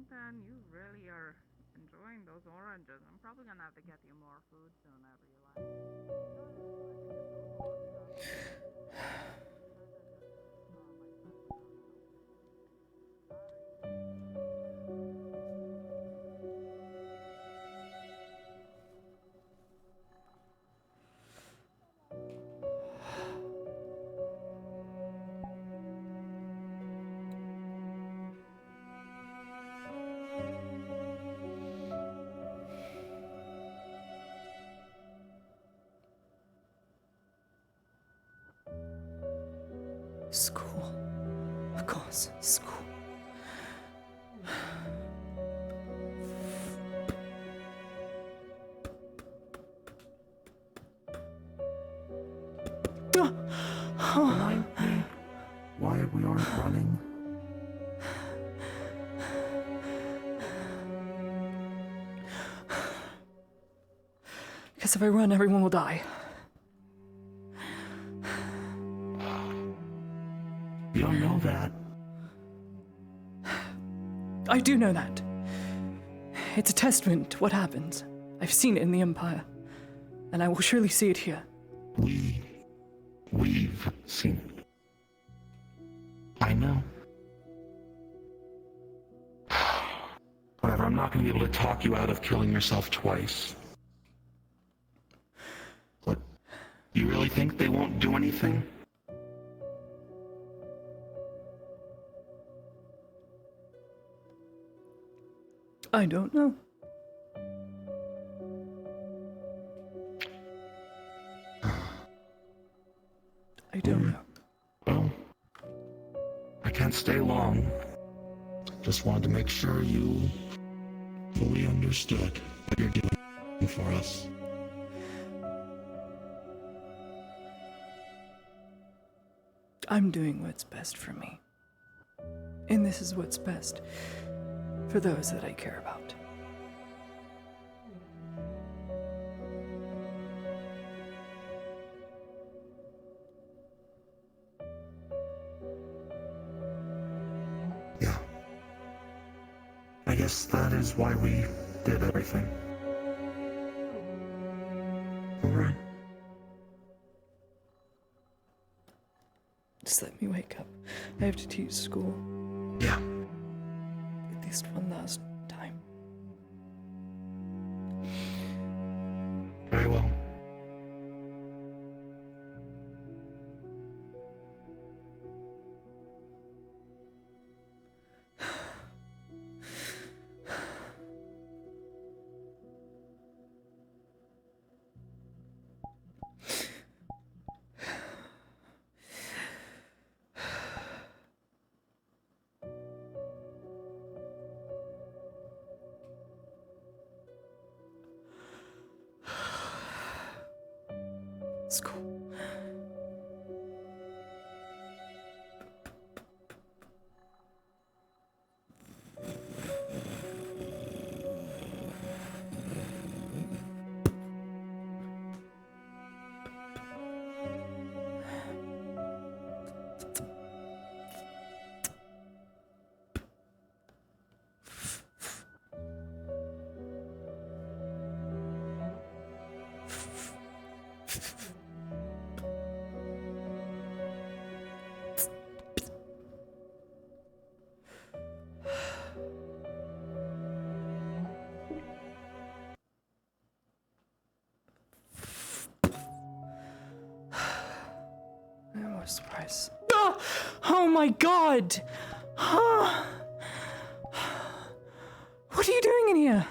Then you really are enjoying those oranges. I'm probably gonna have to get you more food soon. I School. Of course, school. Remind me why we aren't running. Because if I run, everyone will die. You don't know that. I do know that. It's a testament to what happens. I've seen it in the Empire, and I will surely see it here. We've seen it. I know. However, I'm not going to be able to talk you out of killing yourself twice. What? You really think they won't do anything? I don't know. I don't know. Well, I can't stay long. Just wanted to make sure you fully understood what you're doing for us. I'm doing what's best for me. And this is what's best for those that I care about. Yeah. I guess that is why we did everything. Alright. Just let me wake up. I have to teach school. Yeah. At least one last time. Very well. School. I'm more surprised. Oh my god! Huh? What are you doing in here?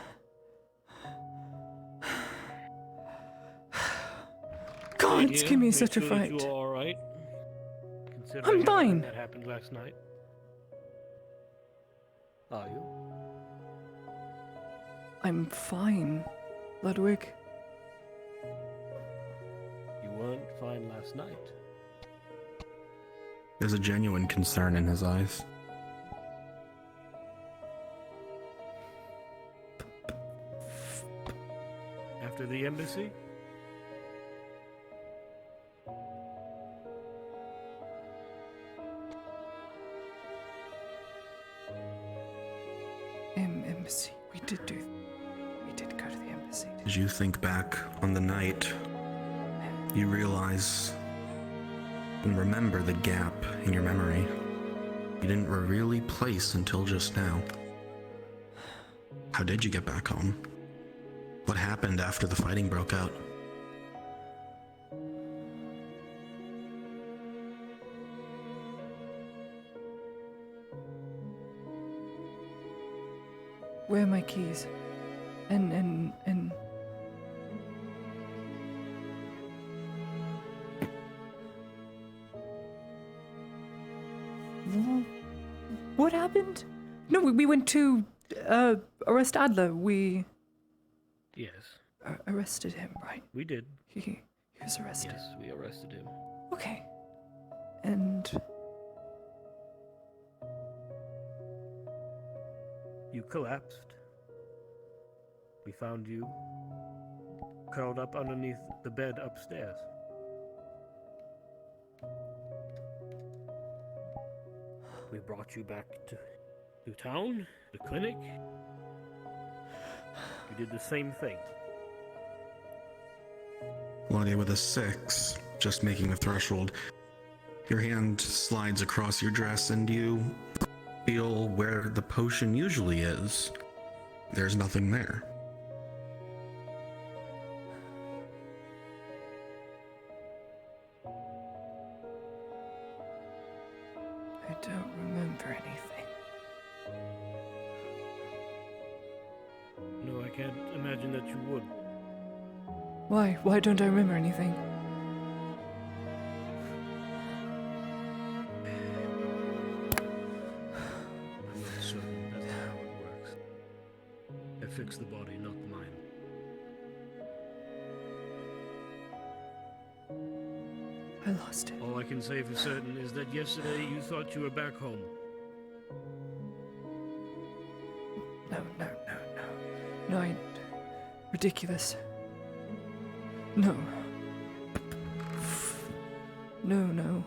Gods, give me such a fright. You all right? I'm Considering fine. everything that happened last night. Are you? I'm fine, Ludwig. You weren't fine last night. There's a genuine concern in his eyes. After the embassy? We did go to the embassy. As you think back on the night, you realize and remember the gap in your memory you didn't really place until just now. How did you get back home? What happened after the fighting broke out? Where are my keys? And what happened? No, we went to arrest Adler. We Yes, arrested him, right? we did. He was arrested. Yes, we arrested him. Okay. And You collapsed. We found you curled up underneath the bed upstairs. We brought you back to town, the clinic. You did the same thing. Claudia with a 6, just making the threshold. Your hand slides across your dress and you feel where the potion usually is. There's nothing there. I don't remember anything. No, I can't imagine that you would. Why? Why don't I remember anything? I'm not certain that's not how it works. I fix the body, not the mind. I lost it. All I can say for certain is that yesterday you thought you were back home. No. No, ridiculous. No. No.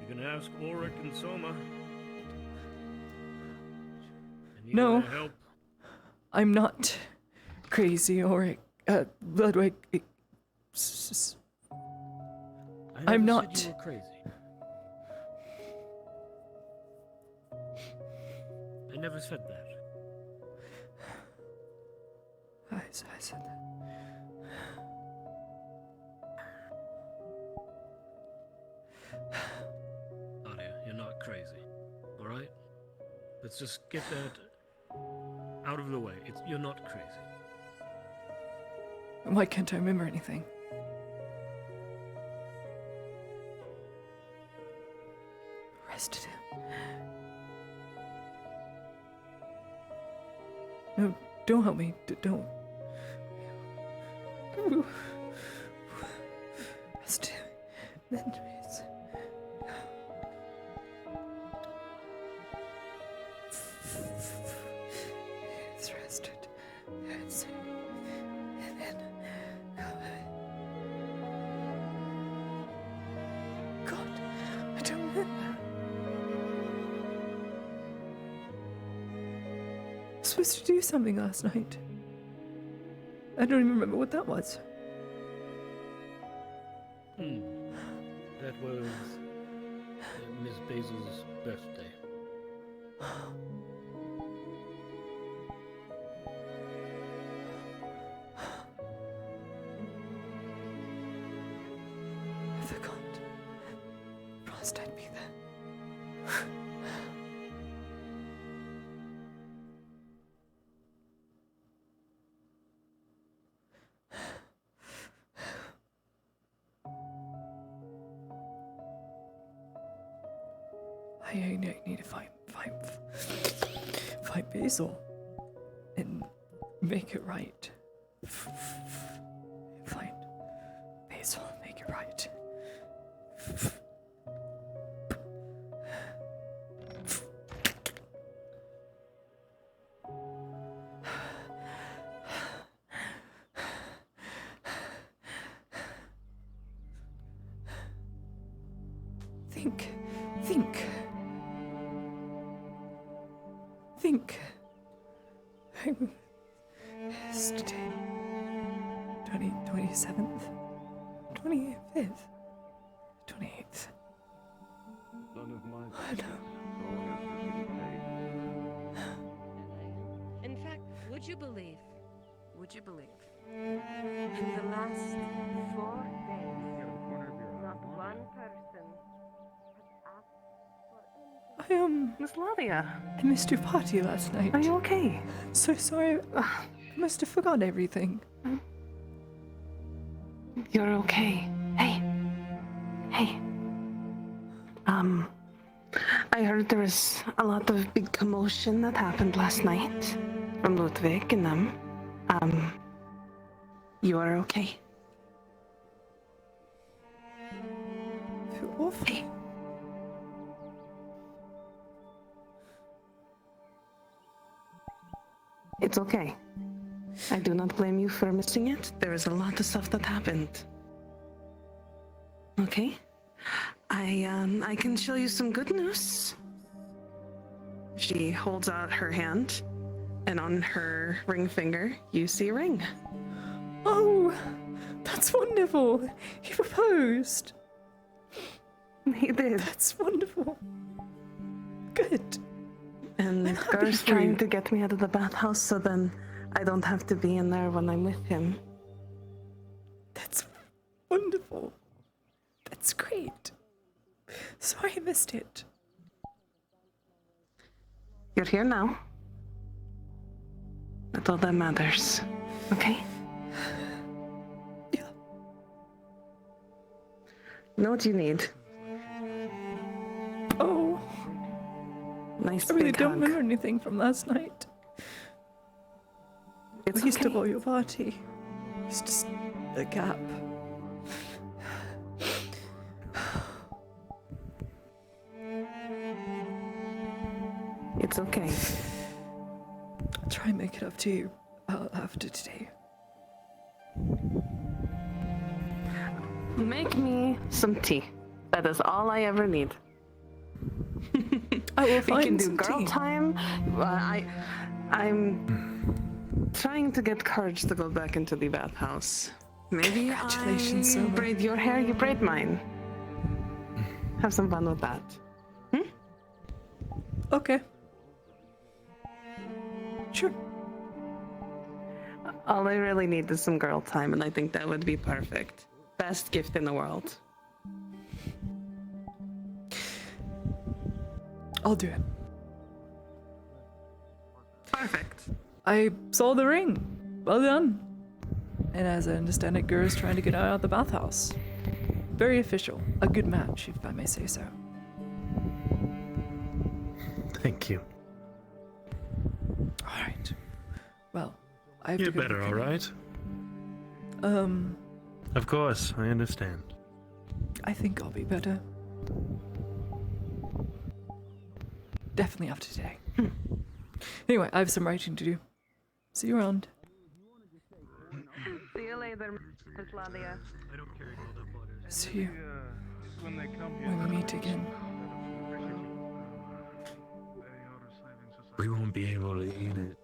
You can ask Ulrich and Soma. I need No. their help. I'm not crazy or Ludwig. I I'm never not. said you were crazy. I never said that. I said that. Nadia, you're not crazy. Alright? Let's just get that out of the way. You're not crazy. Why can't I remember anything? Arrested him. No, don't help me. Don't. Arrested him. Then it's... It's arrested. It's... And then... God, I don't remember. I was supposed to do something last night. I don't even remember what that was. That was Miss Basil's birthday. I forgot. Promised I'd be there. I need to find Basil and make it right. Find Basil and make it right. Think. time is today? 27th? 25th? 28th? None of my I know. In fact, would you believe, in the last 4 days, not one person has asked for anything. I Miss Ladia, I missed your party last night. are you okay? So sorry. I must have forgot everything. You're okay. Hey. Hey. I heard there was a lot of big commotion that happened last night from Ludwig and them. You are okay. I feel awful. Hey. It's okay. I do not blame you for missing it. There is a lot of stuff that happened. Okay? I can show you some good news. She holds out her hand, and on her ring finger, you see a ring. Oh, that's wonderful. He proposed. He did. That's wonderful. Good. And I'm happy Gar's for trying you. to get me out of the bathhouse so then I don't have to be in there when I'm with him. That's wonderful. That's great. Sorry I missed it. You're here now. That's all that matters. Okay? Yeah. You know what you need? Oh, Nice I really big don't hug. remember anything from last night. It's We used to okay. go your party. It's just a gap. It's okay. I'll try and make it up to you after today. Make me some tea. That is all I ever need. I will We find can do some girl tea. time. I'm trying to get courage to go back into the bathhouse. Maybe Congratulations, I Soma. braid your hair, you braid mine. Have some fun with that. Okay. Sure. All I really need is some girl time, and I think that would be perfect. Best gift in the world. I'll do it. Perfect. I saw the ring. Well done. And as I understand it, Gur's trying to get out of the bathhouse. Very official. A good match, if I may say so. Thank you. All right. Well, I have You're to go. better, all right? Of course, I understand. I think I'll be better. Definitely after today. Anyway, I have some writing to do. See you around. See you later, Miss Ladia. I don't carry gold up waters. See you When they come when we meet again. We won't be able to eat it.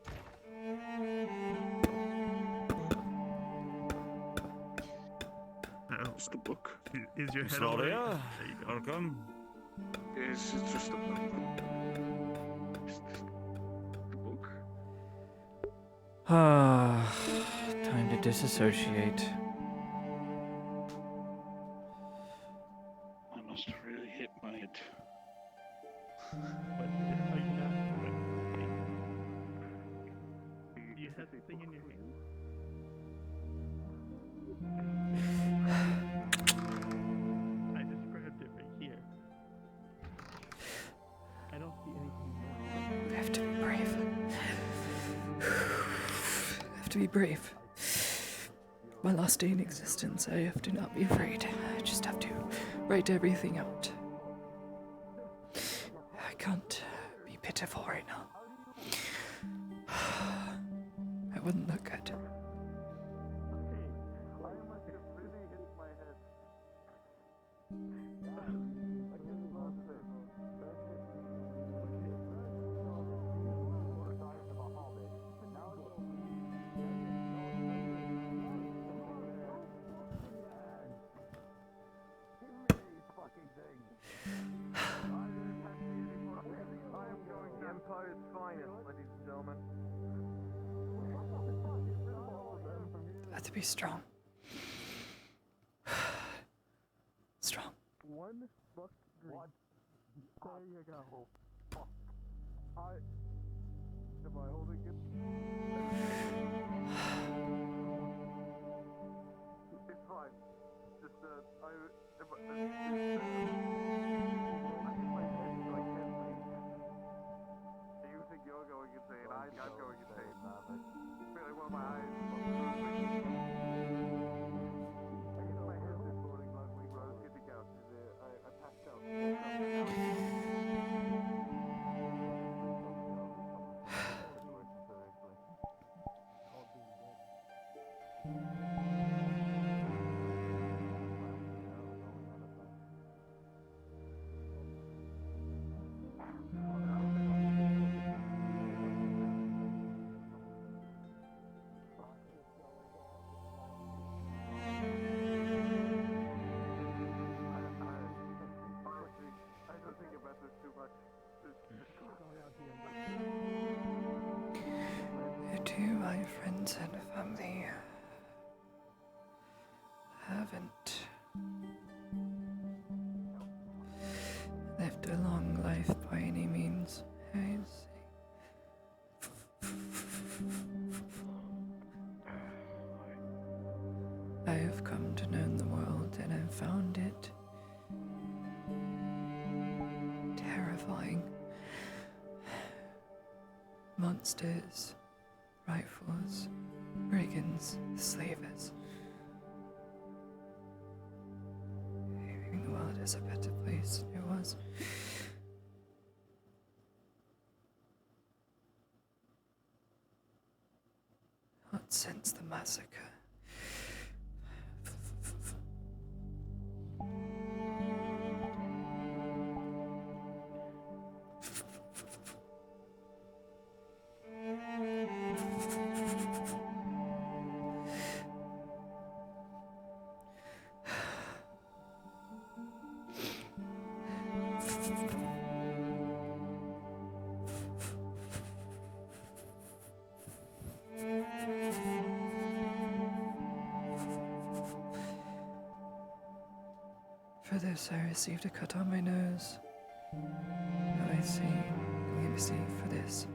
It's the book. Is your Miss head all right? Ladia, There you go. welcome. It's just a book. It's just a book. Ah, time to disassociate. I must have really hit my head. But are you not? Do you have the thing in your hand? I just grabbed it right here. I don't see anything wrong. I have to be brave. I have to be brave. My last day in existence, I have to not be afraid. I just have to write everything out. I can't be pitiful right now. That wouldn't look good. to be strong. Strong. One book green. There you go. Am I holding it? It's fine. Just, I hit my head so I can't breathe. You think you're going insane, I'm going insane. I feel like one of my eyes is closing. I hit my head this morning last week when I was getting out. I passed out. To my friends and family, haven't lived a long life by any means. I have come to know the world and have found it terrifying. Monsters, rifles, brigands, slavers. Leaving the world is a better place than it was. Not since the massacre. For this, I received a cut on my nose. Oh, I see. You see, for this,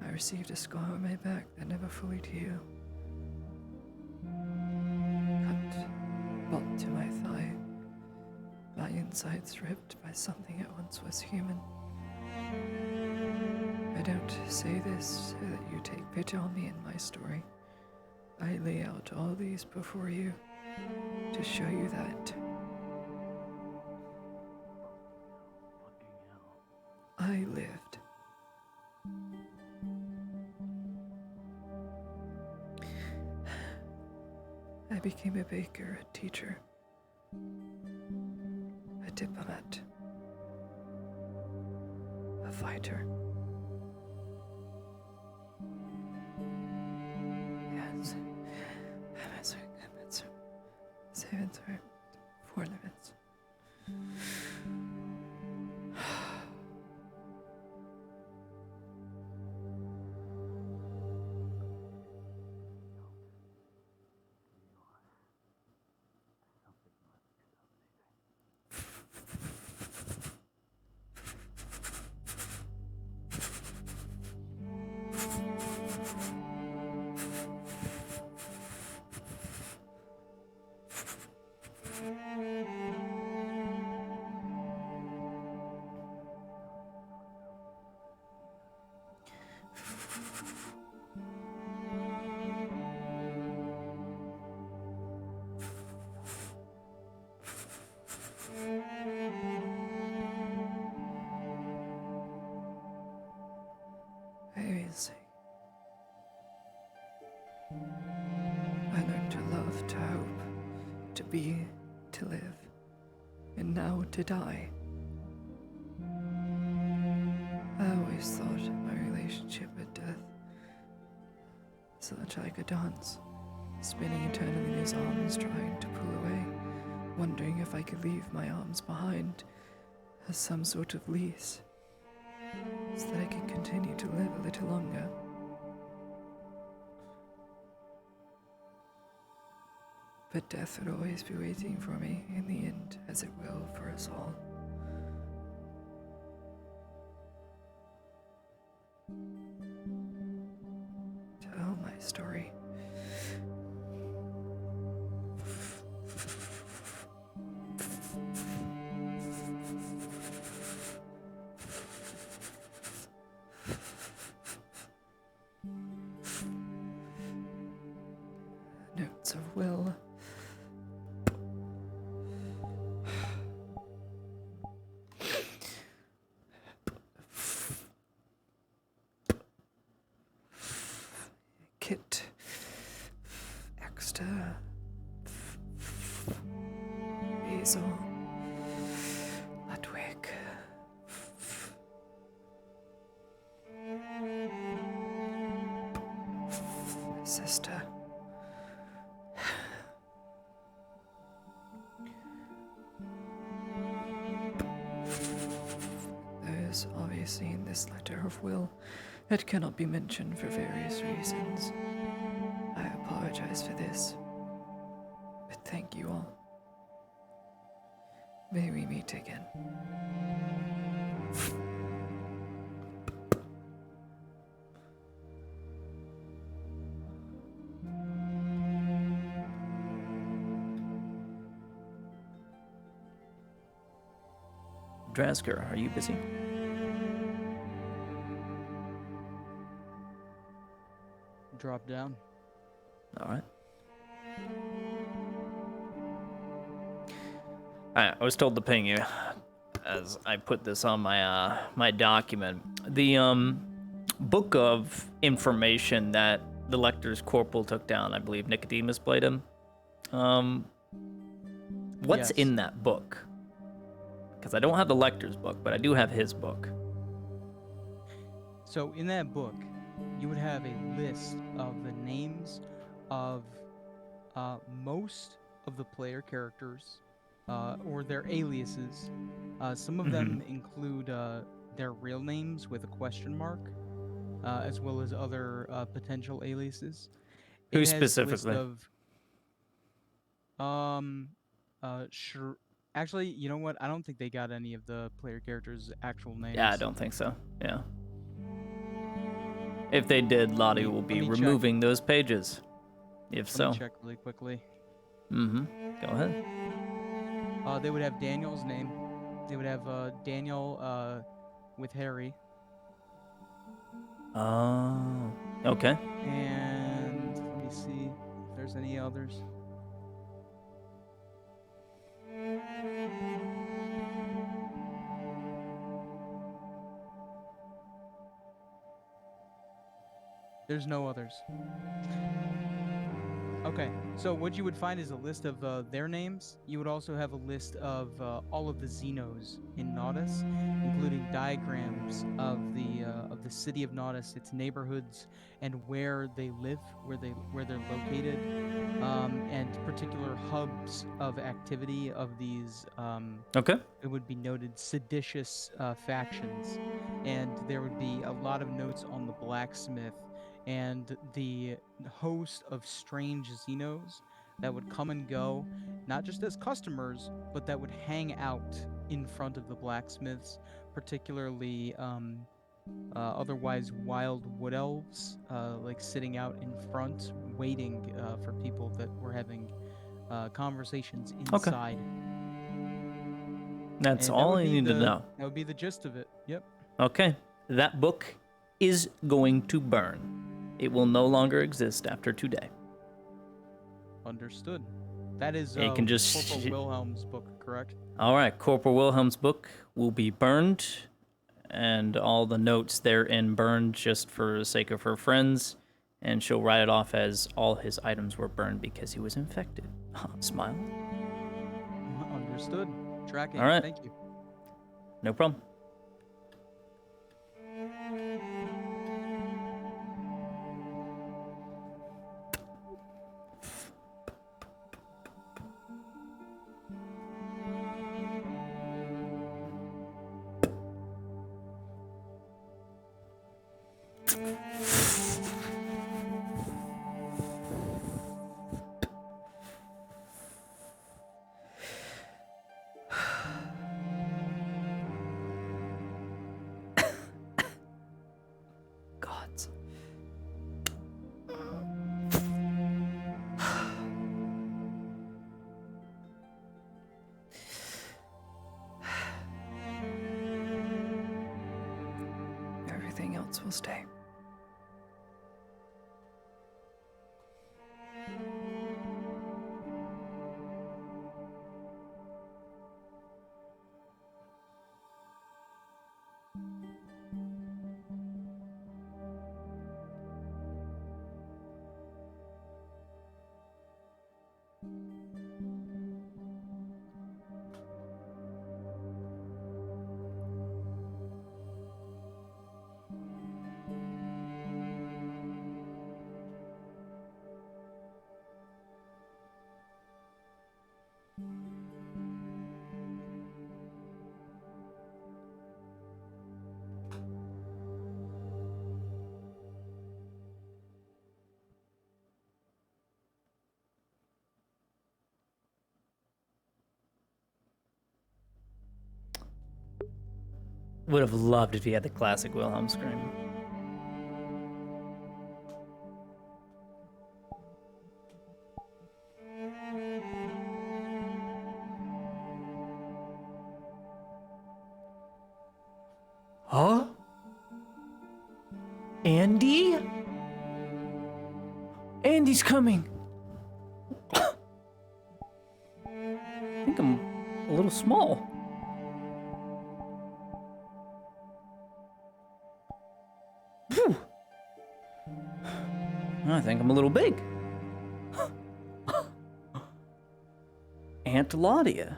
I received a scar on my back that never fully healed. Cut, bolt to my thigh. My insides ripped by something that once was human. I don't say this so that you take pity on me in my story. I lay out all these before you to show you that I lived. I became a baker, a teacher, a diplomat, a fighter. Yes, seven, sorry, 4 limits. I learned to love, to hope, to be, to live, and now to die. I always thought my relationship with death so much like a dance, spinning eternally in his arms, trying to pull away, wondering if I could leave my arms behind as some sort of lease, so that I could continue to live a little longer. But death would always be waiting for me in the end, as it will for us all. Tell my story. Notes of will. Kit. Extra. Basil. Ludwig. My sister. There's obviously in this letter of will that cannot be mentioned for various reasons. I apologize for this, but thank you all. May we meet again. Drasker, are you busy? Drop down. All right. I was told to ping you as I put this on my my document. The book of information that the Lector's corporal took down, I believe Nicodemus played him. What's Yes. in that book? Because I don't have the Lector's book, but I do have his book. So in that book, you would have a list of the names of most of the player characters or their aliases. Some of them include their real names with a question mark, as well as other potential aliases. Who It has a list specifically? Sure. Actually, you know what? I don't think they got any of the player characters' actual names. Yeah, I don't think so. Yeah. If they did, Lottie will be let me check. removing those pages. If Let so. me check really quickly. Go ahead. They would have Daniel's name. They would have Daniel with Harry. Oh. Okay. And let me see if there's any others. There's no others. Okay, so what you would find is a list of their names. You would also have a list of all of the Xenos in Nautis, including diagrams of the city of Nautis, its neighborhoods, and where they live, where they're located, and particular hubs of activity of these. Okay. It would be noted seditious factions, and there would be a lot of notes on the blacksmith and the host of strange Xenos that would come and go, not just as customers, but that would hang out in front of the blacksmiths, particularly otherwise wild wood elves, like sitting out in front, waiting for people that were having conversations inside. That's And all I need to know. That would be the gist of it. Yep. Okay. That book is going to burn. It will no longer exist after today. Understood. That is It can just Corporal Wilhelm's book, correct? All right. Corporal Wilhelm's book will be burned, and all the notes therein burned just for the sake of her friends, and she'll write it off as all his items were burned because he was infected. Smile. Understood. Tracking. All right. Thank you. No problem. will stay. Would have loved if he had the classic Wilhelm scream. Huh? Andy? Andy's coming. I think I'm a little small. Phew. I think I'm a little big. Aunt Laudia.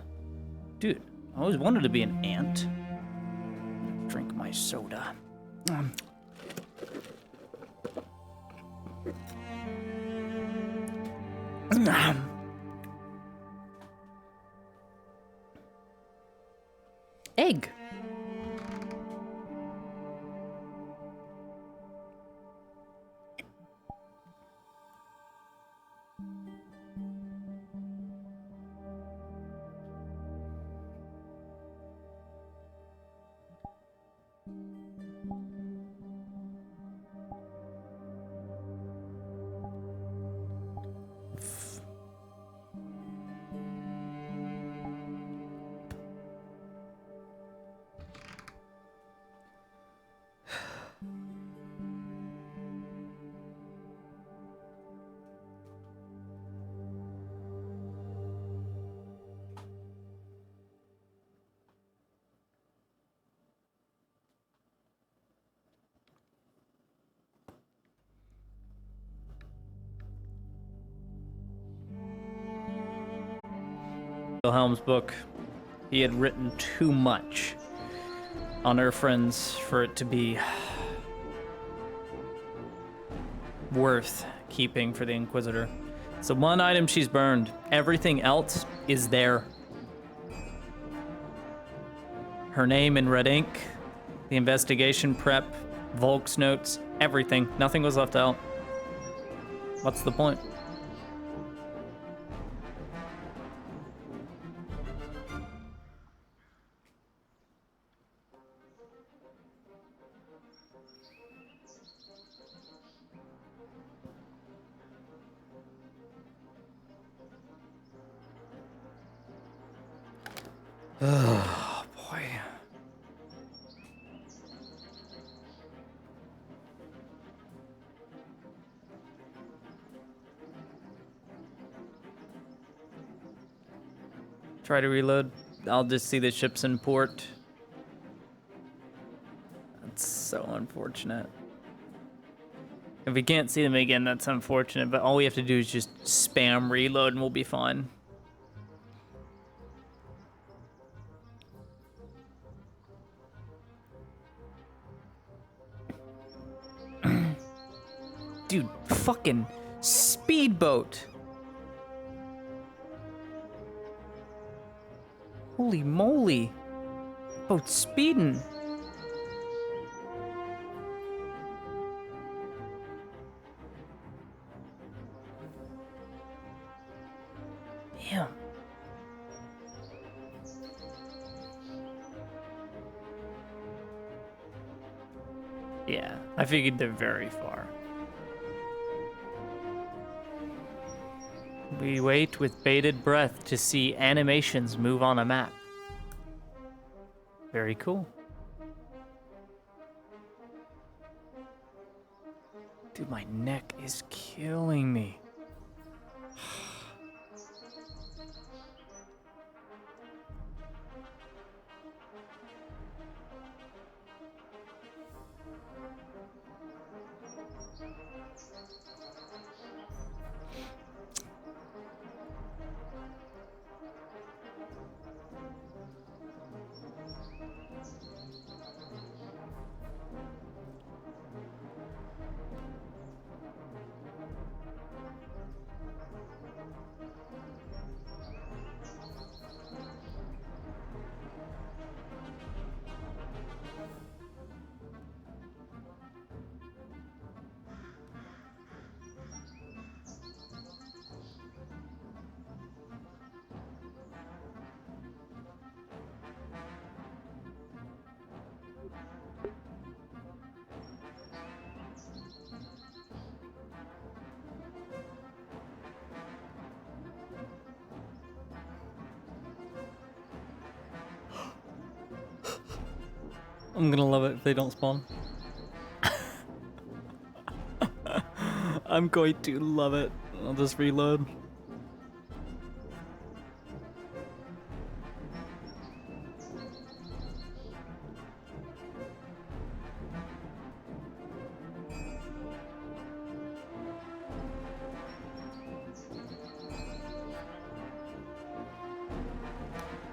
Dude, I always wanted to be an ant. Drink my soda. Egg. Wilhelm's book. He had written too much on her friends for it to be worth keeping for the Inquisitor. So one item she's burned. Everything else is there. Her name in red ink, the investigation prep, Volk's notes, everything. Nothing was left out. What's the point? Oh, boy. Try to reload. I'll just see the ships in port. That's so unfortunate. If we can't see them again, that's unfortunate, but all we have to do is just spam reload and we'll be fine. Dude, fucking speedboat. Holy moly. Boat speeding. Damn. Yeah, I figured they're very far. We wait with bated breath to see animations move on a map. Very cool. Dude, my neck is killing me. I'm gonna love it if they don't spawn. I'm going to love it. I'll just reload.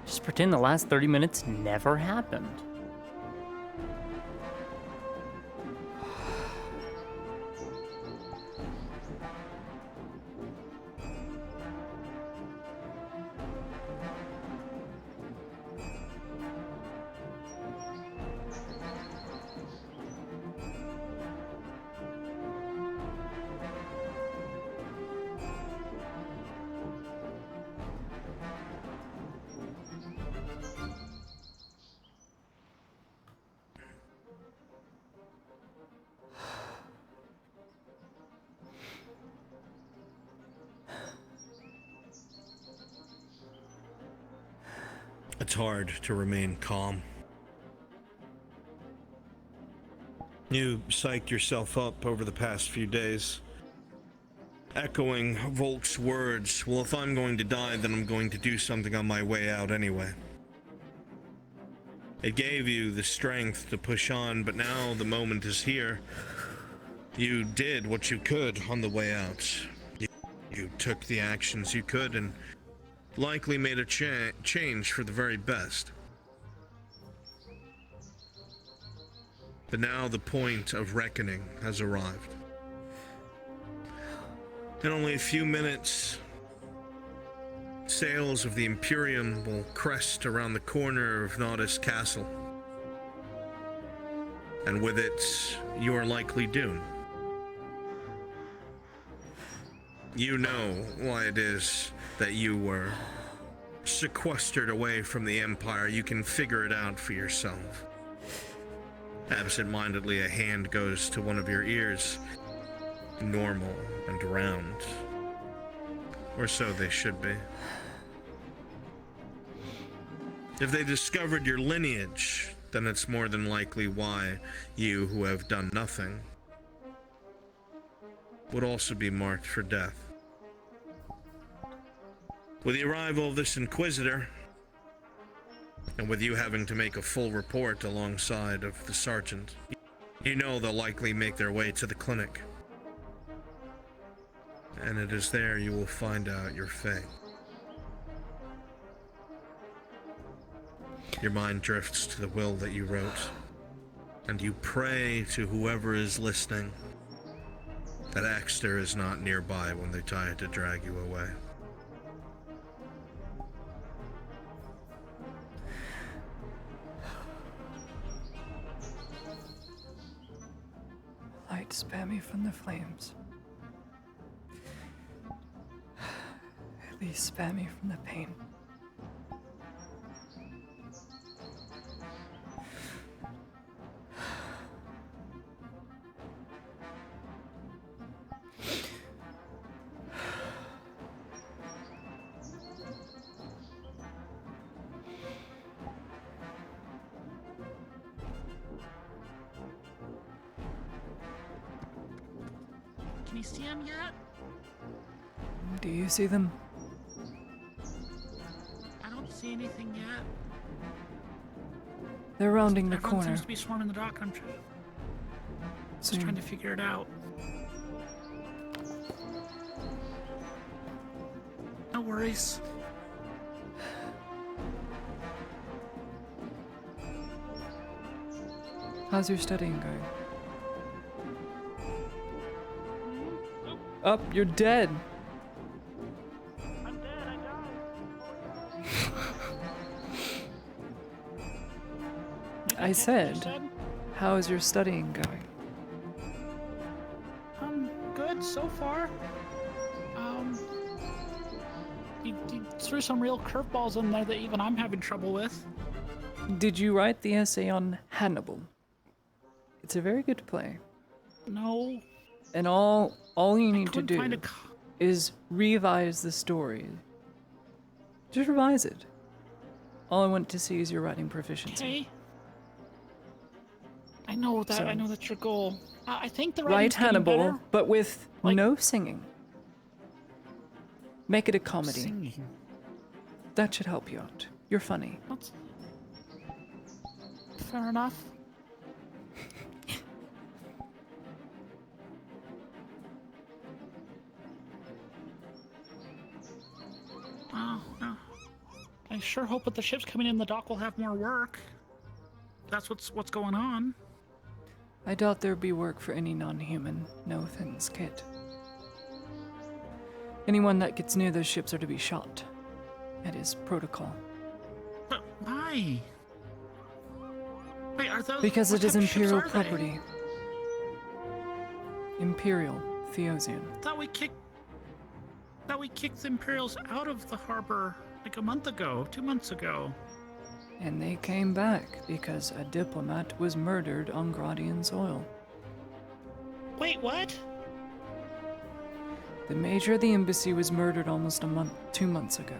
Just pretend the last 30 minutes never happened. It's hard to remain calm. You psyched yourself up over the past few days, echoing Volk's words, well, if I'm going to die, then I'm going to do something on my way out anyway. It gave you the strength to push on, but now the moment is here. You did what you could on the way out. You took the actions you could and likely made a change for the very best. But now the point of reckoning has arrived. In only a few minutes, sails of the Imperium will crest around the corner of Naudis Castle. And with it, you are likely doomed. You know why it is that you were sequestered away from the Empire. You can figure it out for yourself. Absent-mindedly, a hand goes to one of your ears. Normal and round. Or so they should be. If they discovered your lineage, then it's more than likely why you, who have done nothing, would also be marked for death. With the arrival of this Inquisitor, and with you having to make a full report alongside of the Sergeant, you know they'll likely make their way to the clinic. And it is there you will find out your fate. Your mind drifts to the will that you wrote, and you pray to whoever is listening that Axter is not nearby when they try to drag you away. Light spare me from the flames. At least spare me from the pain. Can you see them yet? Do you see them? I don't see anything yet. They're rounding the Everyone corner. seems to be swarming the dock. I'm just Soon. trying to figure it out. No worries. How's your studying going? Up, you're dead. I'm dead. I died. I said, how is your studying going? Good so far. You threw some real curveballs in there that even I'm having trouble with. Did you write the essay on Hannibal? It's a very good play. No. And all you need to couldn't find do is revise the story. Just revise it. All I want to see is your writing proficiency. Okay. I know that. So, I know that's your goal. I think the Write writing's getting Hannibal, better. but with no singing. Make it a comedy. Singing. That should help you out. You're funny. That's fair enough. I sure hope that the ships coming in the dock will have more work. That's what's going on. I doubt there'd be work for any non-human. No offense, Kit. Anyone that gets near those ships are to be shot. That is protocol. But why? Wait, are those? Because what it is type of ships Imperial are they? property. Imperial Theosian. Thought we kicked the Imperials out of the harbor like a month ago, 2 months ago. And they came back because a diplomat was murdered on Gradian soil. Wait, what? The major of the embassy was murdered almost 2 months ago.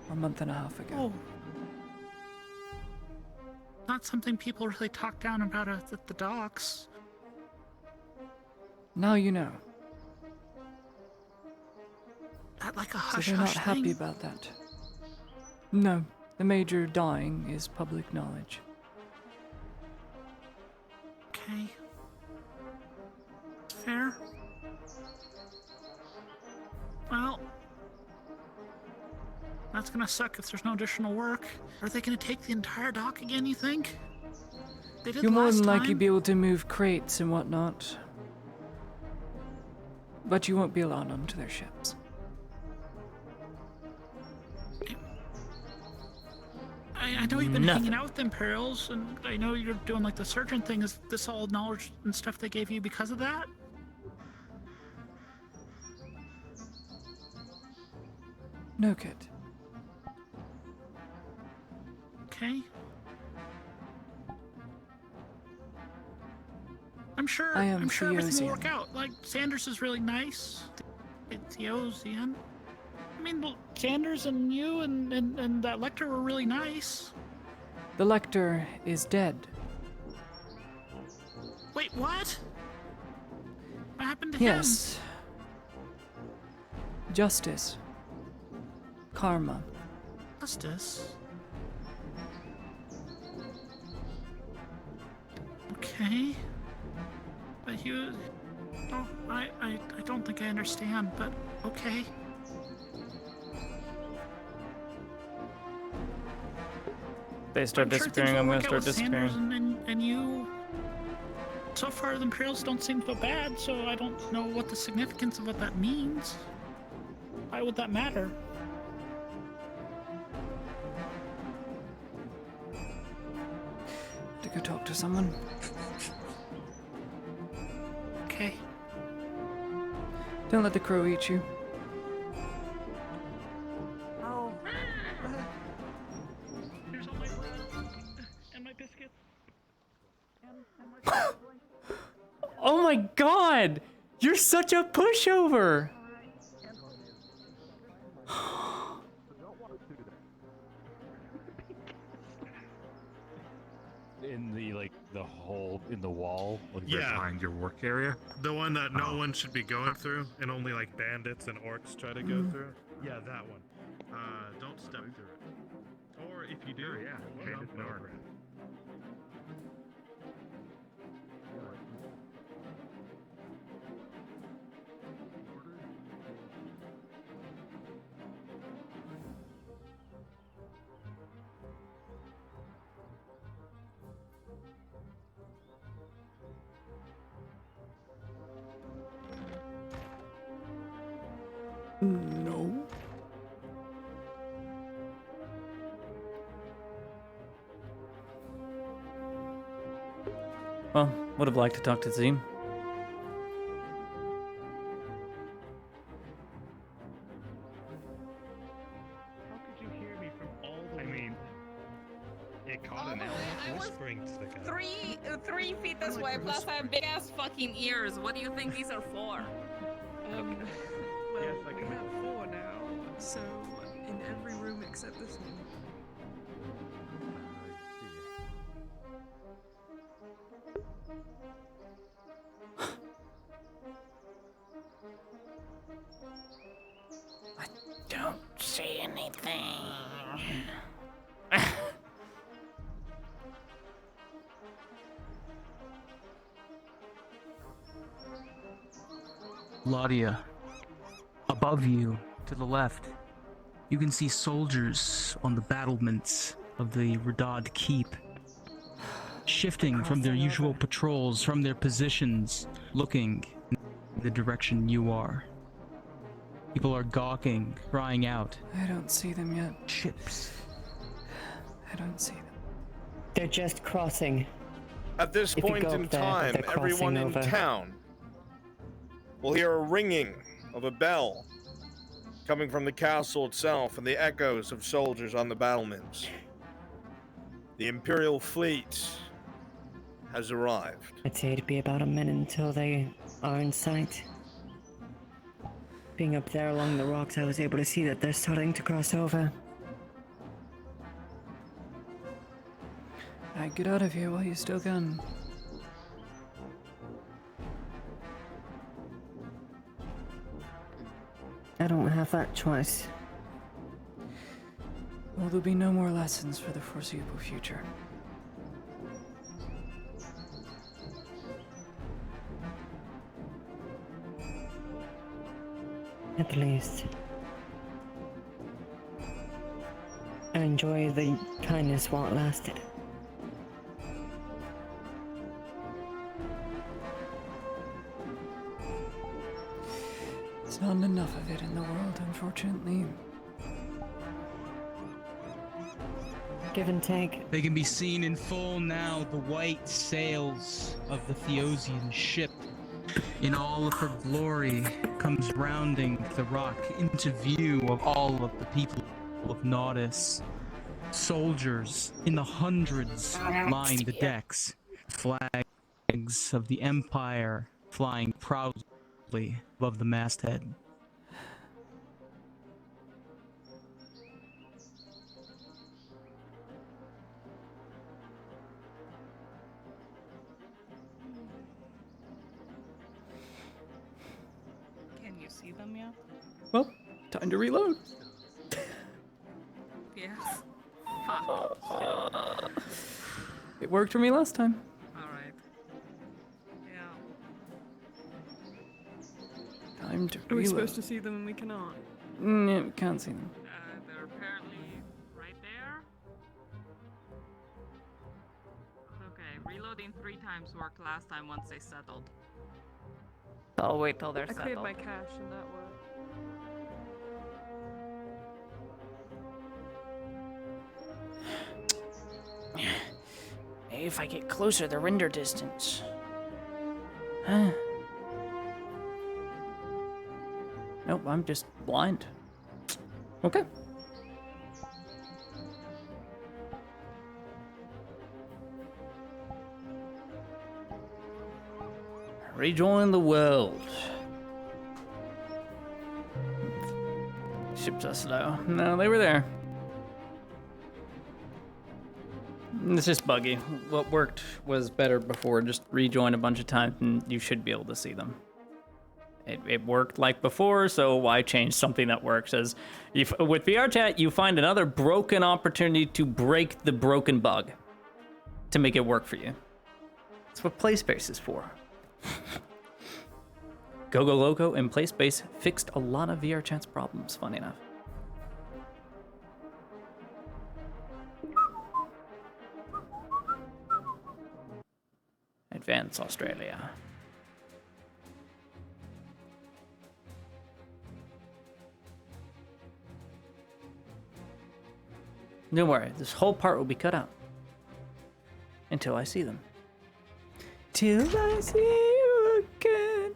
Or a month and a half ago. Oh. Not something people really talk down about at the docks. Now you know. That like a So hush they're not hush happy thing. about that. No, the major dying is public knowledge. Okay. Fair. Well, that's gonna suck if there's no additional work. Are they gonna take the entire dock again, you think? They did You'll more last than likely time. be able to move crates and whatnot. But you won't be allowed onto their ships. I know you've been hanging out with the Imperials, and I know you're doing like the surgeon thing. Is this all knowledge and stuff they gave you because of that? No, Kit. Okay. I'm sure everything will work Theosian. out. Like Sanders is really nice. Theosian. I mean, well, Sanders and you and that Lecter were really nice. The Lector is dead. Wait, what? What happened to Yes. Justice. Karma. him? Justice. Okay. But you... Oh, I don't think I understand, but okay. They start I'm sure disappearing, things I'm will gonna work out start with Sanders disappearing. and you. So far, the Imperials don't seem so bad, so I don't know what the significance of what that means. Why would that matter? To go talk to someone. Okay. Don't let the crow eat you. Oh. Here's all my bread and my biscuits. And my Oh my god! You're such a pushover! in the the hole in the wall, like right Yeah. behind your work area. The one that no Oh. one should be going through, and only like bandits and orcs try to go through. Yeah, that one. Don't step through it. Or if you do, Sure, yeah. jump over it. No. Well, would have liked to talk to Zim. How could you hear me from all the way? I mean, it caught an owl whispering to the guy. 3 feet this way, plus I have big ass fucking ears. What do you think these are for? Well, Yes, I we can have 4 now, so in every room except this one. Don't say anything. Laudia, above you, to the left, you can see soldiers on the battlements of the Radad Keep, shifting from their usual patrols, from their positions, looking in the direction you are. People are gawking, crying out. I don't see them yet. Ships. I don't see them. They're just crossing. At this If you point go in up there, time, they're crossing everyone in over. town will hear a ringing of a bell coming from the castle itself and the echoes of soldiers on the battlements. The Imperial fleet has arrived. I'd say it'd be about a minute until they are in sight. Being up there along the rocks, I was able to see that they're starting to cross over. Alright, get out of here while you still can. I don't have that choice. Well, there'll be no more lessons for the foreseeable future. At least. I enjoy the kindness while it lasted. There's not enough of it in the world, unfortunately. Give and take. They can be seen in full now, the white sails of the Theosian ship. In all of her glory, comes rounding the rock into view of all of the people of Naudis. Soldiers in the hundreds line the decks, flags of the Empire flying proudly above the masthead. Can you see them yet? Well, time to reload. Yes. Fuck. It worked for me last time. Alright. Yeah. Time to Are we reload. supposed to see them and we cannot? Yeah, we can't see them. They're apparently right there. Okay, reloading 3 times worked last time once they settled. I'll wait till they're I settled. cleared my cache and that worked. Maybe if I get closer, the render distance. Huh. Nope, I'm just blind. Okay. Rejoin the world. Ships are slow. No, they were there. It's just buggy. What worked was better before. Just rejoin a bunch of times and you should be able to see them. It worked like before, so why change something that works? As with VRChat, you find another broken opportunity to break the broken bug to make it work for you. That's what PlaySpace is for. Gogo Loco and PlaySpace fixed a lot of VRChat's problems, funny enough. Advance Australia. Don't worry, this whole part will be cut out. Until I see them. Till I see you again.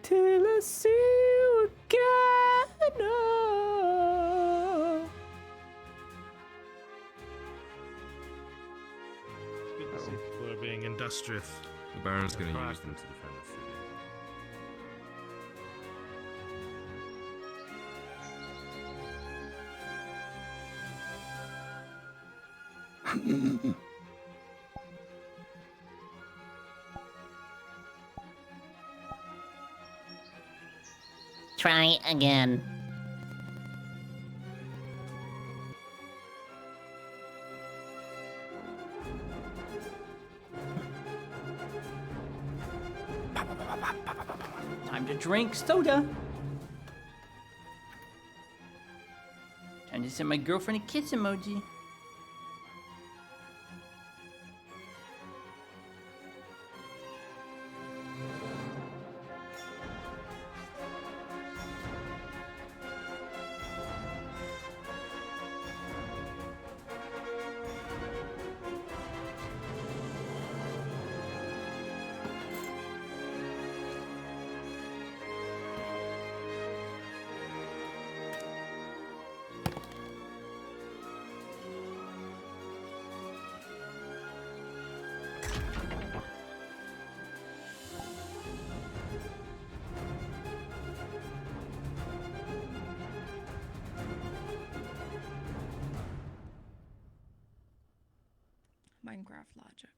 Till I see you again. Oh. It's good to see people are being industrious. The Baron's going to use them to defend the city. Try again. Time to drink soda. Time to send my girlfriend a kiss emoji. Minecraft logic.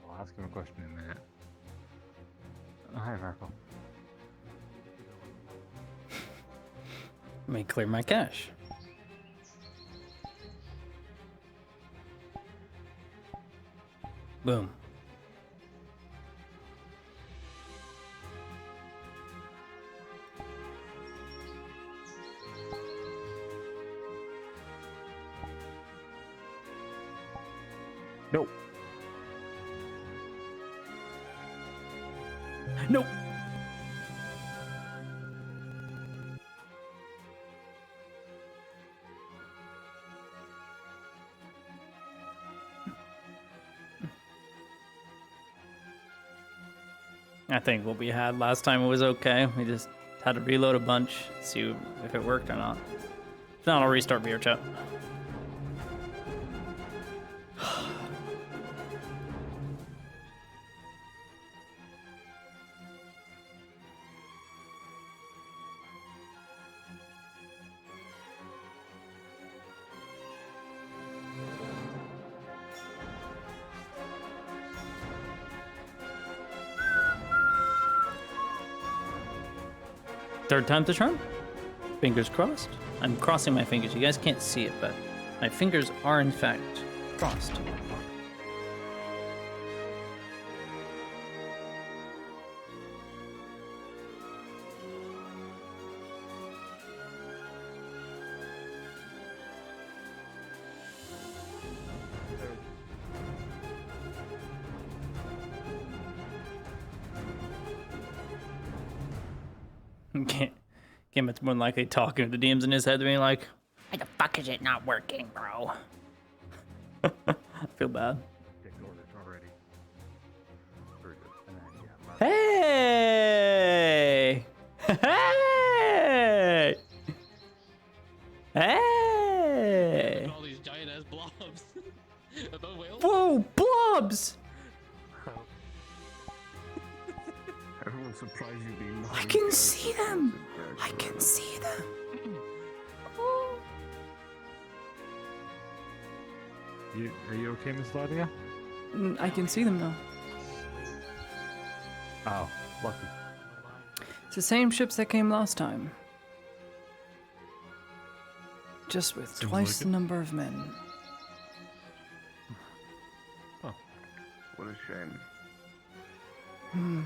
I'll ask him a question in a minute. Hi, Varkle. Let me clear my cache. Boom. Nope. Nope. I think what we had last time was okay. We just had to reload a bunch, see if it worked or not. If not, I'll restart VRChat. Third time to charm. Fingers crossed. I'm crossing my fingers. You guys can't see it, but my fingers are in fact crossed. Gimmet's more than likely talking to the DMs in his head, being like, Why the fuck is it not working, bro? I feel bad. Already. Very good. And then, yeah, Hey! Hey! Hey! All these giant ass blobs. Are those whales? Whoa, blobs! Everyone's surprised you being I can see them. I can see them. Are you okay, Miss Lydia? I can see them now. Oh, lucky. It's the same ships that came last time. Just with Seems twice like the it. number of men. Oh, What a shame. Hmm.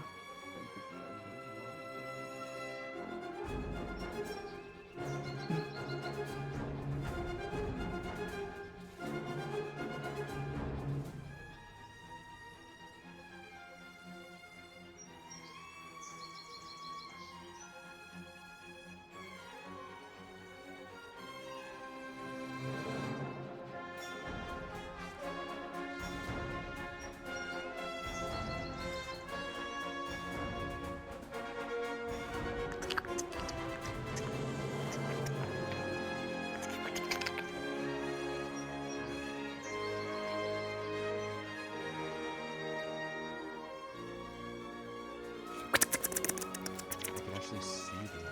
I can actually see them.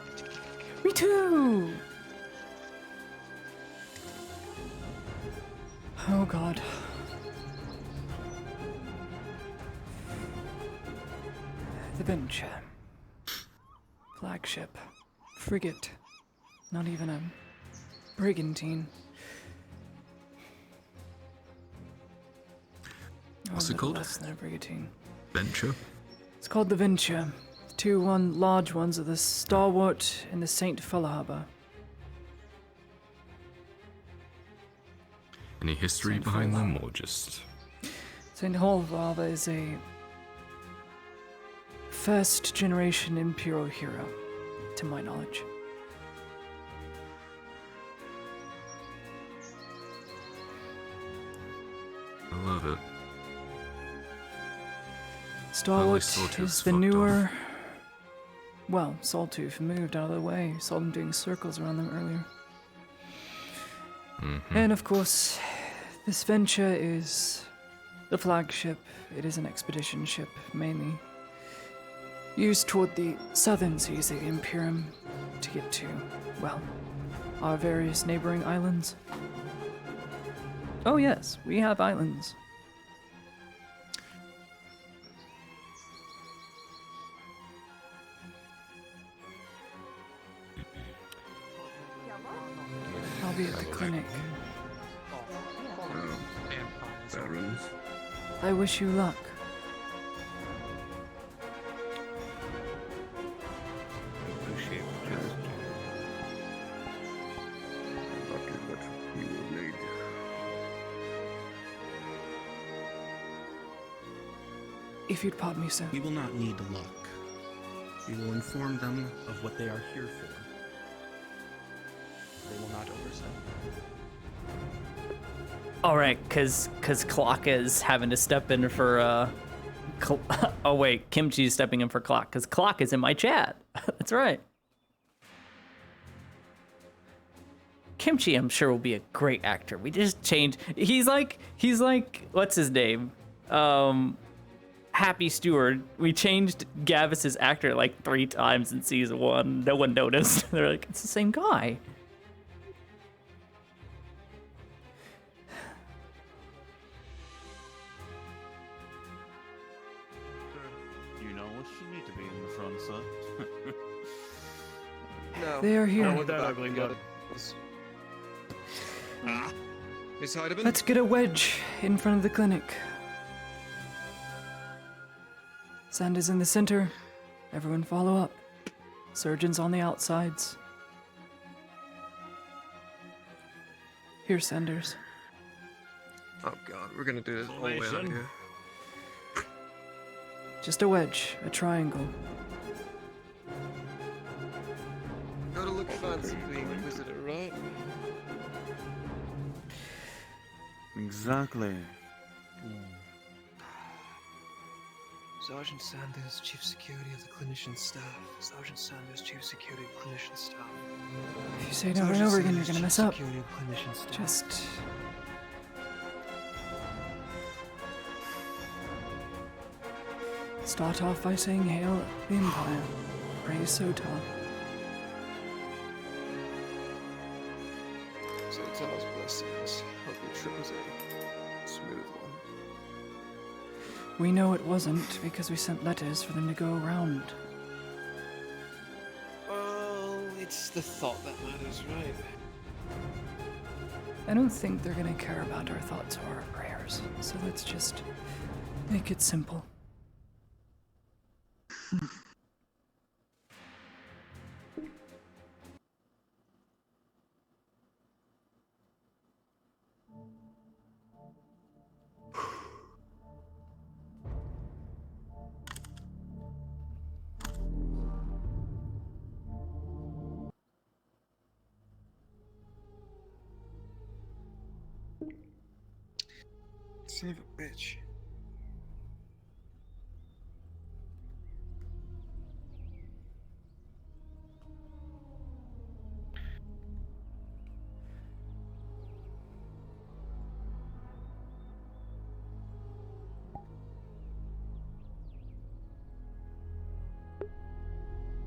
Me too! Oh god. The Venture. Flagship. Frigate. Not even a brigantine. What's Oh, it called? Less than a brigantine. Venture? It's called the Venture. One large ones are the Starwart and the Saint Fallahaba. Any history Saint behind them, Fallahaba. or just Saint Fallahaba is a first generation Imperial hero, to my knowledge. I love it. Starwart Sawtooth's is the fucked newer. Well, Sawtooth moved out of the way. Saw them doing circles around them earlier. And of course, this Venture is the flagship. It is an expedition ship, mainly used toward the southern seas of the Imperium to get to, well, our various neighboring islands. Oh yes, we have islands. I'll be at the clinic. Barons. I wish you luck. Appreciate the gesture. Luck is what you will need. If you'd pardon me, sir. We will not need luck. We will inform them of what they are here for. They will not overstep. All right, cause Clock is having to step in for oh wait, Kimchi's stepping in for Clock, cause Clock is in my chat. That's right. Kimchi, I'm sure, will be a great actor. We just changed. He's like what's his name? Happy Stewart. We changed Gavis's actor like 3 times in season 1. No one noticed. They're like, it's the same guy. You know what you need to be in the front, sir. No. They are here. Not with that ugly gun. Miss Heidemann? Let's get a wedge in front of the clinic. Sanders in the center. Everyone follow up. Surgeons on the outsides. Here, Sanders. Oh god, we're gonna do this all the way out Formation. here. Just a wedge, a triangle. Gotta look fancy being Inquisitor, right? Exactly. Sergeant Sanders, Chief Security of the Clinician Staff. Sergeant Sanders, Chief Security of Clinician Staff. If you say it over and over again, you're gonna mess up. Just... start off by saying Hail the Empire. Praise Sota. Sotar's blessings. Hope your trip was a smooth one. We know it wasn't because we sent letters for them to go around. Well, it's the thought that matters, right? I don't think they're gonna care about our thoughts or our prayers, so let's just make it simple. Son of a bitch.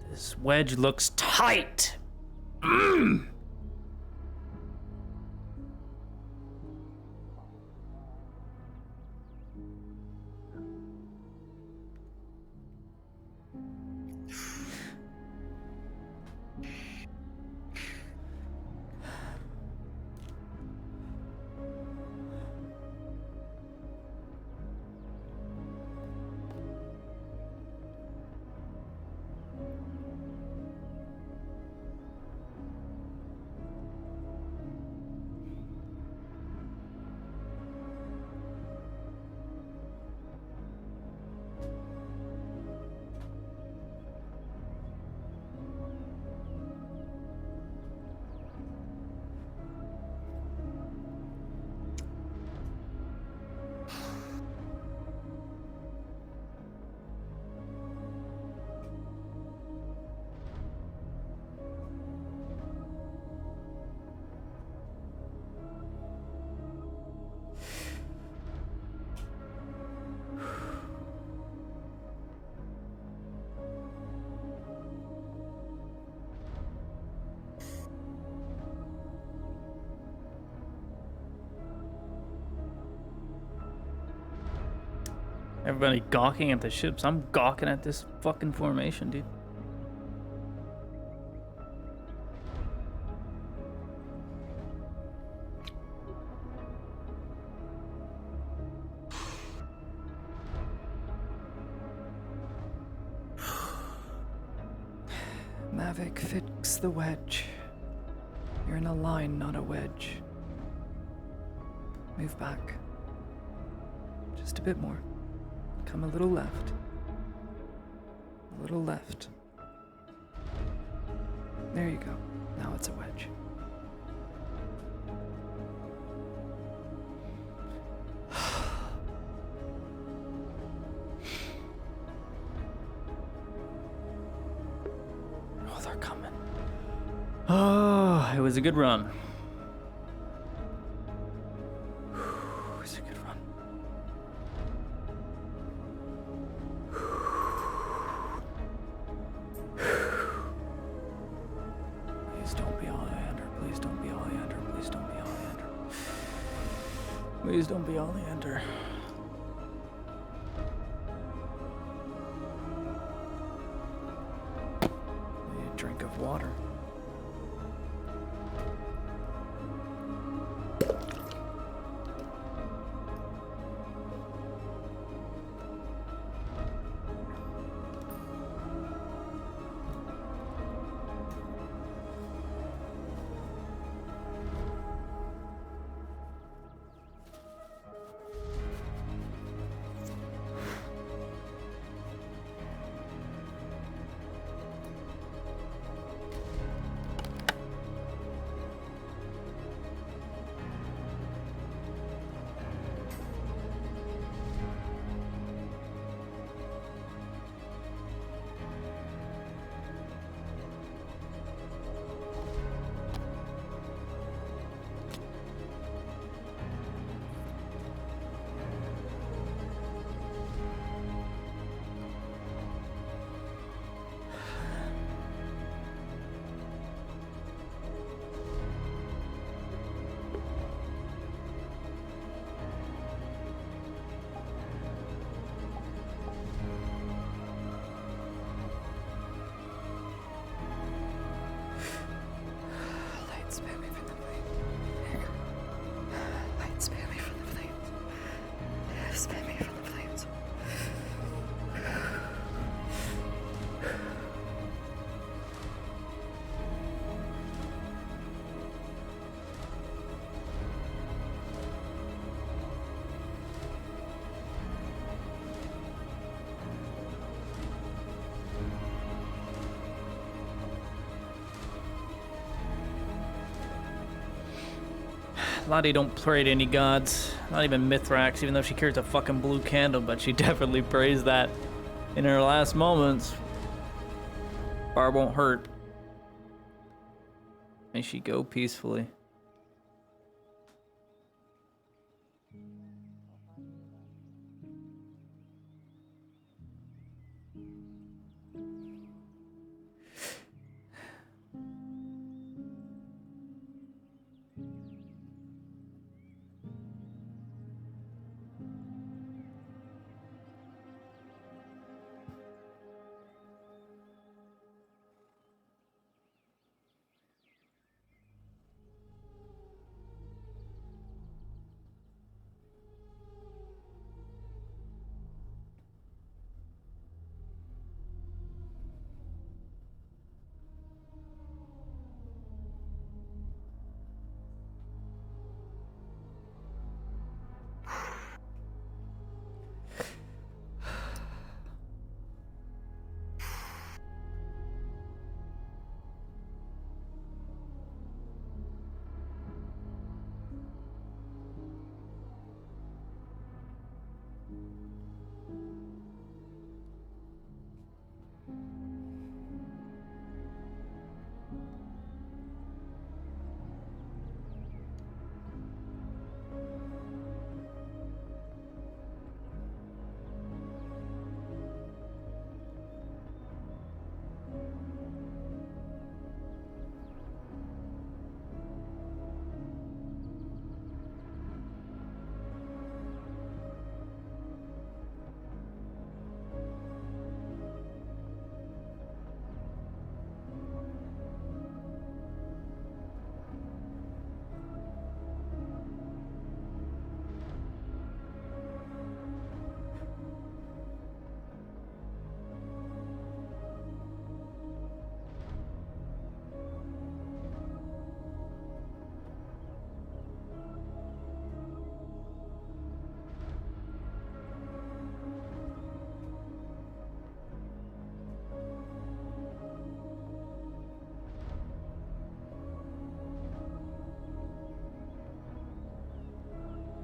This wedge looks tight. Everybody gawking at the ships. I'm gawking at this fucking formation, dude. Mavic, fix the wedge. You're in a line, not a wedge. Move back. Just a bit more. Come a little left. A little left. There you go. Now it's a wedge. Oh, they're coming. Oh, it was a good run. It was a good run. Please don't be Oleander. Please don't be Oleander. Please don't be Oleander. Please don't be Oleander. Need a drink of water. Lottie don't pray to any gods. Not even Mithrax, even though she carries a fucking blue candle, but she definitely prays that in her last moments. Barb won't hurt. May she go peacefully.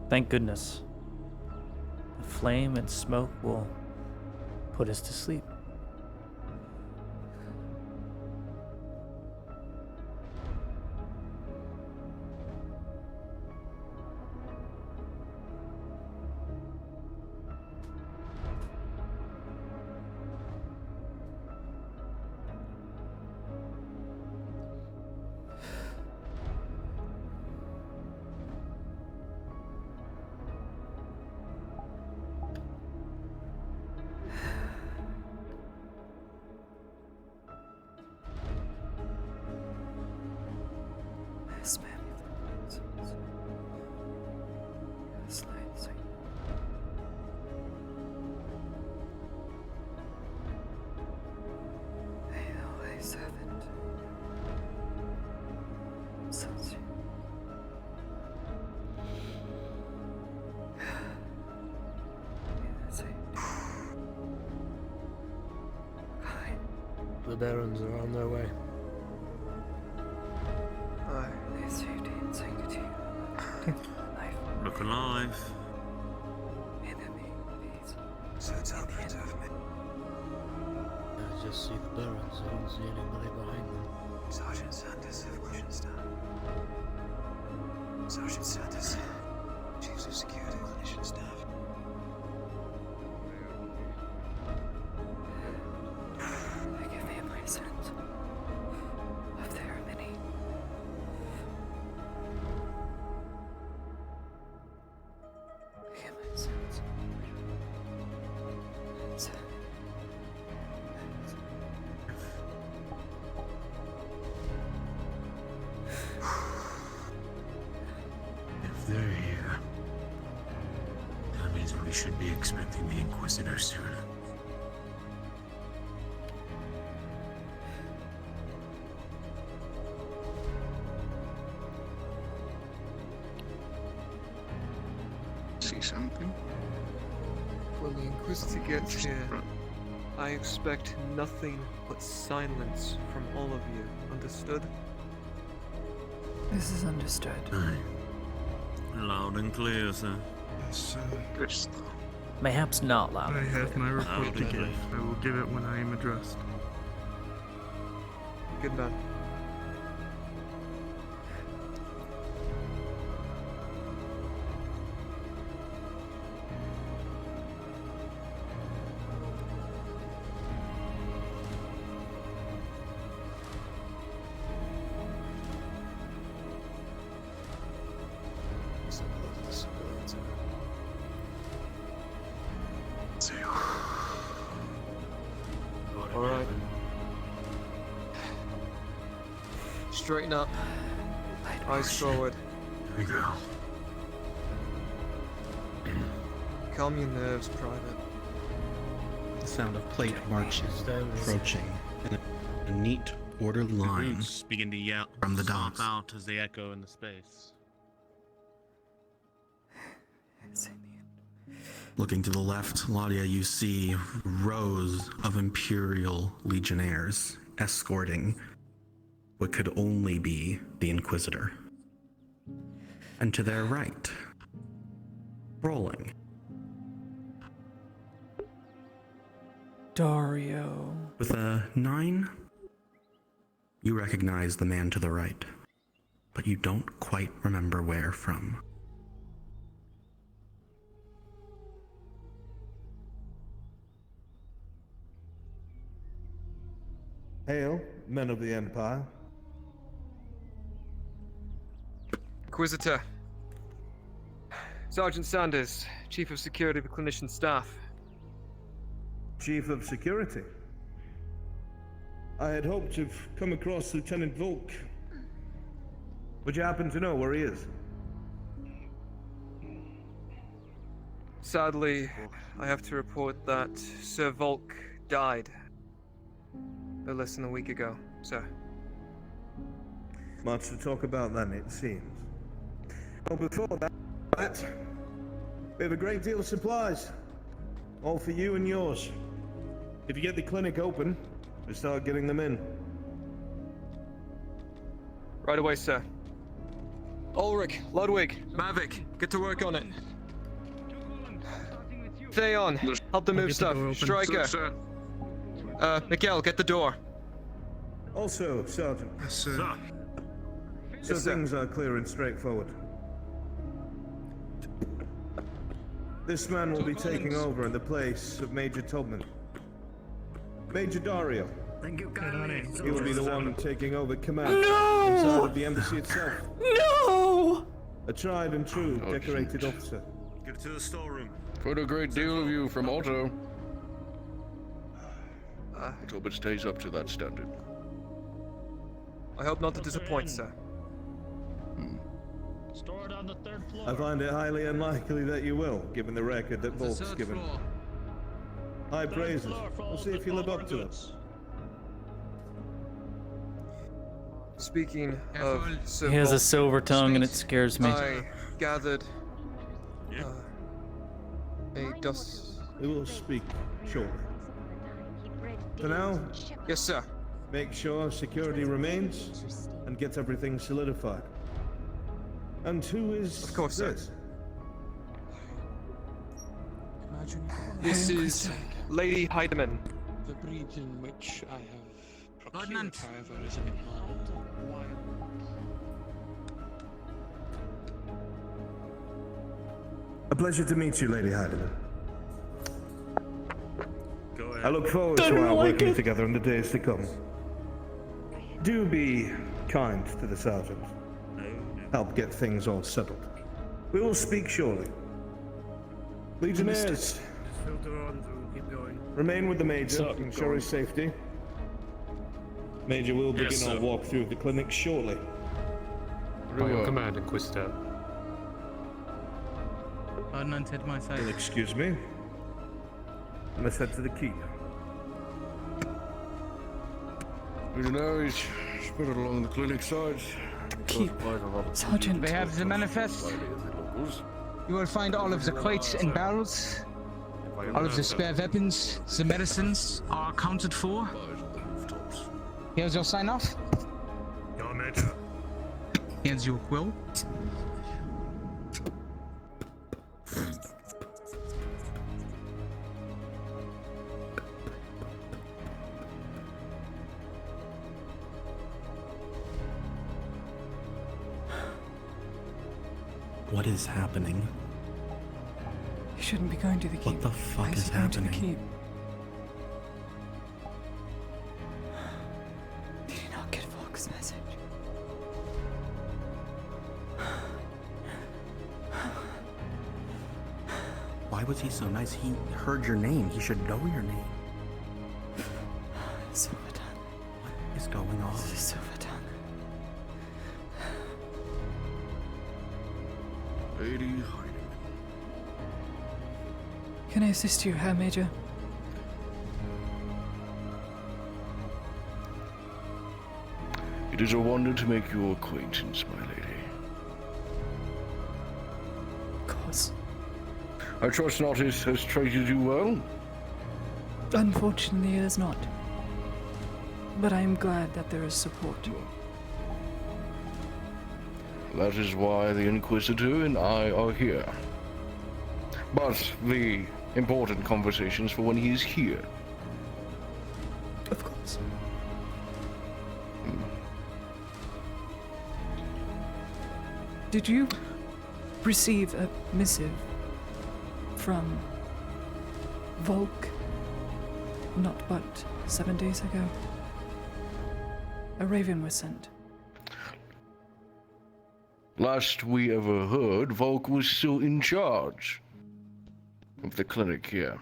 Thank goodness. The flame and smoke will put us to sleep. Yes, ma'am. Yes, ladies. They know they servant. Such. The Barons are on their way. Their safety and sanctity. Look alive. Enemy, please. So it's out front of me. I just see the Barons. I don't see anybody behind them. Sergeant Sanders of Clinician Sergeant Sanders, Chief of Security Clinician Staff. Forgive me of my sins. If there are many. Forgive my sins. If they're here, that means we should be expecting the Inquisitor soon. See something? When the Inquisitor gets here, I expect nothing but silence from all of you. Understood? This is understood. Aye. Loud and clear, sir. Yes. Mayhaps not loud. I and have clear. my report to give. I will give it when I am addressed. Good man. Alright. Straighten up. Eyes forward. Here we go. Calm your nerves, Private. The sound of plate marches approaching in a neat, ordered line Boots begin to yell from the stomp docks. out as they echo in the space. Looking to the left, Ladia, you see rows of Imperial Legionnaires escorting what could only be the Inquisitor. And to their right, rolling, Dario. with a 9, you recognize the man to the right, but you don't quite remember where from. Hail, men of the Empire. Inquisitor. Sergeant Sanders, Chief of Security of the Clinician Staff. Chief of Security. I had hoped to have come across Lieutenant Volk. Would you happen to know where he is? Sadly, I have to report that Sir Volk died less than a week ago, sir. Much to talk about then, it seems. Well, before that, we have a great deal of supplies. All for you and yours. If you get the clinic open, we start getting them in. Right away, sir. Ulrich, Ludwig, Mavic, get to work on it. Theon, help them move stuff. Striker. Miguel, get the door. Also, Sergeant. Yes, sir. So Yes, sir. things are clear and straightforward. This man will be taking over in the place of Major Tubman. Major Dario. Thank you, He will be the one taking over command No! inside of the embassy itself. No! A tried and true decorated officer. Get to the storeroom. Heard a great deal of you from Otto. Let's hope it stays up to that standard. I hope not to disappoint, sir. Store it on the 3rd floor. I find it highly unlikely that you will, given the record that Volk's given. High praises. We'll see if you live up to it. Speaking of Sir He has a Volk, silver tongue and it scares me. I gathered a dust. We will speak shortly. For now, yes, sir. Make sure security remains and get everything solidified. And who is Of course, this? This is Lady Heidemann. The breed in which I have procured, however, is a bit wild. A pleasure to meet you, Lady Heidemann. Go ahead. I look forward to our working together in the days to come. Do be kind to the sergeant. Help get things all settled. We will speak shortly. Legionnaires, Just filter on through, keep going. remain with the Major, Sir, ensure go his safety. Major will begin Yes, our sir. walk through the clinic shortly. By your command, Inquisitor. None said my side. You'll excuse me. Let's head to the keep. Legionaries, spread it along the clinic sides. Keep. Sergeant. They have the manifest. You will find all of the crates and barrels. All of the spare weapons, the medicines are accounted for. Here's your sign off. Your Major. Here's your quill. What is happening? He shouldn't be going to the keep. What the fuck Why is he going to the happening? keep? Did he not get Volk's message? Why was he so nice? He heard your name. He should know your name. Silverton. What is going on? Silverton. Lady Heinemann. Can I assist you, Herr Major? It is a wonder to make your acquaintance, my lady. Of course. I trust Nautis has treated you well? Unfortunately, it is not. But I am glad that there is support. That is why the Inquisitor and I are here. But the important conversations for when he is here. Of course. Did you receive a missive from Volk not but 7 days ago? A raven was sent. Last we ever heard, Volk was still in charge of the clinic here.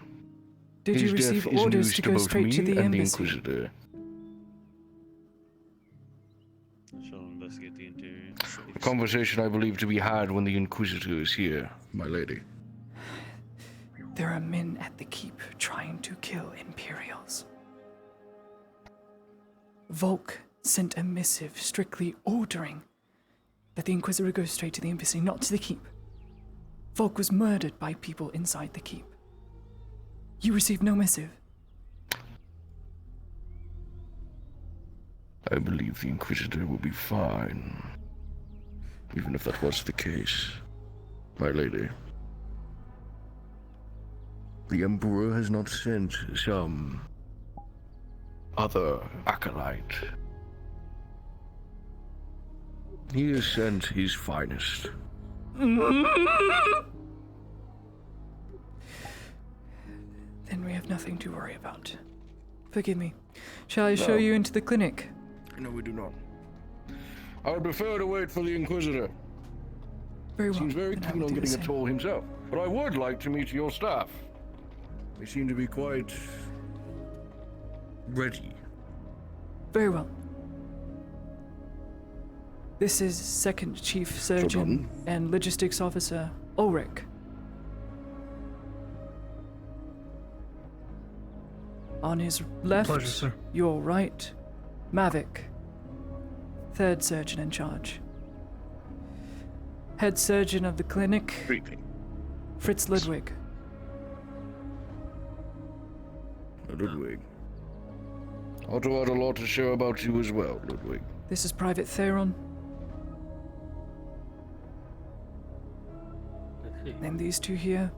Did you His receive death is orders news to go both straight me to the and embassy? The Inquisitor. Shall investigate the interior. A conversation I believe to be had when the Inquisitor is here, my lady. There are men at the keep trying to kill Imperials. Volk sent a missive strictly ordering that the Inquisitor go straight to the embassy, not to the keep. Volk was murdered by people inside the keep. You received no missive. I believe the Inquisitor will be fine. Even if that was the case, my lady. The Emperor has not sent some other acolyte. He has sent his finest. Then we have nothing to worry about. Forgive me. Shall I show No. you into the clinic? No, we do not. I would prefer to wait for the Inquisitor. Very well. Seems very then I keen will on do the getting a same. toll himself. But I would like to meet your staff. They seem to be quite ready. Very well. This is Second Chief Surgeon and Logistics Officer Ulrich. On his left, Pleasure, sir. your right, Mavic, Third Surgeon in charge. Head Surgeon of the clinic, Fritz Ludwig. Ludwig. Otto had a lot to share about you as well, Ludwig. This is Private Theron. And these two here,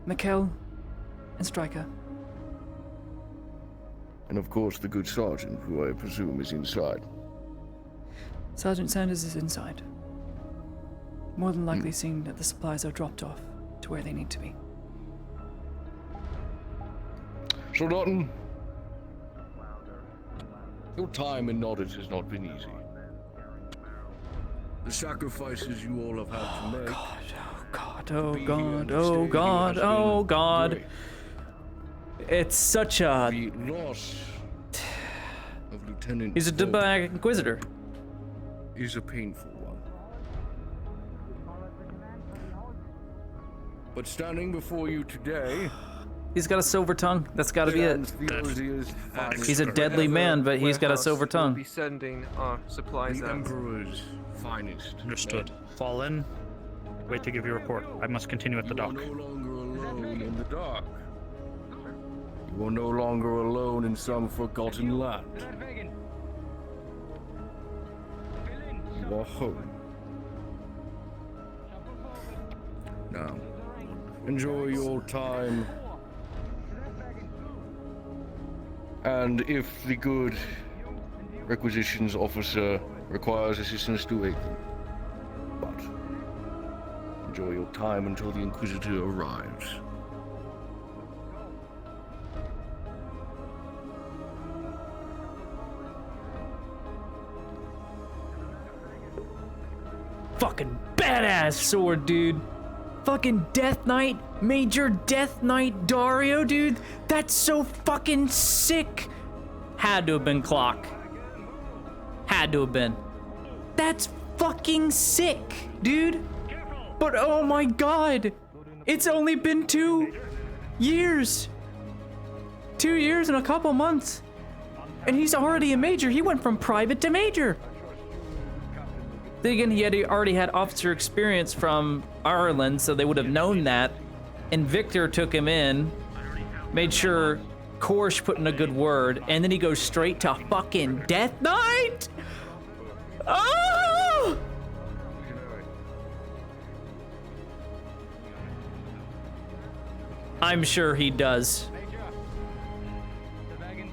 Mikkel and Stryker. And of course the good sergeant, who I presume is inside. Sergeant Sanders is inside. More than likely seeing that the supplies are dropped off to where they need to be. Soldaten, your time in Nordis has not been easy. The sacrifices you all have had to make. Oh God, oh God, oh God. It's such a... The loss of Lieutenant He's a Dubai Inquisitor. is a painful one. But standing before you today, He's got a silver tongue. That's got to be it. He's a deadly man, but he's got a Warehouse silver will tongue. be sending our supplies the out. Emperor's finest. Understood. Fall in. Wait to give your report. I must continue at the dock. You are no longer alone in the dark. You are no longer alone in some forgotten land. You are home. Now, enjoy your time. And if the good requisitions officer requires assistance, do aid them. But Enjoy your time until the Inquisitor arrives. Fucking badass sword, dude. Fucking Death Knight, Major Death Knight Dario, dude. That's so fucking sick. Had to have been Clock. Had to have been. That's fucking sick, dude. But oh my god. It's only been 2 years. 2 years and a couple months. And he's already a major. He went from private to major. Then again, he already had officer experience from Ireland, so they would have known that. And Victor took him in, made sure Korsh put in a good word, and then he goes straight to fucking Death Knight? Oh! I'm sure he does.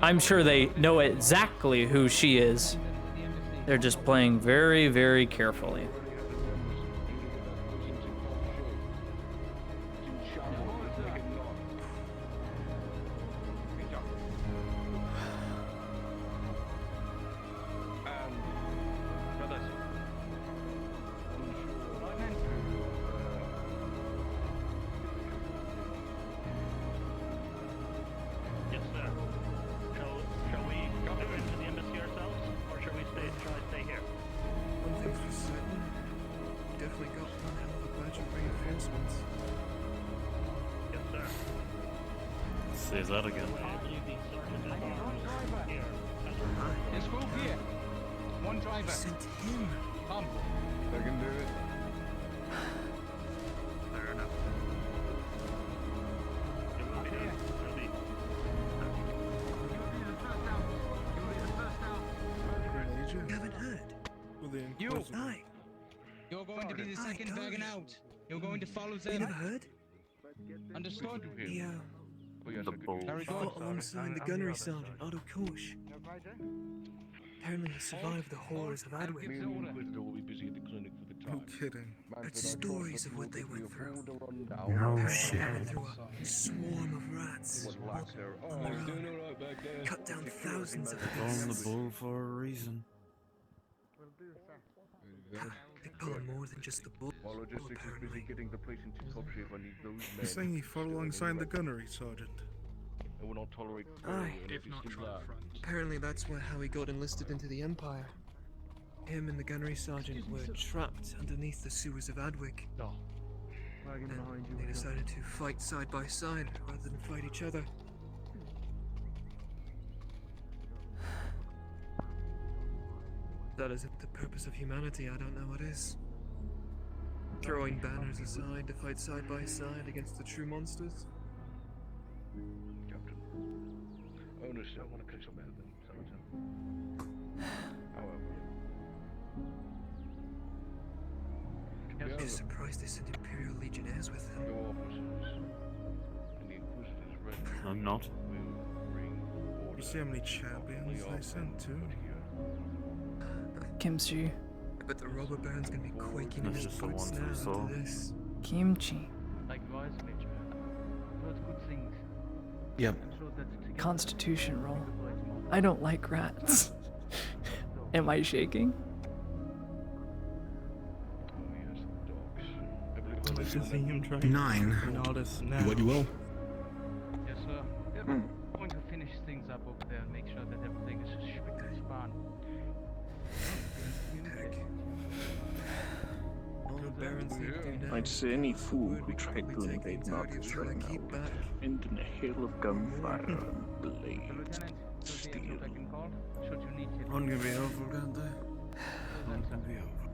I'm sure they know exactly who she is. They're just playing very, very carefully. Yes, sir. Shall we go into the embassy ourselves, or shall I stay here? One thing's for certain. Definitely got one hell of a bunch of reinforcements. Yes, sir. Say that again. Just move here. One driver. Sent him. Come. I can do it. Fair enough. It will be done. It'll be. You haven't heard? You. Aye. You're going to be the second wagon out. You're going to follow You them. never heard? Understood? The bull. Very good. Fought alongside the gunnery sergeant, Otto Korsh. Apparently he survived the horrors of Adwick. No kidding. Heard stories of what they went through. No shit. Through a swarm of rats. On their own. Cut down thousands of On the beasts. bull for a reason. They call him more than just the bull, apparently. You're saying he fought alongside the gunnery sergeant? I will not tolerate. Aye. If not trial front. Apparently that's how he got enlisted into the Empire. Him and the gunnery sergeant were trapped underneath the sewers of Adwick. And they decided to fight side by side rather than fight each other. That isn't the purpose of humanity, I don't know what is. Throwing banners aside to fight side by side against the true monsters? Captain. Honestly, I want to catch up with them, Sergeant. However. I'm just surprised they sent Imperial Legionnaires with them. Your officers and the Inquisitors ready. I'm not. You see how many champions they sent too? Kimchi. I bet the robber baron's gonna be quaking in That's his just the boots ones now we saw. after this. Kimchi. Likewise, Major. Heard good things. Yep. I'm sure that together Constitution roll. I don't like rats. Am I shaking? Nine. What you will? Yes, sir. I'm going to finish things up over there and make sure that everything is as quick as spawn. I'd say any fool who tried to invade Marcus right now would end in a hail of gunfire and blades, steel. Run gonna be over, can't they? Run gonna be over.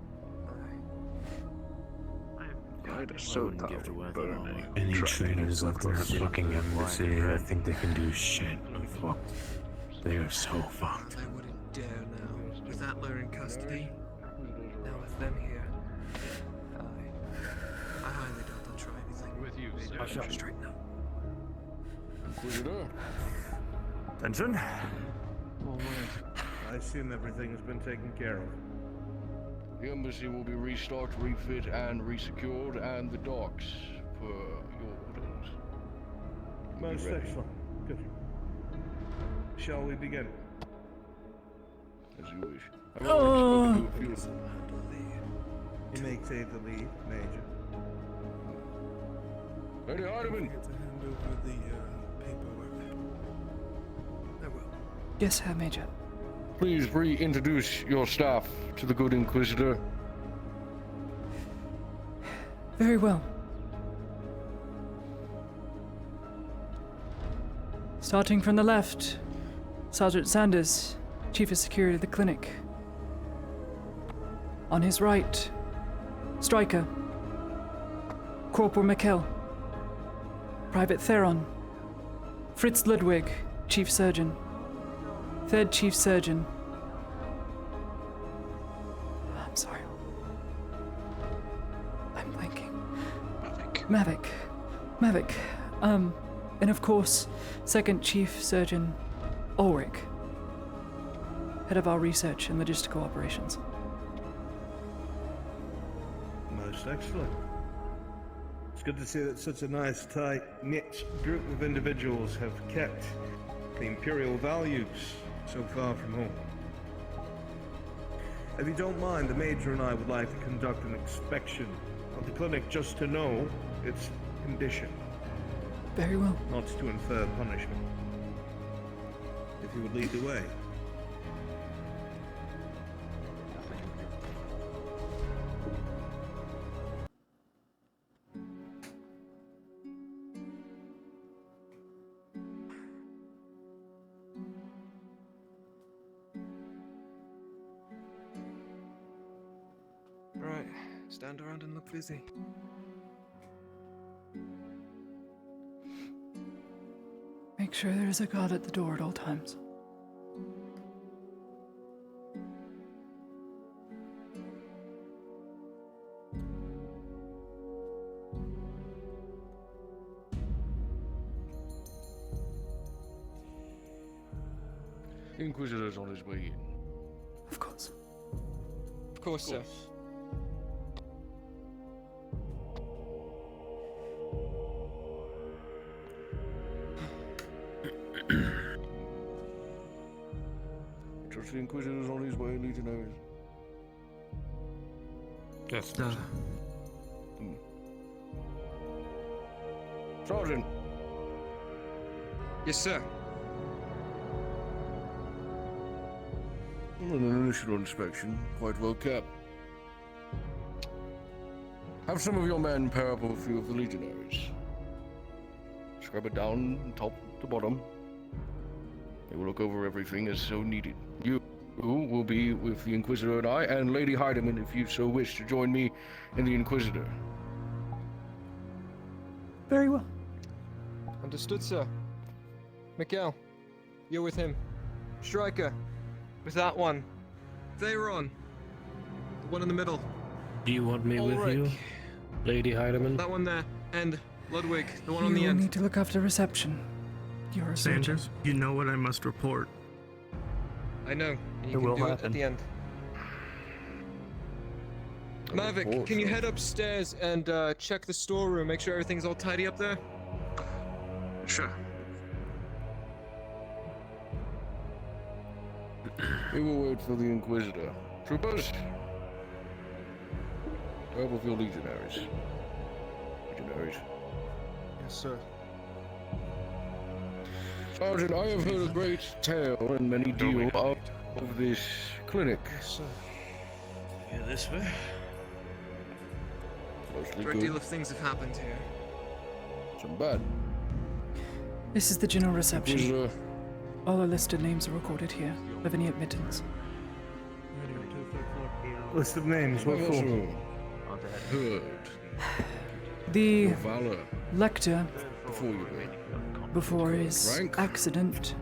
I'd have so thought would burn Any traitors left in the fucking embassy, I think they can do shit. Fuck. They are so fucked. I wouldn't dare now. With Atler in custody, now with them here. I highly doubt they'll try anything. With you, sir. I'll shut straight now. Inquisitor. Attention. I assume everything's been taken care of. The embassy will be restocked, refit, and resecured, and the docks per your orders. Most ready. excellent. Good. Shall we begin? As you wish. I've already spoken to a few. You may take the lead, Major. Lady Hardiman! To hand over the paperwork. I will. Yes, Herr Major. Please reintroduce your staff to the good Inquisitor. Very well. Starting from the left, Sergeant Sanders, Chief of Security of the clinic. On his right, Stryker, Corporal Mikkel, Private Theron, Fritz Ludwig, Chief Surgeon, Third Chief Surgeon. I'm sorry. I'm blanking. Mavic. And of course, Second Chief Surgeon Ulrich, head of our research and logistical operations. Most excellent. It's good to see that such a nice, tight-knit group of individuals have kept the Imperial values so far from home. If you don't mind, the Major and I would like to conduct an inspection of the clinic just to know its condition. Very well. Not to infer punishment. If you would lead the way. Right, stand around and look busy. Make sure there is a guard at the door at all times. Inquisitor's on his way in. Of course. Of course, sir. Trust the Inquisitor's on his way, Legionaries. Yes, sir. Sergeant! Yes, sir. Well, an initial inspection, quite well kept. Have some of your men pair up with a few of the Legionaries. Scrub it down top to bottom. They will look over everything as so needed. You will be with the Inquisitor and I, and Lady Heidemann if you so wish to join me in the Inquisitor. Very well. Understood, sir. Mikkel, you're with him. Stryker, with that one. Theron, the one in the middle. Do you want me with Ulrich, you, Lady Heidemann? that one there. And Ludwig, the one on the You end. need to look after reception. You're a surgeon. Sanders, you know what I must report. I know. And It you will can do it happen. at the end. Mavic, can you head upstairs and check the storeroom? Make sure everything's all tidy up there? Sure. We will wait for the Inquisitor. Troopers! Go with your Legionaries. Legionaries. Yes, sir. Sergeant, I have heard a great tale and many deal out of this clinic. Yes, sir. Yeah, this way. Mostly Great good, deal of things have happened here. some bad. This is the general reception. Inquisitor, All the listed names are recorded here. Have any admittance? List of names, what for? heard The your valor lector, before you before his Rank? accident,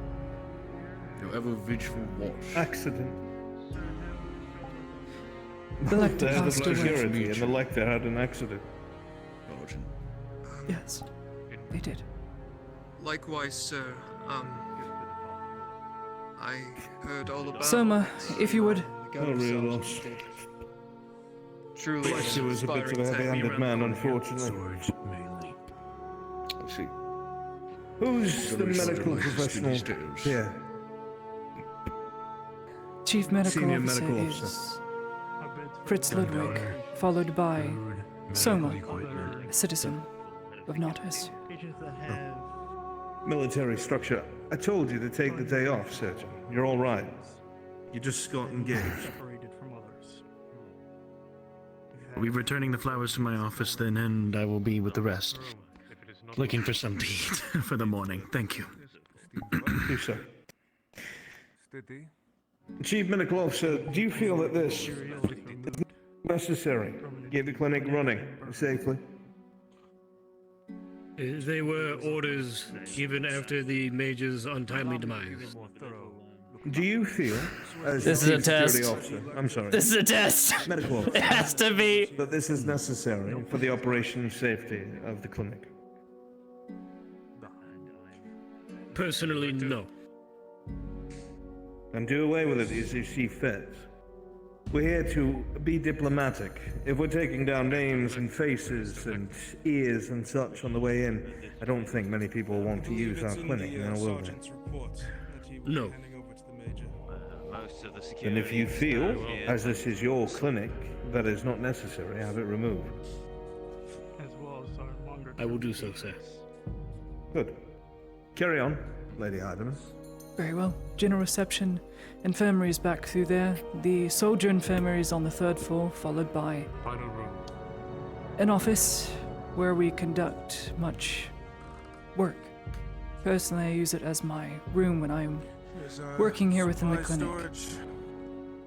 your ever vigil watch. Accident. the lector They had a passed away. security and the lector had an accident. Sergeant. Yes, they did. Likewise, sir. I heard all about Soma, if you would. the gun Not really sergeant lost. did. Truly Lester was a bit of a inspiring heavy-handed time. man, unfortunately. I see. Who's the medical professional here? Chief Medical Senior Officer medical is officer. Fritz Ludwig, followed by Soma, a citizen of Nautis. Military structure. I told you to take the day off, Surgeon. You're all right. You just got engaged. Separated from others. I'll be returning the flowers to my office then, and I will be with the rest. Looking for something to eat for the morning. Thank you. Do so. Chief Medical Officer, do you feel that this is necessary to get the clinic running safely? They were orders even after the Major's untimely demise. Do you feel, as This the is a Chief Security test. Officer, I'm sorry. This is a test. Medical Officer. It has to be. That this is necessary for the operation and safety of the clinic? Personally, no. And do away with it as you see fit. We're here to be diplomatic. If we're taking down names and faces and ears and such on the way in, I don't think many people will want to use our clinic now, will they? No. And if you feel, as this is your clinic, that is not necessary, have it removed. I will do so, sir. Good. Carry on, Lady Heidemann. Very well. General reception. Infirmary is back through there. The soldier infirmary is on the 3rd floor, followed by Final room. an office where we conduct much work. Personally, I use it as my room when I'm working here within the supply clinic. storage,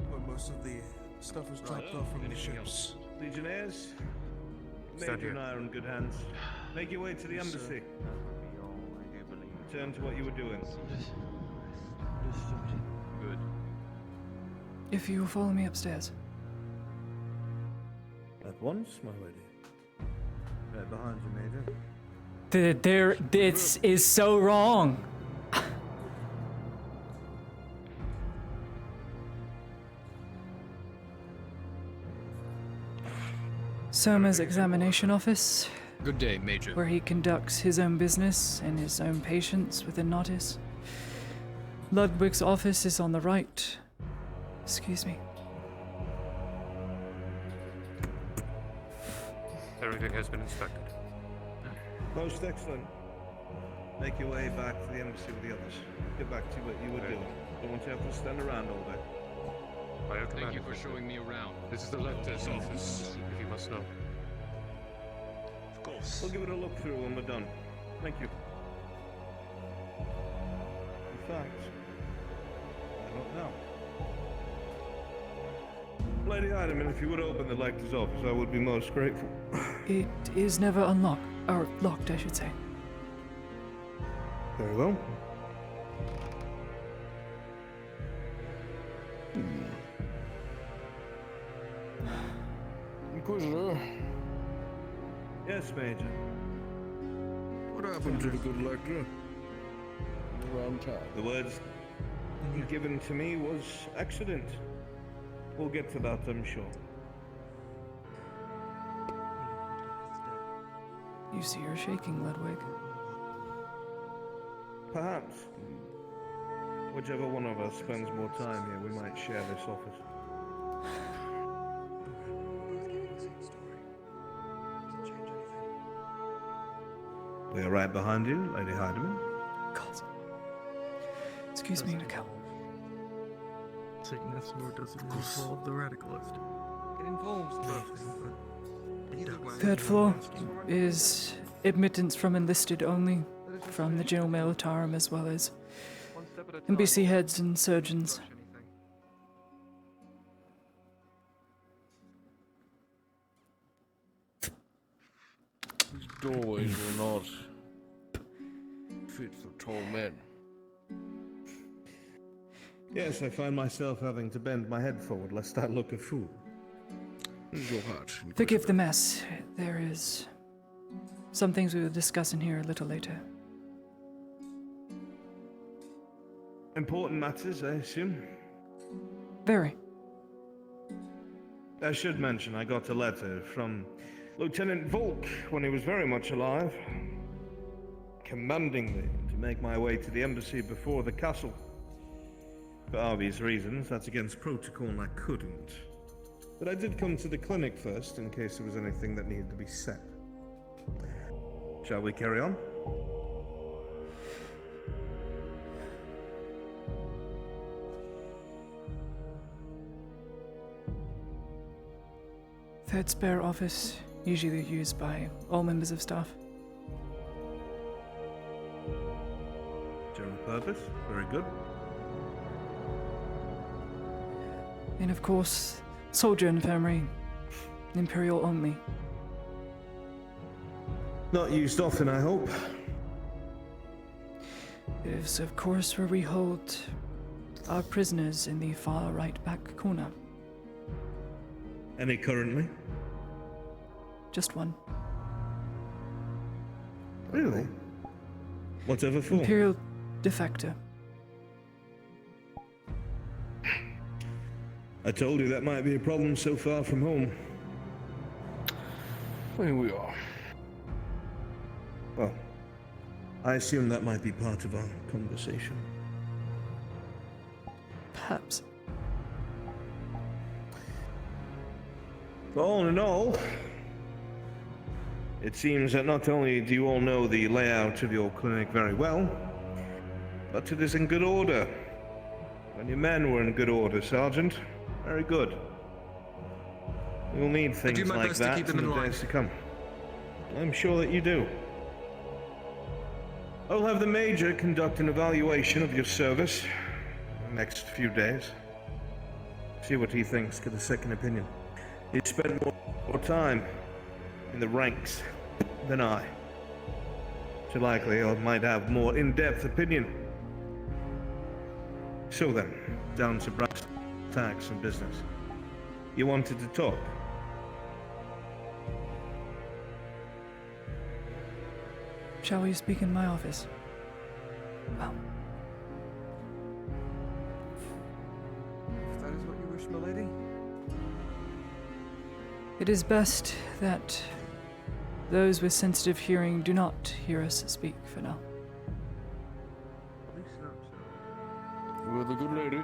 where most of the stuff was dropped off from the ships. Legionnaires, Stand Major here. and I are in good hands. Make your way to the embassy. Return to what you were doing. Good. If you will follow me upstairs. At once, my lady. Right behind you, Major. This is so wrong. Soma's examination office, Good day, Major. where he conducts his own business and his own patients within Nautis. Ludwig's office is on the right. Excuse me. Everything has been inspected. Most excellent. Make your way back to the embassy with the others. Get back to what you were doing. Don't want you to have to stand around all day. Thank you for showing me around. This is the Lector's office, if you must know. Of course. We'll give it a look through when we're done. Thank you. In fact, I don't know. Lady Heidemann, if you would open the Lector's office, I would be most grateful. It is never unlocked, or locked, I should say. Very well. Inquisitor, Yes, Major. what happened to the good Lector? Around town. The words given to me was accident. We'll get to that, I'm sure. You see her shaking, Ludwig. Perhaps. Whichever one of us spends more time here, we might share this office. We are right behind you, Lady Heidemann. God. Excuse me, Mikkel. Sickness nor does it involve the radicalist. It involves nothing, but 3rd floor is admittance from enlisted only, from the General Militarum as well as NBC heads and surgeons. These doorways were not fit for tall men. Yes, I find myself having to bend my head forward lest I look a fool. Your heart. Forgive the mess. There is some things we will discuss in here a little later. Important matters, I assume. Very. I should mention I got a letter from Lieutenant Volk when he was very much alive, commanding me to make my way to the embassy before the castle. For obvious reasons, that's against protocol and I couldn't. But I did come to the clinic first in case there was anything that needed to be said. Shall we carry on? Third spare office, usually used by all members of staff. General purpose, very good. And of course, soldier infirmary, Imperial only. Not used often, I hope. It is, of course, where we hold our prisoners in the far right back corner. Any currently? Just one. Really? Whatever for? Imperial defector. I told you that might be a problem so far from home. Here we are. Well, I assume that might be part of our conversation. Perhaps. All in all, it seems that not only do you all know the layout of your clinic very well, but it is in good order. And your men were in good order, Sergeant. Very good. You'll need things do my like best to that keep them in in the line. days to come. I'm sure that you do. I'll have the Major conduct an evaluation of your service in the next few days. See what he thinks, get a second opinion. He spent more time in the ranks than I. So likely I might have more in-depth opinion. So then, down to brass tacks and business. You wanted to talk? Shall we speak in my office? Well. If that is what you wish, milady. It is best that those with sensitive hearing do not hear us speak for now. You're the good lady.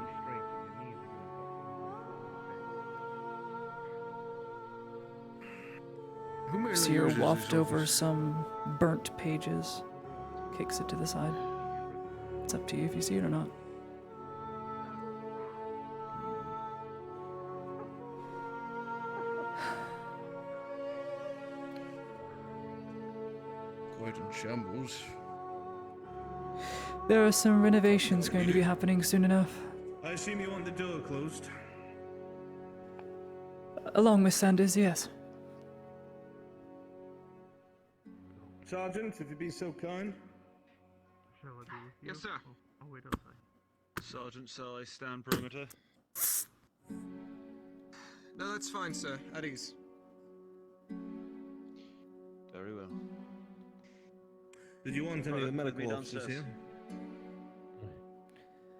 Seer waft over some burnt pages, kicks it to the side. It's up to you if you see it or not. Quite in shambles. There are some renovations going to be happening soon enough, I assume you want the door closed. along with Sanders, yes. Sergeant, if you'd be so kind. Shall I be with you? Yes, sir. I'll wait outside. Sergeant, shall I stand perimeter? No, that's fine, sir. At ease. Very well. Did you want any of the medical officers downstairs.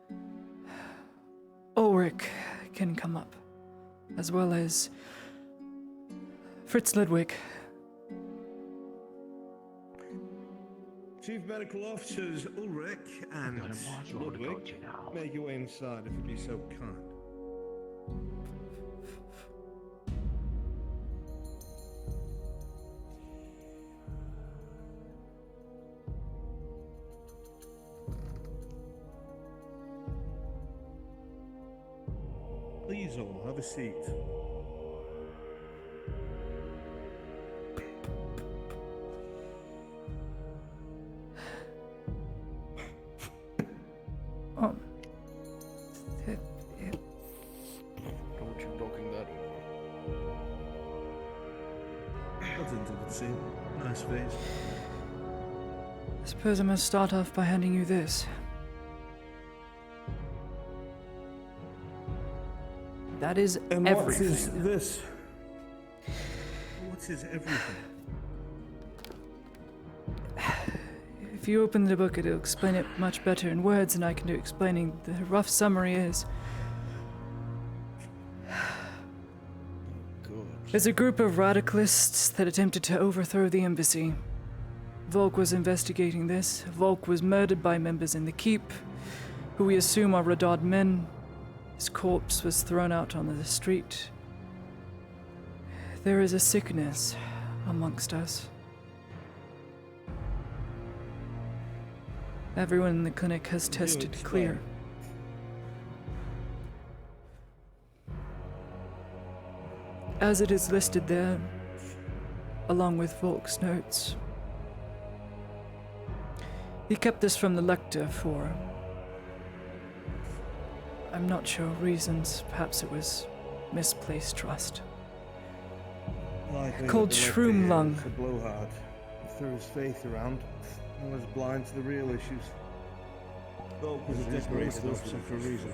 here? Ulrich can come up, as well as Fritz Ludwig. Chief Medical Officers Ulrich and Ludwig, make your way inside if you'd be so kind. Please all have a seat. Don't you knocking that over. Nothing to see. Nice face. I suppose I must start off by handing you this. That is And everything. what is this? What is everything? If you open the book, it'll explain it much better in words than I can do explaining. The rough summary is There's a group of radicalists that attempted to overthrow the embassy. Volk was investigating this. Volk was murdered by members in the keep, who we assume are Radad men. His corpse was thrown out on the street. There is a sickness amongst us. Everyone in the clinic has tested clear. As it is listed there, along with Volk's notes. He kept this from the lector for... I'm not sure reasons. Perhaps it was misplaced trust. Called Shroom Lung. A blowhard. Threw his faith around and was blind to the real issues. Volk was a decorated officer for a reason.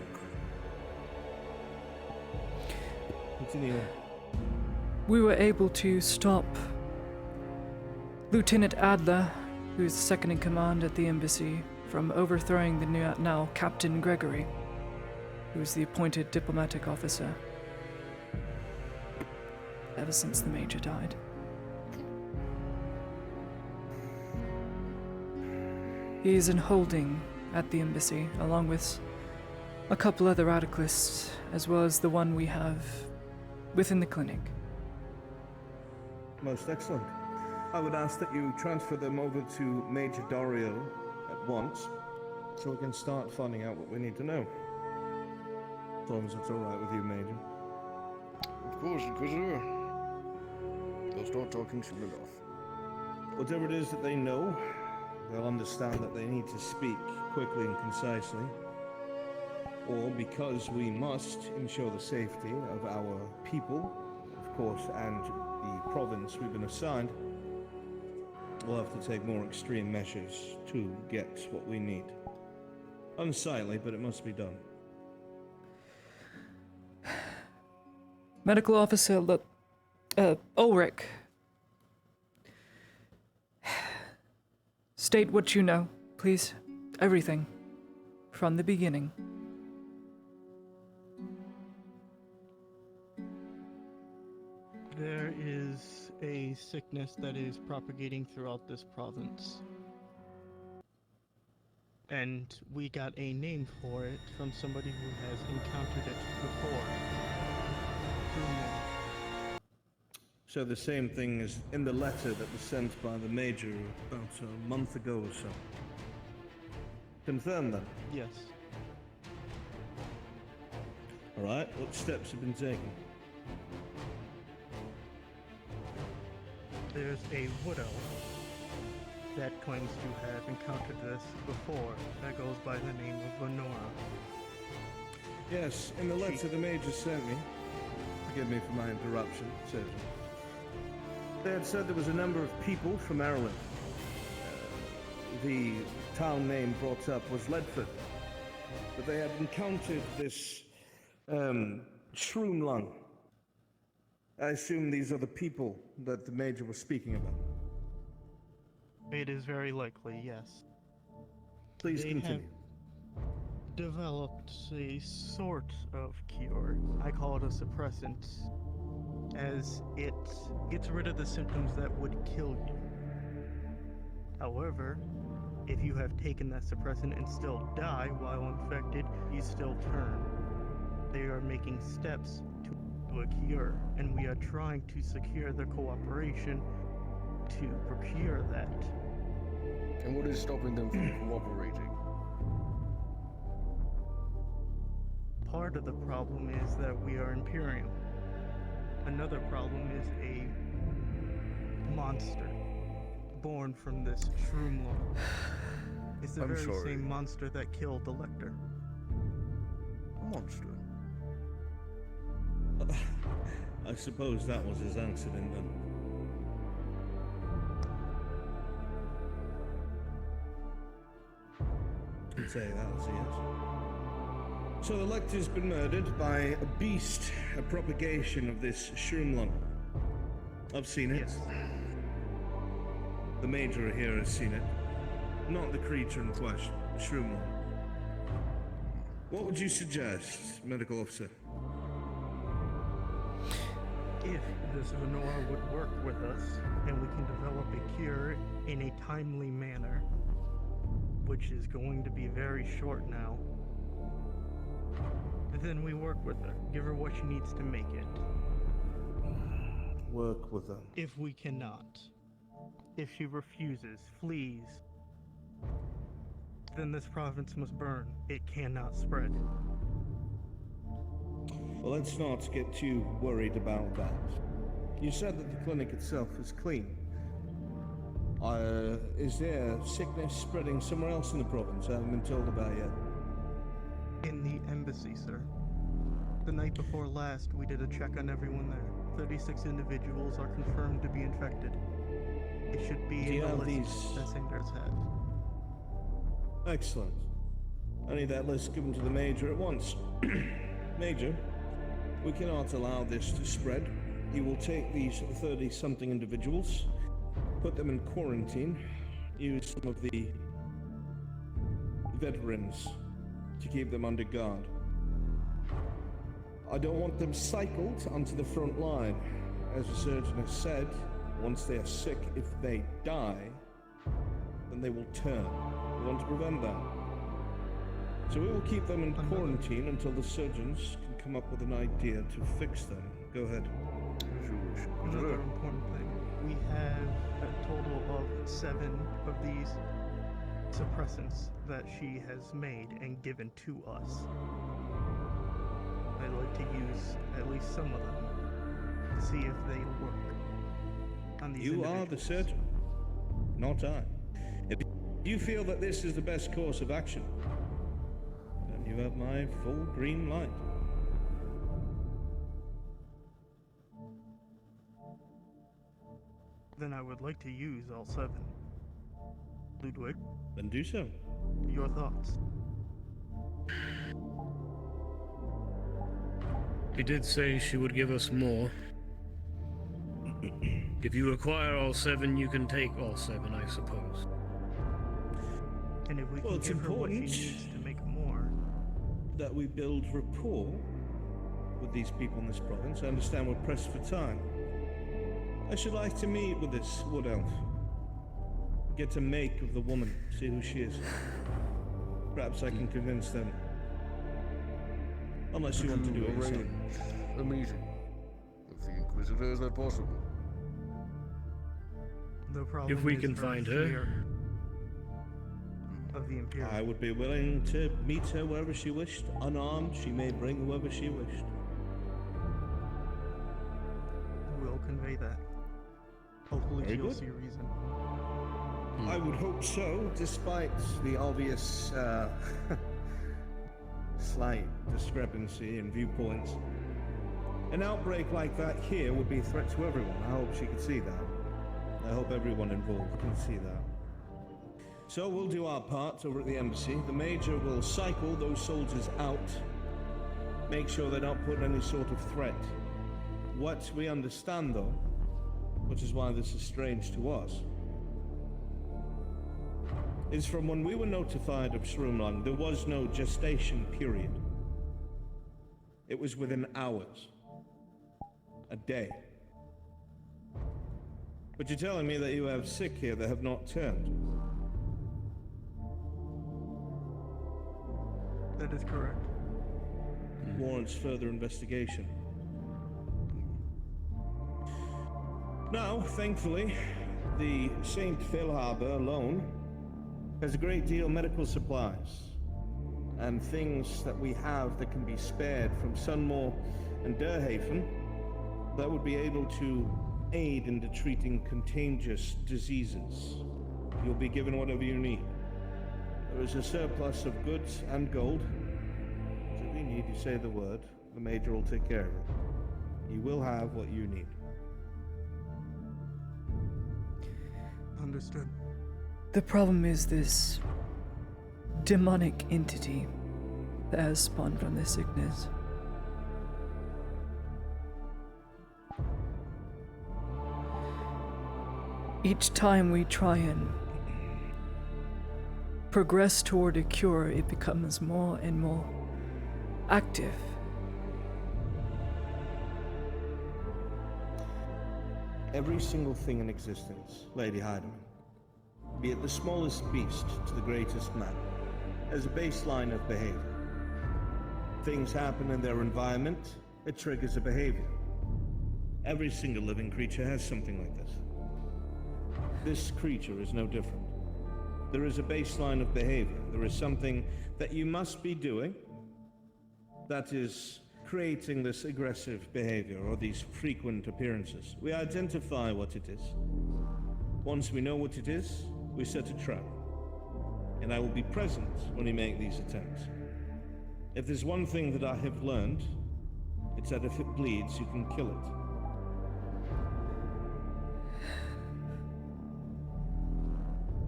Continue. We were able to stop Lieutenant Adler, who is second in command at the embassy, from overthrowing the now Captain Gregory, who is the appointed diplomatic officer ever since the Major died. He is in holding at the embassy, along with a couple other radicalists, as well as the one we have within the clinic. Most excellent. I would ask that you transfer them over to Major Dario at once, so we can start finding out what we need to know. As long as it's alright with you, Major. Of course, Inquisitor. They'll start talking soon enough. Whatever it is that they know, they'll understand that they need to speak quickly and concisely. Or because we must ensure the safety of our people, of course, and the province we've been assigned, we'll have to take more extreme measures to get what we need. Unsightly, but it must be done. Medical Officer Ulrich. State what you know, please. Everything. From the beginning. There is a sickness that is propagating throughout this province. And we got a name for it from somebody who has encountered it before. So the same thing as in the letter that was sent by the Major about a month ago or so. Confirm that? Yes. Alright, what steps have been taken? There's a widow that claims to have encountered this before that goes by the name of Lenora. Yes, in the letter the Major sent me, forgive me for my interruption, Surgeon. They had said there was a number of people from Maryland. The town name brought up was Ledford, but they had encountered this Shroom Lung. I assume these are the people that the Major was speaking about. It is very likely, yes. Please continue. Have developed a sort of cure. I call it a suppressant, as it gets rid of the symptoms that would kill you. However, if you have taken that suppressant and still die while infected, you still turn. They are making steps to a cure, and we are trying to secure their cooperation to procure that. And what is stopping them from cooperating? Part of the problem is that we are Imperium. Another problem is a monster born from this Shroom Lung. It's the very same monster that killed the Lector. A monster? I suppose that was his accident then. I'd say that was yes. So the Lector's been murdered by a beast, a propagation of this Shroom Lung. I've seen it. Yes. The Major here has seen it. Not the creature in question, the Shroom Lung. What would you suggest, Medical Officer? If this Venora would work with us, and we can develop a cure in a timely manner, which is going to be very short now, then we work with her. Give her what she needs to make it. Work with her. If we cannot, if she refuses, flees, then this province must burn. It cannot spread. Well, let's not get too worried about that. You said that the clinic itself is clean. Is there sickness spreading somewhere else in the province I haven't been told about yet? In the embassy, sir. The night before last, we did a check on everyone there. 36 individuals are confirmed to be infected. It should be in the list that Sanders had. Excellent. I need that list given to the Major at once. Major, we cannot allow this to spread. You will take these 30-something individuals, put them in quarantine, use some of the veterans to keep them under guard. I don't want them cycled onto the front line. As the surgeon has said, once they are sick, if they die, then they will turn. We want to prevent that. So we will keep them in quarantine until the surgeons can come up with an idea to fix them. Go ahead. Another important thing. We have a total of 7 of these suppressants that she has made and given to us. I'd like to use at least some of them to see if they work on these You are the surgeon, not I. If you feel that this is the best course of action, then you have my full green light. Then I would like to use all 7. Ludwig? Then do so. Your thoughts? She did say she would give us more. If you require all 7, you can take all 7, I suppose. And if we can give her what she needs to make more, that we build rapport with these people in this province. I understand we're pressed for time. I should like to meet with this wood elf. Get a make of the woman, see who she is. Perhaps I can convince them. Unless you want to do it yourself. Amazing. If the Inquisitor is that possible. the problem If we is can find her. fear of the Imperium. I would be willing to meet her wherever she wished. Unarmed, she may bring whoever she wished. We'll convey that. Hopefully Very she'll good. see reason. I would hope so, despite the obvious slight discrepancy in viewpoints. An outbreak like that here would be a threat to everyone. I hope she could see that. I hope everyone involved can see that. So we'll do our part over at the embassy. The Major will cycle those soldiers out, make sure they don't put any sort of threat. What we understand, though, which is why this is strange to us, is from when we were notified of Shroomlang, there was no gestation period. It was within hours. A day. But you're telling me that you have sick here that have not turned? That is correct. Warrants further investigation. Now, thankfully, the St. Phil Harbor alone has a great deal of medical supplies and things that we have that can be spared from Sunmore and Durhaven that would be able to aid in treating contagious diseases. You'll be given whatever you need. There is a surplus of goods and gold. So if you need, you say the word. The Major will take care of it. You will have what you need. Understood. The problem is this demonic entity that has spawned from this sickness. Each time we try and progress toward a cure, it becomes more and more active. Every single thing in existence, Lady Heidemann, be it the smallest beast to the greatest man, has a baseline of behavior. Things happen in their environment, it triggers a behavior. Every single living creature has something like this. This creature is no different. There is a baseline of behavior. There is something that you must be doing that is creating this aggressive behavior or these frequent appearances. We identify what it is. Once we know what it is, we set a trap. And I will be present when you make these attempts. If there's one thing that I have learned, it's that if it bleeds, you can kill it.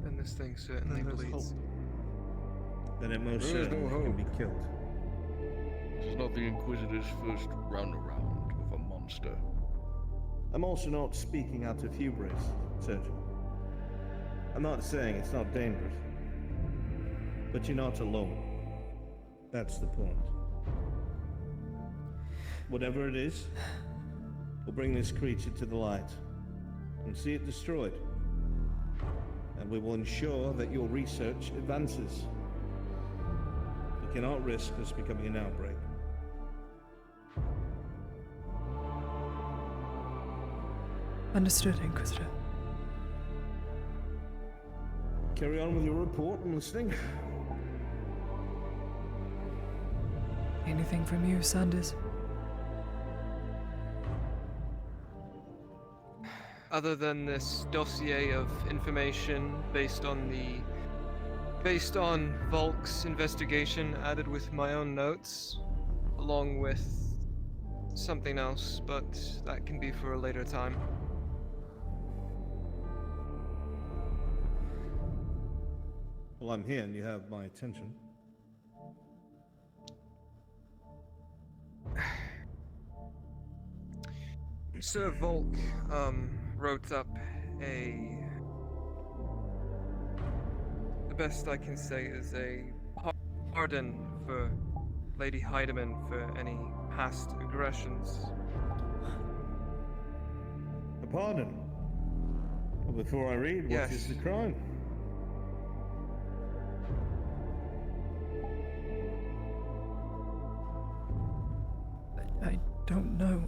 And this thing certainly bleeds. Then it most There is certainly no can hope. be killed. This is not the Inquisitor's first round-around with a monster. I'm also not speaking out of hubris, Sergeant. I'm not saying it's not dangerous. But you're not alone. That's the point. Whatever it is, we'll bring this creature to the light and see it destroyed. And we will ensure that your research advances. We cannot risk this becoming an outbreak. Understood, Inquisitor. Carry on with your report. I'm listening. Anything from you, Sanders? Other than this dossier of information based on Volk's investigation added with my own notes, along with something else, but that can be for a later time. Well, I'm here and you have my attention. Sir Volk wrote up the best I can say is a pardon for Lady Heidemann for any past aggressions. A pardon? Well, before I read, what Yes. is the crime? I don't know.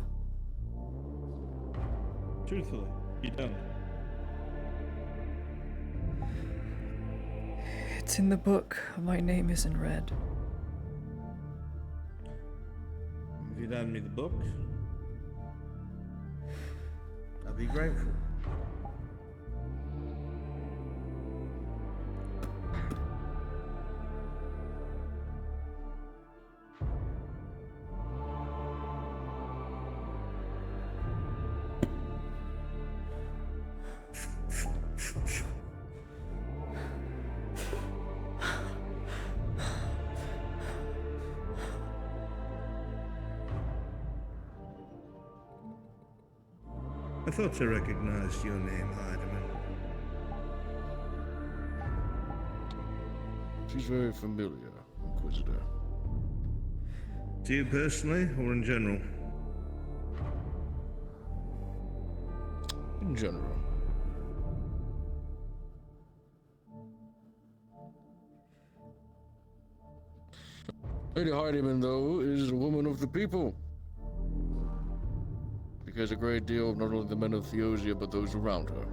Truthfully, you don't. It's in the book. My name isn't read. If you'd hand me the book, I'd be grateful. I thought I recognized your name, Heidemann. She's very familiar, Inquisitor. To you personally, or in general? In general. Lady Heidemann, though, is a woman of the people. She cares a great deal of not only the men of Theosia, but those around her.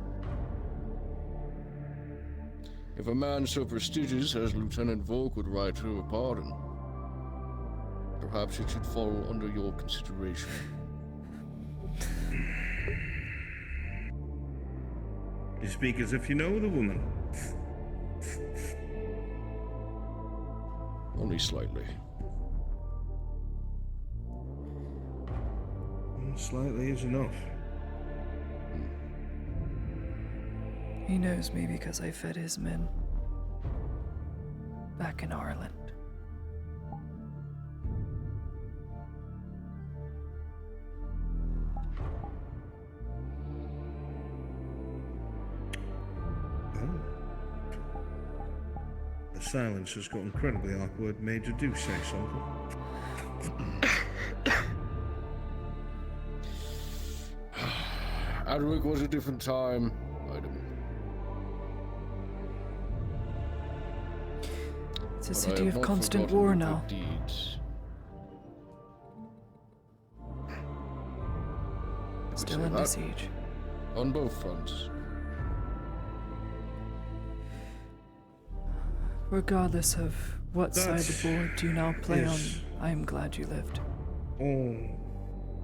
If a man so prestigious as Lieutenant Volk would write her a pardon, perhaps it should fall under your consideration. You speak as if you know the woman. Only slightly. Slightly is enough. He knows me because I fed his men. Back in Ireland. Oh. The silence has got incredibly awkward. Major, do say something. Adric was a different time. It's a city of constant war now. Still under siege. On both fronts. Regardless of what side of the board you now play on, I am glad you lived. All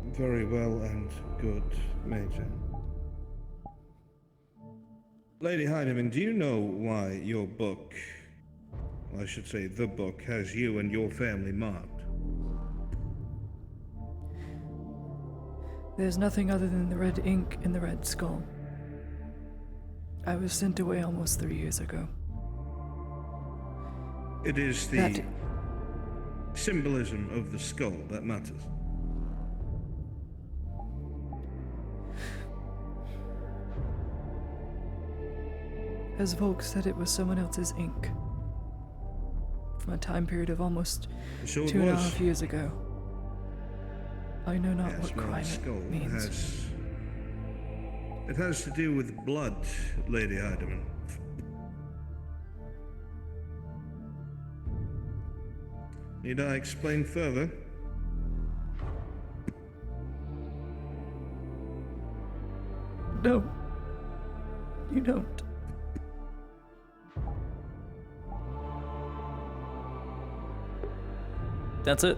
very well and good, Major. Lady Heidemann, do you know why your book, I should say the book, has you and your family marked? There's nothing other than the red ink in the red skull. I was sent away almost 3 years ago. It is the symbolism of the skull that matters. As Volk said, it was someone else's ink. From a time period of almost 2.5 years ago. I know not what crime it means. It has to do with blood, Lady Heidemann. Need I explain further? No. You don't. That's it.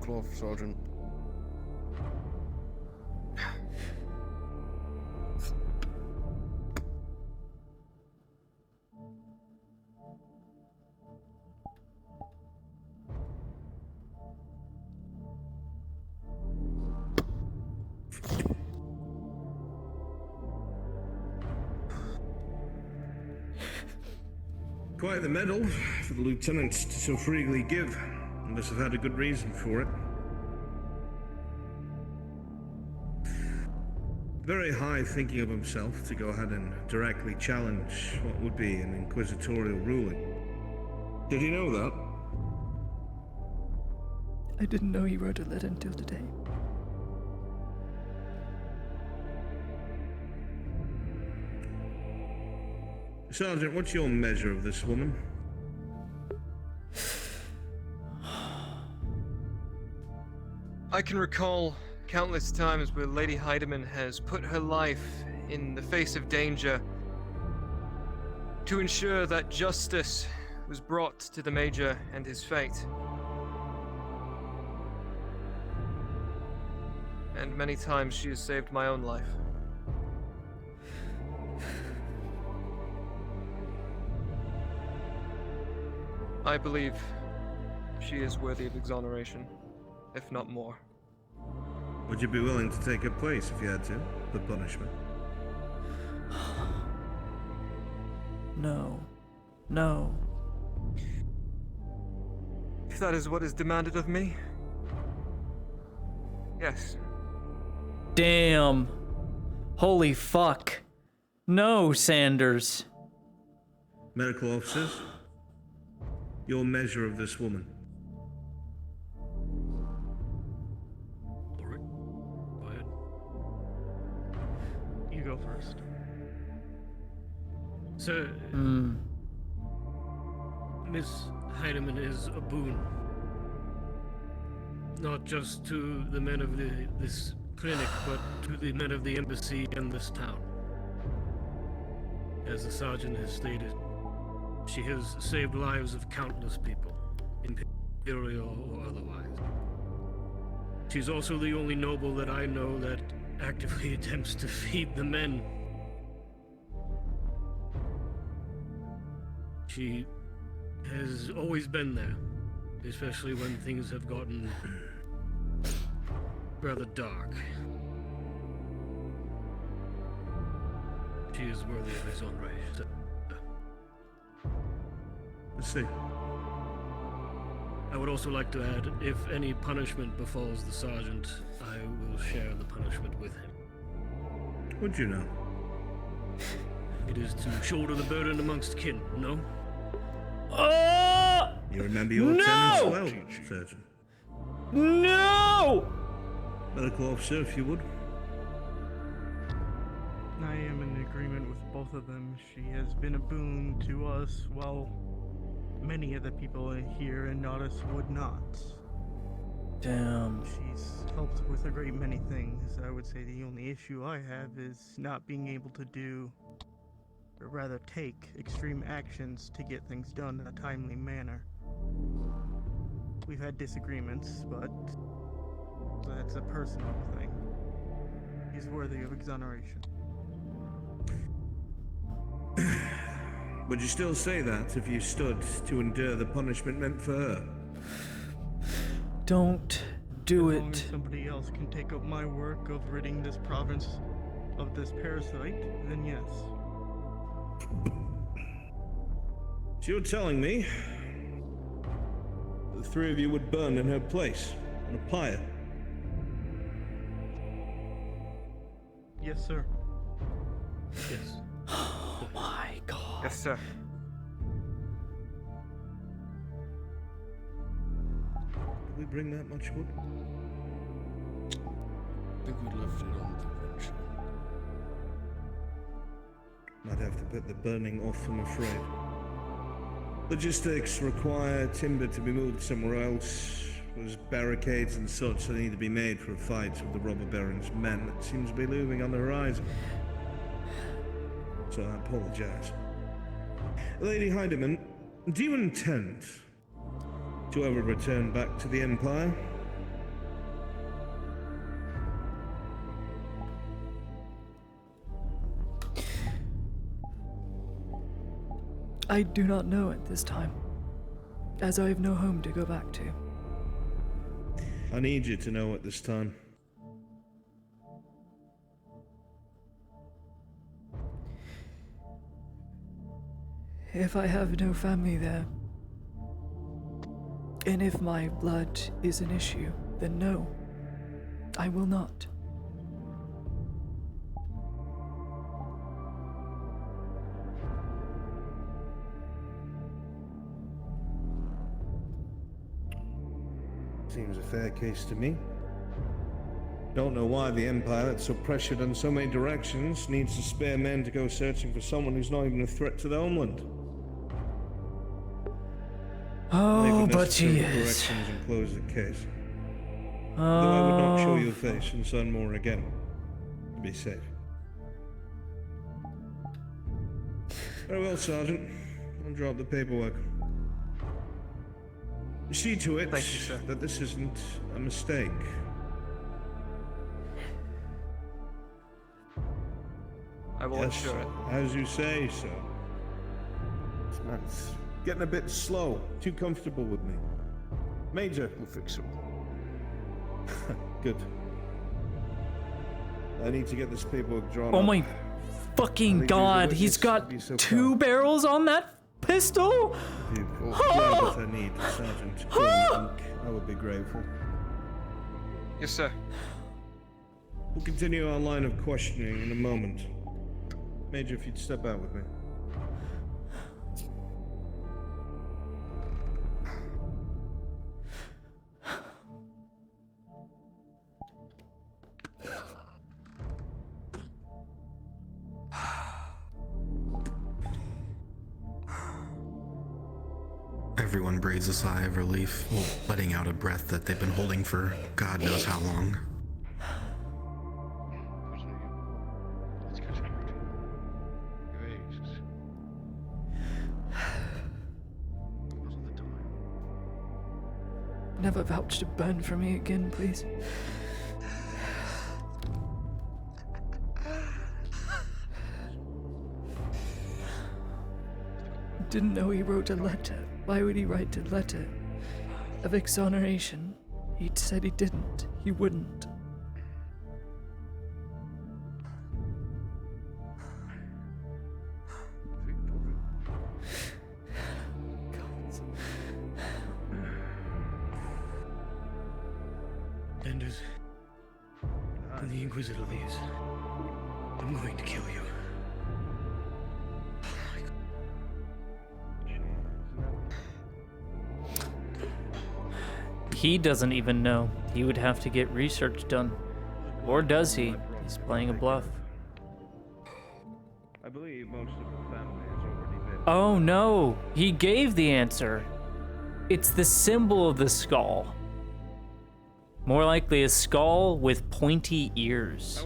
Cloth, Sergeant. Quite the medal for the lieutenants to so freely give. Must have had a good reason for it. Very high thinking of himself to go ahead and directly challenge what would be an inquisitorial ruling. Did you know that? I didn't know he wrote a letter until today. Sergeant, what's your measure of this woman? I can recall countless times where Lady Heidemann has put her life in the face of danger to ensure that justice was brought to the Major and his fate. And many times she has saved my own life. I believe she is worthy of exoneration, if not more. Would you be willing to take her place if you had to, for punishment? No. No. If that is what is demanded of me, yes. Damn. Holy fuck. No, Sanders. Medical officers, your measure of this woman. Alright. Go ahead. You go first. So, Miss Heidemann is a boon. Not just to the men of this clinic, but to the men of the embassy and this town. As the sergeant has stated, she has saved lives of countless people, imperial or otherwise. She's also the only noble that I know that actively attempts to feed the men. She has always been there, especially when things have gotten rather dark. She is worthy of exoneration. see. I would also like to add, if any punishment befalls the sergeant, I will share the punishment with him. Would you know? It is to shoulder the burden amongst kin, no? You remember your tenants well, Surgeon? No! Medical officer, if you would. I am in agreement with both of them. She has been a boon to us, while many of the people here in Nodus would not. Damn. She's helped with a great many things. I would say the only issue I have is not being able to do, or rather take, extreme actions to get things done in a timely manner. We've had disagreements, but that's a personal thing. He's worthy of exoneration. Would you still say that if you stood to endure the punishment meant for her? Don't do As long as it. somebody else can take up my work of ridding this province of this parasite, then yes. So you're telling me the three of you would burn in her place on a pyre? Yes, sir. Yes. Oh my god. Yes, sir. Did we bring that much wood? I think we left it on the bench. Might have to put the burning off, I'm afraid. Logistics require timber to be moved somewhere else. There's barricades and such that need to be made for a fight with the robber baron's men that seems to be looming on the horizon. So I apologize. Lady Heidemann, do you intend to ever return back to the Empire? I do not know at this time, as I have no home to go back to. I need you to know at this time. If I have no family there, and if my blood is an issue, then no, I will not. Seems a fair case to me. Don't know why the Empire, that's so pressured in so many directions, needs to spare men to go searching for someone who's not even a threat to the homeland. Oh, Make the but he necessary is. corrections and close the case. Though I would not show Oh. your face in Sunmore again. To be safe. Very well, Sergeant. I'll drop the paperwork. See to it Thank you, sir. that this isn't a mistake. I will ensure it. As you say, sir. This man's getting a bit slow. Too comfortable with me. Major. We'll fix him. Good. I need to get this paperwork drawn Oh up. my fucking Please, god, the he's witness got would be so 2 barrels on that pistol? If you grant what I need, Sergeant, I would be grateful. Yes, sir. We'll continue our line of questioning in a moment. Major, if you'd step out with me. Everyone breathes a sigh of relief, letting out a breath that they've been holding for God knows how long. Never vouch to burn for me again, please. Didn't know he wrote a letter. Why would he write a letter of exoneration? He said he didn't. He wouldn't. God. Sanders. When the Inquisitor leaves, I'm going to kill you. He doesn't even know. He would have to get research done. Or does he? He's playing a bluff. I believe most of the family has already been. Oh no! He gave the answer. It's the symbol of the skull. More likely a skull with pointy ears.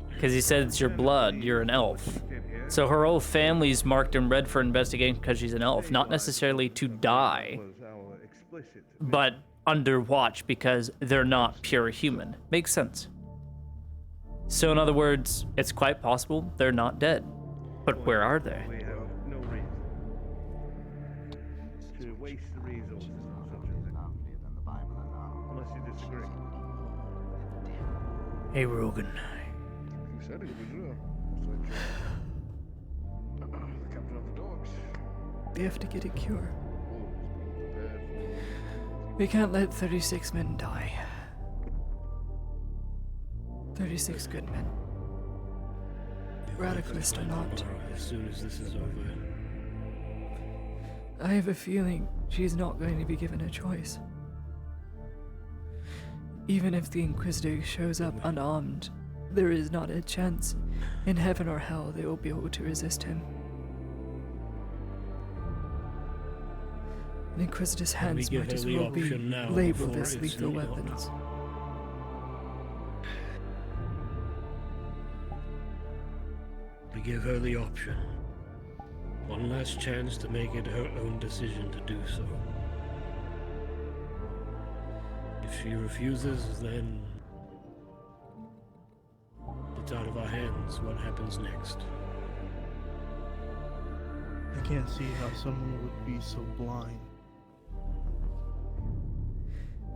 Because he said it's your blood, you're an elf. So her whole family's marked in red for investigation because she's an elf, not necessarily to die, but under watch because they're not pure human. Makes sense. So in other words, it's quite possible they're not dead. But where are they? We have no reason to waste the resources on such a thing. Unless you disagree. Hey, Rogan. You said it was captain of the dogs. We have to get a cure. We can't let 36 men die. 36 good men. Radicalist or not. As soon as this is over. I have a feeling she's not going to be given a choice. Even if the Inquisitor shows up unarmed, there is not a chance in heaven or hell they will be able to resist him. An Inquisitor's hands might as well be labeled as lethal weapons. We give her the option. One last chance to make it her own decision to do so. If she refuses, then it's out of our hands. What happens next? I can't see how someone would be so blind.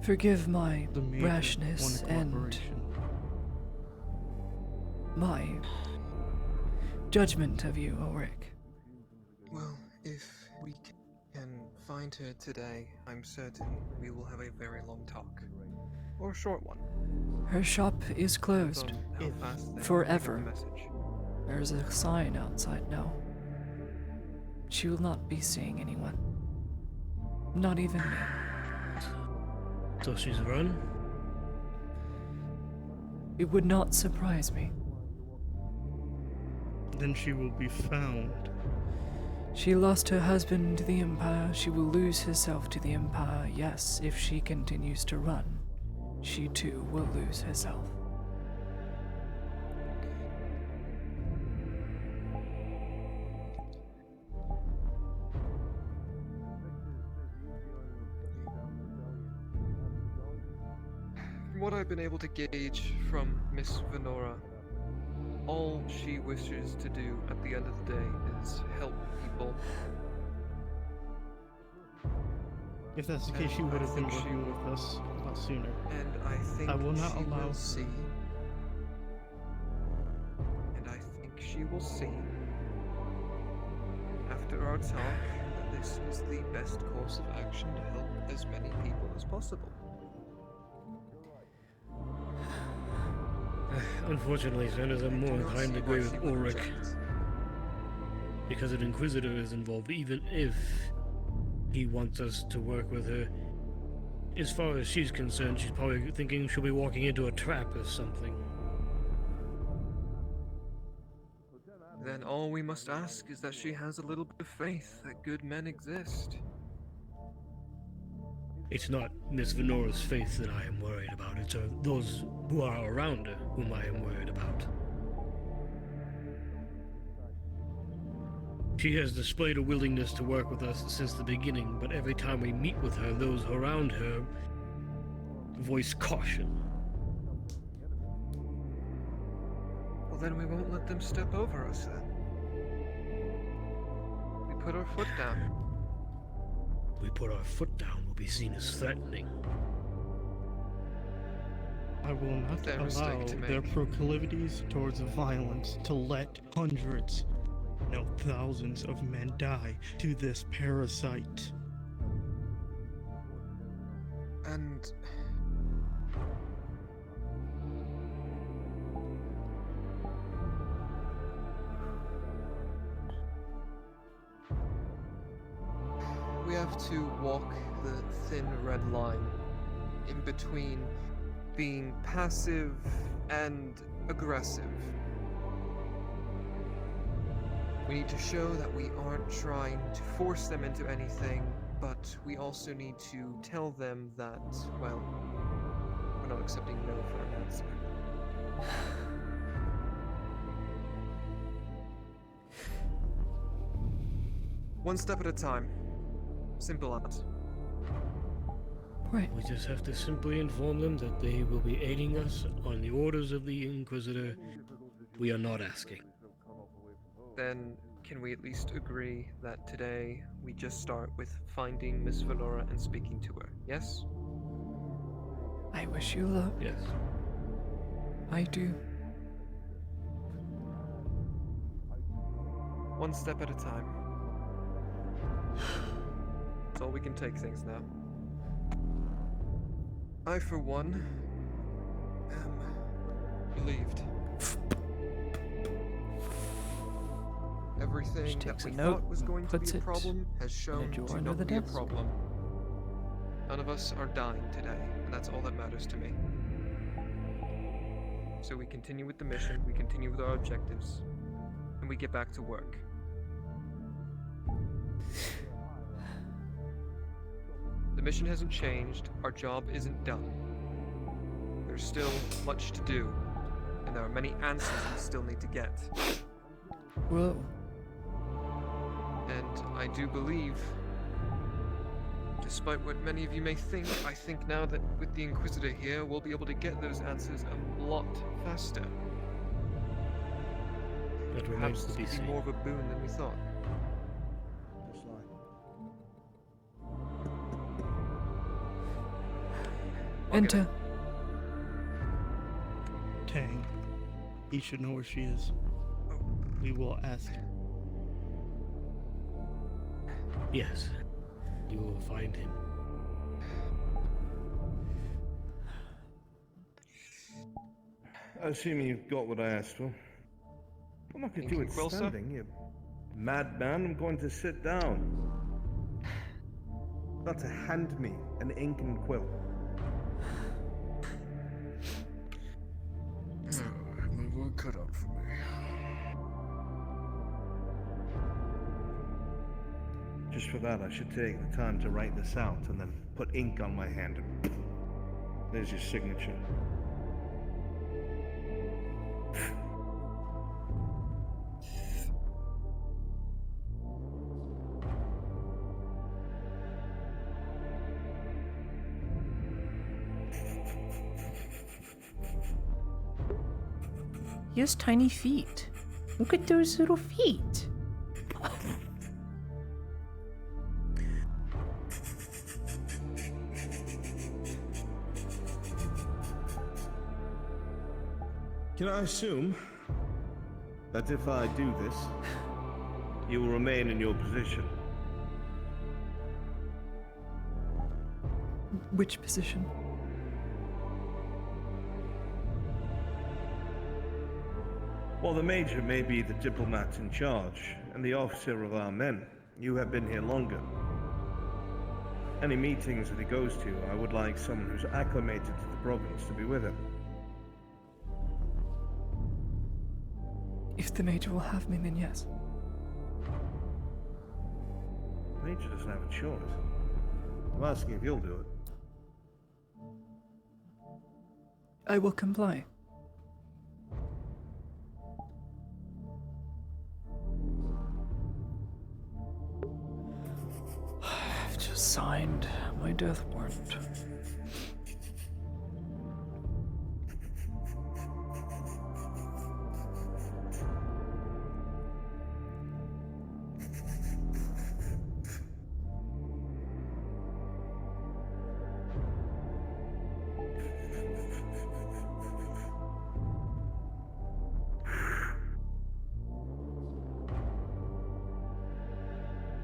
Forgive my rashness and my judgment of you, Ulrich. Well, if we can find her today, I'm certain we will have a very long talk. Or a short one. Her shop is closed. How fast they Forever. pick up the message. There's a sign outside now. She will not be seeing anyone. Not even me. So she's run? It would not surprise me. Then she will be found. She lost her husband to the Empire. She will lose herself to the Empire. Yes, if she continues to run, she too will lose herself. From what I've been able to gauge from Miss Venora, all she wishes to do at the end of the day is help people. If that's the case, she would have been working with us a lot sooner. And I think I will not she allow will see. And I think she will see, after our talk, that this is the best course of action to help as many people as possible. Unfortunately, Sanders, I'm more inclined to agree with Ulrich. Because an Inquisitor is involved, even if he wants us to work with her. As far as she's concerned, she's probably thinking she'll be walking into a trap or something. Then all we must ask is that she has a little bit of faith that good men exist. It's not Miss Venora's faith that I am worried about. It's those who are around her whom I am worried about. She has displayed a willingness to work with us since the beginning, but every time we meet with her, those around her voice caution. Well, then we won't let them step over us then. We put our foot down. We put our foot down, we'll be seen as threatening. I will not allow their proclivities towards violence to let hundreds, no thousands of men die to this parasite. And we have to walk the thin red line in between being passive and aggressive. We need to show that we aren't trying to force them into anything, but we also need to tell them that, well, we're not accepting no for an answer. One step at a time. Simple as. Right. We just have to simply inform them that they will be aiding us on the orders of the Inquisitor. We are not asking. Then, can we at least agree that today we just start with finding Miss Valora and speaking to her, yes? I wish you luck. Yes. I do. One step at a time. That's all we can take things now. I, for one, am relieved. Everything that we thought was going to be a problem has shown to not be a problem. None of us are dying today, and that's all that matters to me. So we continue with the mission, we continue with our objectives, and we get back to work. The mission hasn't changed, our job isn't done. There's still much to do, and there are many answers we still need to get. Whoa. And I do believe, despite what many of you may think, I think now that with the Inquisitor here, we'll be able to get those answers a lot faster. That remains Perhaps to be it's seen. more of a boon than we thought. Enter. Tang. He should know where she is. We will ask him. Yes. You will find him. Assuming you've got what I asked for. I'm not going to do it will, sir? standing, you madman. I'm going to sit down. Got to hand me an ink and quill. My work cut out for me. Just for that, I should take the time to write this out and then put ink on my hand and there's your signature. He has tiny feet. Look at those little feet. Can I assume that if I do this, you will remain in your position? Which position? While the Major may be the diplomat in charge and the officer of our men, you have been here longer. Any meetings that he goes to, I would like someone who's acclimated to the province to be with him. If the Major will have me, then yes. The Major doesn't have a choice. I'm asking if you'll do it. I will comply. I've just signed my death warrant.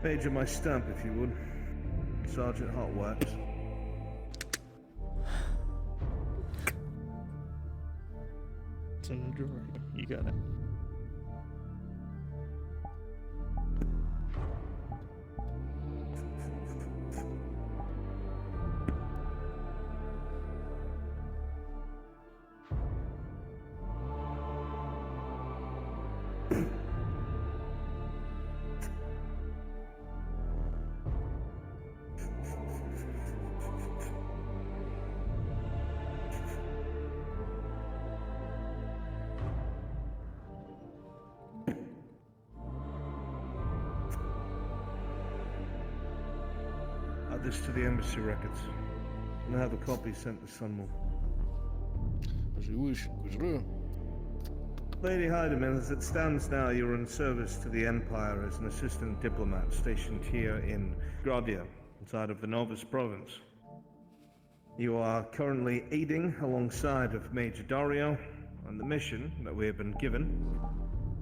Major, my stamp, if you would. Sergeant Hotwax. It's in the drawer. You got it. Add this to the embassy records, and have a copy sent to Sunwell. As you wish, Kuzra. Lady Heidemann, as it stands now, you're in service to the Empire as an assistant diplomat stationed here in Gradia, inside of the Novus province. You are currently aiding alongside of Major Dario, and the mission that we have been given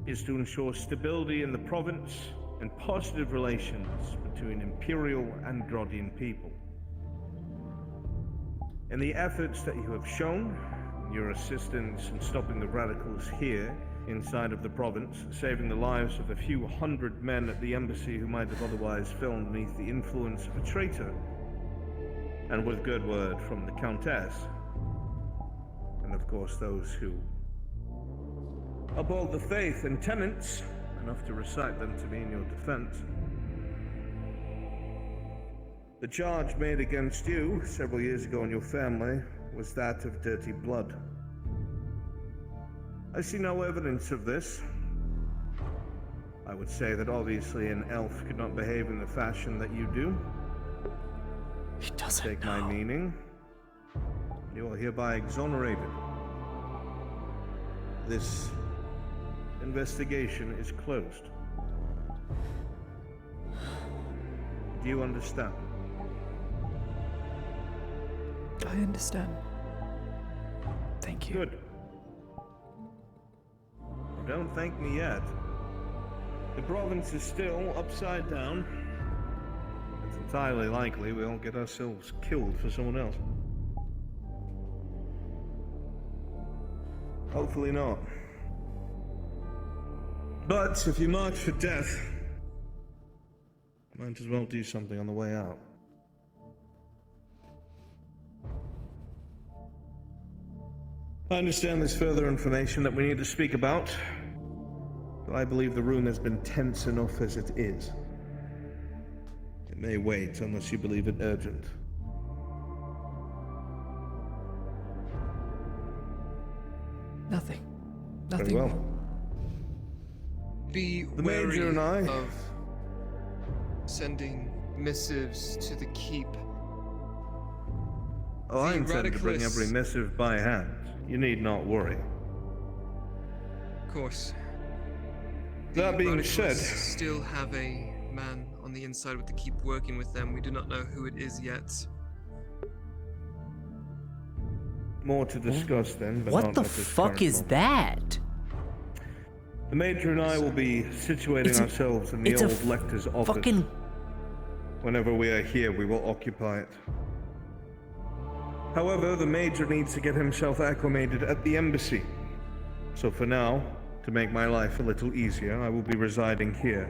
is to ensure stability in the province and positive relations between Imperial and Grodian people. In the efforts that you have shown, your assistance in stopping the radicals here inside of the province, saving the lives of a few hundred men at the embassy who might have otherwise fallen beneath the influence of a traitor, and with good word from the Countess, and of course those who uphold the faith and tenets enough to recite them to me in your defense. The charge made against you several years ago and your family was that of dirty blood. I see no evidence of this. I would say that obviously an elf could not behave in the fashion that you do. He doesn't take know. my meaning. You are hereby exonerated. This investigation is closed. Do you understand? I understand. Thank you. Good. Don't thank me yet. The province is still upside down. It's entirely likely we'll get ourselves killed for someone else. Hopefully not. But if you march for death, might as well do something on the way out. I understand there's further information that we need to speak about, but I believe the room has been tense enough as it is. It may wait unless you believe it urgent. Nothing. Very Nothing. well. Be The wary Major and I- of sending missives to the keep. Oh, I The intend to bring radicalists- every missive by hand. You need not worry. Of course. That being radicalists said- still have a man on the inside with the keep working with them. We do not know who it is yet. More to discuss then, but What not the at this fuck current is moment. that? The Major and I will be situating It's a- ourselves in the it's a old Lector's office. fucking- Whenever we are here, we will occupy it. However, the Major needs to get himself acclimated at the embassy. So for now, to make my life a little easier, I will be residing here.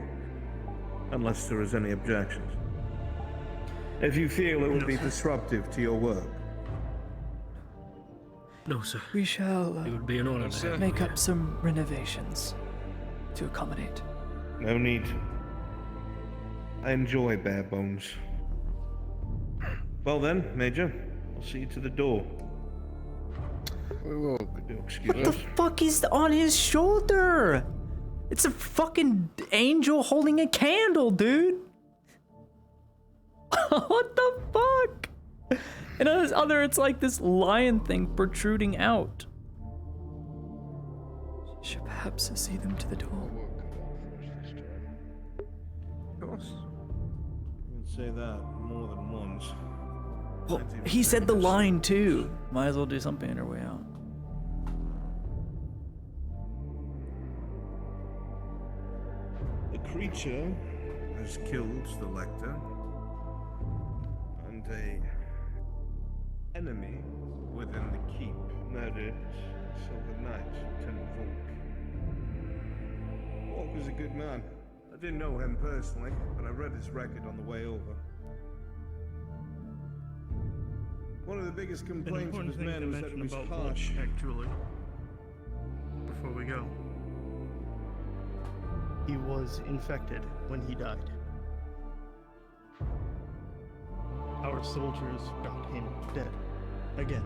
Unless there is any objections. If you feel it would be disruptive to your work. No, sir. We shall It would be an honor to have make you up some renovations to accommodate. No need. I enjoy bare bones. Well then, Major, I'll see you to the door. Excuse What the us. fuck is on his shoulder? It's a fucking angel holding a candle, dude. What the fuck? And on his other, it's like this lion thing protruding out. Should perhaps see them to the door. Of course. You can say that more than once. Well, he said the line too. Might as well do something on our way out. The creature has killed the Lector, and a enemy within the keep murdered Silver Knight, Lieutenant Volk. Volk was a good man. I didn't know him personally, but I read his record on the way over. One of the biggest An complaints of important his thing to men was that he mention was about harsh. Volk, actually, before we go. He was infected when he died. Our soldiers found him dead. Again,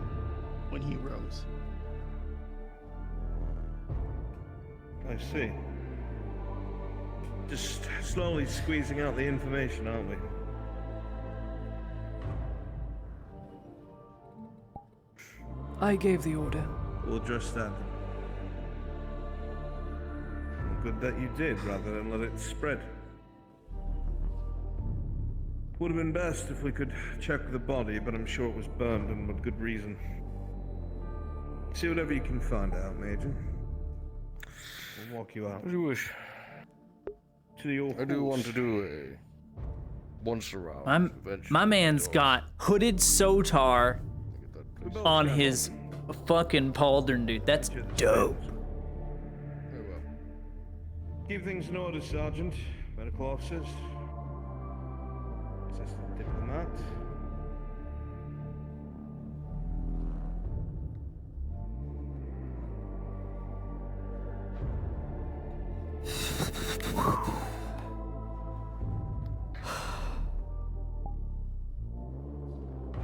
when he rose. I see. Just slowly squeezing out the information, aren't we? I gave the order. We'll address that. Well, good that you did, rather than let it spread. Would have been best if we could check the body, but I'm sure it was burned and with good reason. See whatever you can find out, Major. We'll walk you out. As you wish. To the old I do horse. want to do a once around. My man's got hooded Sotar on his fucking pauldron, dude. That's dope. Keep things in order, Sergeant. Medical officers. Assistant diplomat.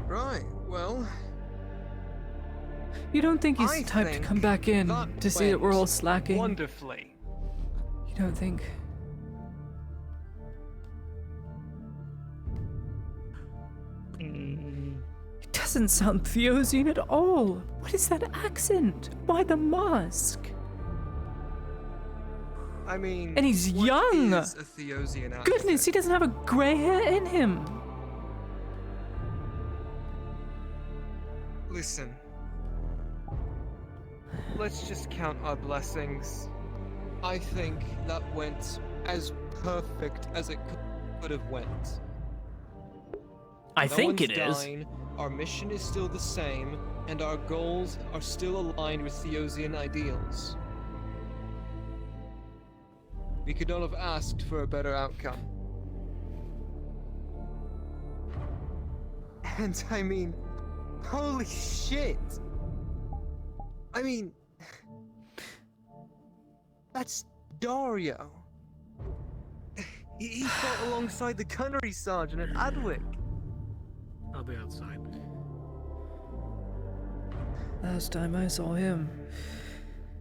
Right, well... You don't think he's I the type to think come back in that to see that we're all went slacking? wonderfully. You don't think... It doesn't sound Theosian at all. What is that accent? Why the mask? I mean... And he's what young! is a Theosian accent? Goodness, he doesn't have a grey hair in him. Listen. Let's just count our blessings. I think that went as perfect as it could have went. I No think one's it is. dying, our mission is still the same, and our goals are still aligned with Theosian ideals. We could not have asked for a better outcome. And I mean, holy shit! I mean, that's Dario. He fought alongside the gunnery sergeant at Adwick. I'll be outside. Last time I saw him,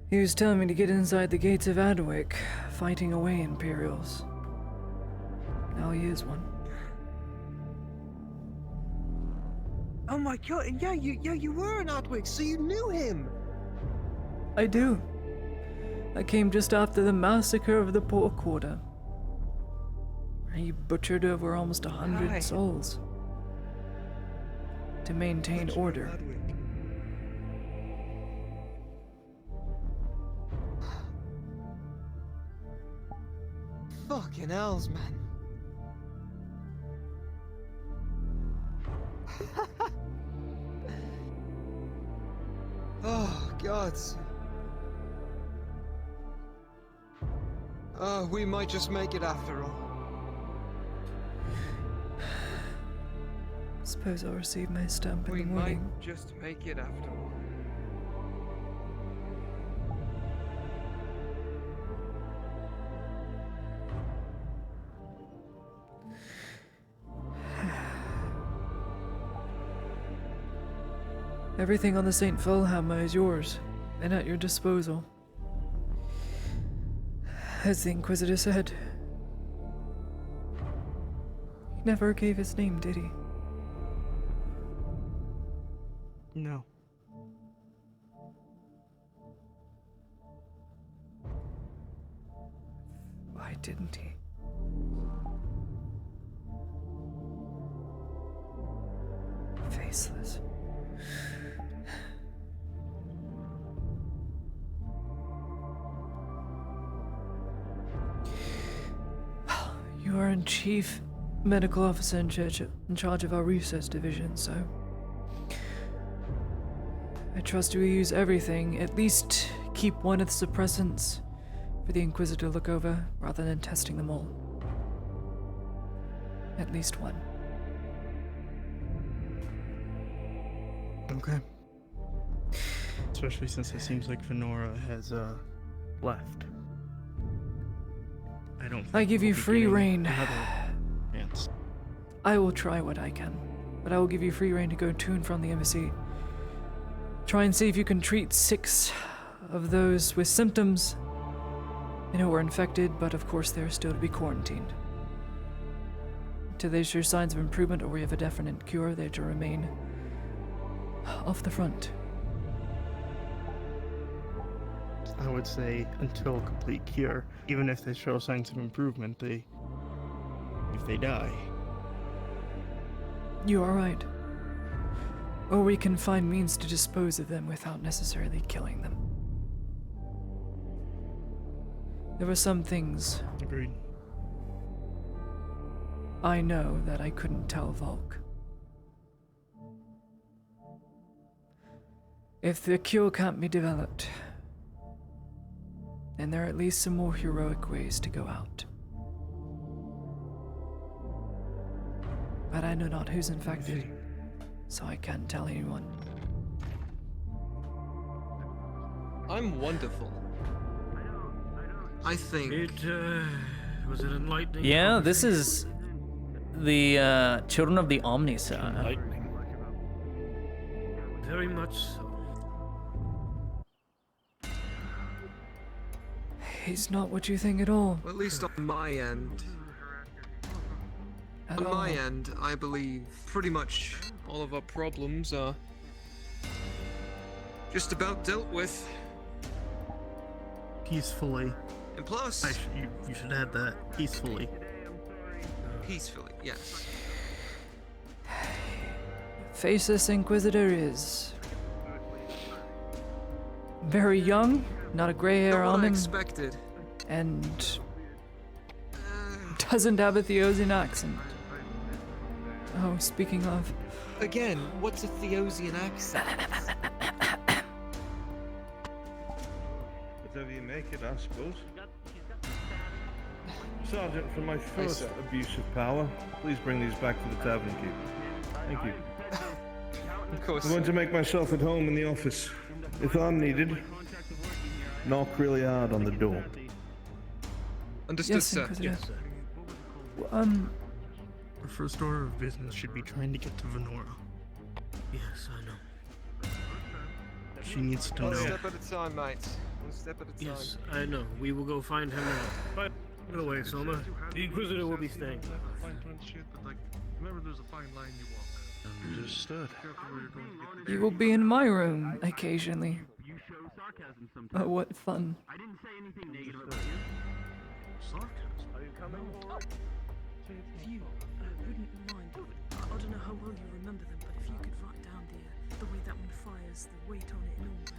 he was telling me to get inside the gates of Adwick, fighting away Imperials. Now he is one. Oh my god, and yeah, you were in Adwick, so you knew him! I do. I came just after the massacre of the Poor Quarter. He butchered over almost 100 Aye. souls. To maintain order. Fucking hells, man. Oh, God. Oh, we might just make it after all. Suppose I'll receive my stamp in We the morning. might just make it after all. Everything on the St. Philhammer is yours, and at your disposal. As the Inquisitor said. He never gave his name, did he? No. Why didn't he? Faceless. Well, you are in Chief Medical Officer in charge of our research division, so I trust you will use everything, at least keep one of the suppressants for the Inquisitor to look over, rather than testing them all. At least one. Okay. Especially since it seems like Venora has left. I don't. I give you we'll be free getting reign. another chance. I will try what I can, but I will give you free reign to go to and from the embassy. Try and see if you can treat 6 of those with symptoms and who are infected, but of course they're still to be quarantined. Until they show signs of improvement or we have a definite cure, they're to remain off the front. I would say until complete cure. Even if they show signs of improvement, if they die. You are right. Or we can find means to dispose of them without necessarily killing them. There were some things Agreed. I know that I couldn't tell Volk. If the cure can't be developed, then there are at least some more heroic ways to go out. But I know not who's infected, so I can't tell anyone. I'm wonderful. I think was it enlightening? Yeah, this is the Children of the Omnisci. Very much so. He's not what you think at all. Well, at least on my end. At On all. my end, I believe pretty much all of our problems are just about dealt with. Peacefully. And plus, you should add that. Peacefully. Peacefully, yes. Faceless Inquisitor is very young, not a gray hair Not what on I him, expected. and doesn't have a Theosian accent. Oh, speaking of, Again, what's a Theosian accent? Whatever you make it, I suppose. Sergeant, for my first sir. abuse of power, please bring these back to the tavern keeper. Thank you. Of course. I'm going to make myself at home in the office. If I'm needed, knock really hard on the door. Understood, yes, sir. Inquisitor. Yes, sir. Our first order of business should be trying to get to Venora. Yes, I know. She needs to One know. step at a time, mate. One step at a time. Yes, I know. We will go find him now. By the way, Soma, the Inquisitor will be staying. Remember, there's a fine line you walk. Understood. You will be in my room occasionally. Oh, what fun. I didn't say anything negative about you. Sarcasm? Are you coming? If you wouldn't mind, I don't know how well you remember them, but if you could write down the way that one fires, the weight on it and all that.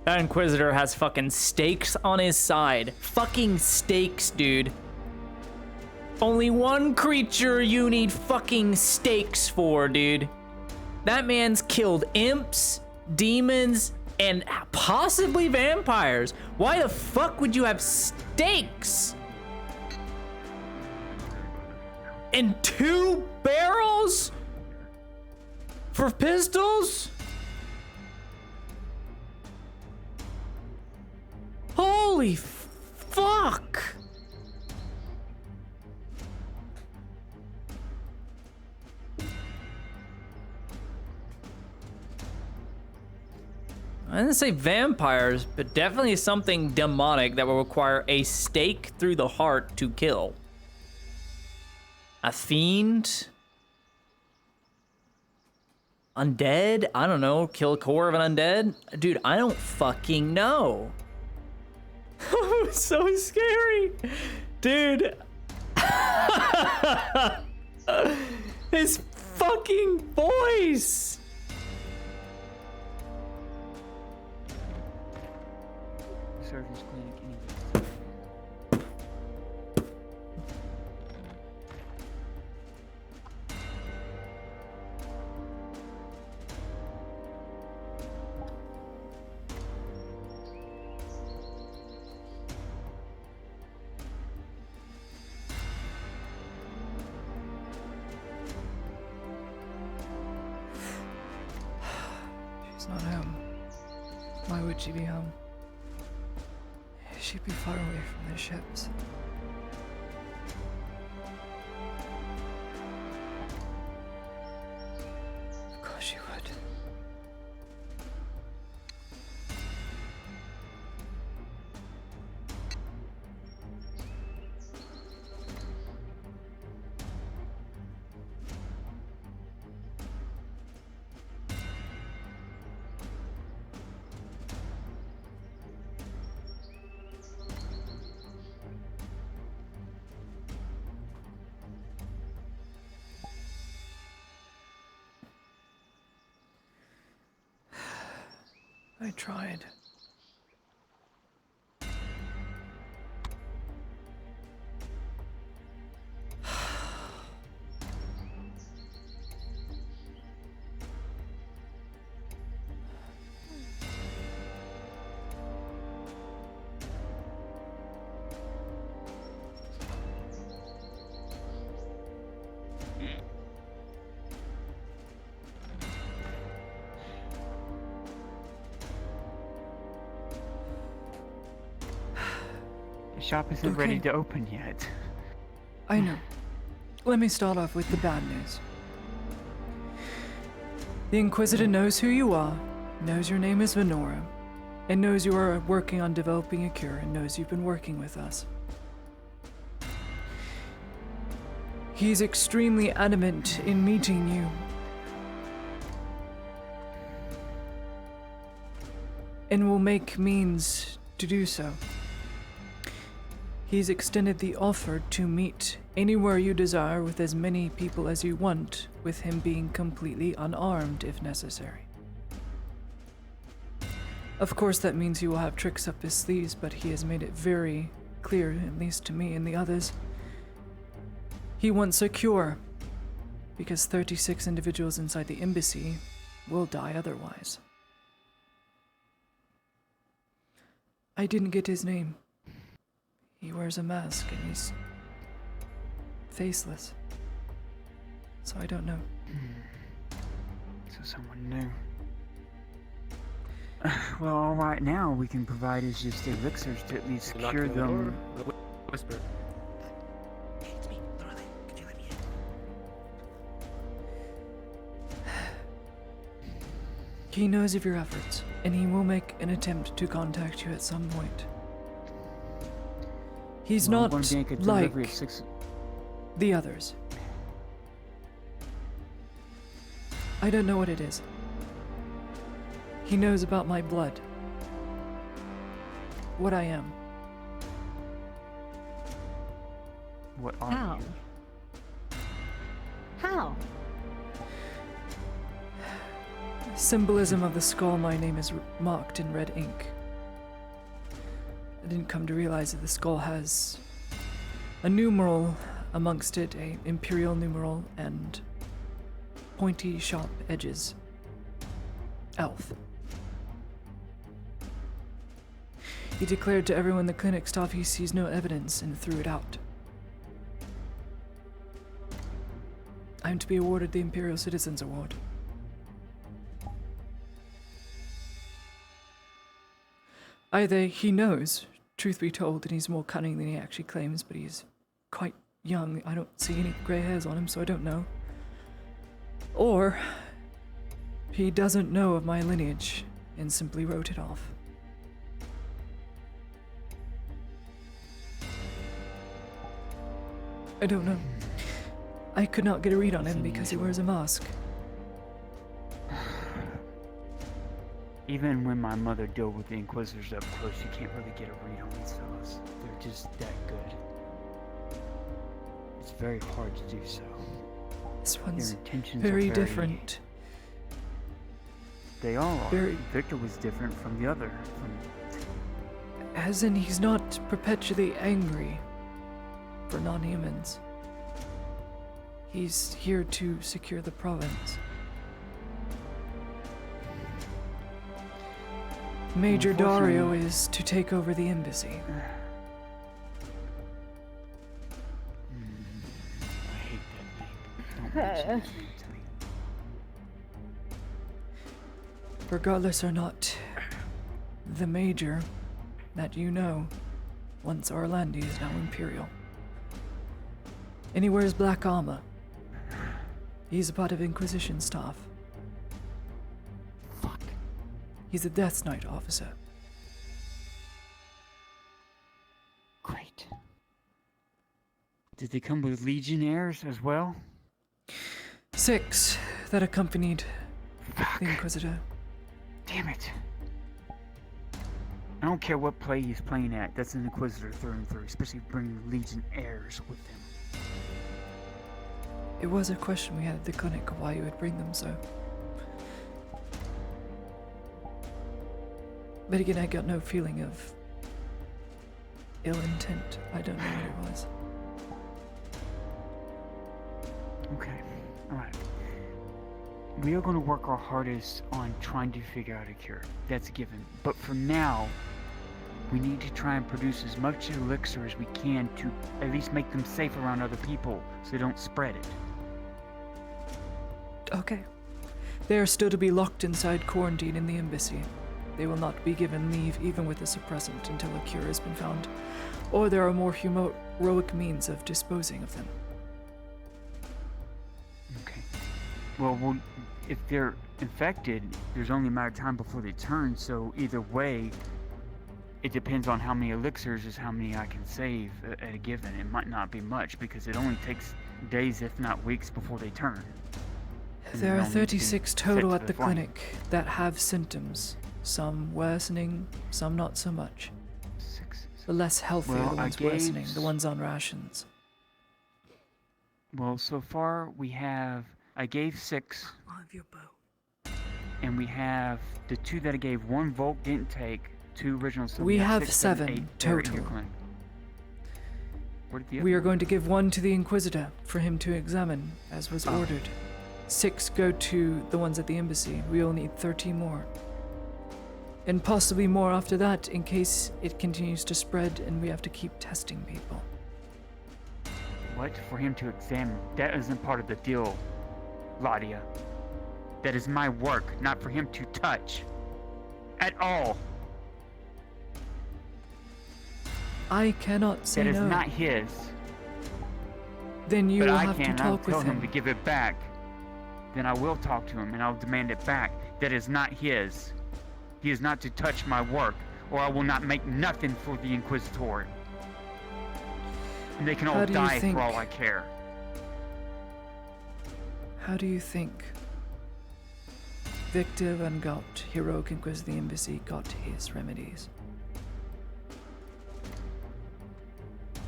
That Inquisitor has fucking stakes on his side. Fucking stakes, dude. Only one creature you need fucking stakes for, dude. That man's killed imps, demons, and possibly vampires. Why the fuck would you have stakes? And 2 barrels? For pistols? Holy fuck! I didn't say vampires, but definitely something demonic that will require a stake through the heart to kill. A fiend? Undead? I don't know. Kill a core of an undead? Dude, I don't fucking know. So scary. Dude. His fucking voice. Surgeon's clinic anyway. She's not home. Why would she be home? She'd be far away from the ships. I tried. The shop isn't ready to open yet. I know. Let me start off with the bad news. The Inquisitor knows who you are, knows your name is Venora, and knows you are working on developing a cure, and knows you've been working with us. He's extremely adamant in meeting you. And will make means to do so. He's extended the offer to meet anywhere you desire with as many people as you want, with him being completely unarmed if necessary. Of course, that means he will have tricks up his sleeves, but he has made it very clear, at least to me and the others, he wants a cure, because 36 individuals inside the embassy will die otherwise. I didn't get his name. He wears a mask and he's faceless. So I don't know. So someone new. Well, all right now we can provide is just elixirs to at least cure them. Whisper. He knows of your efforts, and he will make an attempt to contact you at some point. He's not like the others. I don't know what it is. He knows about my blood. What I am. What are How? you? How? Symbolism of the skull, my name is marked in red ink. I didn't come to realize that the skull has a numeral amongst it, a imperial numeral, and pointy, sharp edges. Elf. He declared to everyone in the clinic staff he sees no evidence and threw it out. I'm to be awarded the Imperial Citizens Award. Either he knows, truth be told, that he's more cunning than he actually claims, but he's quite young. I don't see any grey hairs on him, so I don't know. Or he doesn't know of my lineage and simply wrote it off. I don't know. I could not get a read on him because he wears a mask. Even when my mother dealt with the Inquisitors up close, you can't really get a read on these fellows. They're just that good. It's very hard to do so. This one's Their intentions very are different. They all are. Very- Victor was different from the other. As in, he's not perpetually angry for non-humans. He's here to secure the province. Major Dario is to take over the embassy. I hate that name. Don't mention that name to me. Regardless or not, the Major that you know, once Orlandi, is now Imperial. And he wears black armor. He's a part of Inquisition staff. Fuck. He's a Death Knight officer. Great. Did they come with Legionnaires as well? 6 that accompanied the Inquisitor. Damn it. I don't care what play he's playing at. That's an Inquisitor through and through, especially bringing Legionnaires with them. It was a question we had at the clinic of why you would bring them so. But again, I got no feeling of ill intent. I don't know what it was. Okay, alright. We are going to work our hardest on trying to figure out a cure. That's a given. But for now, we need to try and produce as much elixir as we can to at least make them safe around other people so they don't spread it. Okay. They are still to be locked inside quarantine in the embassy. They will not be given leave even with a suppressant until a cure has been found, or there are more heroic means of disposing of them. Okay. Well, if they're infected, there's only a matter of time before they turn, so either way, it depends on how many elixirs is how many I can save at a given. It might not be much, because it only takes days, if not weeks, before they turn. There are 36 total at the clinic that have symptoms. Some worsening, some not so much. The less healthy are the ones worsening, the ones on rations. Well, so far I gave 6. I'll have your bow. And we have the 2 that I gave. 1 Volk didn't take, 2 original. So we have 6, 7 8 total. We are going to give 1 to the Inquisitor for him to examine, as was ordered. 6 go to the ones at the embassy. We will need 30 more. And possibly more after that, in case it continues to spread and we have to keep testing people. What? For him to examine? That isn't part of the deal, Ladia. That is my work, not for him to touch. At all. I cannot say no. That is not his. Then you but will I have to can. talk I'll with tell him. him to give it back. Then I will talk to him and I'll demand it back. That is not his. He is not to touch my work, or I will not make nothing for the Inquisitor. And they can all die for all I care. How do you think Victor Van Gogh, heroic Inquisitor of the Embassy, got his remedies?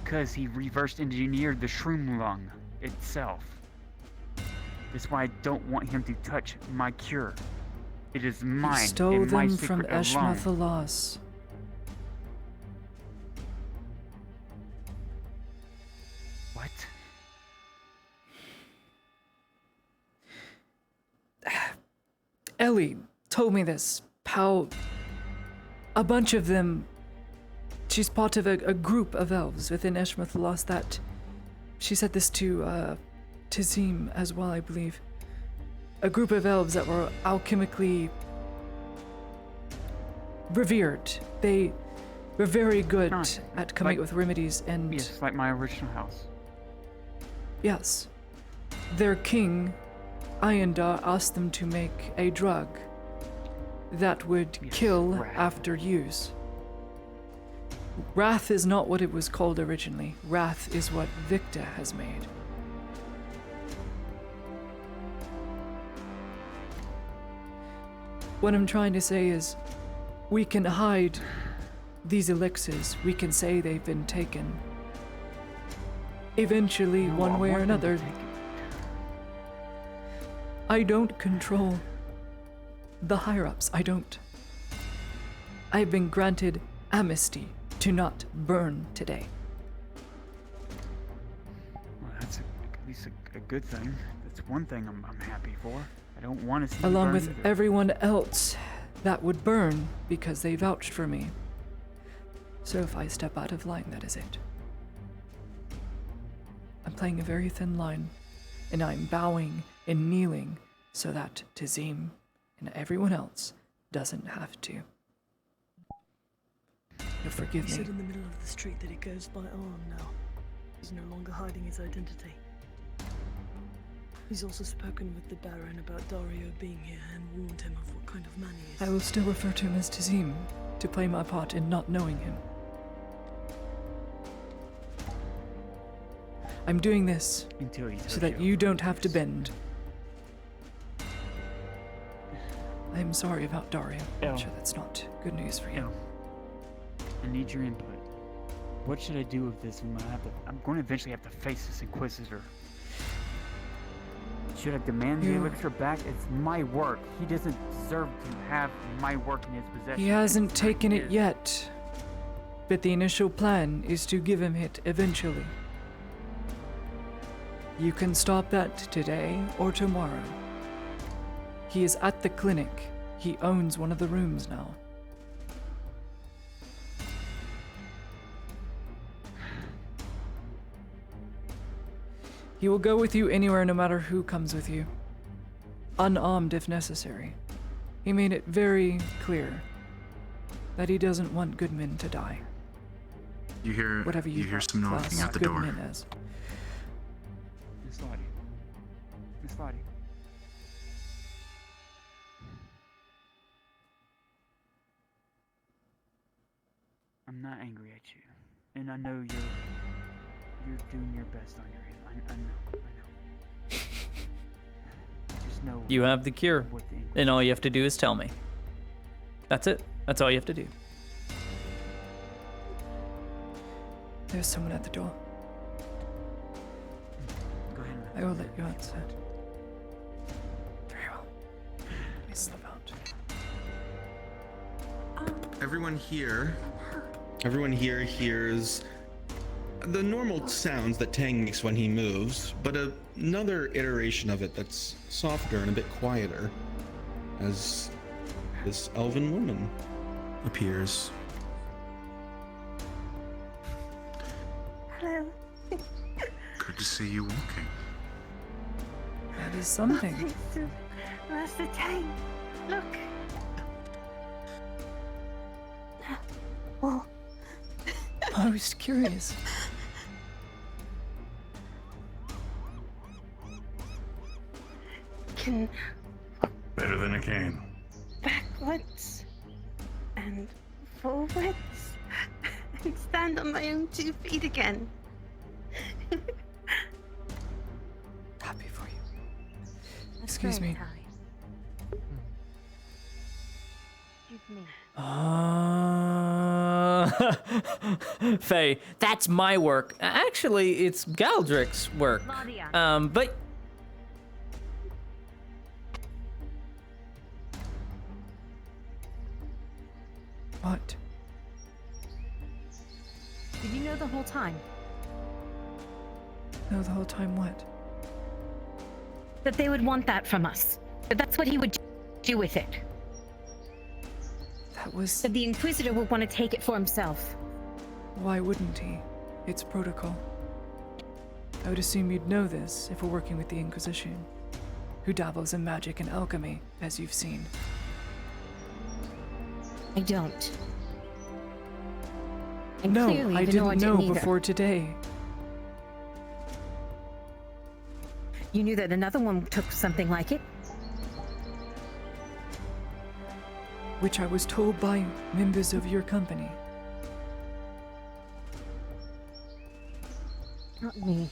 Because he reverse engineered the shroom lung itself. That's why I don't want him to touch my cure. It is mine. He stole and my them from secret alone. Eshmathalas. What? Ellie told me this. How a bunch of them. She's part of a group of elves within Eshmathalas that. She said this to Tazim as well, I believe. A group of elves that were alchemically revered. They were very good at coming up with remedies and... Yes, like my original house. Yes. Their king, Ayandar, asked them to make a drug that would kill after use. Wrath is not what it was called originally. Wrath is what Victor has made. What I'm trying to say is, we can hide these elixirs. We can say they've been taken. Eventually, one way or another, I don't control the higher-ups. I don't. I've been granted amnesty to not burn today. Well, that's at least a good thing. That's one thing I'm happy for. I don't want to see Along you burn with either. everyone else that would burn because they vouched for me. So if I step out of line, that is it. I'm playing a very thin line, and I'm bowing and kneeling so that Tazim and everyone else doesn't have to. You'll forgive He me. said in the middle of the street that he goes by Arm now. He's no longer hiding his identity. He's also spoken with the Baron about Dario being here and warned him of what kind of man he is. I will still refer to him as Tazim to play my part in not knowing him. I'm doing this so that you don't have to bend. I am sorry about Dario. I'm sure that's not good news for you. I need your input. What should I do with this? I'm going to eventually have to face this Inquisitor. Should I demand the You- elixir back? It's my work. He doesn't deserve to have my work in his possession. He hasn't It's not taken it his. yet, but the initial plan is to give him it eventually. You can stop that today or tomorrow. He is at the clinic. He owns one of the rooms now. He will go with you anywhere no matter who comes with you. Unarmed if necessary. He made it very clear that he doesn't want good men to die. You hear Whatever you hear some knocking class at the good door. men as. Miss Lottie. Miss Lottie. I'm not angry at you, and I know you're doing your best on your end. I know. Just know. You have the cure, what the and all you have to do is tell me. That's it. That's all you have to do. There's someone at the door. Go ahead. I will let you answer. Very well. Please slip out. Everyone here hears the normal sounds that Tang makes when he moves, but another iteration of it that's softer and a bit quieter as this elven woman appears. Hello. Good to see you walking. That is something. Master Tang, look. Oh. I was curious. Can Better than a cane. backwards and forwards and stand on my own 2 feet again. Happy for you. Excuse me. Excuse me. Faye, that's my work. Actually, it's Galdrick's work. But What? Did you know the whole time? No, the whole time what? That they would want that from us. That that's what he would do with it. That was... That the Inquisitor would want to take it for himself. Why wouldn't he? It's protocol. I would assume you'd know this if we're working with the Inquisition, who dabbles in magic and alchemy, as you've seen. I don't. And No, clearly I the didn't Nord know either. before today. You knew that another one took something like it? Which I was told by members of your company. Not me.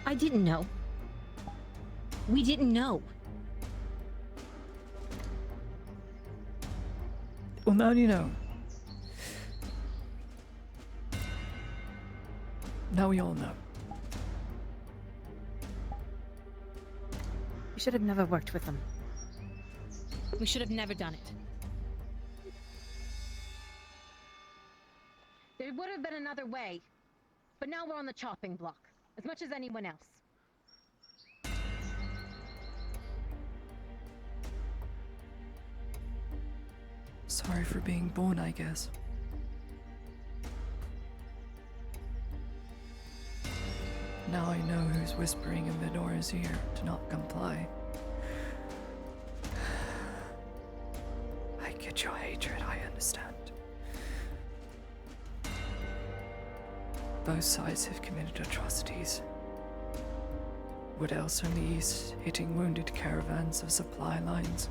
I didn't know. We didn't know. Well, now you know. Now we all know. We should have never worked with them. We should have never done it. There would have been another way, but now we're on the chopping block, as much as anyone else. Sorry for being born, I guess. Now I know who's whispering in Medora's ear to not comply. I get your hatred, I understand. Both sides have committed atrocities. Wood Elves from the east hitting wounded caravans of supply lines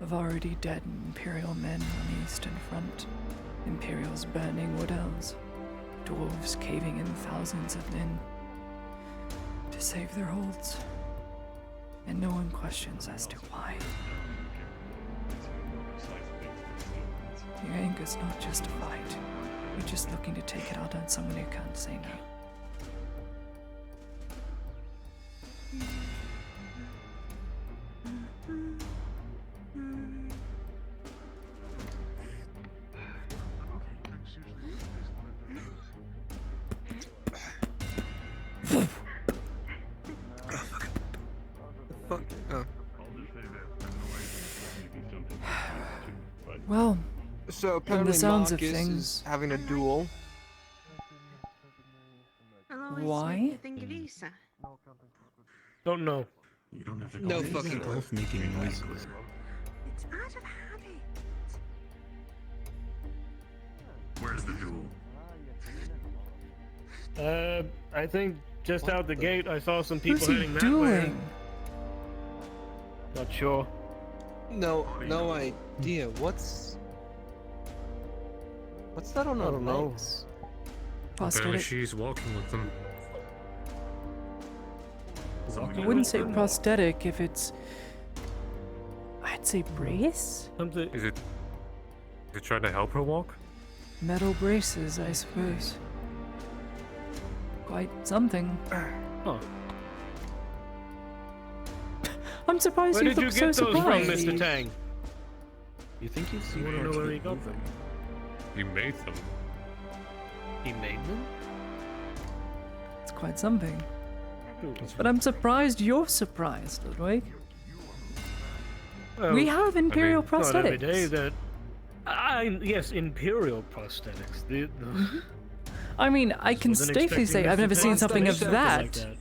of already dead Imperial men on the eastern front. Imperials burning Wood Elves. Dwarves caving in thousands of men to save their holds. And no one questions as to why. Your anger's not justified. You're just looking to take it out on someone who can't say no. Well, So from the apparently sounds Marcus of is things, having a duel. I'll always Why? make you think of you, sir. Don't know. You don't have to No call me fucking elf making noises. It's out of habit. Where's the duel? I think just out the gate I saw some people who's he heading that doing? way. Not sure. No idea. What's that on I her don't know. legs? Apparently Prosthetic. she's walking with them. I wouldn't say prosthetic if it's. I'd say brace? Something. Is it trying to help her walk? Metal braces, I suppose. Quite something. Huh. I'm surprised Where you did you look so get those from, surprised. Mr. Tang? You think you'd see You wanna know parts where of he it got them? moving. You made them. He made them? It's quite something. Ooh. But I'm surprised you're surprised, Ludwig. Well, We have Imperial Not every prosthetics. day that. Yes, Imperial prosthetics. I mean, I can Wasn't safely expecting say I've Mr. never seen Tang something to of say that. like that.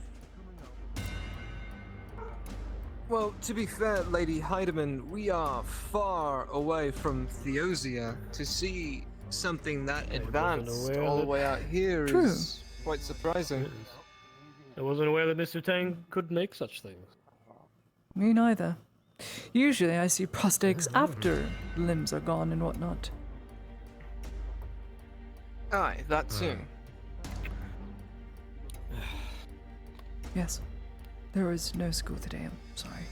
Well, to be fair, Lady Heidemann, we are far away from Theosia. To see something that advanced aware all the that- way out here True. is quite surprising. I wasn't aware that Mr. Tang could make such things. Me neither. Usually I see prosthetics after limbs are gone and whatnot. Aye, that too. Yes. There was no school today, I'm sorry.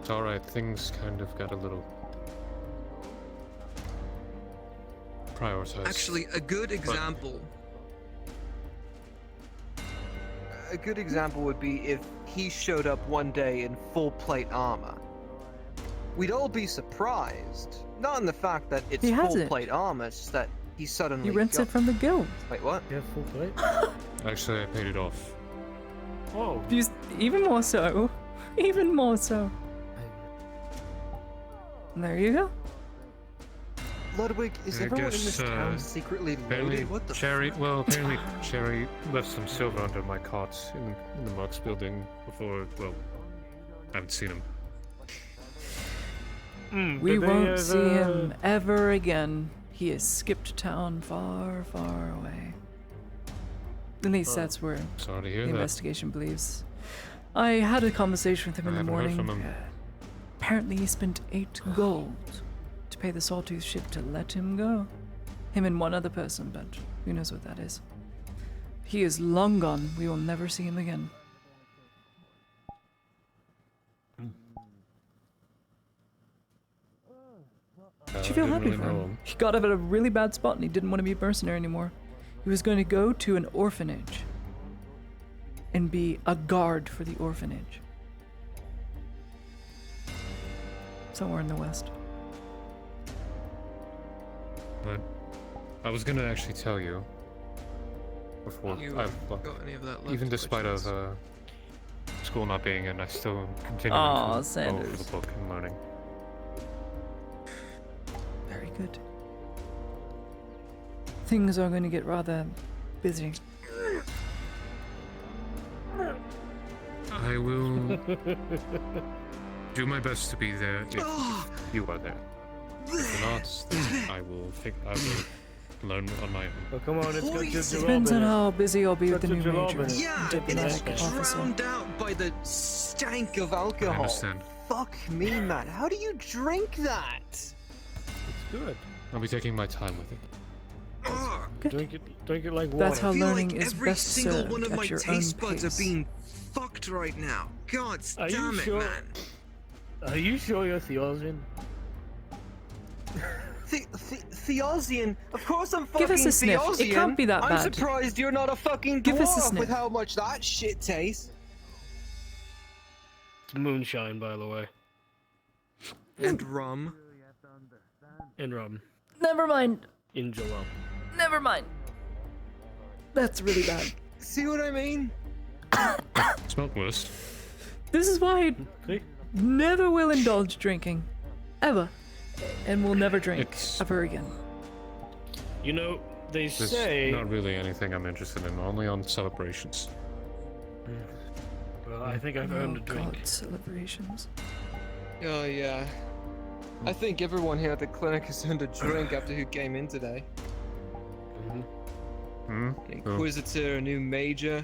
It's alright, things kind of got a little prioritized. Actually, a good example. A good example would be if he showed up one day in full plate armor. We'd all be surprised. Not in the fact that it's He has full it. plate armor, it's just that he suddenly He rents got... it from the guild. Wait, what? Yeah, full plate. Actually, I paid it off. Oh. Even more so. Even more so. And there you go. Ludwig, is I everyone in guess, this town secretly apparently loaded? What the Cherry, fuck? well, apparently Cherry left some silver under my cot in the Marks building before, well, I haven't seen him. We Did they, won't see him ever again. He has skipped town far, far away. At least that's where Sorry to the hear that. investigation believes. I had a conversation with him I in the haven't heard morning. from him. Apparently he spent 8 gold to pay the Sawtooth ship to let him go. Him and one other person, but who knows what that is. He is long gone. We will never see him again. You feel didn't happy really for know him. him. He got out of a really bad spot and he didn't want to be a mercenary anymore. He was going to go to an orphanage and be a guard for the orphanage. Somewhere in the west. But I was gonna actually tell you before You I've got any of that left, even despite of school not being in, I still am continuing Aw, to go over Sanders. the book and learning. Very good. Things are going to get rather busy. I will do my best to be there if you are there. If not, then I will learn on my own. Oh, come on, it's got your Depends on how busy I'll be with the Got new your major. job in it. Yeah, Diplomatic it's officer. drowned out by the stank of I alcohol. understand. Fuck me, man. How do you drink that? It's good. I'll be taking my time with it. Drink it like water. That's how I feel learning like is every best single served one of at my your taste own buds pace. are being fucked right now. God Are you damn it, sure? man. Are you sure you're Theosian? Theosian? Of course I'm fucking Give us a sniff. It Theosian. can't be that I'm bad. surprised you're not a fucking Give us a dwarf sniff. with how much that shit tastes. It's moonshine, by the way. And rum. And rum. Never mind. In Jalom. Never mind. That's really bad. See what I mean? Smelled worse. This is why I See? never will indulge drinking. Ever. And we'll never drink ever again. You know, they There's say. not really anything I'm interested in, only on celebrations. Well, I think I've earned a drink. God, celebrations. Oh, yeah. I think everyone here at the clinic has earned a drink after who came in today. An Inquisitor, a new Major.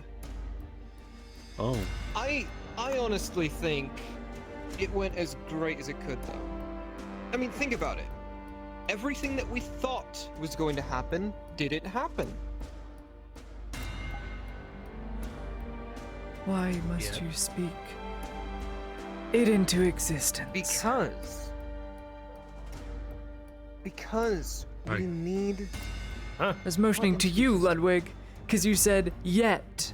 Oh. I honestly think it went as great as it could, though. I mean, think about it. Everything that we thought was going to happen didn't happen. Why must you speak it into existence? Because we need. I was motioning to you, Ludwig, because you said yet.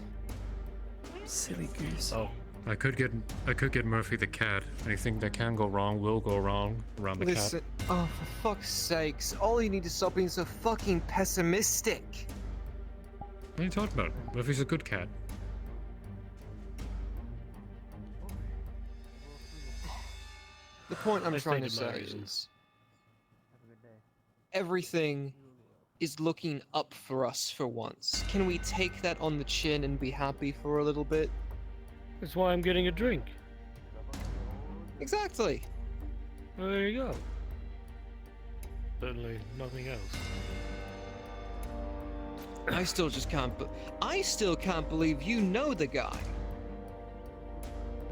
Silly goose. Oh. I could get Murphy the cat. Anything that can go wrong will go wrong around the Listen, cat. oh, for fuck's sakes. All you need to stop being so fucking pessimistic. What are you talking about? Murphy's a good cat. The point I'm trying to say is everything is looking up for us for once. Can we take that on the chin and be happy for a little bit? That's why I'm getting a drink. Exactly. Well, there you go. Certainly nothing else. I still can't believe you know the guy.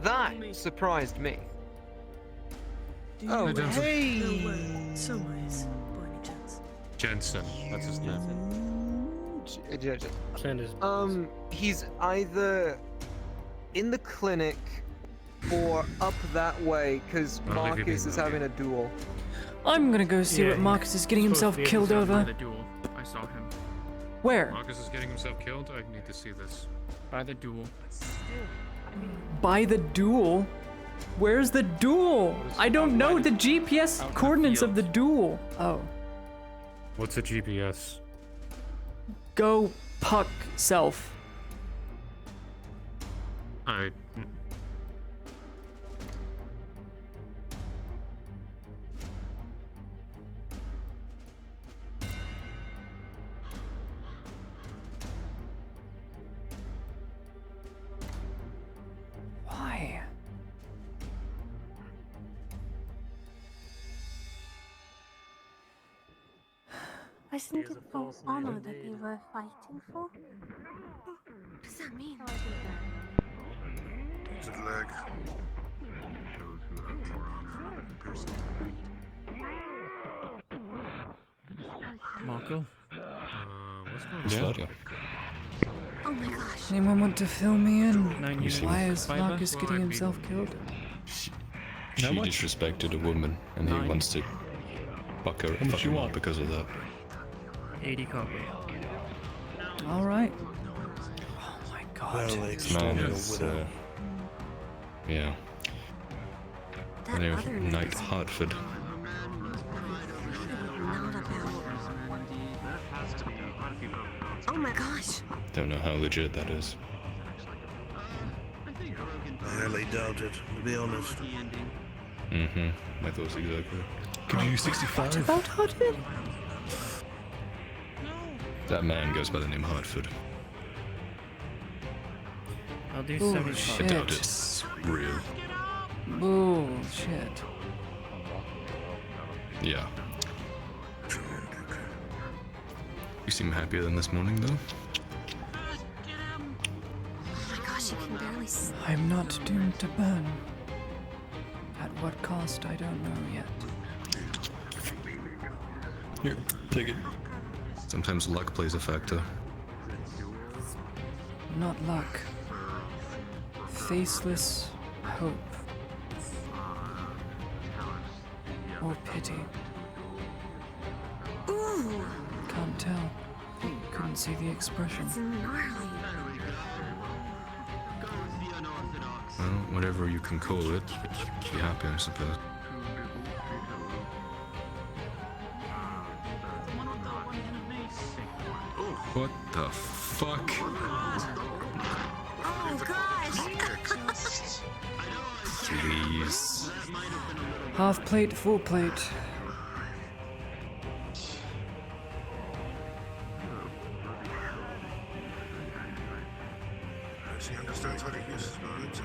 That surprised me. Oh, hey! Samwise, by any chance? Jensen, that's his name. He's either in the clinic or up that way, because Marcus is having a duel. I'm gonna go see what Marcus is getting himself killed over. The duel. I saw him. Where? Marcus is getting himself killed? I need to see this. By the duel. By the duel? Where's the duel? I don't know the GPS coordinates of the duel. Oh. What's a GPS? Go puck self. Why? Isn't it for honor that they were fighting for? What does that mean? Use a leg. Those who have more piercing. Marco? What's going on? Oh my gosh. Anyone want to fill me in? You Why is Marcus getting himself killed? She disrespected a woman, and he wants to fuck her up because of that. 80 copy. All right. Oh my God. This man is, yeah. Anyway, Knight Hartford. Oh my gosh. Don't know how legit that is. I highly doubt it, to be honest. Mm-hmm. My thoughts exactly. Give you 65. About Hartford? That man goes by the name Hartford. I'll do Oh, 75. I doubt it's real. Bullshit. Yeah. You seem happier than this morning, though. Oh my gosh, you can barely see. I'm not doomed to burn. At what cost, I don't know yet. Here, take it. Sometimes luck plays a factor. Not luck. Faceless hope. Or pity. Ooh, Can't tell. Couldn't see the expression. it's gnarly. Well, whatever you can call it. Be happy, I suppose. What the fuck? Oh gosh. Please. Half plate, full plate. She understands how to use his words.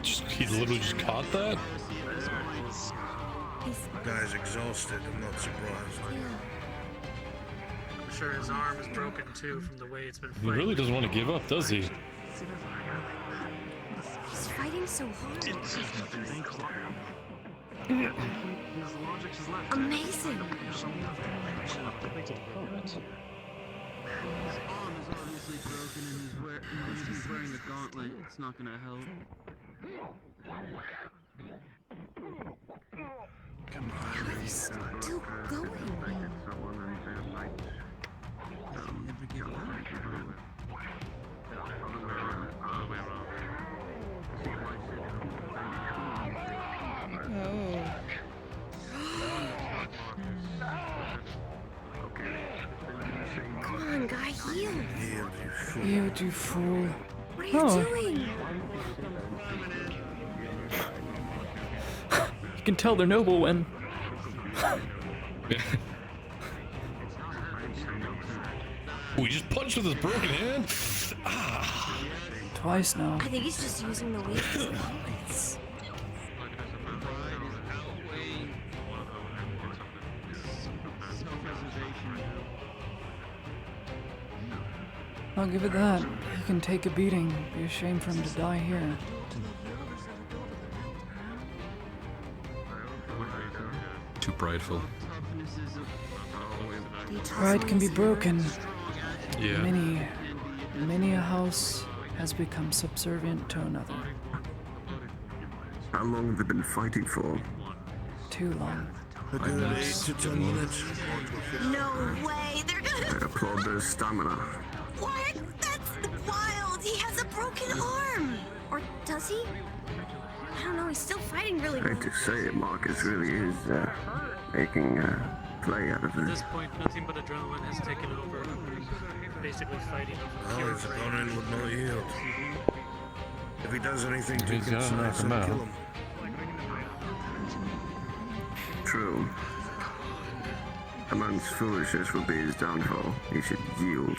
He literally just caught that? The guy's exhausted. I'm not surprised. I'm sure his arm is broken too from the way it's been He fighting. really doesn't want to give up, does he? He's fighting so hard. Amazing. His arm is obviously broken and he's wearing a gauntlet. It's not gonna help. How are you still going? Come on, guy, heal. Yield, you fool. What are you doing? You can tell they're noble when. We just punched with his broken hand. Twice now. I think he's just using the weight of his gauntlets. I'll give it that. He can take a beating. Be a shame for him to die here. Too prideful. Pride can be broken. Yeah. Many a house has become subservient to another. How long have they been fighting for? Too long. A good 8 to 10 minutes. No way, they're I gonna. applaud their stamina. What? That's wild. He has a broken arm. Or does he? I don't know. He's still fighting really I well. hate to say it, Marcus really is making a play out of At it. this point, nothing but adrenaline has taken over. Basically fighting over Oh, pure his rage. opponent would not yield. If he does anything too He's gotta knock concise, him I'll out. kill him. True. A man's foolishness would be his downfall. He should yield.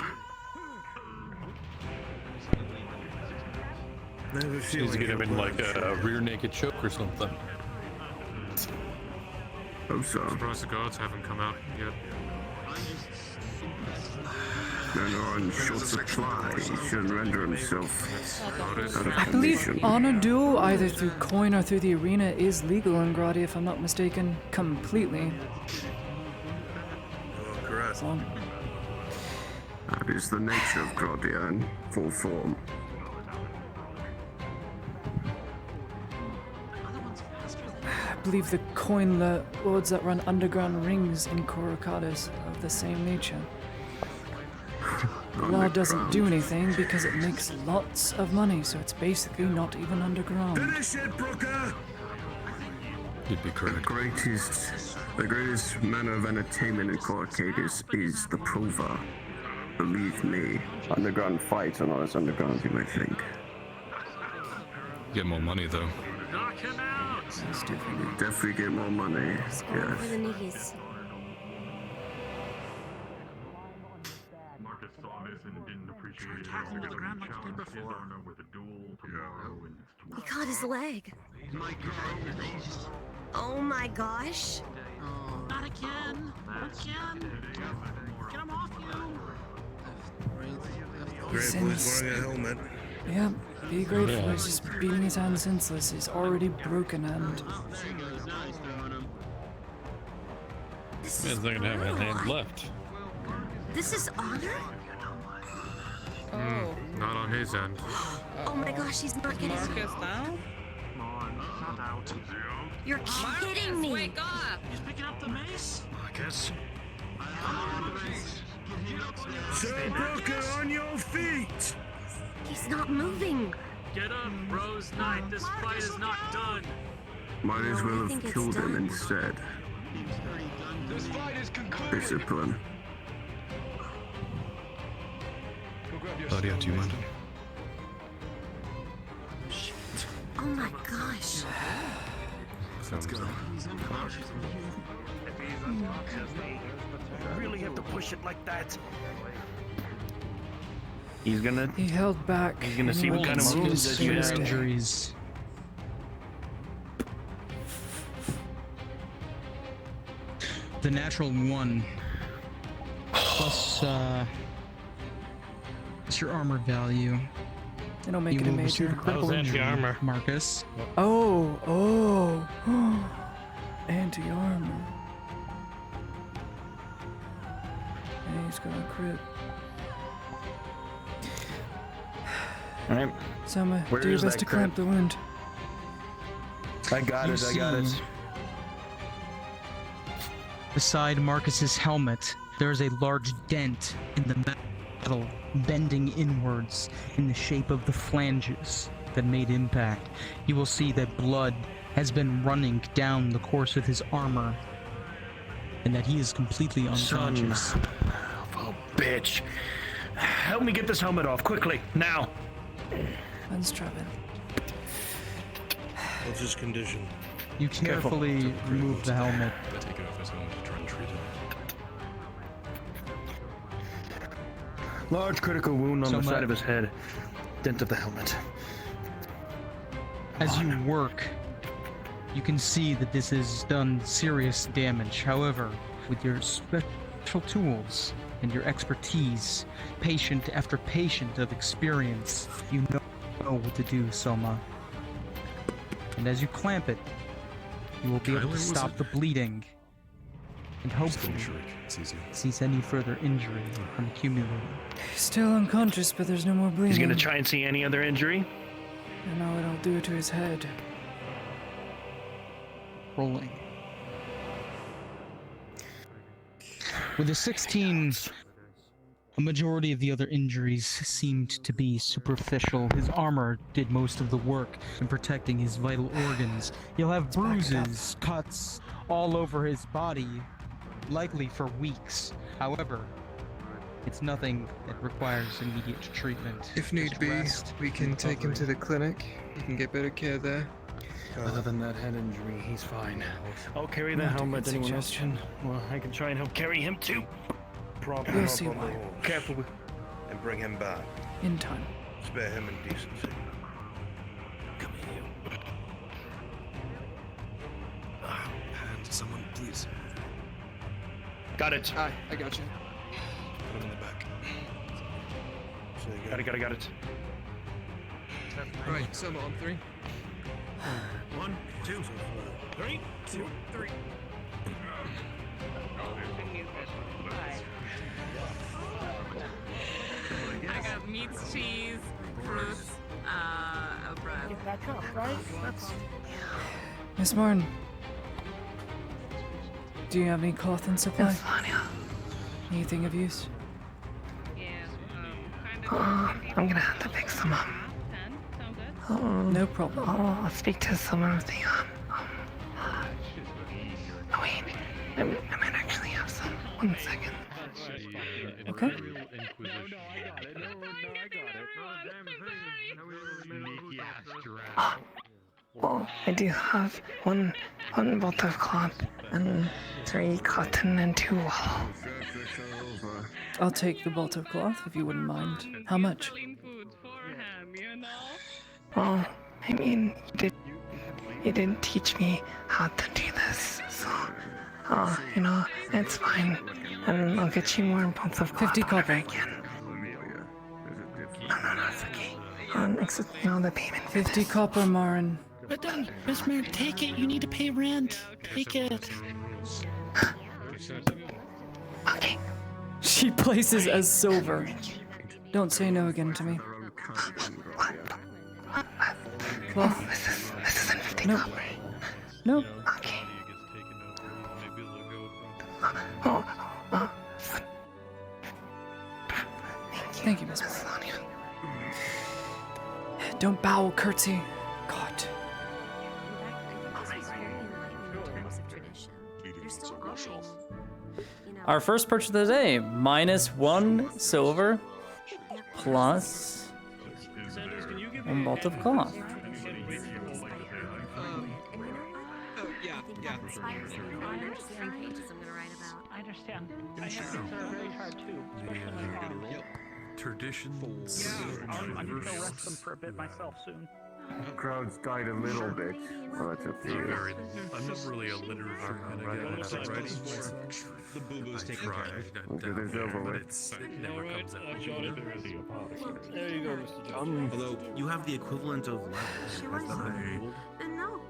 Never feel He's gonna have like a rear naked choke or something. Hope so. Surprised the guards haven't come out yet. Men are on short supply. He shouldn't render himself out of I believe condition. honor duel, either through coin or through the arena, is legal in Grotti, if I'm not mistaken. Completely. Correct. That is the nature of Grodia in full form. I believe the coin lords that run underground rings in Coracades of the same nature. The law doesn't do anything because it makes lots of money, so it's basically not even underground. Finish it, Brooker! You'd be correct. The greatest manner of entertainment in Coracades is the Prova. Believe me, underground fights are not as underground as you might think. Get more money though. Knock him out! You definitely get more money. Over Yes. the knees. Marcus saw this and didn't appreciate it. Tackle him to the ground like he did before. With a duel tomorrow and it's He caught his leg. Oh my gosh. Not again! Not again! Get him off you! Grateful he's wearing a helmet. Yeah, be grateful. Yeah. He's just beating his hand senseless. He's already broken hand. This Man's is not gonna have a hand brutal. left. This is honor? Not on his end. Oh my gosh, he's not getting Marcus now? You're kidding me. Wake up! He's picking up the mace. Marcus. Sir Brooker, on your feet! He's not moving. Get up, Rose Knight. This fight is not done. Might as well think have it's killed him done. instead. Discipline. Claudia, do you mind? Oh my gosh. Let's go. Really have to push it like that? He's gonna. He held back. He's gonna see what kind of wounds that you have. Injuries. The natural 1 plus it's your armor value. It'll make You it a will receive major. a critical injury, anti-armor. Marcus. Oh. Anti-armor. And he's gonna crit. Alright. Summer, Where do your is best that to clamp the wound. I got it, I got it. Beside Marcus's helmet, there is a large dent in the metal, bending inwards in the shape of the flanges that made impact. You will see that blood has been running down the course of his armor, and that he is completely unconscious. Son of a bitch. Help me get this helmet off, quickly, now. Let's try it. What's his condition? You carefully remove the helmet. I take it off his helmet to try and treat it. Large critical wound on the side of his head. Dent of the helmet. As you work, you can see that this has done serious damage. However, with your special tools and your expertise, patient after patient of experience, you know what to do, Soma. And as you clamp it, you will be able to stop the bleeding and hopefully cease any further injury from accumulating. He's still unconscious, but there's no more bleeding. He's gonna try and see any other injury? I know what I'll do to his head. Rolling. With a 16, a majority of the other injuries seemed to be superficial. His armor did most of the work in protecting his vital organs. He'll have bruises, cuts all over his body, likely for weeks. However, it's nothing that requires immediate treatment. If need Just be, rest we can and take him to recovery. the clinic. He can get better care there. Other than that head injury, he's fine. I'll carry the Not a helmet. good Anyone else? suggestion. Well, I can try and help carry him too. Prop You'll him up see on the why. horse Careful. and bring him back. In time. Spare him in decency. Come here. Hand to someone, please. Got it. Hi, I got you. Put him in the back. Got it. Alright, Soma on 3. 1, 2, 3, 2, 3. I got meats, cheese, fruits, a bread. Get back up, right? That's Miss Martin, do you have any cloth and supply? Anything of use? I'm gonna have to pick some up. No problem. I'll speak to some of the, oh wait, I might actually have some. 1 second. Okay. Well, I do have one bolt of cloth and 3 cotton and 2 wool. I'll take the bolt of cloth if you wouldn't mind. How much? Well, I mean, you did teach me how to do this, so, it's fine. And I'll get you more bolts of cloth 50 copper. again. No, it's okay. Accept me all the payment for 50 this. copper, Marin. But then, Miss Mayor, take it. You need to pay rent. Take it. Okay. She places as silver. Don't say no again to me. Cloth. This isn't 50 Nope. copper. Nope. Okay. Oh, Thank you, Miss Marlonia. Don't bow, curtsy. God. Our first purchase of the day, -1 silver, plus 1 bolt of cloth. I understand. I have things that are very hard too, especially my arms. Traditions. I need to go rest them for a bit myself soon. Crowd's died a little bit. Well, that's up to you. I'm not really a literature kind of guy. The boo-boos taken care of. Look at this over with. It never comes out. There you go, Mr. Johnson. Although you have the equivalent of leather. Has that been ruled? No.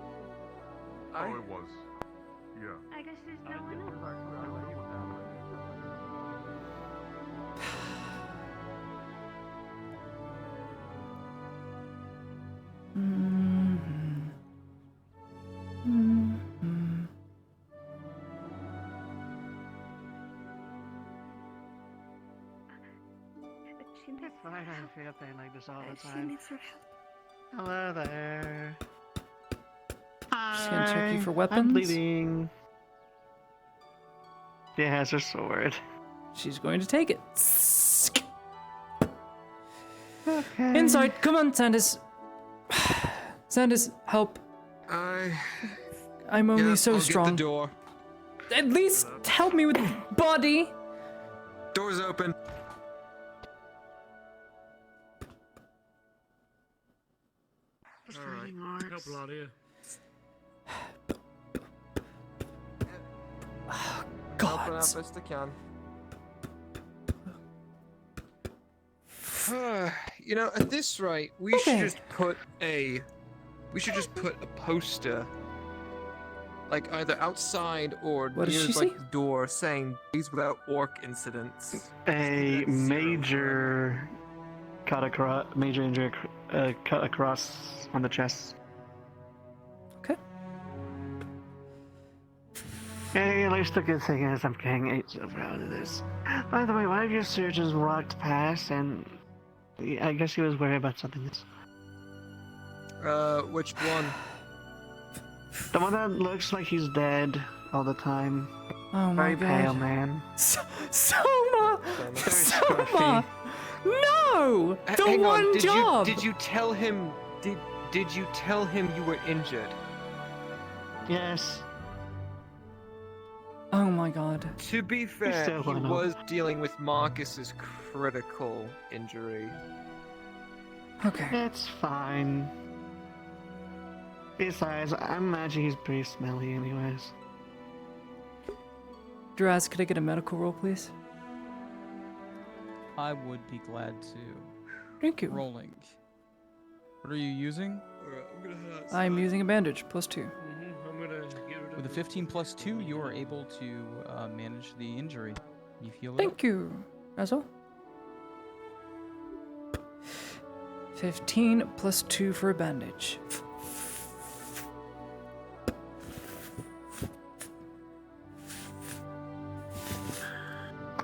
Oh, it was. Yeah. I guess there's no one else. It's fine, I feel pain like this all the She time. needs your help. Hello there. Just gonna check you for I'm weapons. bleeding. She has her sword. She's going to take it. Okay. Inside, come on, Sandus. Sandus, help. I'm only so I'll strong. Get the door. At least help me with the body. Door's open. Help Claudia. Helping out best I can. You know, at this rate, we should just put a poster, like either outside or What does near she like say? the door, saying "These without orc incidents." A major major injury cut across on the chest. Okay. Hey, at least the good thing is I'm getting 8 silver out of this. By the way, one of your surgeons walked past and I guess he was worried about something else. Which one? The one that looks like he's dead all the time. Oh my Very god. pale man. Soma! Soma! No! The Hang one on, job! Did you tell him? Did you tell him you were injured? Yes. Oh my god. To be fair, still he went on. was dealing with Marcus's critical injury. Okay. It's fine. Besides, I imagine he's pretty smelly anyways. Draz, could I get a medical roll, please? I would be glad to. Thank you. Rolling. What are you using? I'm using a bandage, +2. I'm gonna get rid of With a 15 plus 2, you are able to manage the injury. You heal it up. Thank you. That's all. 15 +2 for a bandage.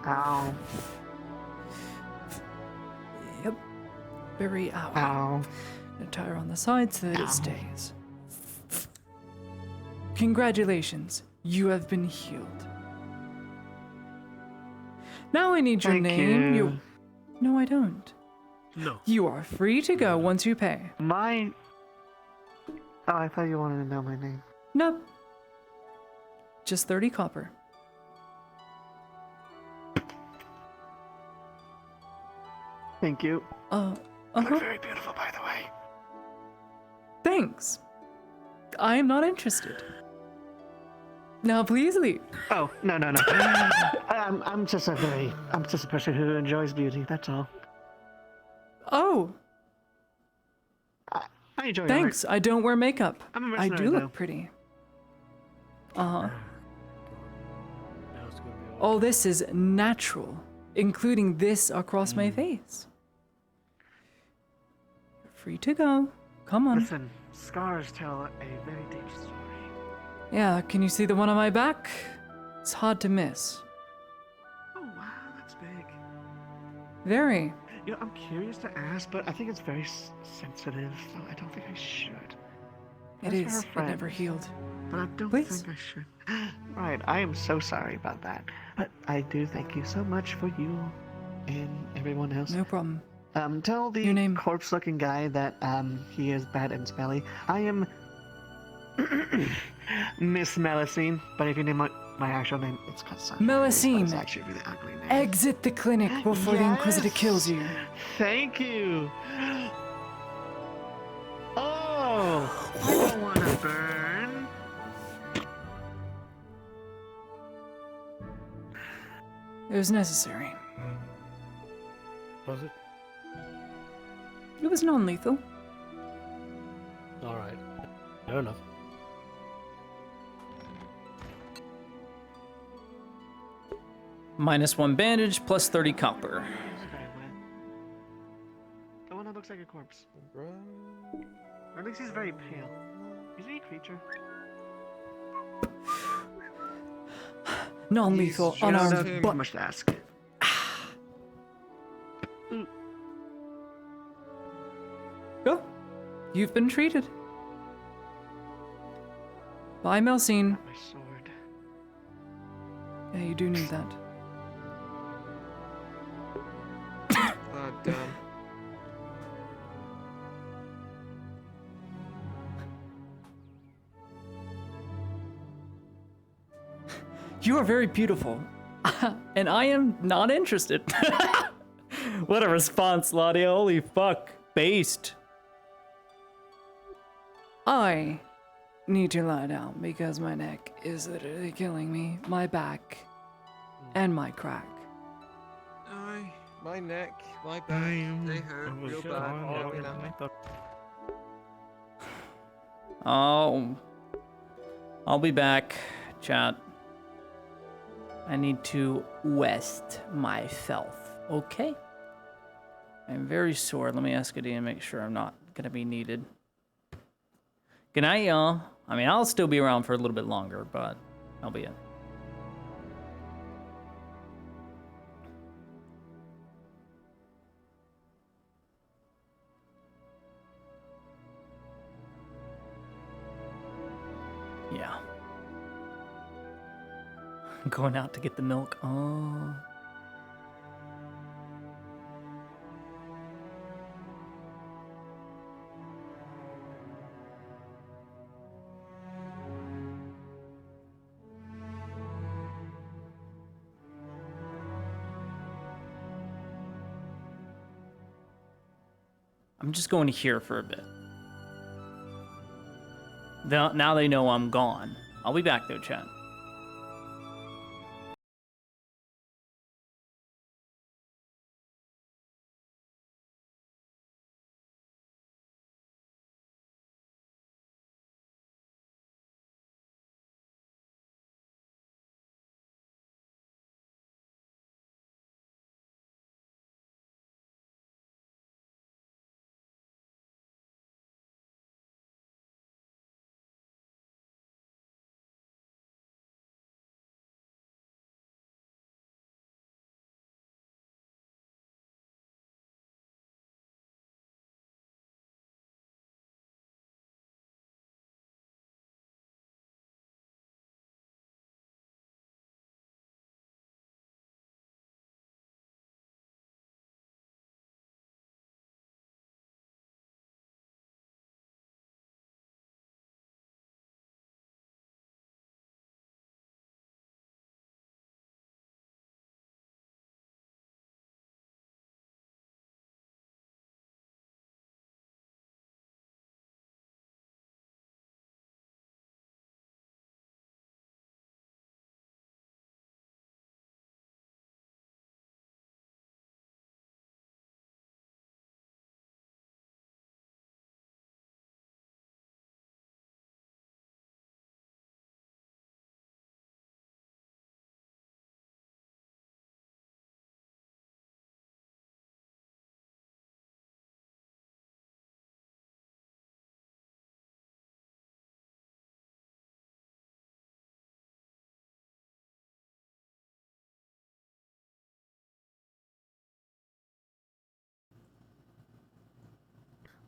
Ow. Yep. Very ow. Ow. Gonna tie her on the side so that it stays. Congratulations, you have been healed. Now I need your Thank name. you. No, I don't. No. You are free to go once you pay. My... Oh, I thought you wanted to know my name. Nope. Just 30 copper. Thank you. Uh-huh. You're very beautiful, by the way. Thanks. I am not interested. Now please leave. Oh, no. I'm just a person who enjoys beauty, that's all. Oh, I enjoy thanks. I don't wear makeup. I'm a I mercenary, do look though. pretty. Uh-huh. Now it's gonna be all All this is natural, including this across my face. free to go. Come on. Listen, scars tell a very deep story. Yeah, can you see the one on my back? It's hard to miss. Oh wow, that's big. Very. You know, I'm curious to ask, but I think it's very sensitive, so I don't think I should. It As for is. her It never friends, healed. But I don't Please. think I should. Right, I am so sorry about that. But I do thank you so much for you and everyone else. No problem. Tell the corpse-looking guy that he is bad and smelly. I am Miss Melusine, but if you name my actual name, it's Cassandra. Melusine, It's actually a really ugly name. exit the clinic before the Inquisitor kills you. Thank you. Oh, I don't want to burn. It was necessary. Was it? It was non-lethal. Alright. Fair enough. -1 bandage, plus 30 copper. The one that looks like a corpse. Or at least he's very pale. Is he a creature? Non-lethal, unarmed, but much to ask. Go. You've been treated. Bye, Melusine. My sword. Yeah, you do need that. Oh, damn. You are very beautiful. And I am not interested. What a response, Ladia. Holy fuck. Based. I need to lie down because my neck is literally killing me. My back and my crack. Aye, my neck, my back, they hurt real bad. I'll be back, chat. I need to rest myself, okay? I'm very sore. Let me ask Adi and make sure I'm not gonna be needed. Good night, y'all. I mean, I'll still be around for a little bit longer, but I'll be in. Yeah. Going out to get the milk. Oh. I'm just going to here for a bit. Now they know I'm gone. I'll be back though, chat.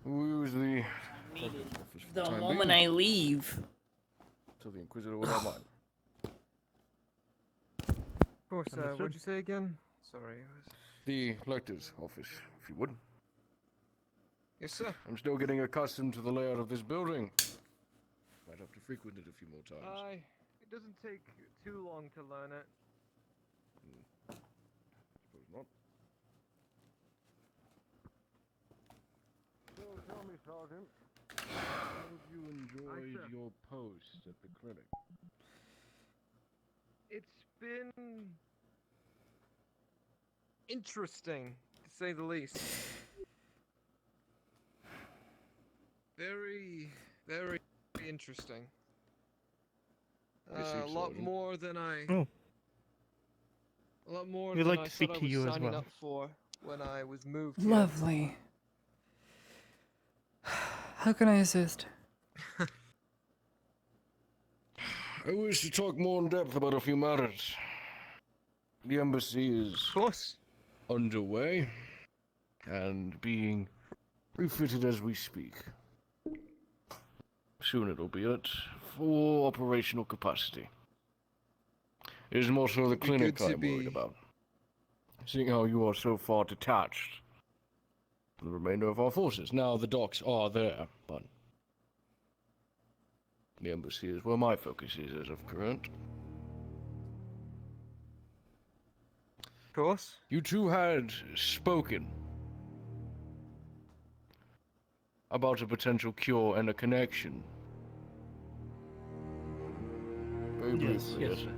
Who is the The moment I leave. So the Inquisitor will not mind. Of course, what'd you say again? Sorry. The Lector's office, if you would. Yes, sir. I'm still getting accustomed to the layout of this building. Might have to frequent it a few more times. It doesn't take too long to learn it. Suppose not. So tell me, Sergeant, how have you enjoyed your post at the clinic? It's been interesting, to say the least. Very, very interesting. A lot more than I. Oh. A lot more We'd than like I to speak thought I to was you as signing well. up for when I was moved here. Lovely. How can I assist? I wish to talk more in depth about a few matters. The embassy is, of course, underway and being refitted as we speak. Soon it'll be at full operational capacity. It is more so the clinic I'm worried about. Seeing how you are so far detached from the remainder of our forces. Now the docks are there, but the embassy is where my focus is as of current. Of course. You two had spoken about a potential cure and a connection. Very briefly, Yes, sir.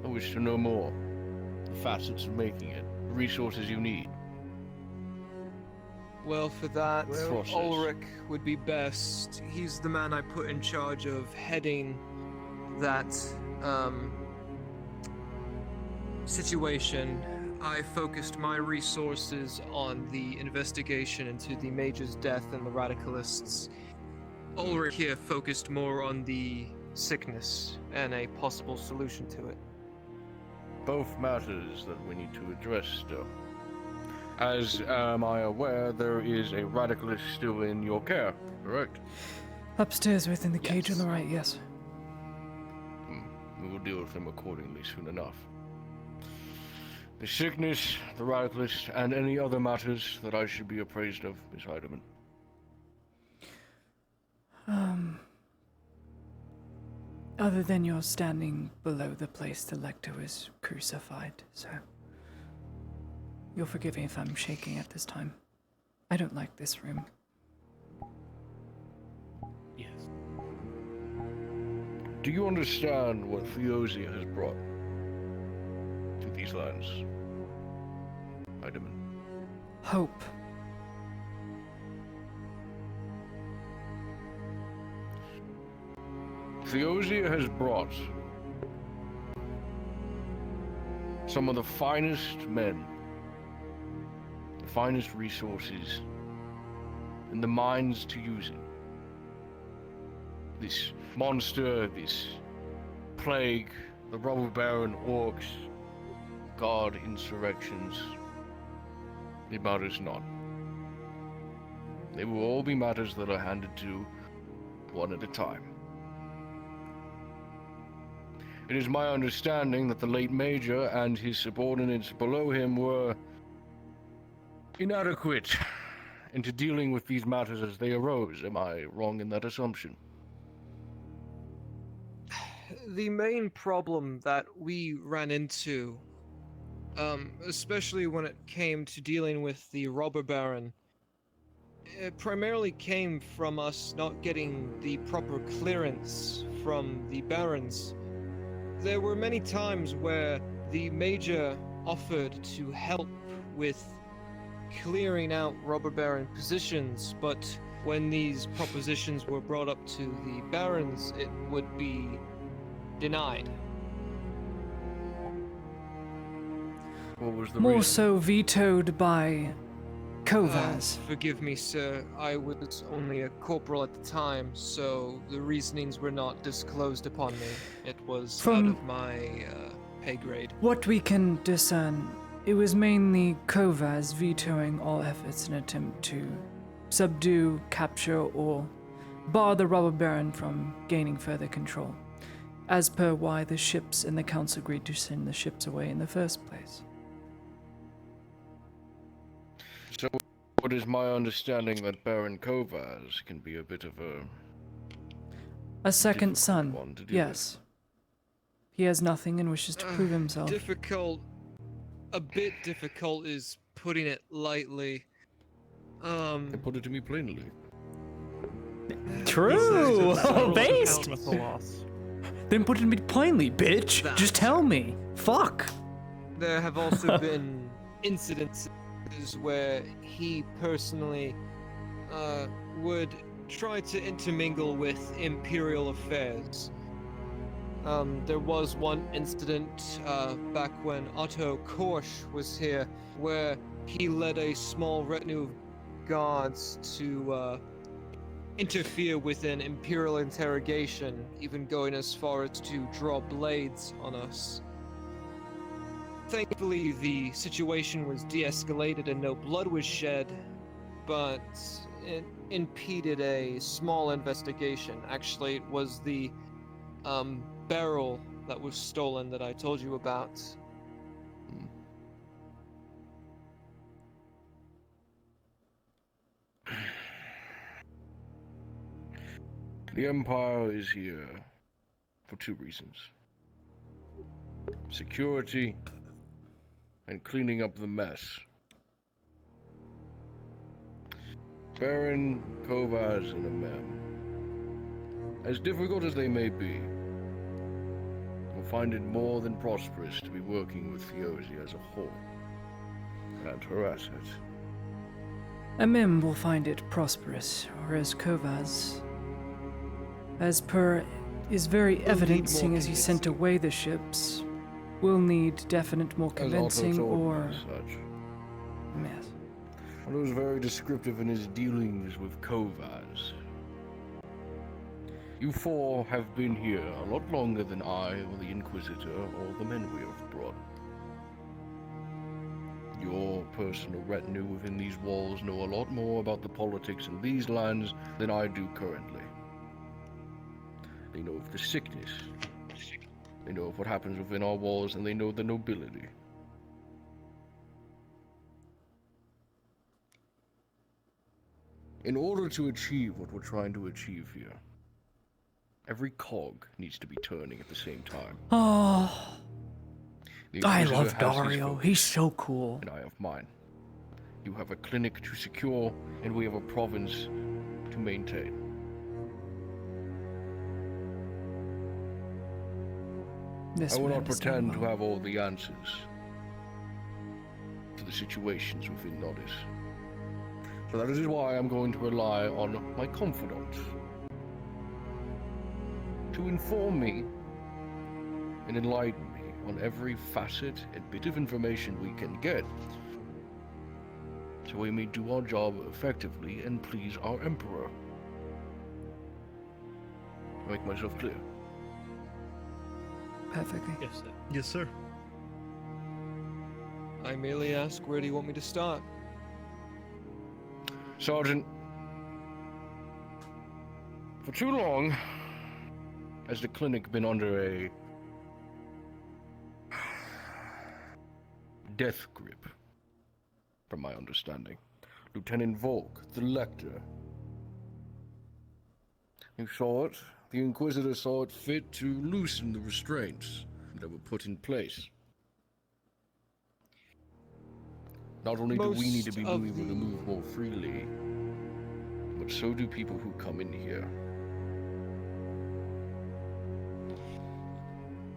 I wish to know more. The facets of making it, the resources you need. Well, for that, Process. Ulrich would be best. He's the man I put in charge of heading that situation. I focused my resources on the investigation into the Mage's death and the Radicalists. Ulrich here focused more on the sickness and a possible solution to it. Both matters that we need to address still. As am I aware, there is a Radicalist still in your care, correct? Upstairs within the cage on the right, yes. We will deal with him accordingly soon enough. The sickness, the Radicalist, and any other matters that I should be appraised of, Miss Heidemann. Other than you're standing below the place the Lector was crucified, so you'll forgive me if I'm shaking at this time. I don't like this room. Yes. Do you understand what Theosia has brought to these lands, Heidemann? Hope. Theosia has brought some of the finest men, the finest resources, and the minds to use it. This monster, this plague, the robber baron, orcs, guard insurrections, it matters not. They will all be matters that are handed to one at a time. It is my understanding that the late Major and his subordinates below him were inadequate into dealing with these matters as they arose. Am I wrong in that assumption? The main problem that we ran into, especially when it came to dealing with the robber baron, it primarily came from us not getting the proper clearance from the barons. There were many times where the Major offered to help with clearing out robber baron positions, but when these propositions were brought up to the barons, it would be denied. What was the More reason? so vetoed by Kovaz. Forgive me, sir. I was only a corporal at the time, so the reasonings were not disclosed upon me. It was out of my pay grade. What we can discern, it was mainly Kovaz vetoing all efforts in an attempt to subdue, capture, or bar the robber baron from gaining further control, as per why the ships and the council agreed to send the ships away in the first place. So, what is my understanding that Baron Kovaz can be a bit of A second difficult son, one to deal yes. He has nothing and wishes to prove himself. Difficult. A bit difficult is putting it lightly. And put it to me plainly. True! So Based! count the loss. Then put it to me plainly, bitch! Just tell me! Fuck! There have also been incidences where he personally would try to intermingle with Imperial affairs. There was one incident back when Otto Korsch was here where he led a small retinue of guards to interfere with an Imperial interrogation, even going as far as to draw blades on us. Thankfully, the situation was de-escalated and no blood was shed, but it impeded a small investigation. Actually, it was the barrel that was stolen that I told you about. The Empire is here for two reasons. Security and cleaning up the mess. Baron Kovaz and Amem, as difficult as they may be, will find it more than prosperous to be working with Fiozi as a whole and her assets. Amim will find it prosperous, whereas Kovaz, as per is very evident seeing as he sent away the ships, will need definite more convincing or... Such. Yes. He was very descriptive in his dealings with Kovaz. You four have been here a lot longer than I or the Inquisitor or the men we have brought. Your personal retinue within these walls know a lot more about the politics in these lands than I do currently. They know of the sickness. They know of what happens within our walls, and they know the nobility. In order to achieve what we're trying to achieve here, every cog needs to be turning at the same time. Oh, The I Inquisitor love has his Dario. focus, He's so cool. and I have mine. You have a clinic to secure, and we have a province to maintain. This I will we not understand pretend to have all the answers to the situations within Nodis. So that is why I'm going to rely on my confidant to inform me and enlighten me on every facet and bit of information we can get, so we may do our job effectively and please our Emperor. Make myself clear. Perfectly. Yes, sir. Yes, sir. I merely ask, where do you want me to start? Sergeant, for too long has the clinic been under a death grip, from my understanding. Lieutenant Volk, the Lector. You saw it. The Inquisitor saw it fit to loosen the restraints that were put in place. Not only do we need to be able to move more freely, but so do people who come in here.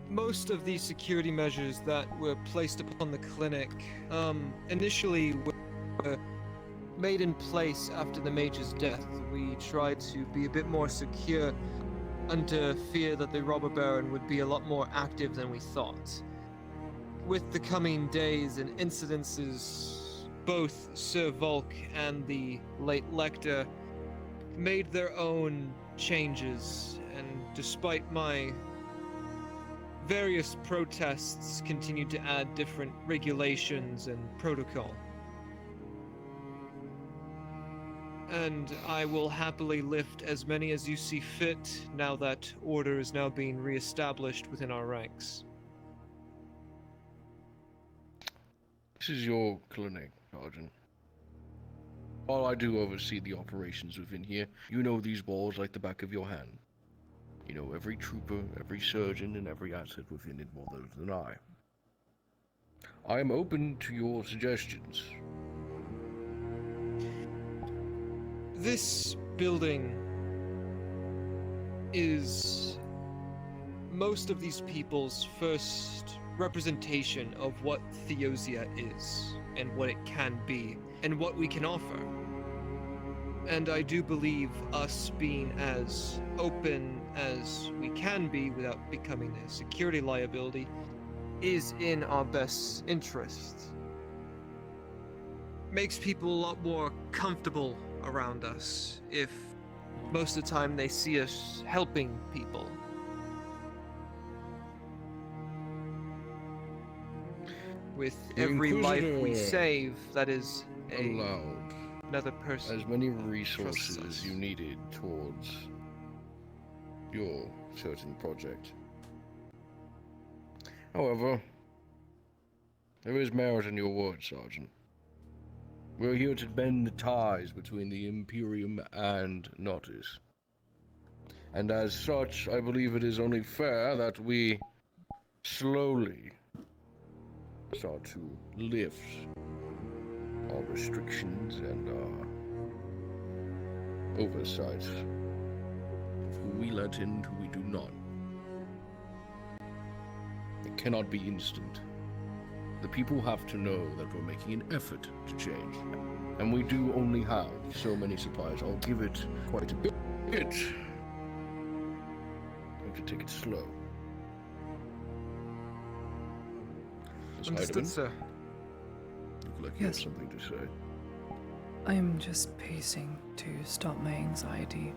Most of the security measures that were placed upon the clinic initially were made in place after the Mage's death. We tried to be a bit more secure under fear that the robber baron would be a lot more active than we thought. With the coming days and incidences, both Sir Volk and the late Lector made their own changes, and despite my various protests, continued to add different regulations and protocol. And I will happily lift as many as you see fit now that order is now being reestablished within our ranks. This is your clinic, Sergeant. While I do oversee the operations within here, you know these walls like the back of your hand. You know every trooper, every surgeon, and every asset within it more than I. I am open to your suggestions. This building is most of these people's first representation of what Theosia is, and what it can be, and what we can offer. And I do believe us being as open as we can be without becoming a security liability is in our best interest. Makes people a lot more comfortable around us if most of the time they see us helping people. With every life we save, that is allowed another person. As many resources as you needed towards your certain project. However, there is merit in your words, Sergeant. We're here to bend the ties between the Imperium and Nordis. And as such, I believe it is only fair that we slowly start to lift our restrictions and our oversight of who we let in, who we do not. It cannot be instant. The people have to know that we're making an effort to change. And we do only have so many supplies. I'll give it quite a bit. We have to take it slow. Understood, sir. Look like you have something to say. I am just pacing to stop my anxiety.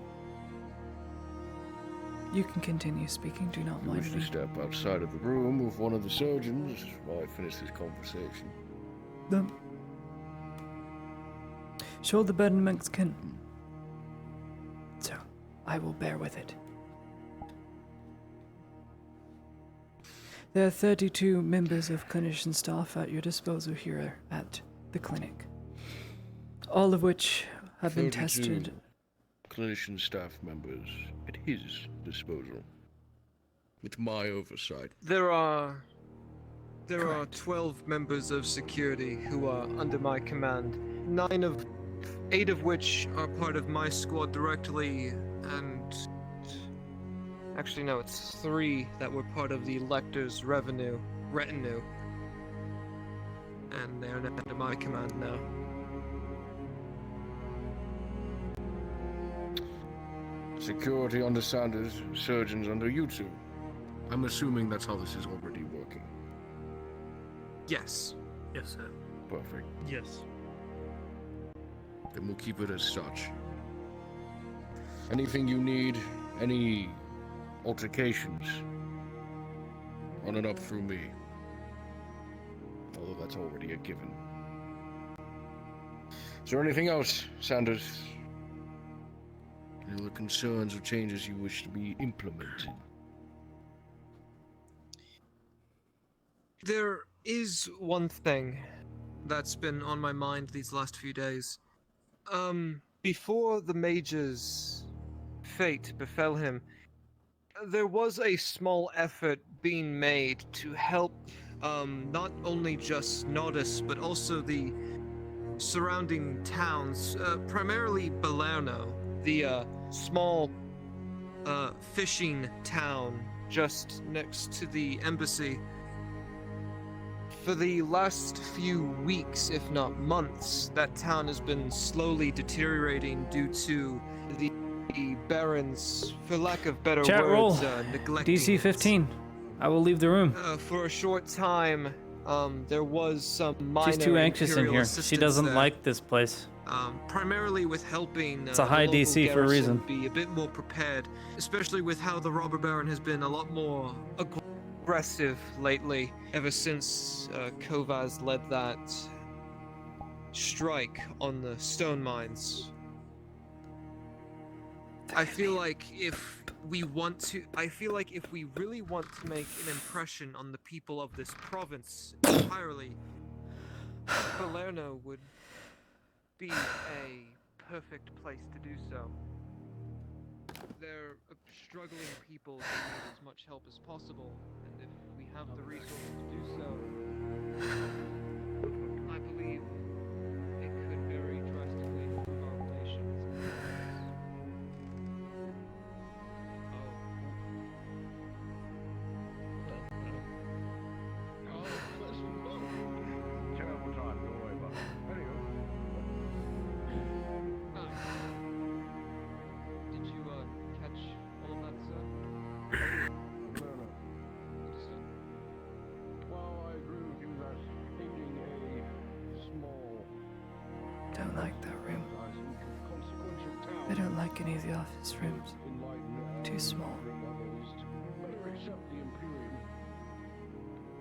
You can continue speaking, do not You mind wish me. to step outside of the room with one of the surgeons while I finish this conversation. Sure, the burden Mexican. So, I will bear with it. There are 32 members of clinician staff at your disposal here at the clinic. All of which have been 32 tested. clinician staff members at his disposal. With my oversight. There are 12 members of security who are under my command. 8 of which are part of my squad directly, and actually no, it's 3 that were part of the Elector's retinue, and they're under my command now. Security under Sanders, surgeons under you two. I'm assuming that's how this is already working. Yes. Yes, sir. Perfect. Yes. Then we'll keep it as such. Anything you need, any altercations, run it up through me. Although that's already a given. Is there anything else, Sanders? Any other concerns or changes you wish to be implemented? There is one thing that's been on my mind these last few days. Before the Mage's fate befell him, there was a small effort being made to help not only just Nordis, but also the surrounding towns, primarily Balerno, the small fishing town just next to the embassy. For the last few weeks, if not months, that town has been slowly deteriorating due to the Barons, for lack of better Chat roll. words, neglecting DC 15. I will leave the room. For a short time, there was some minor She's too anxious in Imperial here. She assistance doesn't there, like this place. primarily with helping It's a high the local DC for a garrison reason. be a bit more prepared, especially with how the Robber Baron has been a lot more aggressive lately, ever since Kovaz led that strike on the stone mines. I feel like if we really want to make an impression on the people of this province entirely, Palermo would be a perfect place to do so. They're a struggling people who need as much help as possible, and if we have the resources to do so, I believe it could very drastically improve our relations. Terrible time, don't worry about it. Did you catch all of that, sir? No. Well, I agree with you that aiding a small Don't like that room. I don't like any of the office rooms. Too small. better accept the Imperium.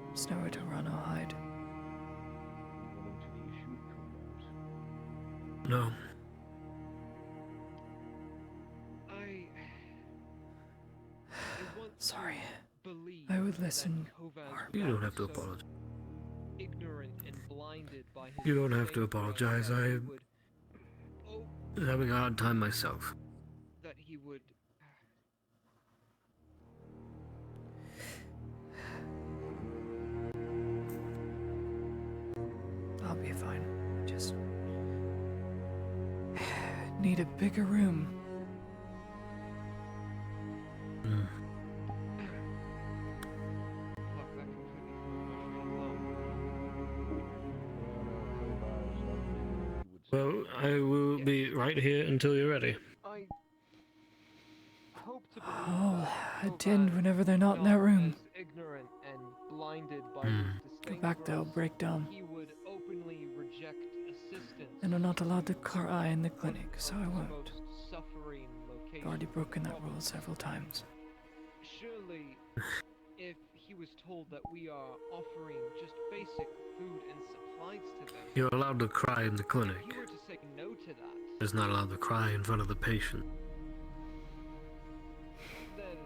There's nowhere to run or hide. No. Sorry. I would listen more. You don't have to apologize. Ignorant and blinded by his You don't have to mistake, apologize. I was having a hard time myself. that he would I'll be fine. Just need a bigger room. Well, I will be right here until you're ready. I'll attend whenever they're not in that room. ignorant and blinded by Hmm. his Go back there, I'll break down. he would openly reject assistance. And I'm not allowed to cry in the clinic, so I won't. Most suffering I've already broken that rule several times. Surely, if he was told that we are offering just basic food and supplies to them, You're allowed to cry in the clinic. if you were to say no to that, Just not allowed to cry in front of the patient. then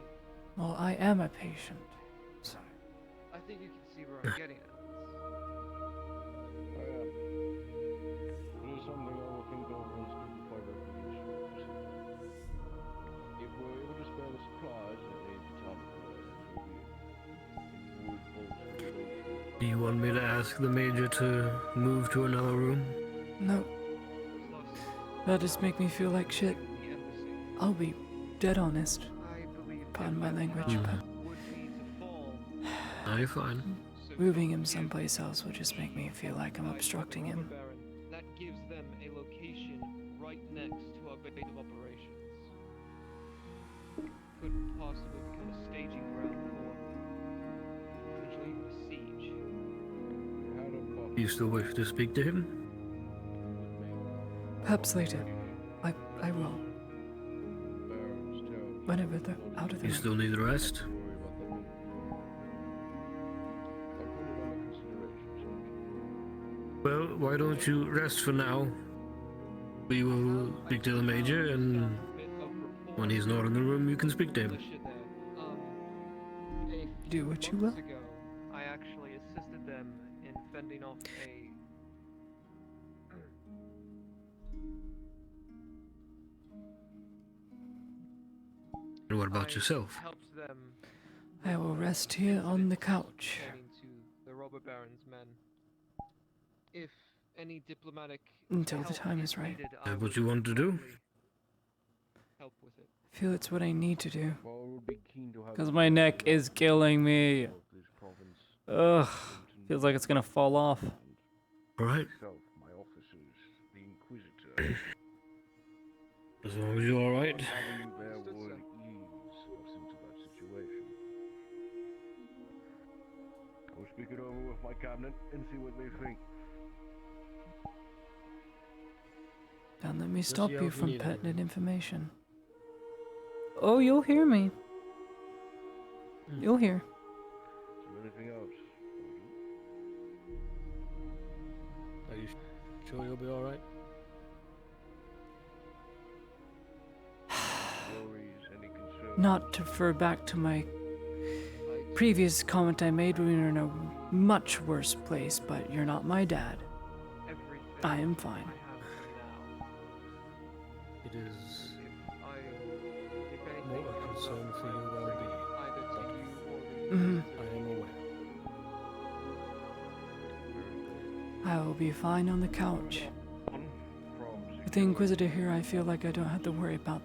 Well, I am a patient, so I think you can see where I'm getting at. It is something I will think over and speak with my recognition. If we're able to spare the supplies that need to top Do you want me to ask the Major to move to another room? no. That'll just make me feel like shit. I'll be dead honest. Pardon my language, but No, you're fine. moving him someplace else will just make me feel like I'm obstructing him. That gives them a location right next to our base of operations. Could possibly become a staging ground for potentially even a siege. Do you still wish to speak to him? Perhaps later. I will. Whenever they're out of the You room. still need rest? Well, why don't you rest for now? We will speak to the Major, and when he's not in the room, you can speak to him. Do what you will. Months ago, I actually assisted them in fending off a And what about yourself? helped them I will rest here on the couch. pertaining to the robber baron's men. If any diplomatic Until the help time is right. needed, Is that what you want to do? help with it. I feel it's what I need to do. Well, we'll be keen to have Because my neck is killing me. Ugh. Feels like it's gonna fall off. Alright. myself, my officers, the Inquisitor. As long as you're alright. Having you there would ease us into that situation. I'll speak it over with my cabinet and see what they think. Don't let me Just stop yell you if you from need pertinent information. Oh, you'll hear me. You'll hear. Is there anything else? Are you sure you'll be alright? not to refer back to my previous comment I made, we are in a much worse place, but you're not my dad. I am fine. It is more a concern for your well-being. I am aware. I will be fine on the couch. With the Inquisitor here, I feel like I don't have to worry about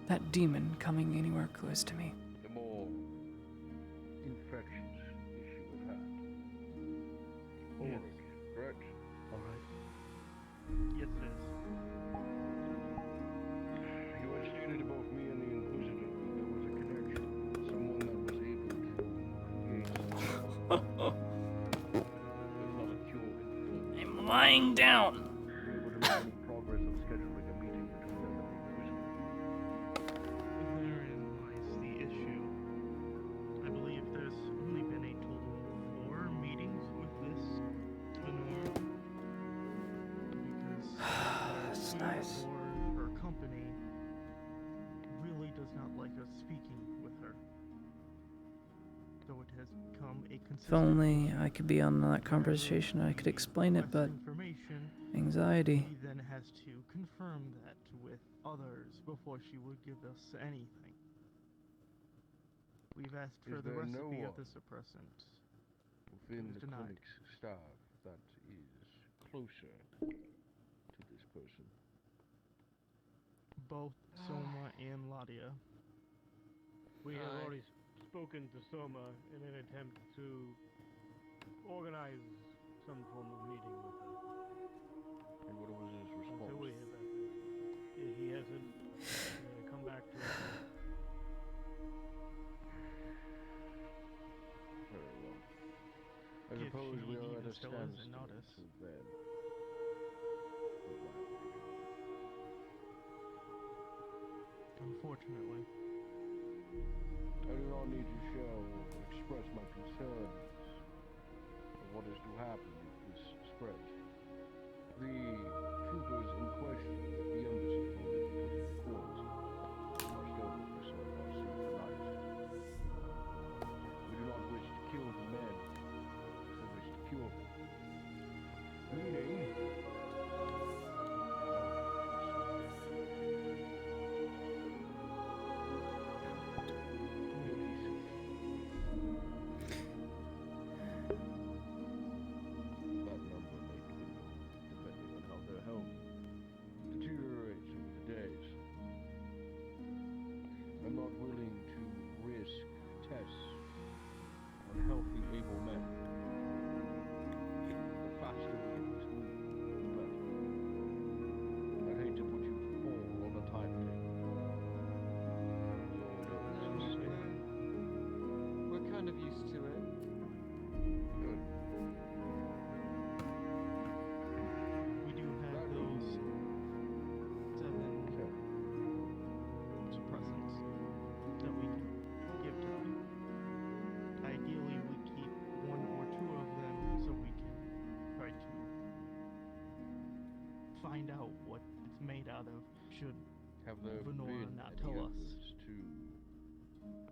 that demon coming anywhere close to me. The more infectious issue we've had. Ulrich, correct? Alright. Yes, it is. You had stated to both me and the Inquisitor that there was a connection. Someone that was able to create there's not a cure. I'm lying down. Were you able to make any progress on scheduling a meeting between them and the Inquisitor? Therein lies the issue. I believe there's only been a total of 4 meetings with this Lenore. Because That's nice. or her company really does not like us speaking with her. So it has become a If consistent only I could be on that conversation, I could explain it, but information. anxiety. She then has to confirm that with others before she would give us anything. We've asked for Is the there no recipe of one the suppressant. within It was the denied. clinic's staff that is closer to this person? Both Soma and Ladia. We have already spoken to Soma in an attempt to organize some form of meeting with her. And what was his response? Until we hear back. He hasn't come back to us. Very well. I If suppose she we are at a even still isn't standstill noticed. until then. Unfortunately. I do not need to show or express my concerns of what is to happen if this spreads. The troopers in question at the embassy have already been put into quarantine. Are still with some of us here tonight. We do not wish to kill the men, we wish to cure them. Meaning, that number may dwindle depending on how their health deteriorates over the days. I'm not willing to risk tests on healthy, able men. The faster we get this moving, the better. I'd hate to put you all on a timetable. We're kind of used to it. Good. We do have those 7 suppressants that we can give to them. Ideally, we keep 1 or 2 of them so we can try to find out what it's made out of. Should Have there Venora been not any tell us? efforts to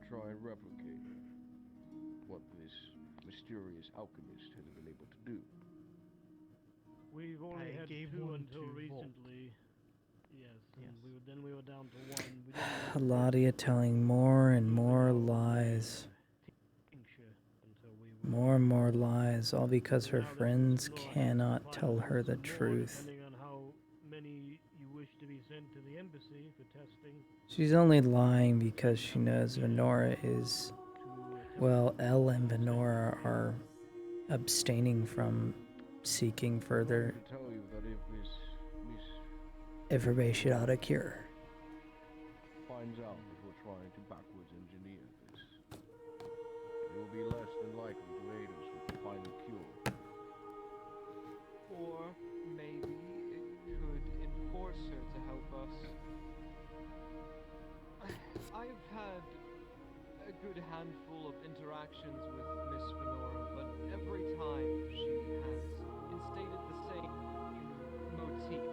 try and replicate what this mysterious alchemist has been able to do? We've only I had gave 2 one until to Volt. recently. Yes, and then we were down to 1. We didn't Ladia telling more and more lies. tincture until we More and more lies, all because her friends cannot tell her the truth. depending on how many you wish to be sent to the embassy for testing. She's only lying because she knows Venora is. Well, Elle and Venora are abstaining from seeking further To tell you that if this miss information on a cure. finds out that we're trying to backwards engineer this, it will be less than likely to aid us with the final cure. Or maybe it could enforce her to help us. I've had a good handful of interactions with Miss Venora, but every time she has instated the same motif.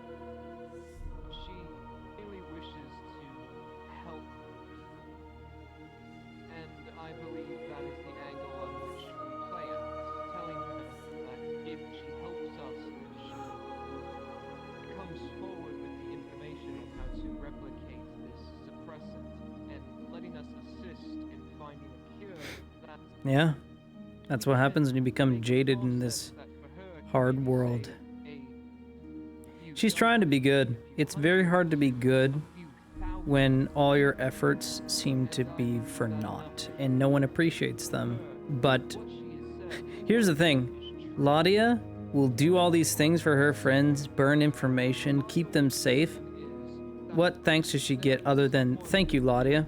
She really wishes to help people. Yeah, that's what happens when you become jaded in this hard world. She's trying to be good. It's very hard to be good when all your efforts seem to be for naught and no one appreciates them. But here's the thing. Ladia will do all these things for her friends, burn information, keep them safe. What thanks does she get other than, thank you, Ladia?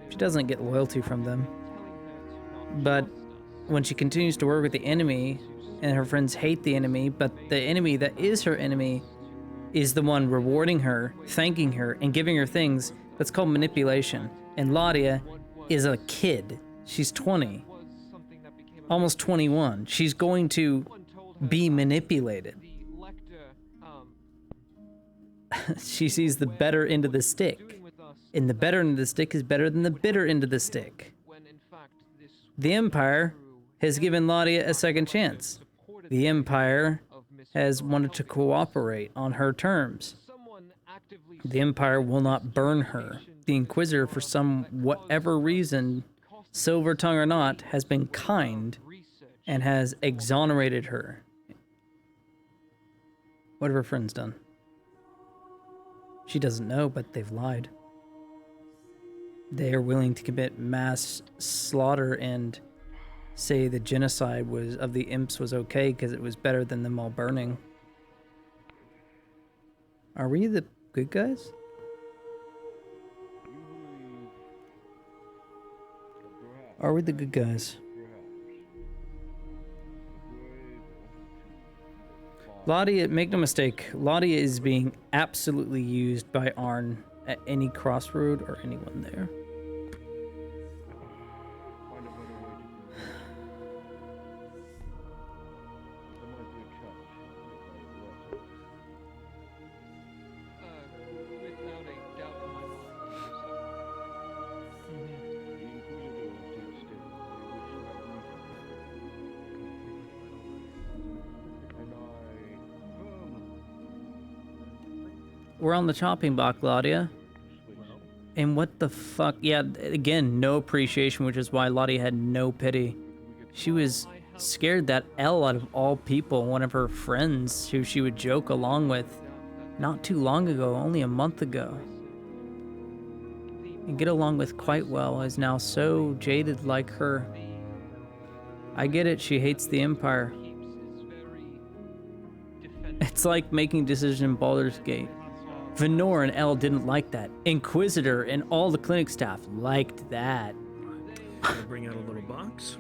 She doesn't get loyalty from them. But when she continues to work with the enemy, and her friends hate the enemy, but the enemy that is her enemy is the one rewarding her, thanking her, and giving her things, that's called manipulation. And Ladia is a kid. She's 20. Almost 21. She's going to be manipulated. She sees the better end of the stick. And the better end of the stick is better than the bitter end of the stick. The Empire has given Ladia a second chance. The Empire has wanted to cooperate on her terms. The Empire will not burn her. The Inquisitor, for some whatever reason, silver tongue or not, has been kind and has exonerated her. What have her friends done? She doesn't know, but they've lied. They are willing to commit mass slaughter and say the genocide was of the imps was okay because it was better than them all burning. Are we the good guys? Are we the good guys? Ladia, make no mistake, Ladia is being absolutely used by Arn at any crossroad or anyone there. We're on the chopping block, Ladia. And what the fuck? Yeah, again, no appreciation, which is why Ladia had no pity. She was scared that Elle, out of all people, one of her friends who she would joke along with not too long ago, only a month ago, and get along with quite well, is now so jaded like her. I get it, she hates the Empire. It's like making a decision in Baldur's Gate. Venor and Elle didn't like that. Inquisitor and all the clinic staff liked that. I'll bring out a little box.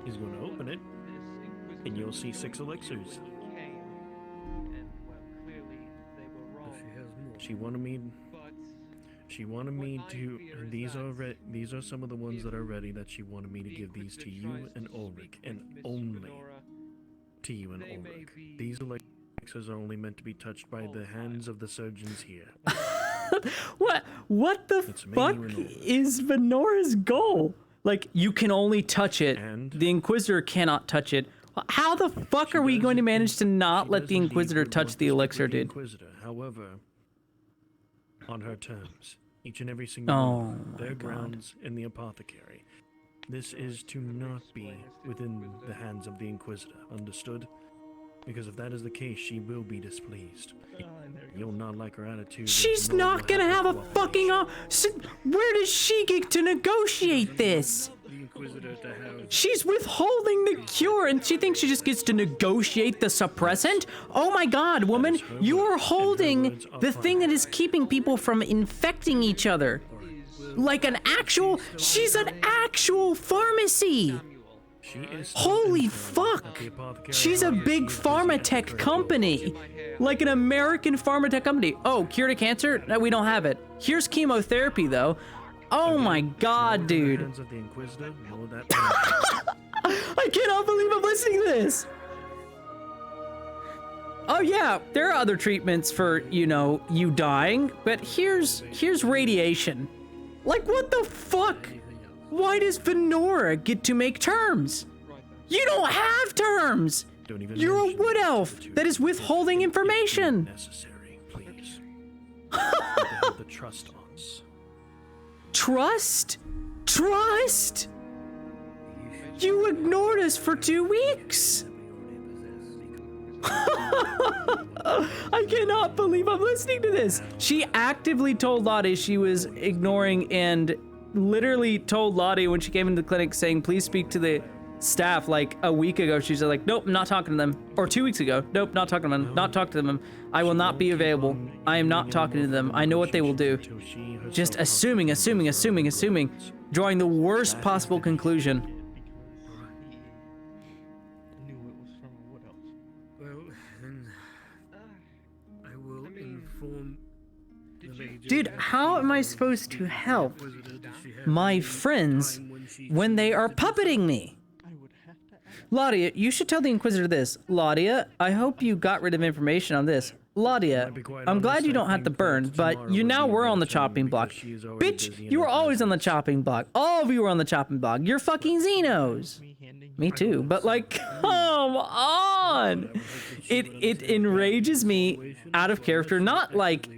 He's going to open it, and you'll see 6 elixirs. She wanted me to. These are some of the ones that are ready that she wanted me to give these to you and Ulrich, and only to you and Ulrich. These elixirs are only meant to be touched by the hands of the surgeons here. What the fuck is Venora's goal? Like, you can only touch it. And the Inquisitor cannot touch it. How the fuck are we going to manage to not let the Inquisitor touch the elixir, dude? However, on her terms, each and every single one, their grounds in the apothecary. This is to not be within the hands of the Inquisitor, understood? Because if that is the case, she will be displeased. You'll not like her attitude. She's not gonna have a fucking... Where does she get to negotiate this? She's withholding the cure, and she thinks she just gets to negotiate the suppressant? Oh my god, woman, you are holding the thing that is keeping people from infecting each other. Like an actual... She's an actual pharmacy! Holy fuck! She's a big pharmatech company! Like an American pharmatech company. Oh, cure to cancer? No, we don't have it. Here's chemotherapy, though. Oh my god, dude. I cannot believe I'm listening to this! Oh yeah, there are other treatments for, you know, you dying, but here's radiation. Like, what the fuck? Why does Venora get to make terms? You don't have terms! You're a wood elf that is withholding information! Necessary, please. Have the trust on us. Trust? Trust? You ignored us for 2 weeks! I cannot believe I'm listening to this. She actively told Lottie she was ignoring and literally told Lottie when she came into the clinic saying, please speak to the staff like a week ago. She's like, nope, I'm not talking to them. Or 2 weeks ago, nope, not talking to them, not talking to them. I will not be available. I am not talking to them. I know what they will do. Just assuming, drawing the worst possible conclusion. Well, then I will inform the Major. Dude, how am I supposed to help my friends when they are puppeting me? Laudia, you should tell the Inquisitor this. Laudia, I hope you got rid of information on this. Laudia, I'm glad you don't have to burn, but you now were on the chopping block. Bitch, you were always on the chopping block. All of you were on the chopping block. You're fucking Xenos. Me too, but like, come on! It enrages me out of character, not like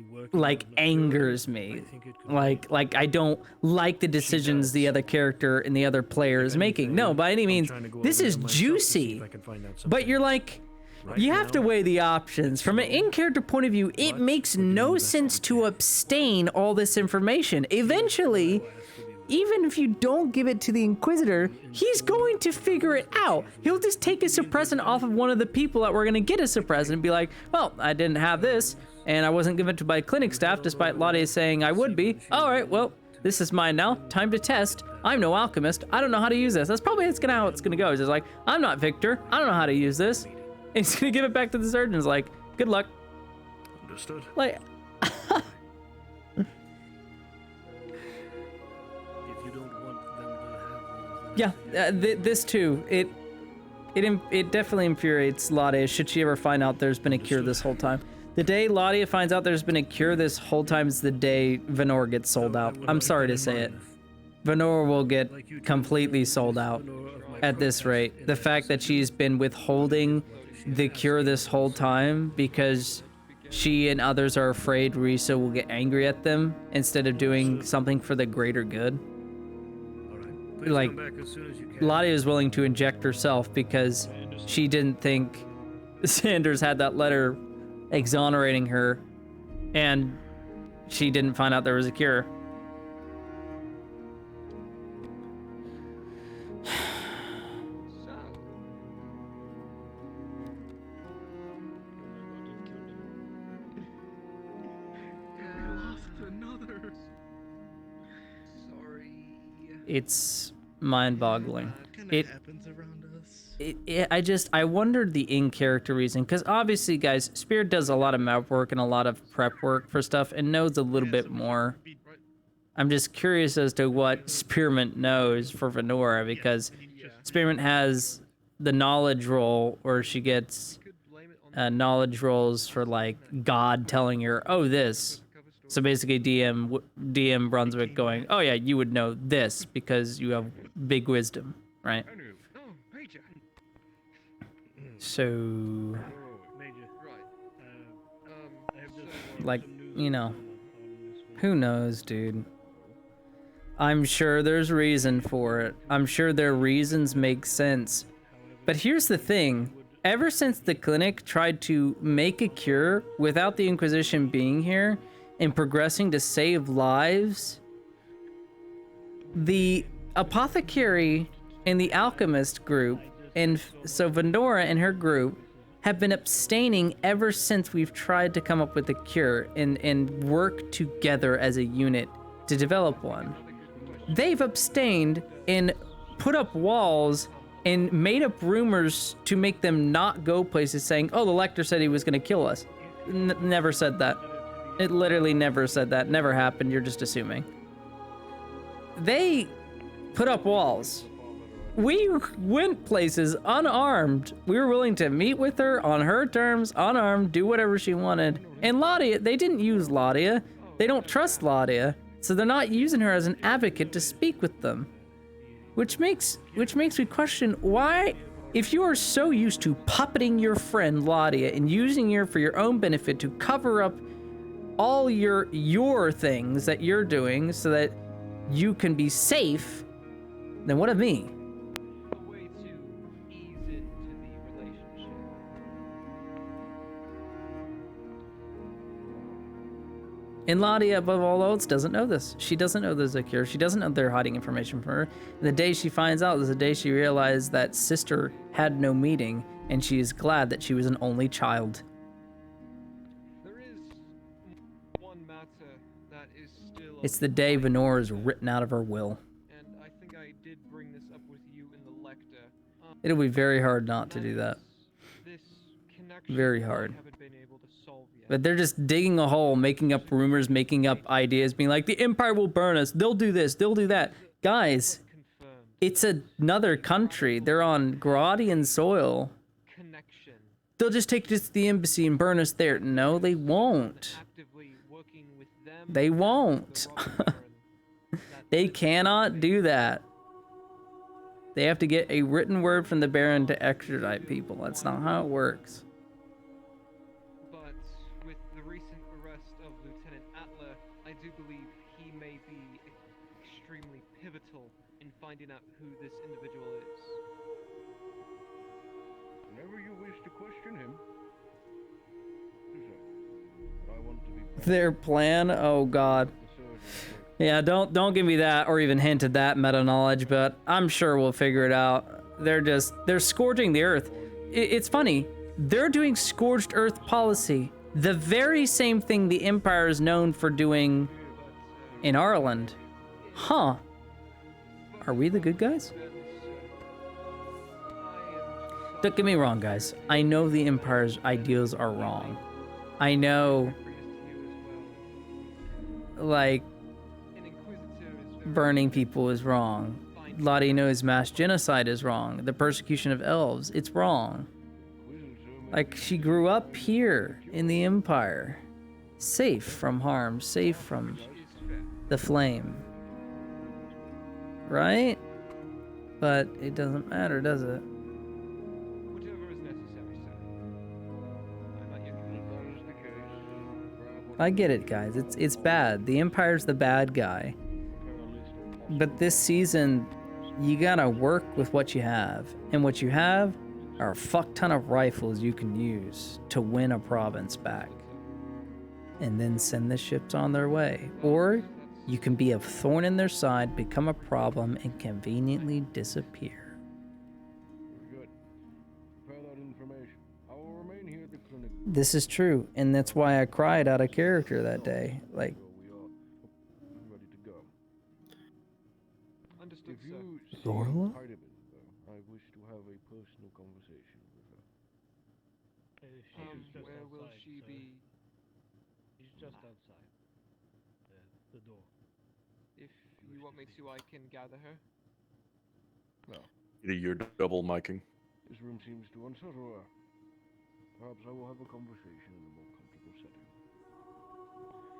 angers me. Like I don't like the decisions the other character and the other player is making. No, by any means, this is juicy. But you're like, you have to weigh the options. From an in-character point of view, it makes no sense to abstain all this information. Eventually, even if you don't give it to the Inquisitor, he's going to figure it out. He'll just take a suppressant off of one of the people that were going to get a suppressant and be like, well, I didn't have this, and I wasn't given to by clinic staff, despite Lottie saying I would be. All right, well, this is mine now. Time to test. I'm no alchemist. I don't know how to use this. That's probably how it's gonna go. It's just like, I'm not Victor. I don't know how to use this. And he's gonna give it back to the surgeons like, good luck. Understood. Like, If you don't want them to have yeah, this too. It definitely infuriates Lottie should she ever find out there's been a cure this whole time. The day Lottie finds out there's been a cure this whole time is the day Venor gets sold out. I'm sorry to say it. Venor will get completely sold out at this rate. The fact that she's been withholding the cure this whole time because she and others are afraid Risa will get angry at them instead of doing something for the greater good. Like, Lottie is willing to inject herself because she didn't think Sanders had that letter exonerating her, and she didn't find out there was a cure. It's mind-boggling. I wondered the in-character reason, because obviously, guys, Spirit does a lot of map work and a lot of prep work for stuff and knows a little bit more. I'm just curious as to what Spearmint knows for Venora, because Spearmint has the knowledge roll where she gets knowledge rolls for, like, God telling her, oh, this. So basically DM Brunswick going, oh yeah, you would know this because you have big wisdom, right? So, like, you know, who knows, dude? I'm sure there's reason for it. I'm sure their reasons make sense. But here's the thing. Ever since the clinic tried to make a cure without the Inquisition being here and progressing to save lives, the apothecary and the alchemist group, and so Venora and her group, have been abstaining ever since we've tried to come up with a cure and work together as a unit to develop one. They've abstained and put up walls and made up rumors to make them not go places, saying, oh, the Lector said he was going to kill us. Never said that. It literally never said that. Never happened. You're just assuming. They put up walls. We went places unarmed. We were willing to meet with her on her terms, unarmed, do whatever she wanted. And Laudia, they didn't use Laudia. They don't trust Laudia, so they're not using her as an advocate to speak with them. Which makes me question why, if you are so used to puppeting your friend Laudia and using her for your own benefit to cover up all your things that you're doing so that you can be safe, then what of me? And Lottie, above all else, doesn't know this. She doesn't know there's a cure. She doesn't know they're hiding information from her. And the day she finds out is the day she realized that sister had no meaning, and she is glad that she was an only child. There is one matter that is still. It's the day Venora is written out of her will. And I think I did bring this up with you in the lecture. It'll be very hard not to do that. This connection Very that I hard. haven't been able to solve yet. But they're just digging a hole, making up rumors, making up ideas, being like, the Empire will burn us. They'll do this. They'll do that. Guys, it's another country. They're on Gradian soil. They'll just take us to the embassy and burn us there. No, they won't. They won't. They cannot do that. They have to get a written word from the Baron to extradite people. That's not how it works. But with the recent arrest of Lieutenant Atler, I do believe he may be extremely pivotal in finding out who this individual is. Whenever you wish to question him, do so. But I want to be Their plan? Oh god. Yeah, don't give me that or even hint at that meta knowledge, but I'm sure we'll figure it out. They're scourging the earth. It's funny. They're doing scorched earth policy. The very same thing the Empire is known for doing in Ireland. Huh. Are we the good guys? Don't get me wrong, guys. I know the Empire's ideals are wrong. I know, like, burning people is wrong. Lottie knows mass genocide is wrong. The persecution of elves, it's wrong. Like, she grew up here in the Empire. Safe from harm, safe from the flame. Right? But it doesn't matter, does it? I get it, guys. It's bad. The Empire's the bad guy. But this season, you gotta work with what you have. And what you have are a fuck ton of rifles you can use to win a province back. And then send the ships on their way. Or you can be a thorn in their side, become a problem, and conveniently disappear. good. Prepare that information. I will remain here at the clinic. This is true, and that's why I cried out of character that day. Like, Ready to go. Understood, If you see Zorla? Heidemann, though, I wish to have a personal conversation with her. Where will she be? She's just outside the door. If you want me to, I can gather her. No. You're double miking. This room seems to unsettle her. Perhaps I will have a conversation in a more comfortable setting.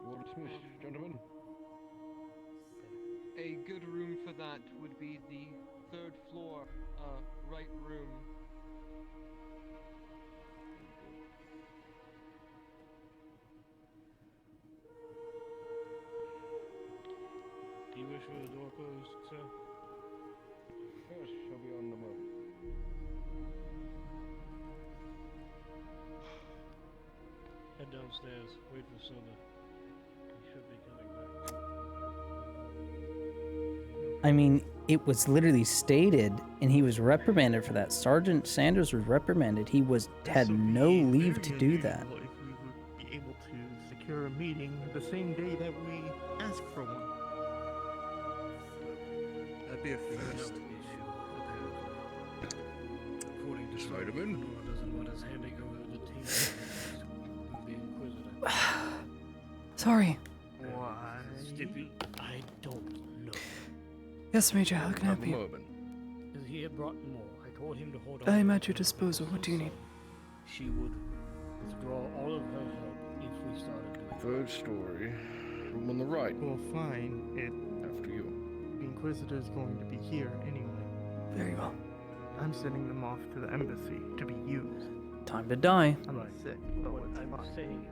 You are dismissed, gentlemen. A good room for that would be the third floor, right room. Do you wish for the door closed, sir? Yes, I'll be on the move. Head downstairs. Wait for Sona. He should be coming back. I mean, it was literally stated, and he was reprimanded for that. Sergeant Sanders was reprimanded. He had no leave to do that. If we would be able to secure a meeting the same day that we ask for one. That'd be a first. According to Heidemann? Nora doesn't want us handing over the team of the Inquisitor. Sorry. Why? Stippy, I don't know. Yes, Major, how can I help you? Because he had brought more. I told him to hold on. I am at your disposal. What do you need? She would withdraw all of her help if we started doing Third story. Room on the right. Well, fine. After you. The Inquisitor is going to be here anyway. Very well. I'm sending them off to the embassy to be used. Time to die. I'm sick, but what it's I'm fine. saying.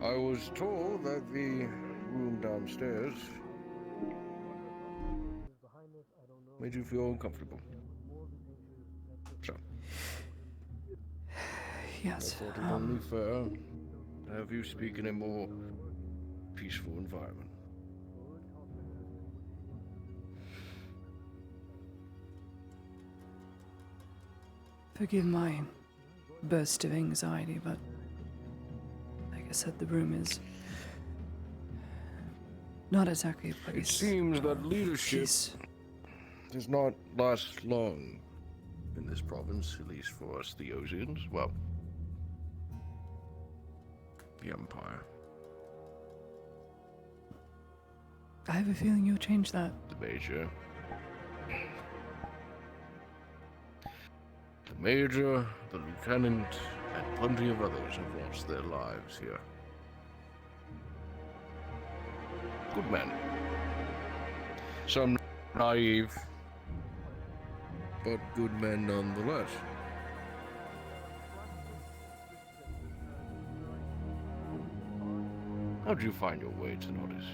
I was told that the room downstairs made you feel uncomfortable. So, Yes. I thought it only fair to have you speak in a more peaceful environment. Forgive my burst of anxiety, but like I said, the room is not exactly a place. It seems that leadership does not last long in this province, at least for us Theosians. Well, the Empire. I have a feeling you'll change that. The Major. The Major, the Lieutenant, and plenty of others have lost their lives here. Good men. Some naive, but good men nonetheless. How'd you find your way to Nordis?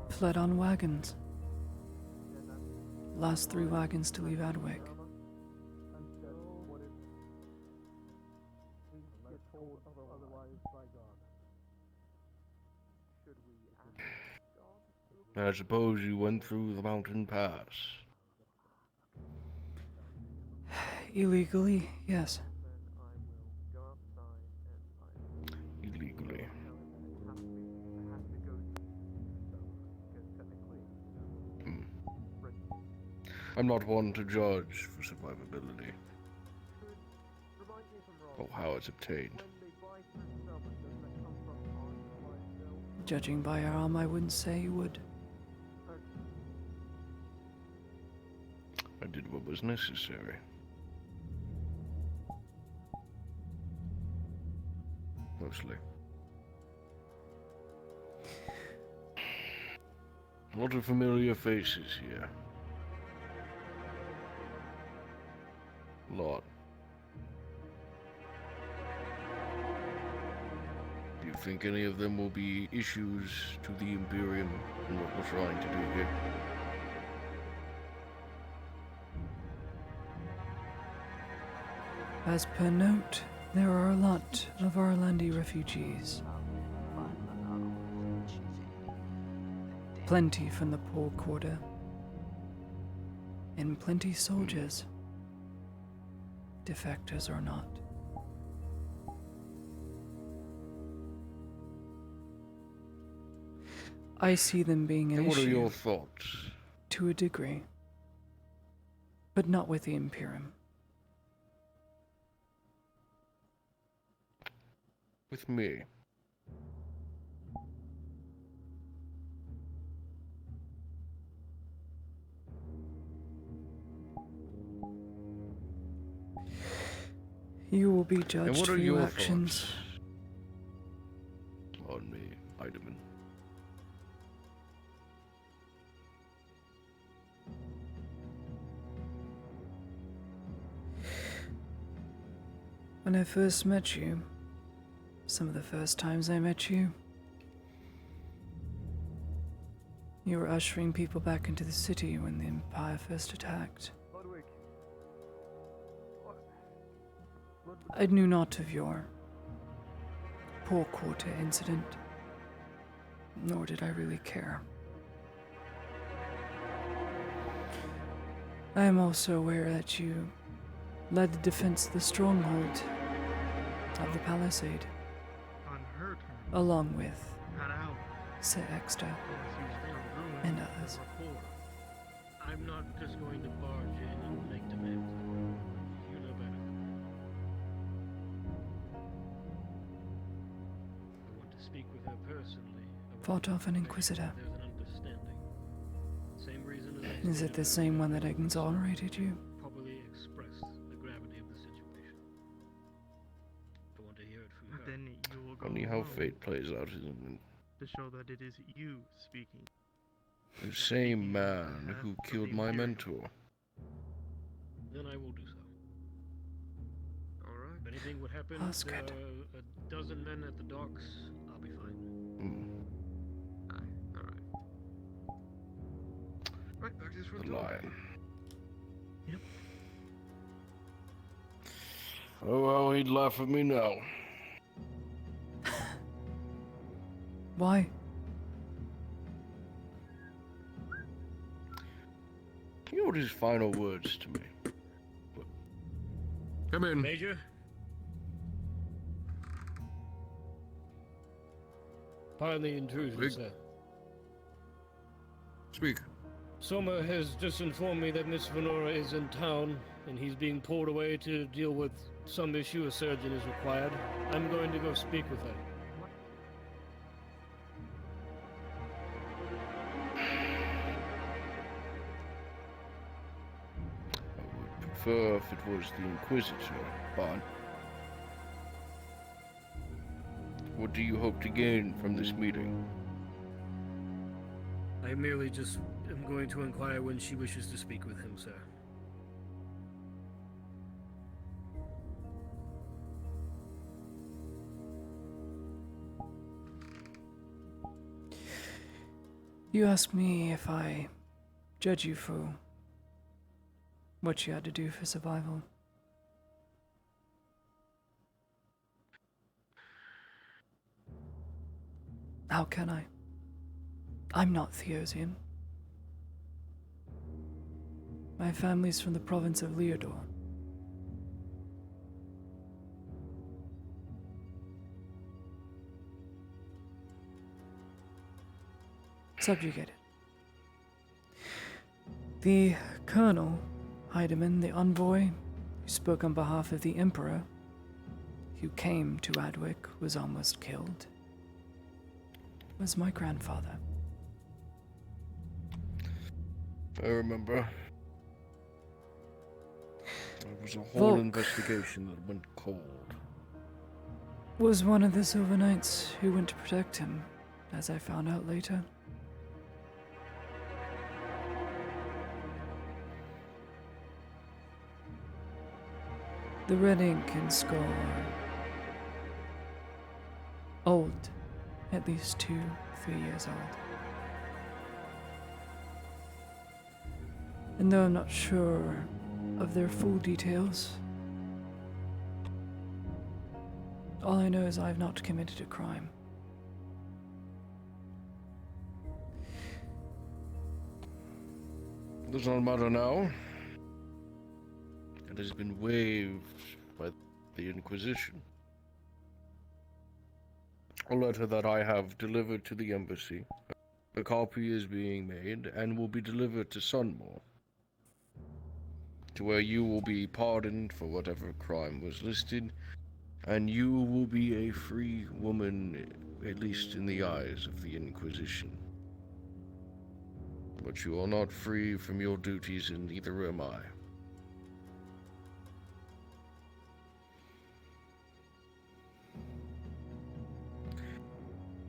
Fled on wagons. Last 3 wagons to leave Adwick. I suppose you went through the mountain pass. Illegally, yes. Illegally. I'm not one to judge for survivability, or how it's obtained. Judging by your arm, I wouldn't say you would. I did what was necessary. Mostly. A lot of familiar faces here. A lot. Do you think any of them will be issues to the Imperium and what we're trying to do here? As per note, there are a lot of Arlandi refugees. Plenty from the poor quarter. And plenty soldiers. Defectors or not. I see them being an And what are issue your thoughts? to a degree, but not with the Imperium. With me? You will be And judged what for are your your actions. thoughts on me, Heidemann? When I first met you, some of the first times I met you, you were ushering people back into the city when the Empire first attacked. I knew not of your poor quarter incident, nor did I really care. I am also aware that you led the defense of the stronghold of the palisade, On her terms, along with not ours. Sir Exeter Unless you still ruin and the others. rapport. I'm not just going to barge in and make demands. You know better. I want to speak with her personally. Fought off an Inquisitor. There's an understanding. Same reason as Is it the same one that exonerated you? probably expressed the gravity of the situation. I want to hear it from her. Then you will go Funny how alone fate plays out, isn't it? to show that it is you speaking. The same man who killed my mentor. Then I will do so. Alright. If anything would happen, Oscar. there are a dozen men at the docks. I'll be fine. Right, back to this room. The lion. Yep. Oh, well, he'd laugh at me now. Why? You know what his final words to me? Come in. Major? Pardon the intrusion, sir. Speak. Soma has just informed me that Miss Venora is in town, and he's being pulled away to deal with some issue. A surgeon is required. I'm going to go speak with her. Prefer if it was the Inquisitor, but what do you hope to gain from this meeting? I merely just am going to inquire when she wishes to speak with him, sir. You asked me if I judge you for what you had to do for survival. How can I? I'm not Theosian. My family's from the province of Leodor. Subjugated. The Colonel, Heidemann, the envoy, who spoke on behalf of the Emperor, who came to Adwick, was almost killed, was my grandfather. I remember. It was a whole Volk investigation that went cold. was one of the Silver Knights who went to protect him, as I found out later. The red ink and skull are old, at least 2-3 years old. And though I'm not sure of their full details, all I know is I have not committed a crime. Does not matter now. It has been waived by the Inquisition. A letter that I have delivered to the embassy. A copy is being made and will be delivered to Sunmore, to where you will be pardoned for whatever crime was listed, and you will be a free woman, at least in the eyes of the Inquisition. But you are not free from your duties, and neither am I.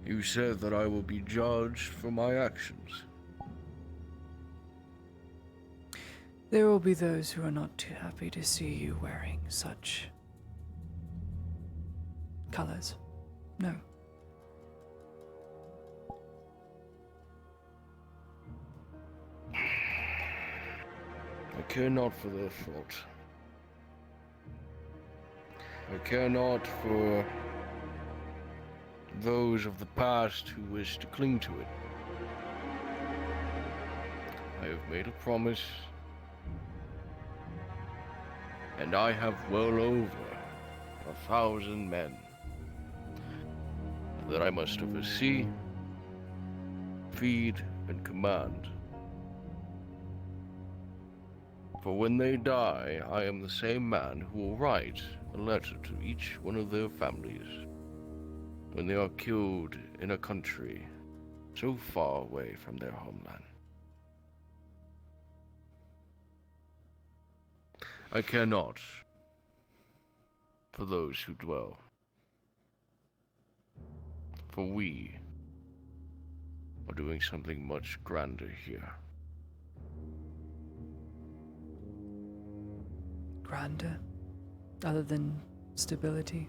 You said that I will be judged for my actions. There will be those who are not too happy to see you wearing such colors. No. I care not for their fault. I care not for those of the past who wish to cling to it. I have made a promise, and I have well over 1,000 men that I must oversee, feed, and command. For when they die, I am the same man who will write a letter to each one of their families when they are killed in a country so far away from their homeland. I care not for those who dwell, for we are doing something much grander here. Grander? Other than stability?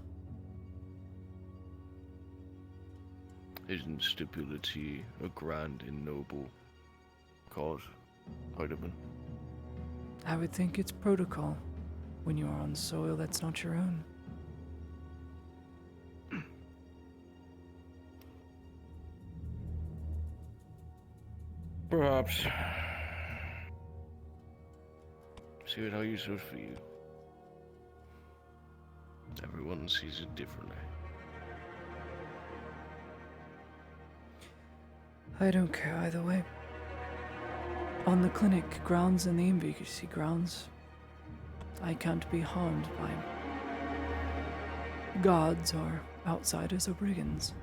Isn't stability a grand and noble cause, Heidemann? I would think it's protocol when you are on soil that's not your own. Perhaps. See it how you see it for you. Everyone sees it differently. I don't care either way. On the clinic grounds and the embassy grounds, I can't be harmed by gods or outsiders or brigands.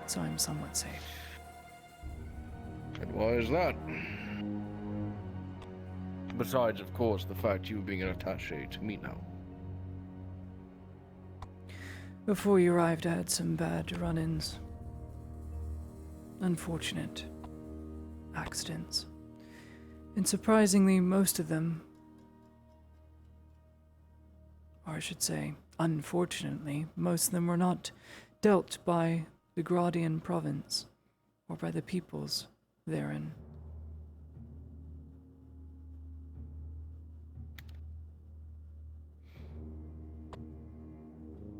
So I'm somewhat safe. And why is that? Besides, of course, the fact you being an attaché to me now. Before you arrived, I had some bad run-ins. Unfortunate accidents. And surprisingly, most of them, or I should say, unfortunately, most of them were not dealt by the Graudian province or by the peoples therein.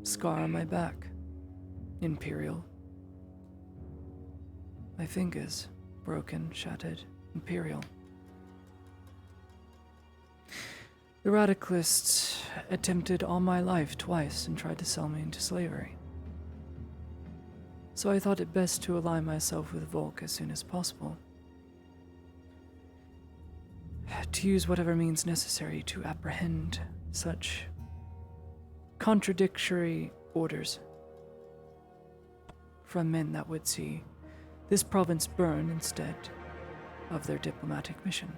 Scar on my back. Imperial. My fingers. Broken, shattered. Imperial. The radicalists attempted all my life twice and tried to sell me into slavery. So I thought it best to align myself with Volk as soon as possible. To use whatever means necessary to apprehend such contradictory orders from men that would see this province burn instead of their diplomatic mission.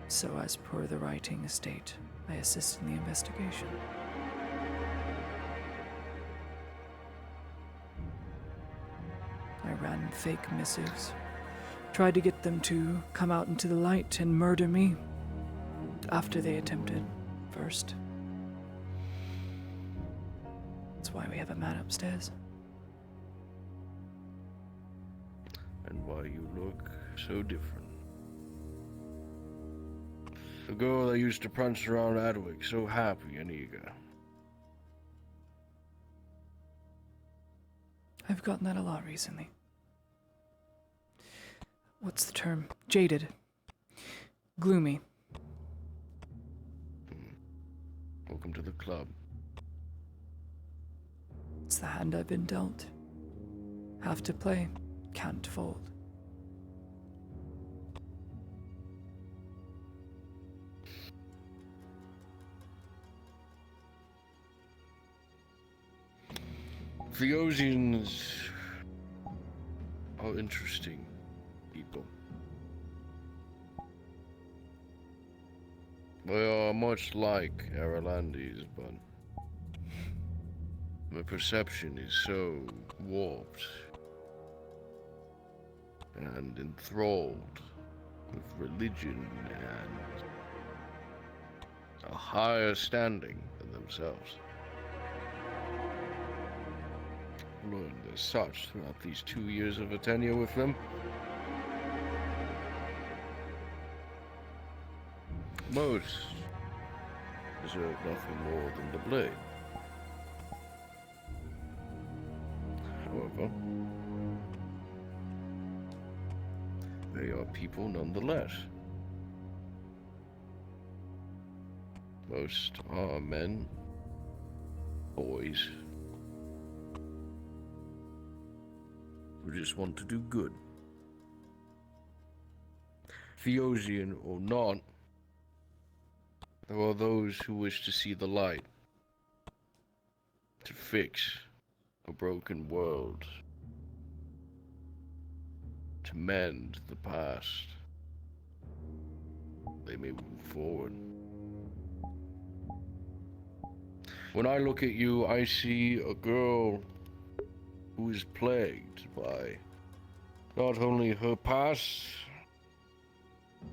So as per the writing estate, I assist in the investigation. I ran fake missives, tried to get them to come out into the light and murder me after they attempted first. That's why we have a man upstairs. And why you look so different. The girl that used to prance around Adwick, so happy and eager. I've gotten that a lot recently. What's the term? Jaded. Gloomy. Welcome to the club. It's the hand I've been dealt. Have to play, can't fold. Theosians are interesting people. They are much like Aralandis, but the perception is so warped and enthralled with religion and a higher standing than themselves. Learned as such throughout these 2 years of a tenure with them. Most deserve nothing more than the blade. However, they are people nonetheless. Most are men, boys, who just want to do good. Theosian or not, there are those who wish to see the light, to fix a broken world, to mend the past. They may move forward. When I look at you, I see a girl who is plagued by not only her past,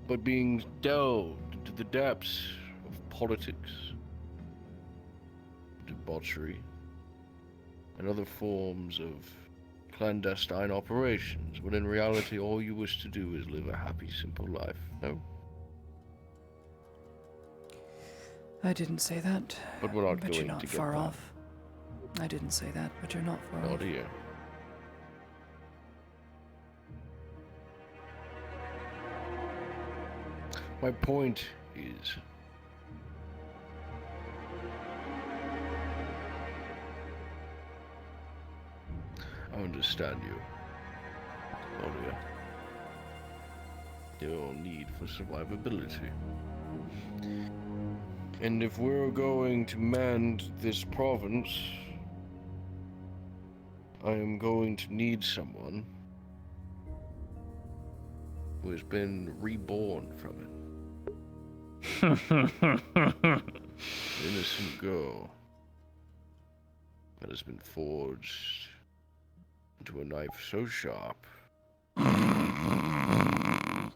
but being delved into the depths of politics, debauchery, and other forms of clandestine operations, when in reality all you wish to do is live a happy, simple life, no? I didn't say that. But we're not but going you're not to get far that. off. I didn't say that, but you're not far off. Not here. My point is, I understand you, Olivia. Your need for survivability. And if we're going to mend this province, I am going to need someone who has been reborn from it. An innocent girl that has been forged into a knife so sharp that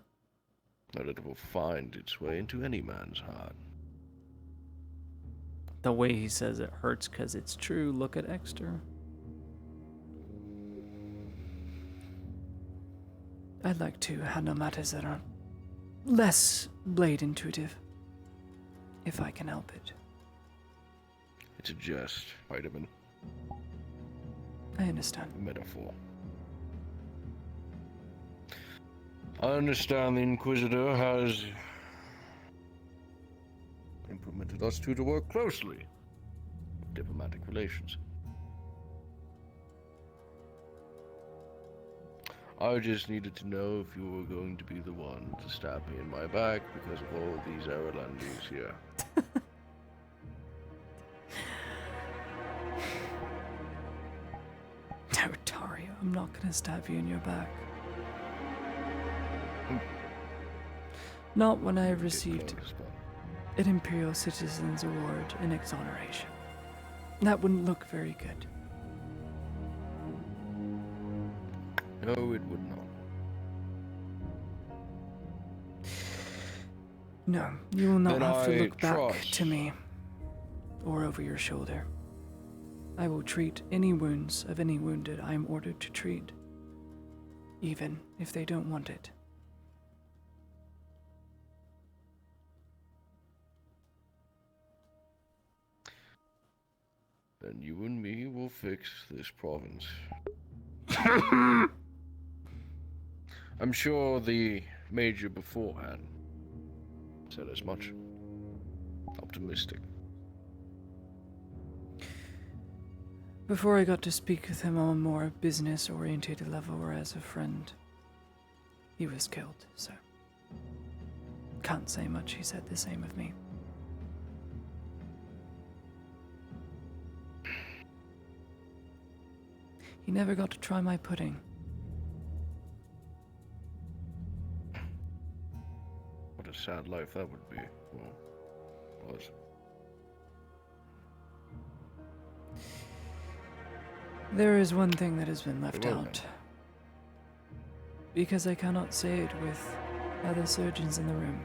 it will find its way into any man's heart. The way he says it hurts because it's true. Look at Exeter. I'd like to handle matters that are less blade intuitive, if I can help it. It's a jest, Vitamin. I understand. A metaphor. I understand the Inquisitor has implemented us two to work closely with diplomatic relations. I just needed to know if you were going to be the one to stab me in my back because of all these Aralandis here. No, Tario, I'm not gonna stab you in your back. Not when I have received an Imperial Citizen's Award in exoneration. That wouldn't look very good. No, it would not. No, you will not Then have to I look back trust. to me or over your shoulder. I will treat any wounds of any wounded I am ordered to treat, even if they don't want it. Then you and me will fix this province. I'm sure the Major beforehand said as much. Optimistic. Before I got to speak with him on a more business-oriented level or as a friend, he was killed, so can't say much. He said the same of me. He never got to try my pudding. What a sad life that would be. Well, was. There is one thing that has been left Very well, out. Because I cannot say it with other surgeons in the room.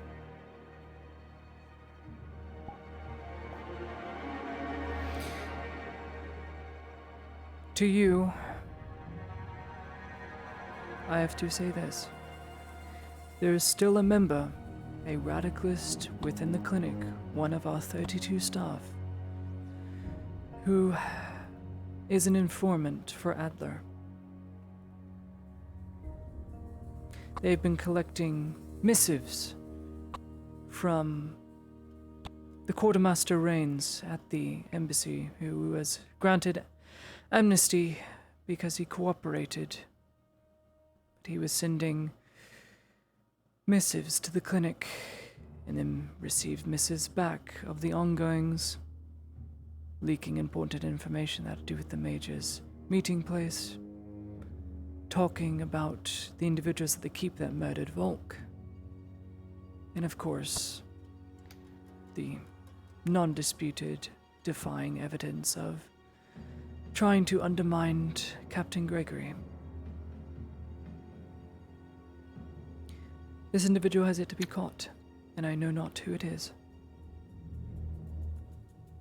To you, I have to say this. There is still a member, a radicalist within the clinic, one of our 32 staff, who is an informant for Adler. They've been collecting missives from the quartermaster Rains at the embassy, who was granted amnesty because he cooperated. But he was sending missives to the clinic and then received missives back of the ongoings, leaking important information that had to do with the Major's meeting place, talking about the individuals at the keep that murdered Volk, and of course, the non-disputed, defying evidence of trying to undermine Captain Gregory. This individual has yet to be caught, and I know not who it is.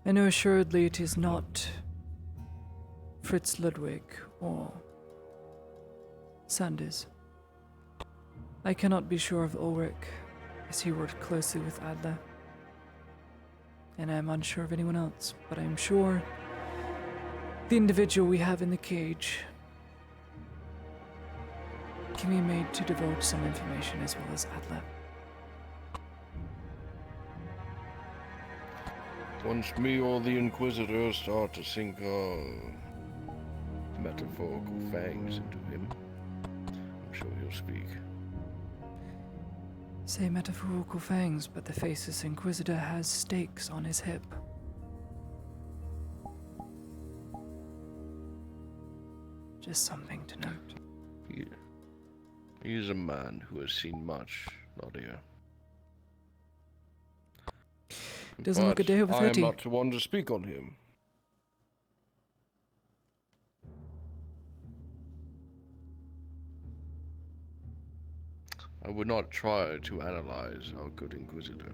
I know assuredly it is not Fritz Ludwig or Sanders. I cannot be sure of Ulrich, as he worked closely with Adler. And I am unsure of anyone else, but I am sure the individual we have in the cage can be made to divulge some information as well as Adler. Once me or the Inquisitor start to sink our metaphorical fangs into him, I'm sure he'll speak. Say metaphorical fangs, but the faceless Inquisitor has stakes on his hip. Just something to note. He is a man who has seen much, Nadia. Doesn't look a day over 30. I am not the one to speak on him. I would not try to analyze our good Inquisitor.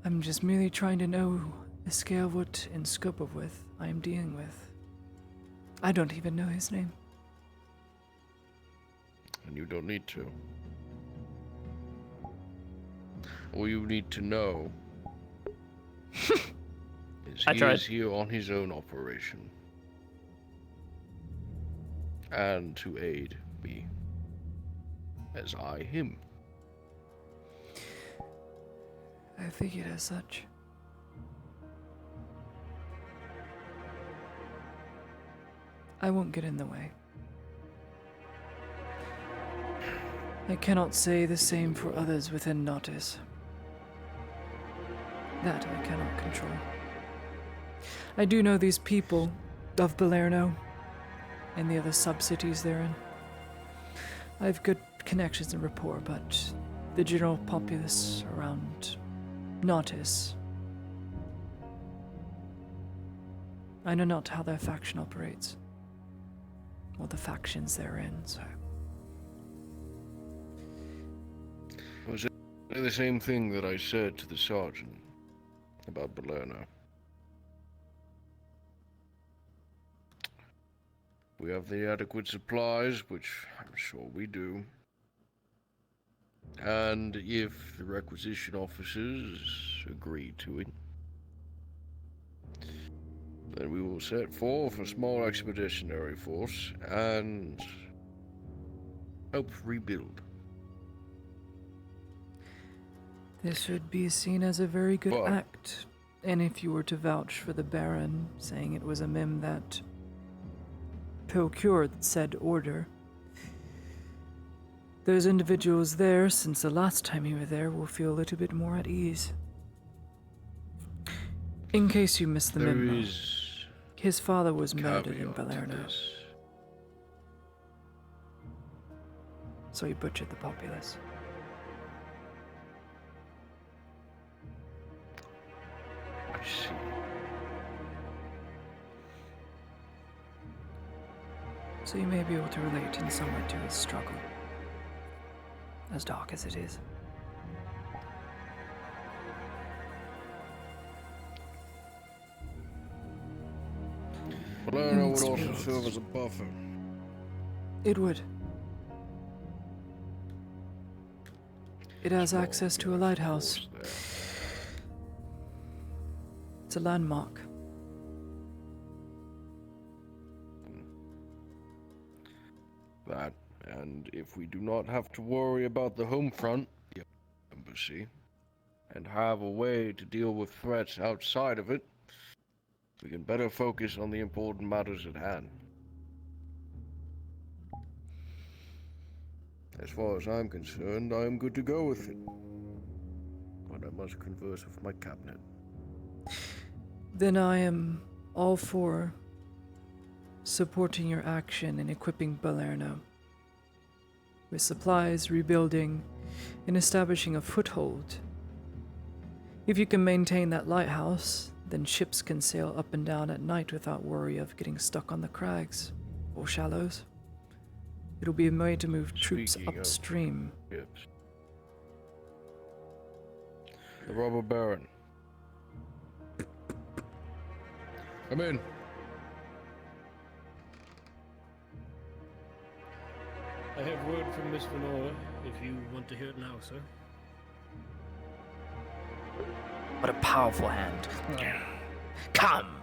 I'm just merely trying to know the scale of what and scope of what I am dealing with. I don't even know his name. And you don't need to. All you need to know is he is here on his own operation. And to aid me, as I him. I figured as such. I won't get in the way. I cannot say the same for others within Nautis. That I cannot control. I do know these people of Balerno and the other sub-cities therein. I have good connections and rapport, but the general populace around Nautis, I know not how their faction operates, or the factions therein, so... Was it the same thing that I said to the sergeant about Balerno? We have the adequate supplies, which I'm sure we do. And if the requisition officers agree to it, then we will set forth a small expeditionary force and help rebuild. This would be seen as a very good act, and if you were to vouch for the Baron, saying it was a mim that procured said order, those individuals there, since the last time you were there, will feel a little bit more at ease. In case you missed the memo, his father was murdered in Balerno, so he butchered the populace. I see. So you may be able to relate in some way to his struggle, as dark as it is. Balerno would also serve as a buffer. It would. It has access to a lighthouse. It's a landmark. That, and if we do not have to worry about the home front, the embassy, and have a way to deal with threats outside of it, we can better focus on the important matters at hand. As far as I'm concerned, I am good to go with it. But I must converse with my cabinet. Then I am all for supporting your action in equipping Balerno with supplies, rebuilding, and establishing a foothold. If you can maintain that lighthouse, then ships can sail up and down at night without worry of getting stuck on the crags or shallows. It'll be a way to move troops upstream. The robber baron. Come in. I have word from Miss Venora, if you want to hear it now, sir. What a powerful hand. Come!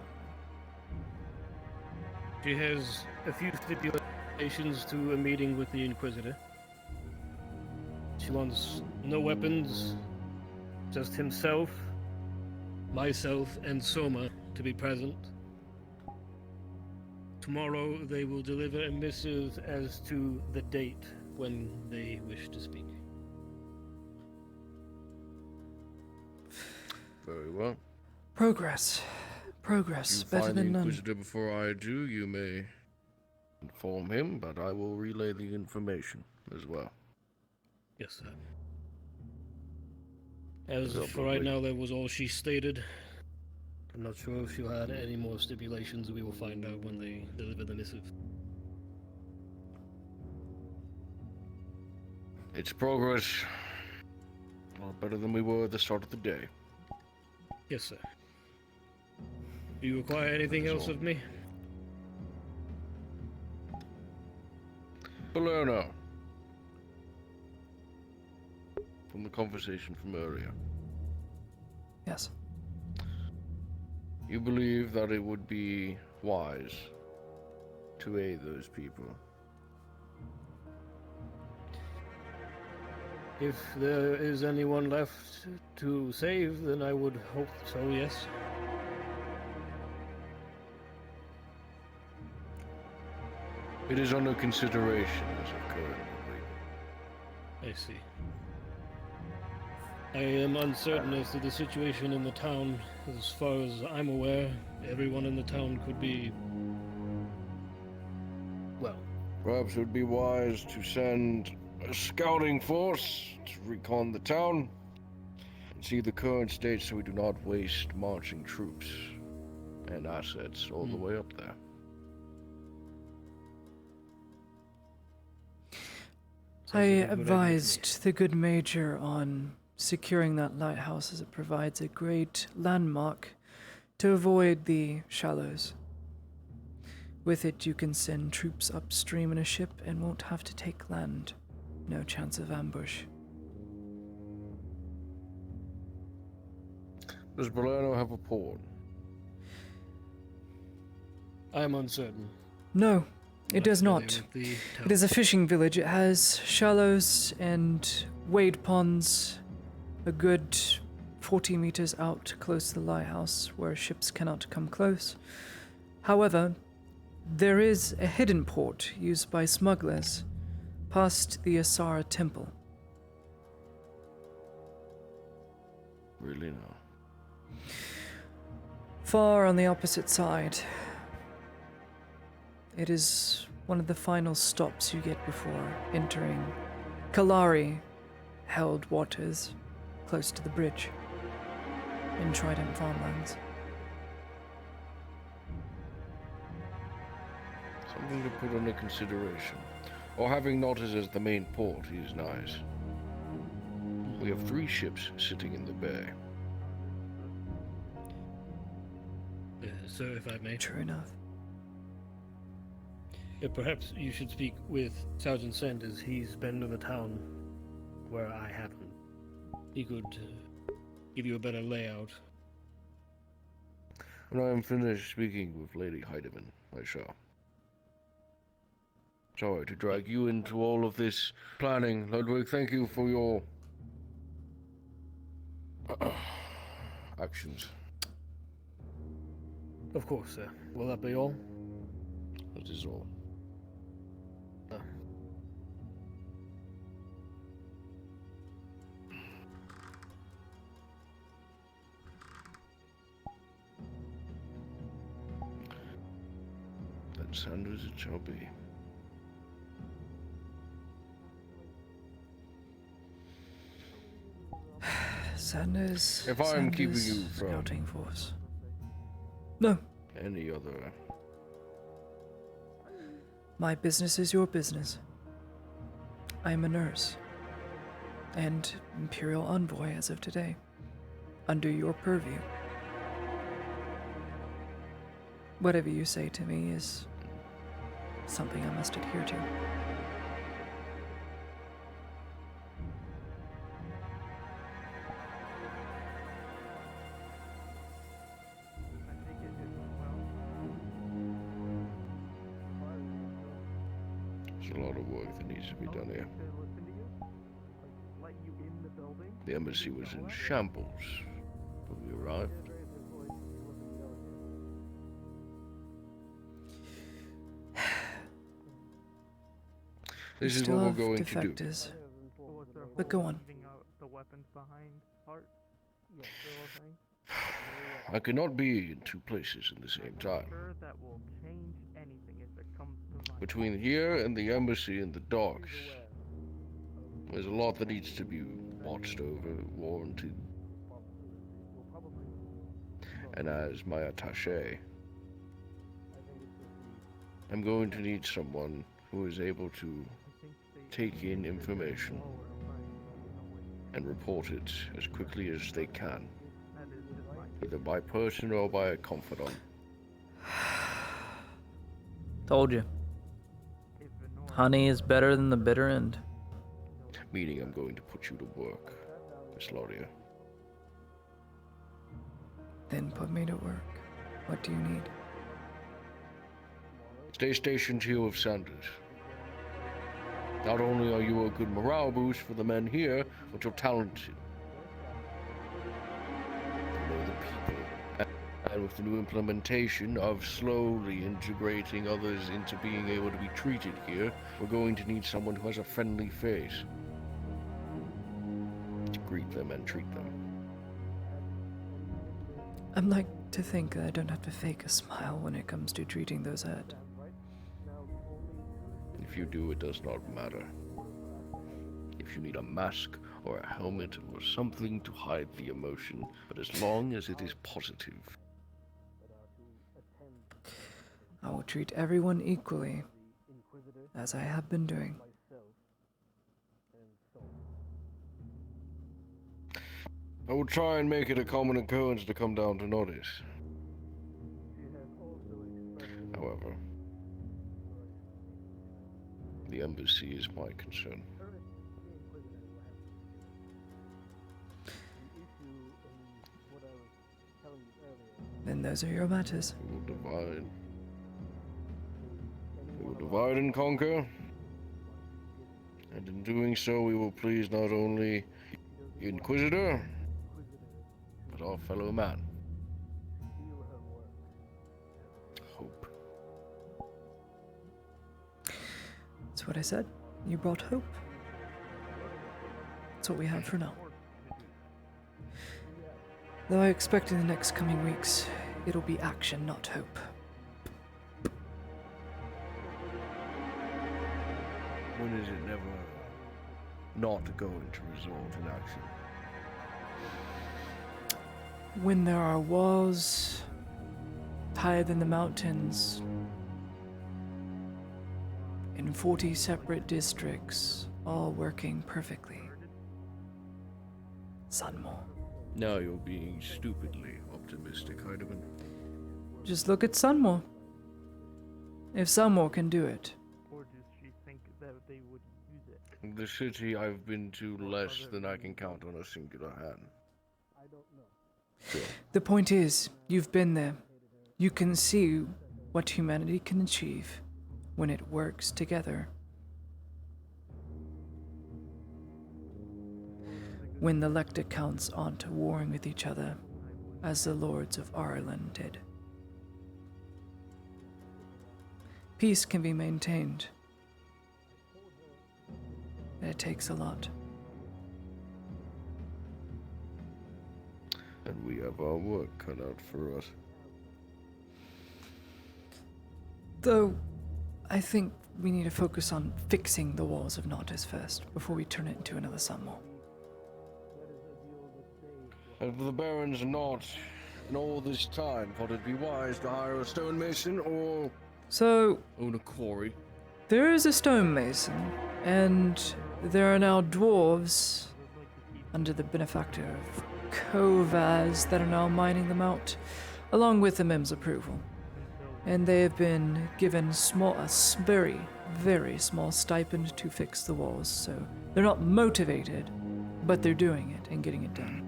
She has a few stipulations to a meeting with the Inquisitor. She wants no weapons, just himself, myself, and Soma to be present. Tomorrow they will deliver a missive as to the date when they wish to speak. Very well. Progress. Progress. You Better find the than none. Inquisitor before I do, you may inform him, but I will relay the information as well. Yes, sir. As Yes, for right now, that was all she stated. I'm not sure if she'll add any more stipulations. We will find out when they deliver the missive. It's progress. A lot better than we were at the start of the day. Yes, sir. Do you require anything else of me? Palermo. From the conversation from earlier. Yes. You believe that it would be wise to aid those people? If there is anyone left to save, then I would hope so, yes. It is under consideration as of currently. I see. I am uncertain as to the situation in the town. As far as I'm aware, everyone in the town could be... well. Perhaps it would be wise to send a scouting force to recon the town and see the current state so we do not waste marching troops and assets all the way up there. I advised the good major on securing that lighthouse as it provides a great landmark to avoid the shallows. With it, you can send troops upstream in a ship and won't have to take land. No chance of ambush. Does Palermo have a port? I am uncertain. No, it does familiar not. with the It is a fishing village. It has shallows and wade ponds a good 40 meters out close to the lighthouse where ships cannot come close. However, there is a hidden port used by smugglers past the Asara temple. Really no. Far on the opposite side. It is one of the final stops you get before entering Kalari-held waters close to the bridge in Trident farmlands. Something to put under consideration. Or having Nautis as the main port is nice. We have 3 ships sitting in the bay. Sir, if I may. True enough. Perhaps you should speak with Sergeant Sanders. He's been to the town where I haven't. He could give you a better layout. When I am finished speaking with Lady Heidemann, I shall. Sorry to drag you into all of this planning, Ludwig. Thank you for your actions. Of course, sir. Will that be all? That is all. Then Sanders it shall be. Sanders. If I am keeping Sanders you from scouting force. No. Any other. My business is your business. I am a nurse and Imperial Envoy as of today, under your purview. Whatever you say to me is something I must adhere to. There's a lot of work that needs to be done here. The embassy was in shambles when we arrived. This is what we're going to do. defectors. But go on. The weapons behind part. Yeah, still a thing. I cannot be in two places at the same time. Sure, that will change anything if it comes to my Between here and the embassy and the docks, there's a lot that needs to be watched over, warranted. And as my attaché, I'm going to need someone who is able to take in information and report it as quickly as they can, either by person or by a confidant. Told you. Honey is better than the bitter end. Meaning I'm going to put you to work, Miss Lauria. Then put me to work. What do you need? Stay stationed here with Sanders. Not only are you a good morale boost for the men here, but you're talented. You know the people. And with the new implementation of slowly integrating others into being able to be treated here, we're going to need someone who has a friendly face to greet them and treat them. I'd like to think that I don't have to fake a smile when it comes to treating those hurt. If you do, it does not matter. If you need a mask or a helmet or something to hide the emotion, but as long as it is positive. I will treat everyone equally, as I have been doing. I will try and make it a common occurrence to come down to notice. However, the embassy is my concern. Then those are your matters. We will divide. We will divide and conquer. And in doing so, we will please not only the Inquisitor, but our fellow man. Hope. That's what I said. You brought hope. That's what we have for now. Though I expect in the next coming weeks, it'll be action, not hope. When is it never not going to result in action? When there are walls higher than the mountains in 40 separate districts, all working perfectly. Sunmore. Now you're being stupidly optimistic, Heidemann. Just look at Sunmore. If Sunmore can do it. Or does she think that they would use it? The city I've been to less than I can count on a singular hand. I don't know. Sure. The point is, you've been there. You can see what humanity can achieve when it works together. When the Lector Counts aren't warring with each other, as the Lords of Ireland did. Peace can be maintained. It takes a lot. And we have our work cut out for us. Though, I think we need to focus on fixing the walls of Nantes first, before we turn it into another Sunmore. Have the Barons not, in all this time, thought it'd be wise to hire a stonemason or So, own a quarry? there is a stonemason, and there are now dwarves under the benefactor of Kovaz that are now mining them out, along with the Mim's approval. And they have been given very, very small stipend to fix the walls, so they're not motivated, but they're doing it and getting it done.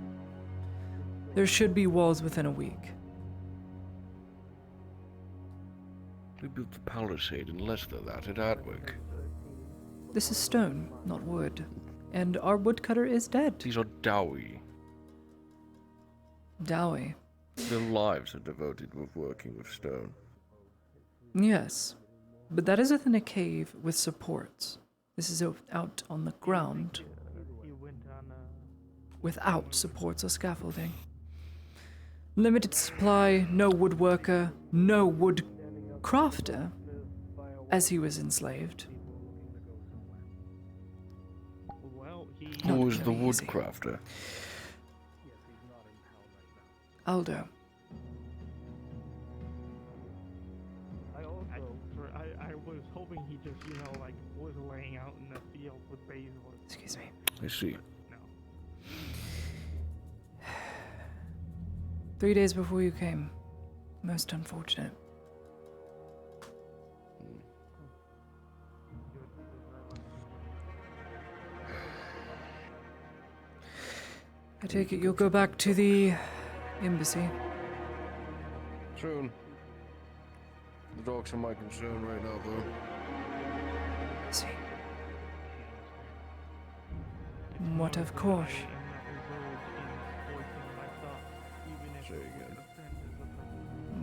There should be walls within a week. We built the palisade in less than that at Atwick. This is stone, not wood. And our woodcutter is dead. These are Dowie. Dowie. Their lives are devoted with working with stone. Yes, but that is within a cave with supports. This is out on the ground without supports or scaffolding. Limited supply, no woodworker, no wood crafter, as he was enslaved. Who was the woodcrafter? Aldo. I was hoping he just, like, was laying out in the field with basil. Excuse me. I see. No. 3 days before you came. Most unfortunate. I take it you'll go back to the embassy. Soon. The dogs are my concern right now, though. See. What of Korsh? Say again.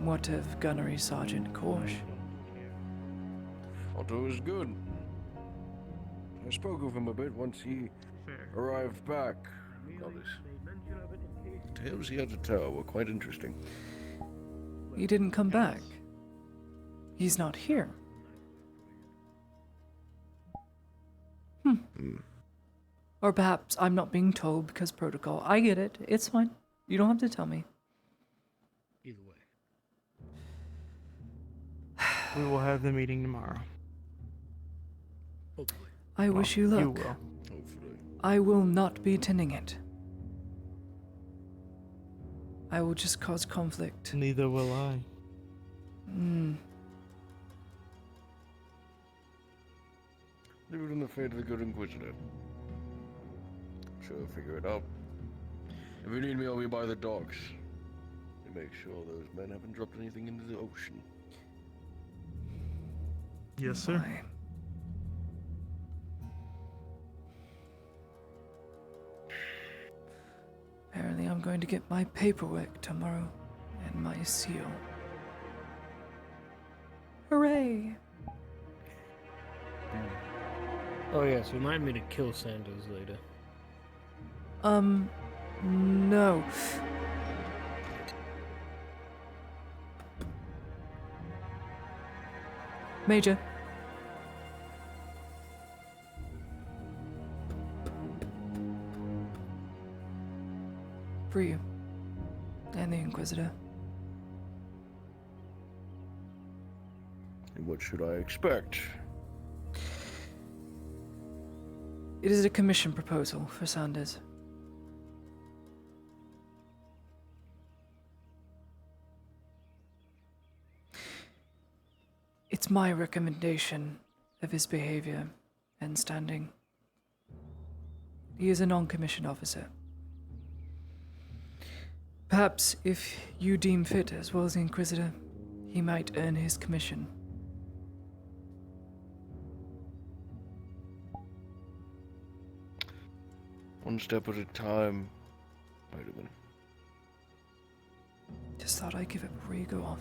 What of Gunnery Sergeant Korsh? Otto is good. I spoke with him a bit once he arrived back. The tales he had to tell were quite interesting. He didn't come back. He's not here. Or perhaps I'm not being told because protocol. I get it. It's fine. You don't have to tell me. Either way. We will have the meeting tomorrow. Hopefully. I wish you luck. You will. Hopefully. I will not be attending it. I will just cause conflict. Neither will I. Leave it in the fate of the good Inquisitor. Sure, figure it out. If you need me, I'll be by the docks. To make sure those men haven't dropped anything into the ocean. Yes, sir. Apparently I'm going to get my paperwork tomorrow and my seal. Hooray! Oh yes, remind me to kill Sanders later. No. Major. For you. And the Inquisitor. And what should I expect? It is a commission proposal for Sanders. It's my recommendation of his behavior and standing. He is a non-commissioned officer. Perhaps, if you deem fit, as well as the Inquisitor, he might earn his commission. One step at a time. Wait a minute. Just thought I'd give it before you go off.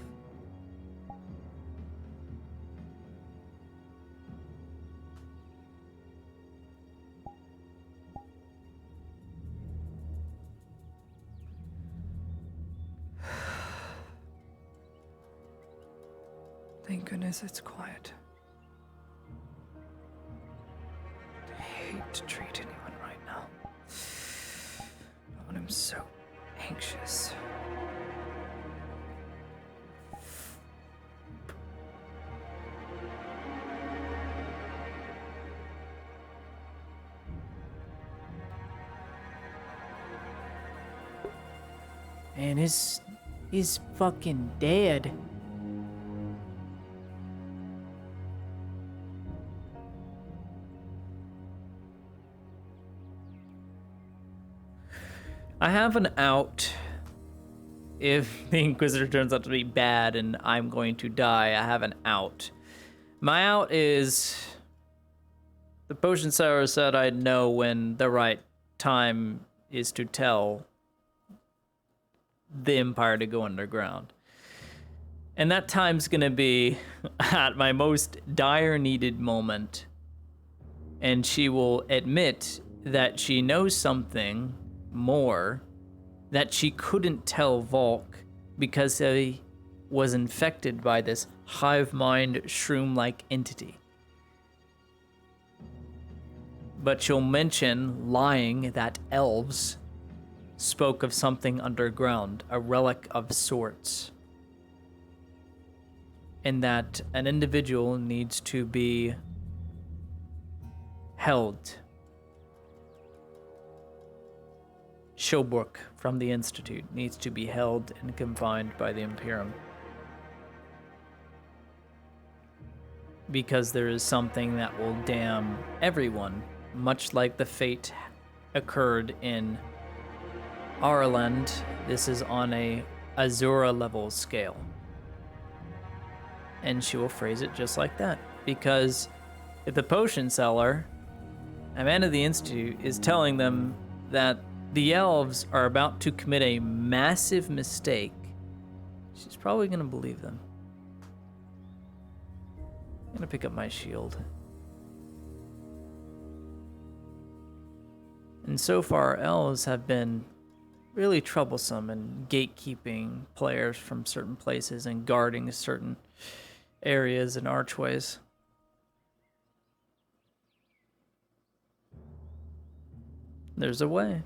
Thank goodness it's quiet. I hate to treat anyone right now. But when I'm so anxious. And he's fucking dead. I have an out. If the Inquisitor turns out to be bad and I'm going to die, I have an out. My out is the potion seller said I'd know when the right time is to tell the Empire to go underground. And that time's gonna be at my most dire needed moment. And she will admit that she knows something more that she couldn't tell Volk because he was infected by this hive mind shroom-like entity. But she'll mention lying that elves spoke of something underground, a relic of sorts, and that an individual needs to be held. Schilbrook from the Institute needs to be held and confined by the Imperium. Because there is something that will damn everyone, much like the fate occurred in Ireland. This is on a Azura level scale. And she will phrase it just like that. Because if the potion seller, a man of the Institute, is telling them that the elves are about to commit a massive mistake, she's probably going to believe them. I'm going to pick up my shield. And so far, elves have been really troublesome in gatekeeping players from certain places and guarding certain areas and archways. There's a way.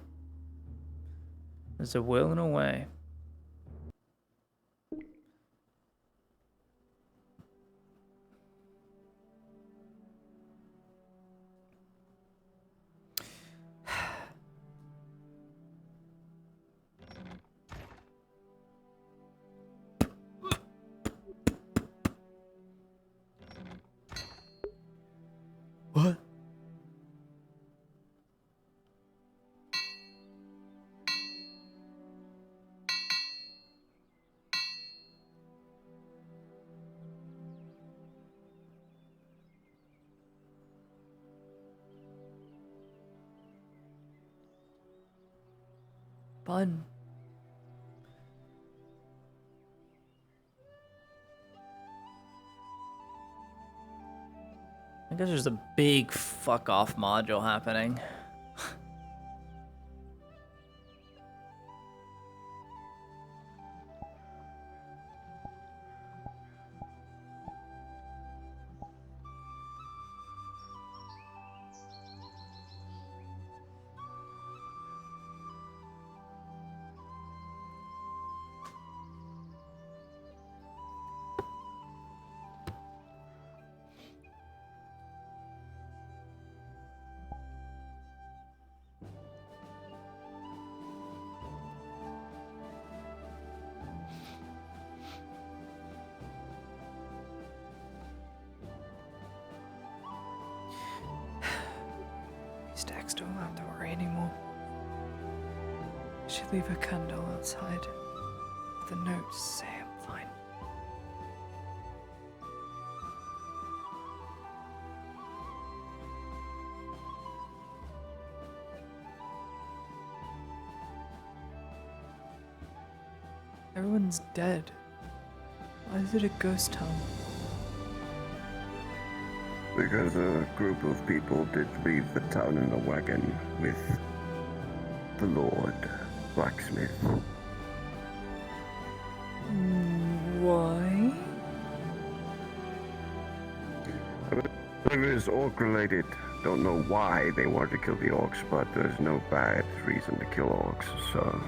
There's a will and a way. What? Fun. I guess there's a big fuck off module happening. These decks don't have to worry anymore. I should leave a candle outside. The notes say I'm fine. Everyone's dead. Why is it a ghost town? Because a group of people did leave the town in a wagon with the Lord Blacksmith. Why? It was orc related. Don't know why they wanted to kill the orcs, but there's no bad reason to kill orcs, so...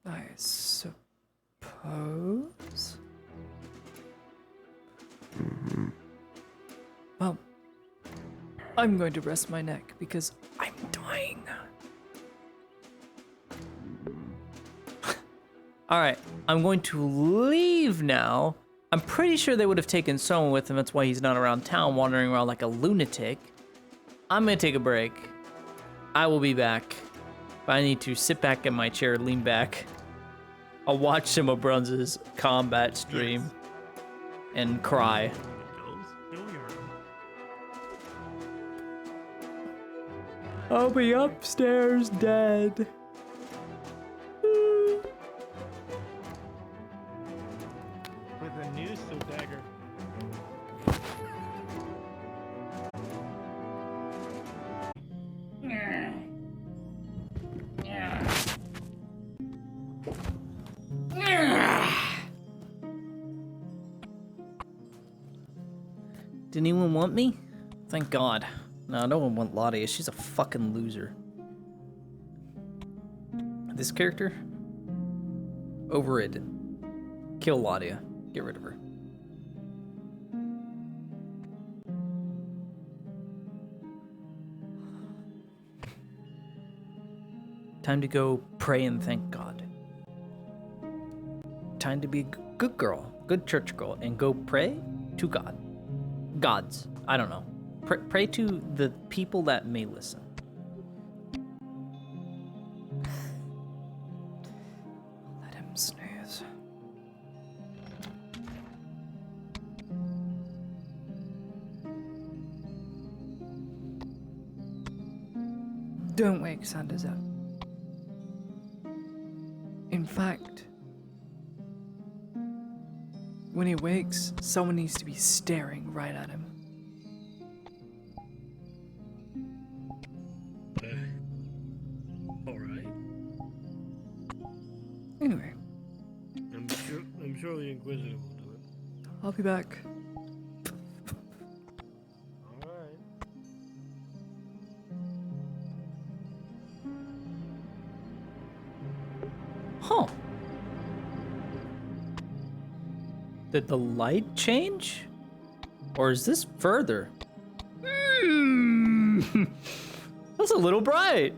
I suppose? Mm-hmm. Well, I'm going to rest my neck because I'm dying. Alright, I'm going to leave now. I'm pretty sure they would have taken someone with him. That's why he's not around town wandering around like a lunatic. I'm going to take a break. I will be back If I need to sit back in my chair, lean back, I'll watch some of Bruns' combat stream and cry. I'll be upstairs dead. With a noose or dagger. Did anyone want me? Thank God. No, no one want Ladia. She's a fucking loser. This character? Overrated. Kill Ladia. Get rid of her. Time to go pray and thank God. Time to be a good girl, good church girl, and go pray to God. Gods. I don't know. Pray to the people that may listen. Let him snooze. Don't wake Sanders up. In fact, when he wakes, someone needs to be staring right at him. All right. Anyway, I'm sure the Inquisitor will do it. I'll be back. All right. Huh. Did the light change? Or is this further? That's a little bright.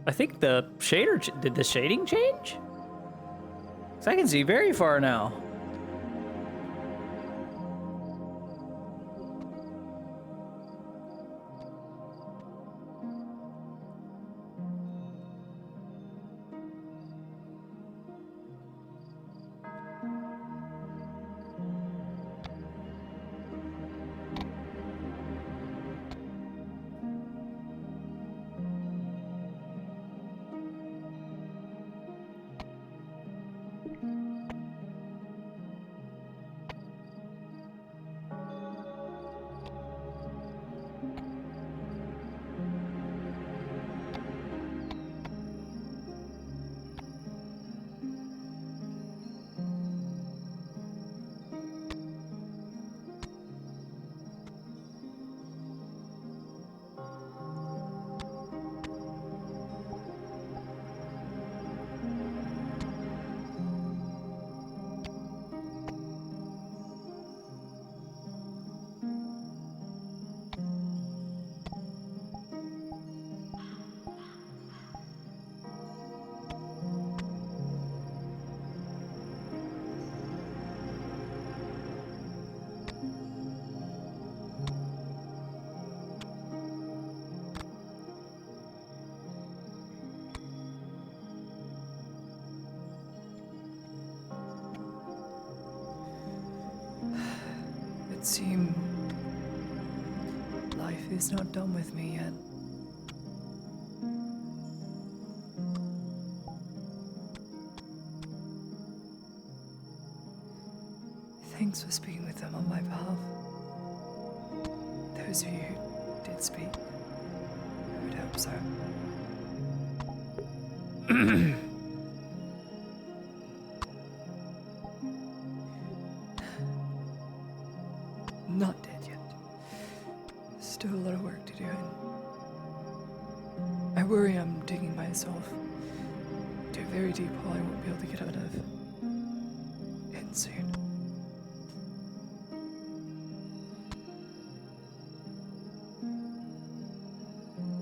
I think the shader... did the shading change? 'Cause I can see very far now. It seems life is not done with me yet. Thanks for speaking with them on my behalf. Those of you who did speak, I would hope so. Not dead yet. Still a lot of work to do, and I worry I'm digging myself into a very deep hole I won't be able to get out of. And soon.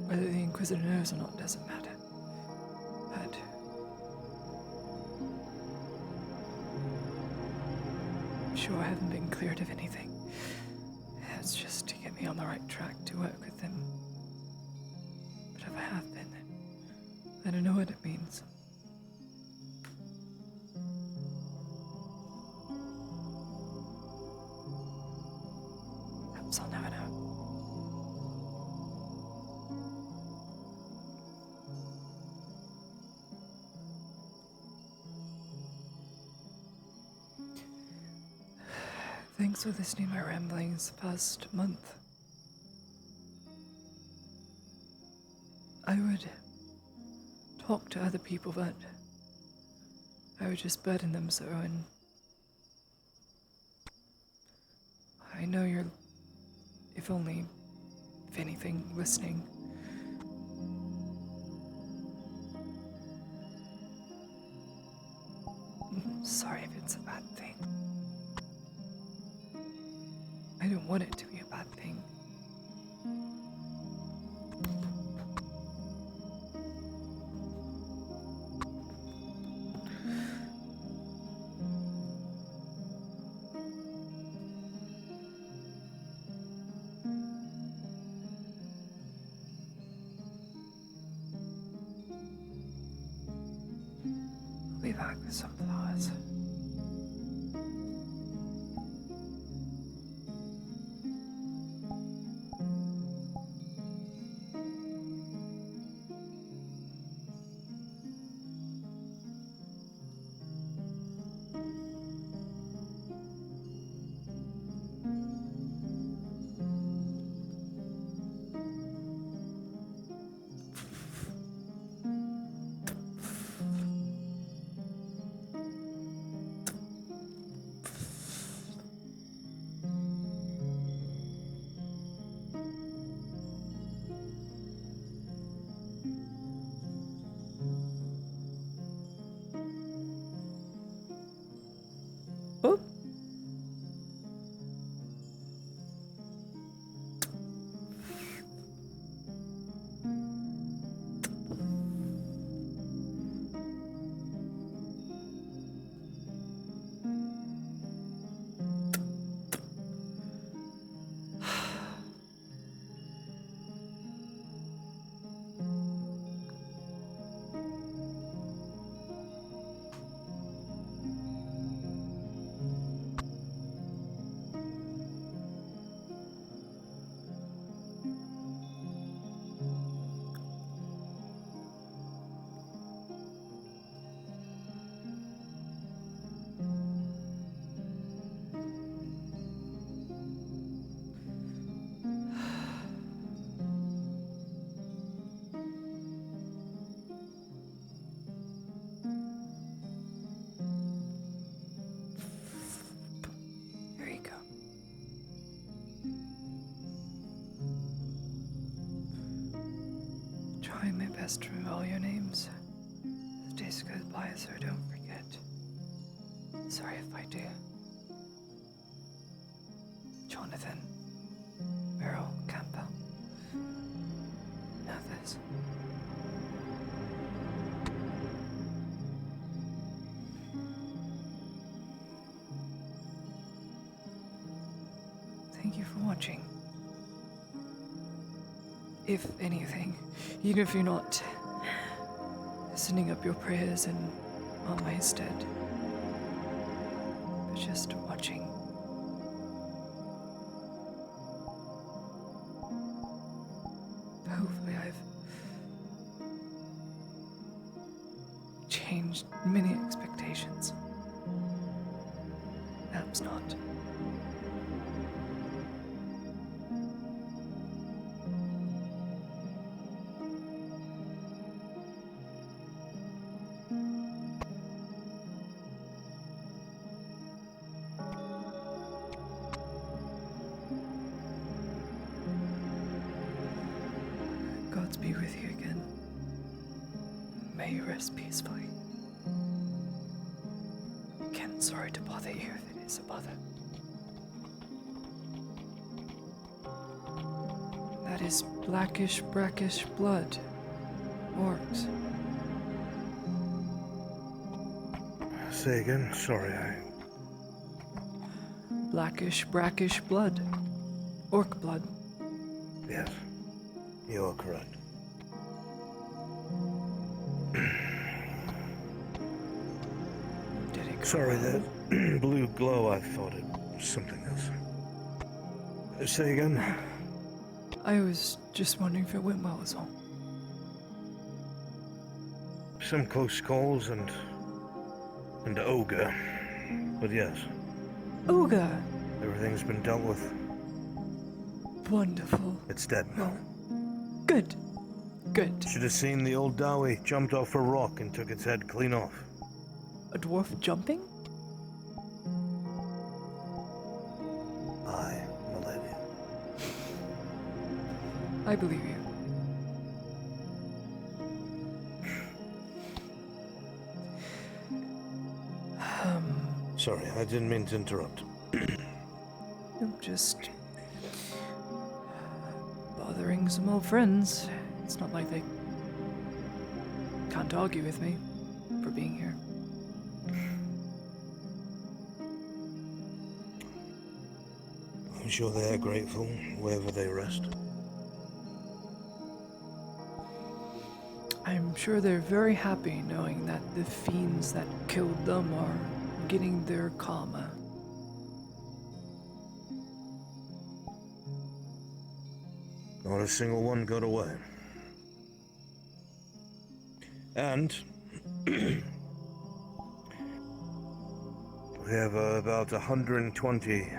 Whether the Inquisitor knows or not doesn't matter. But I'm sure I haven't been cleared of anything. It's just to get me on the right track to work with them. But if I have been, then I don't know what it means. Perhaps I'll never know. Thanks for listening to my ramblings the past month. I would talk to other people, but I would just burden them so, and I know you're, if anything, listening. Sorry if it's a bad thing. I don't want it to be a bad thing. I'll be back with some flowers. Oh. There you go. Trying my best to remember all your names. As days go by, so I don't forget. Sorry if I do. Jonathan, Beryl, Campbell, and others. Thank you for watching. If anything, even if you're not sending up your prayers and on my stead, but just watching. Hopefully I've changed many expectations. Perhaps not. Gods be with you again. May you rest peacefully. Again, sorry to bother you if it is a bother. That is blackish, brackish blood. Orcs. Say again? Sorry, Blackish, brackish blood. Orc blood. Yes, you are correct. Did it go Sorry, well? that blue glow, I thought it was something else. Say again? I was just wondering if it went well, is all. Some close calls and ogre. But yes, Ogre! everything's been dealt with. Wonderful. It's dead now. Good. Good. Should have seen the old Dowie jumped off a rock and took its head clean off. A dwarf jumping? Aye, my lady. I believe you. Sorry, I didn't mean to interrupt. Just bothering some old friends. It's not like they can't argue with me for being here. I'm sure they are grateful wherever they rest. I'm sure they're very happy knowing that the fiends that killed them are getting their karma. Not a single one got away. And we have about 120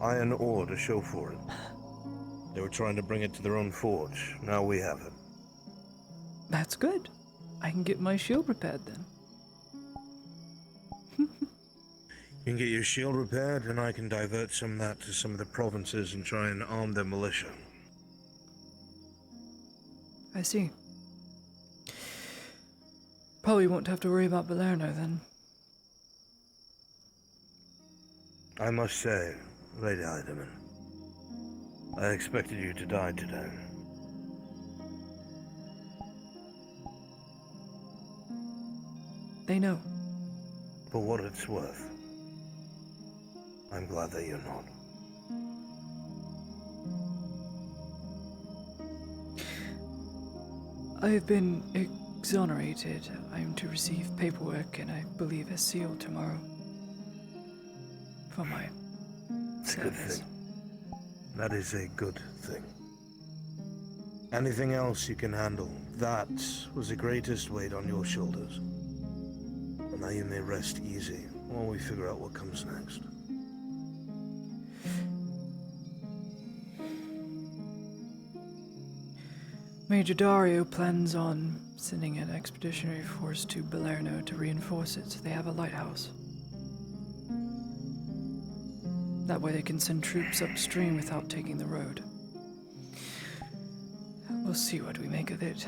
iron ore to show for it. They were trying to bring it to their own forge. Now we have it. That's good. I can get my shield repaired then. You can get your shield repaired, and I can divert some of that to some of the provinces and try and arm their militia. I see. Probably won't have to worry about Balerno then. I must say, Lady Heidemann, I expected you to die today. They know. For what it's worth, I'm glad that you're not. I've been exonerated. I'm to receive paperwork and I believe a seal tomorrow. For my It's a good service. thing. That is a good thing. Anything else you can handle, that was the greatest weight on your shoulders. And now you may rest easy while we figure out what comes next. Major Dario plans on sending an expeditionary force to Balerno to reinforce it so they have a lighthouse. That way they can send troops upstream without taking the road. We'll see what we make of it.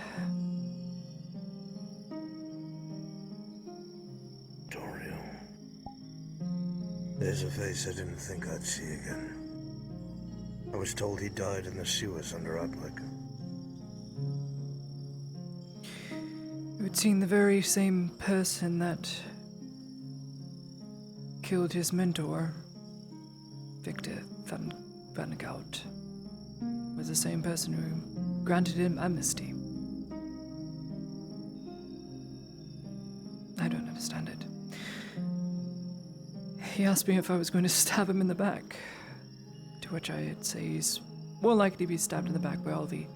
Dario. There's a face I didn't think I'd see again. I was told he died in the sewers under Adlik. It would seem the very same person that killed his mentor, Victor van Gout, was the same person who granted him amnesty. I don't understand it. He asked me if I was going to stab him in the back, to which I'd say he's more likely to be stabbed in the back by all the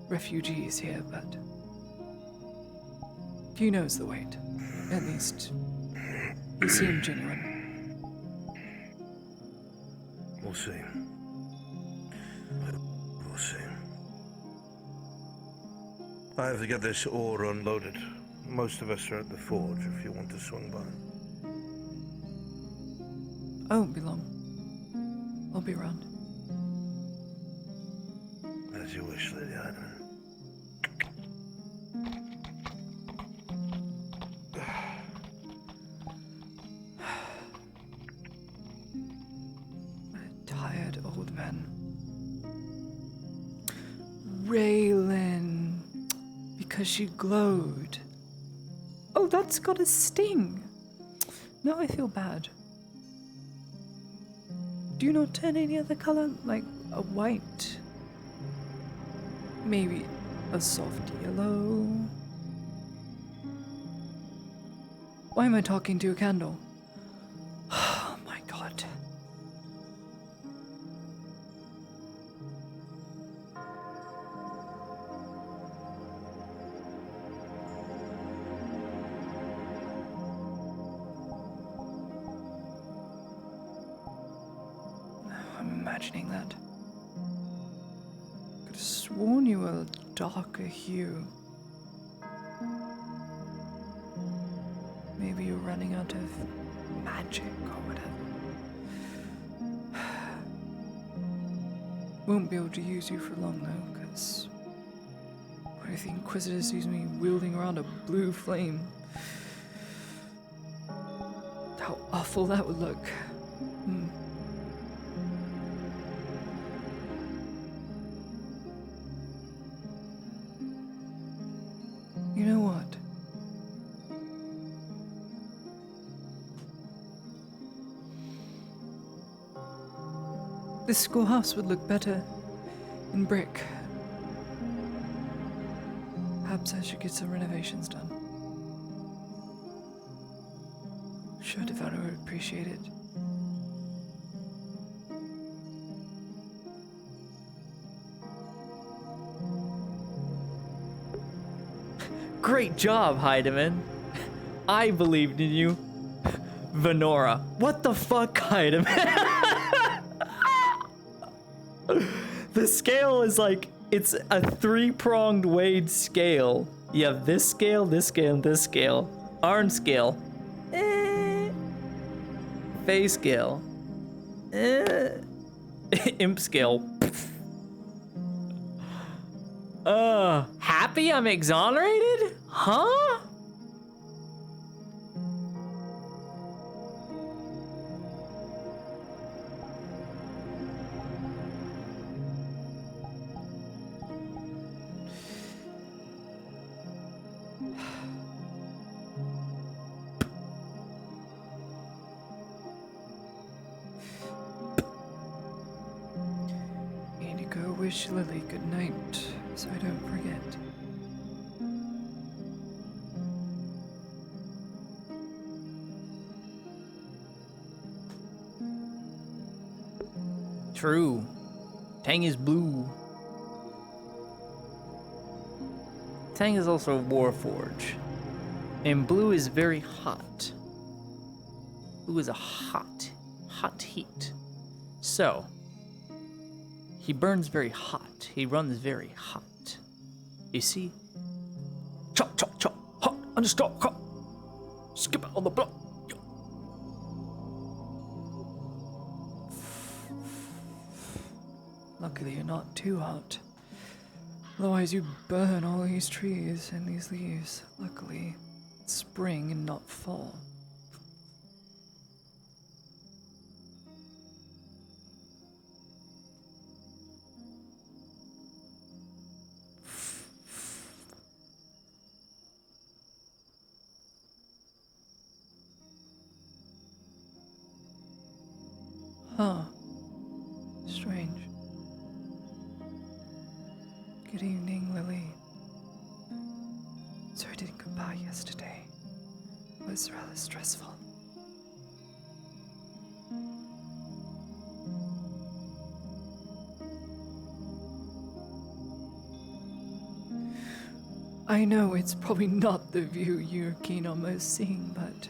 refugees here, but he knows the weight. At least, he seemed genuine. We'll see. We'll see. I have to get this ore unloaded. Most of us are at the forge if you want to swing by. I won't be long. I'll be around. As you wish, Lady Heidemann. Tired old man. Raylan. Because she glowed. Oh, that's got a sting. Now I feel bad. Do you not turn any other color? Like a white? Maybe a soft yellow? Why am I talking to a candle? Oh my god. I'm imagining that. Could have sworn you were a darker hue. Maybe you're running out of magic or whatever. Won't be able to use you for long though, because what if the Inquisitor sees me wielding around a blue flame? How awful that would look. You know what? This schoolhouse would look better in brick. Perhaps I should get some renovations done. Sure, Devana would appreciate it. Great job, Heidemann. I believed in you. Venora. What the fuck, Heidemann? The scale is like, it's a 3-pronged weighed scale. You have this scale, this scale, and this scale. Arn scale. Phase scale. Imp scale. Happy I'm exonerated? Huh? Need to go wish Lily good night, so I don't forget. True. Tang is blue. Tang is also a Warforge. And blue is very hot. Blue is a hot heat. So, he burns very hot. He runs very hot. You see? Chop, chop, chop. Hot, underscore, hot. Skip it on the block. Luckily you're not too hot. Otherwise you burn all these trees and these leaves. Luckily, it's spring and not fall. Huh. Strange. Good evening, Lily. Sorry I didn't come by yesterday. It was rather stressful. I know it's probably not the view you're keen on most seeing, but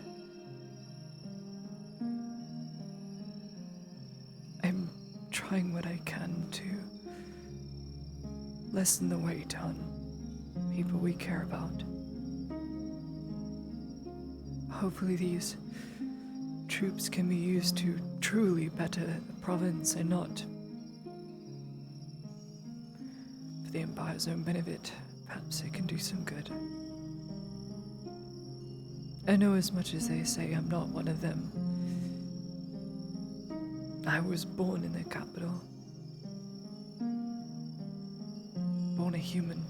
I'm trying what I can to lessen the weight on people we care about. Hopefully these troops can be used to truly better the province and not for the Empire's own benefit. Perhaps it can do some good. I know as much as they say I'm not one of them. I was born in the capital. Born a human.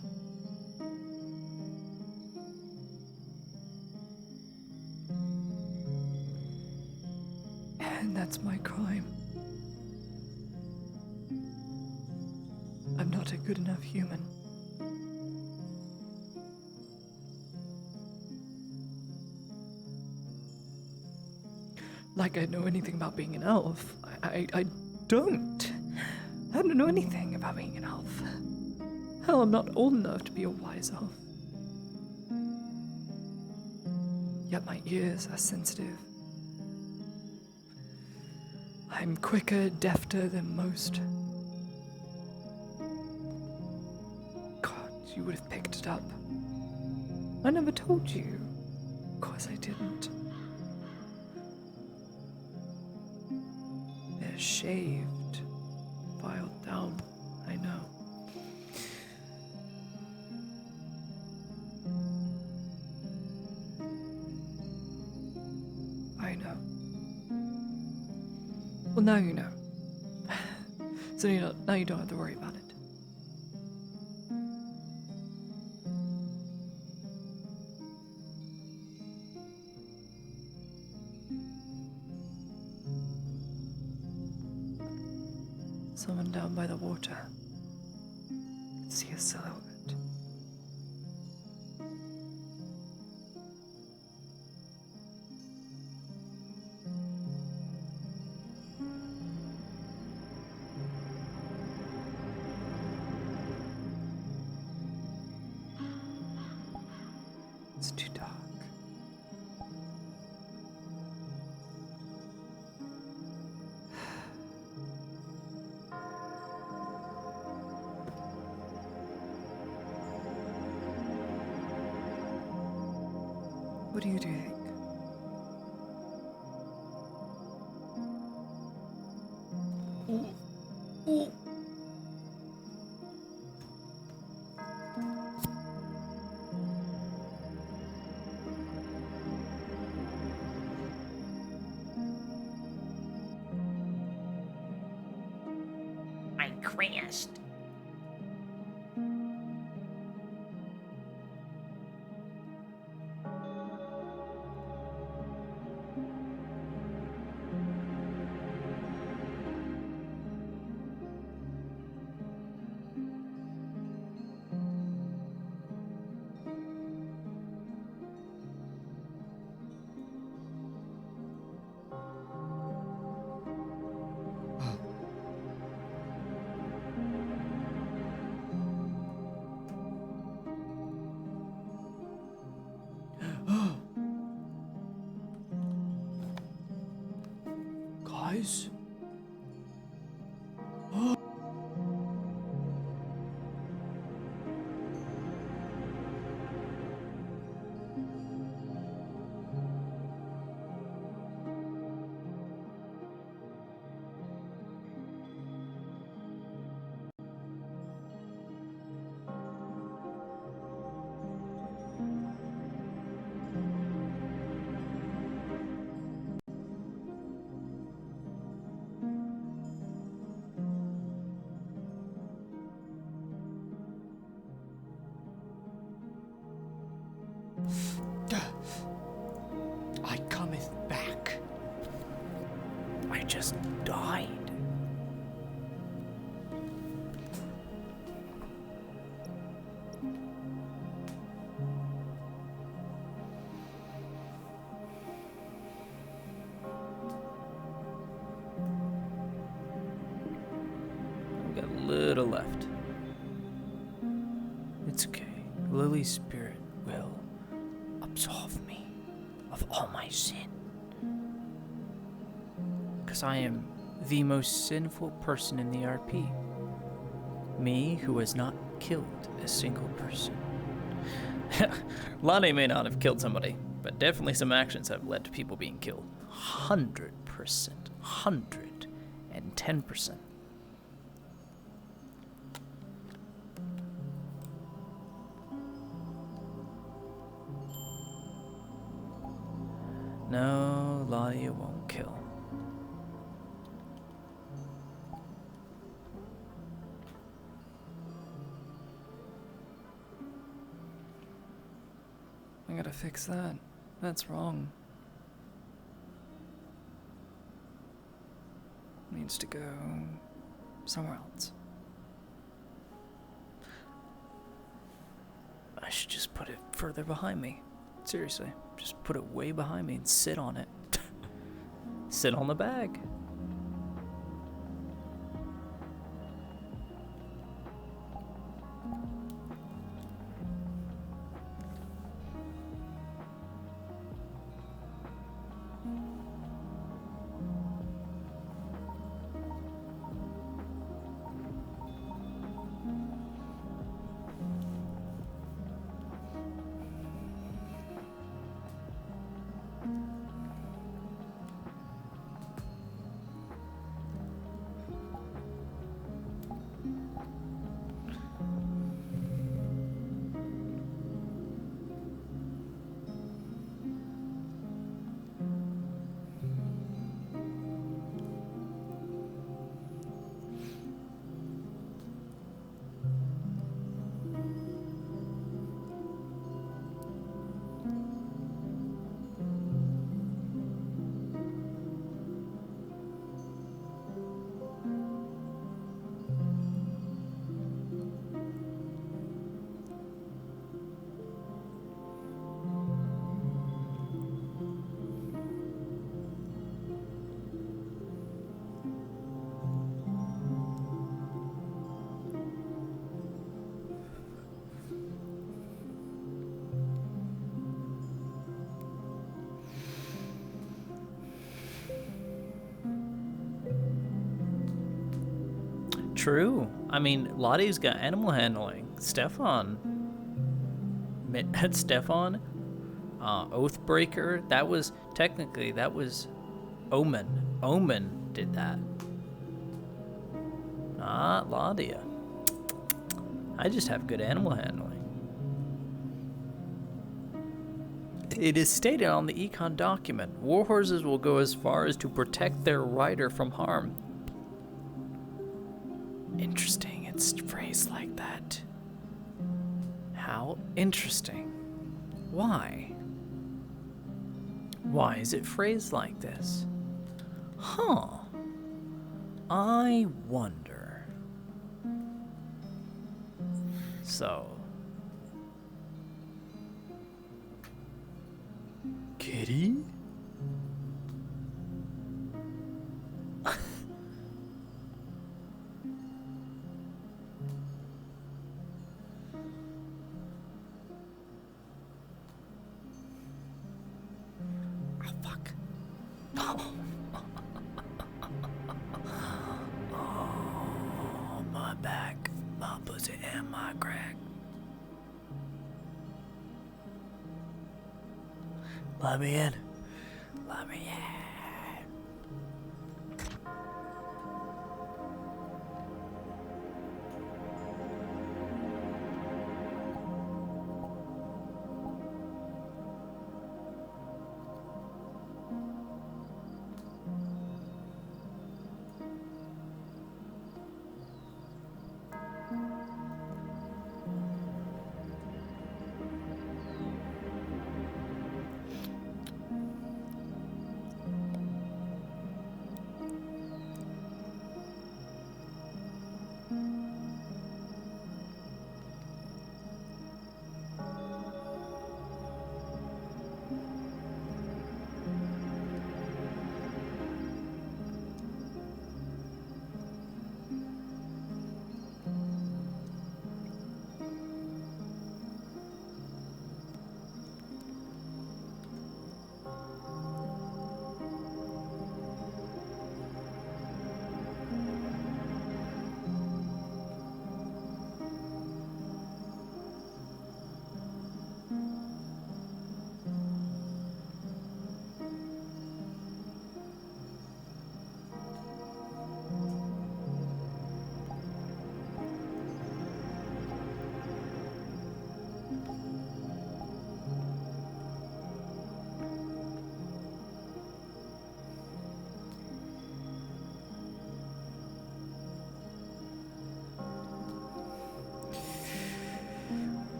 And that's my crime. I'm not a good enough human. like I know anything about being an elf. I don't. I don't know anything about being an elf. Hell, I'm not old enough to be a wise elf. Yet my ears are sensitive. I'm quicker, defter than most. God, you would have picked it up. I never told you. Of course I didn't. They're shaved, filed down, I know. I know. Well, now you know. So now you don't have to worry about it. Someone down by the water. I can see a silhouette. It's too dark. What do you think? Ooh. I crashed. Guys? I cometh back. I just died. We've got a little left. It's okay. Lily's spirit will absolve me of all my sin. Because I am the most sinful person in the RP. Me, who has not killed a single person. Lonnie may not have killed somebody, but definitely some actions have led to people being killed. 100%. 110%. No, Lottie, it won't kill. I gotta fix that. That's wrong. Needs to go somewhere else. I should just put it further behind me. Seriously, just put it way behind me and sit on it. Sit on the bag. True. I mean, Lottie's got animal handling. Stefan. Stefan. Oathbreaker. That was Omen. Omen did that. Not Ladia. I just have good animal handling. It is stated on the econ document, warhorses will go as far as to protect their rider from harm. Interesting, it's phrased like that. How interesting. Why? Why is it phrased like this? Huh. I wonder. So. Kitty? Oh, my back, my pussy, and my crack. Let me in. Let me in.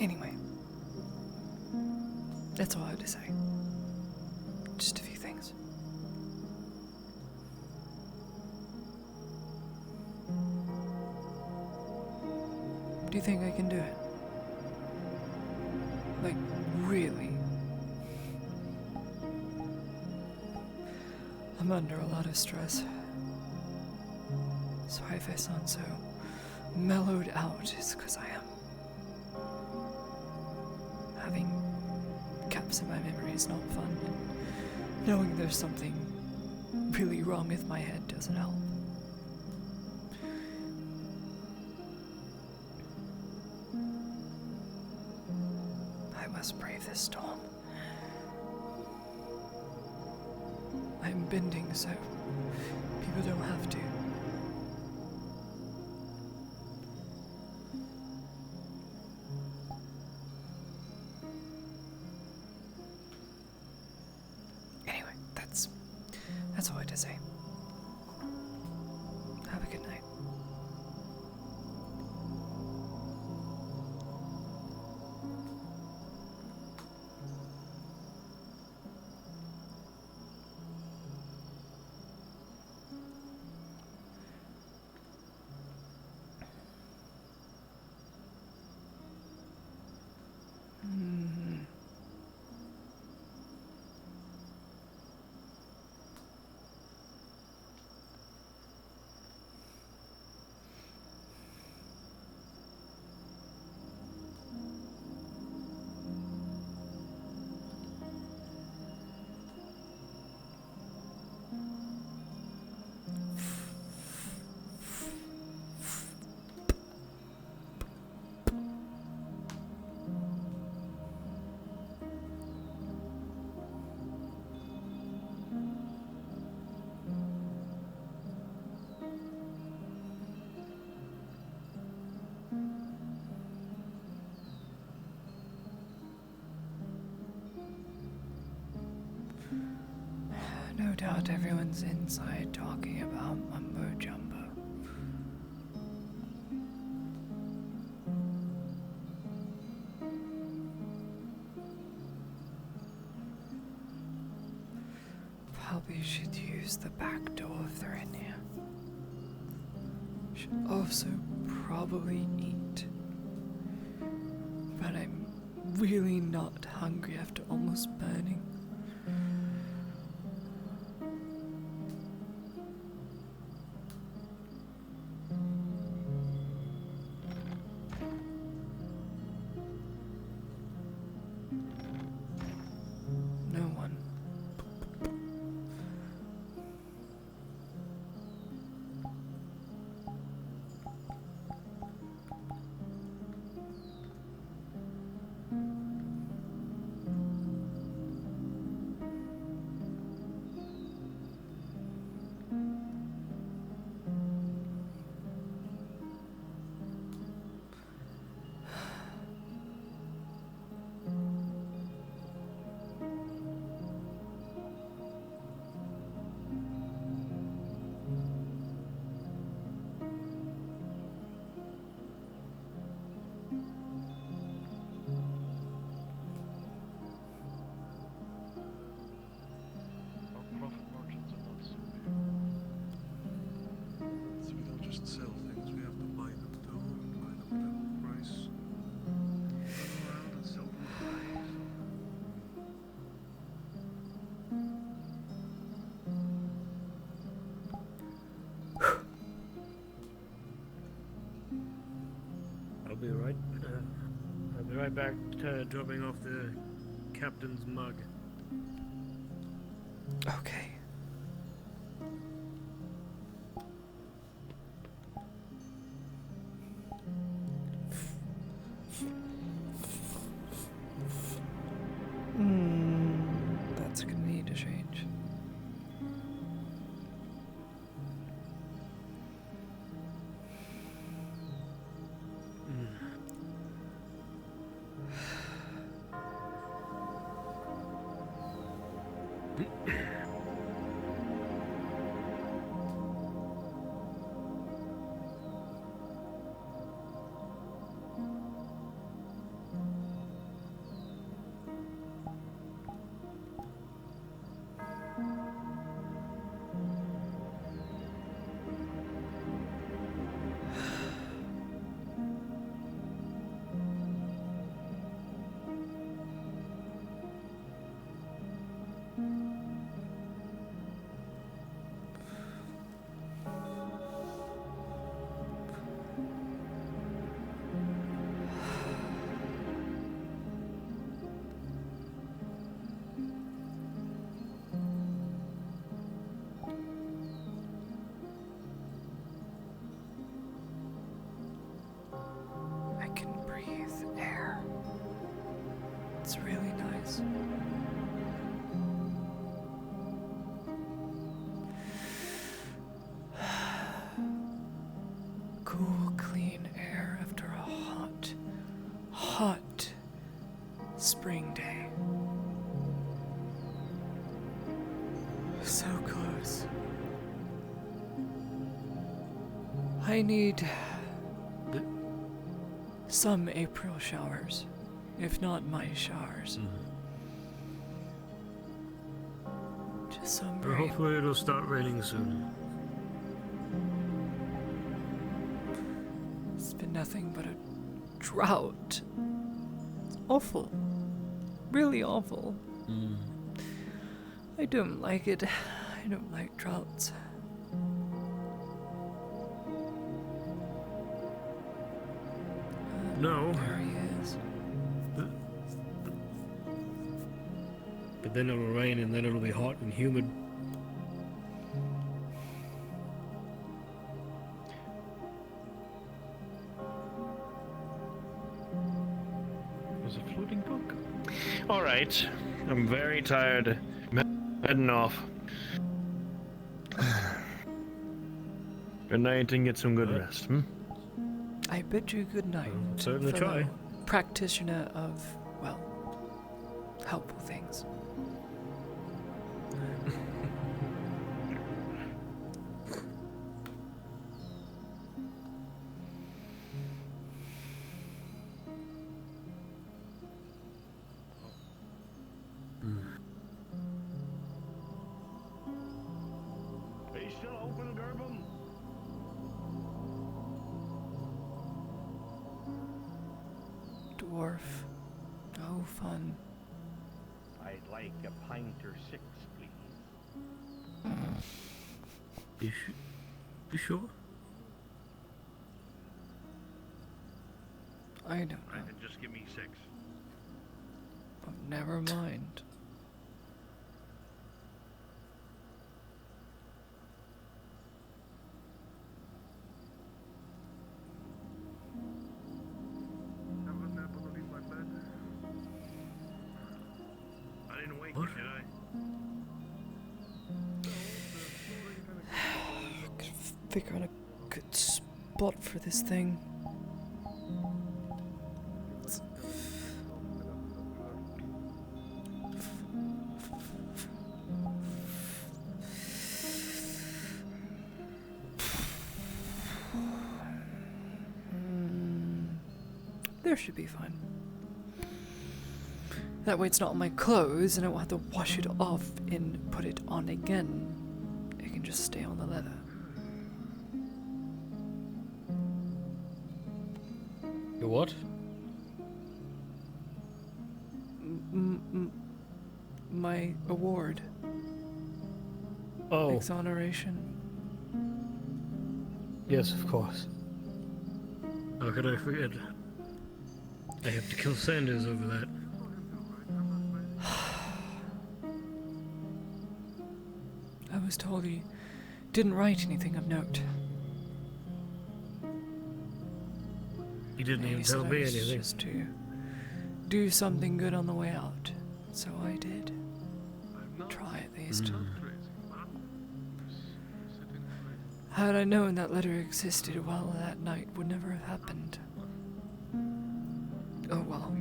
Anyway, that's all I have to say. Just a few things. Do you think I can do it? Like, really? I'm under a lot of stress. So if I sound so mellowed out, it's because I am. Having gaps in my memory is not fun, and knowing there's something really wrong with my head doesn't help. I must brave this storm. I'm bending so people don't have to. Anyway, that's all I had to say. Have a good night. No doubt everyone's inside talking about mumbo jumbo. Probably should use the back door if they're in here. Should also probably eat. But I'm really not hungry after almost burning. No one. Our profit margins are not so big. So we don't just sell things, we have to buy them too, and buy them at a low price. Turn around and sell them high. I'll be right back dropping off the captain's mug. Okay. That's gonna need to change. cool, clean air after a hot spring day. So close. I need some April showers, if not my showers. Just some Well, rain. hopefully it'll start raining soon. It's been nothing but a drought. It's awful. Really awful. I don't like it. I don't like droughts. No. There he is. But then it'll rain and then it'll be hot and humid. Was a floating book? All right. I'm very tired. I'm heading off. Good night and get some good rest. I bid you good night. certainly fellow try. Practitioner of, well, helpful things. Are you still open, Gerbum? Dwarf. Oh, fun. I'd like a pint or 6, please. You sure? I don't know. Right, then just give me 6. Oh, never mind. I didn't wake you, did I? Gotta figure out a good spot for this thing. There should be fine. That way it's not on my clothes and I won't have to wash it off and put it on again. It can just stay on the leather. Your what? My award. Oh. Exoneration. Yes, of course. How could I forget? I have to kill Sanders over that. I was told he didn't write anything of note. He didn't even He tell said me I was anything. Just to do something good on the way out. So I did. Try at least. Had I known that letter existed, well, that night would never have happened. Oh well.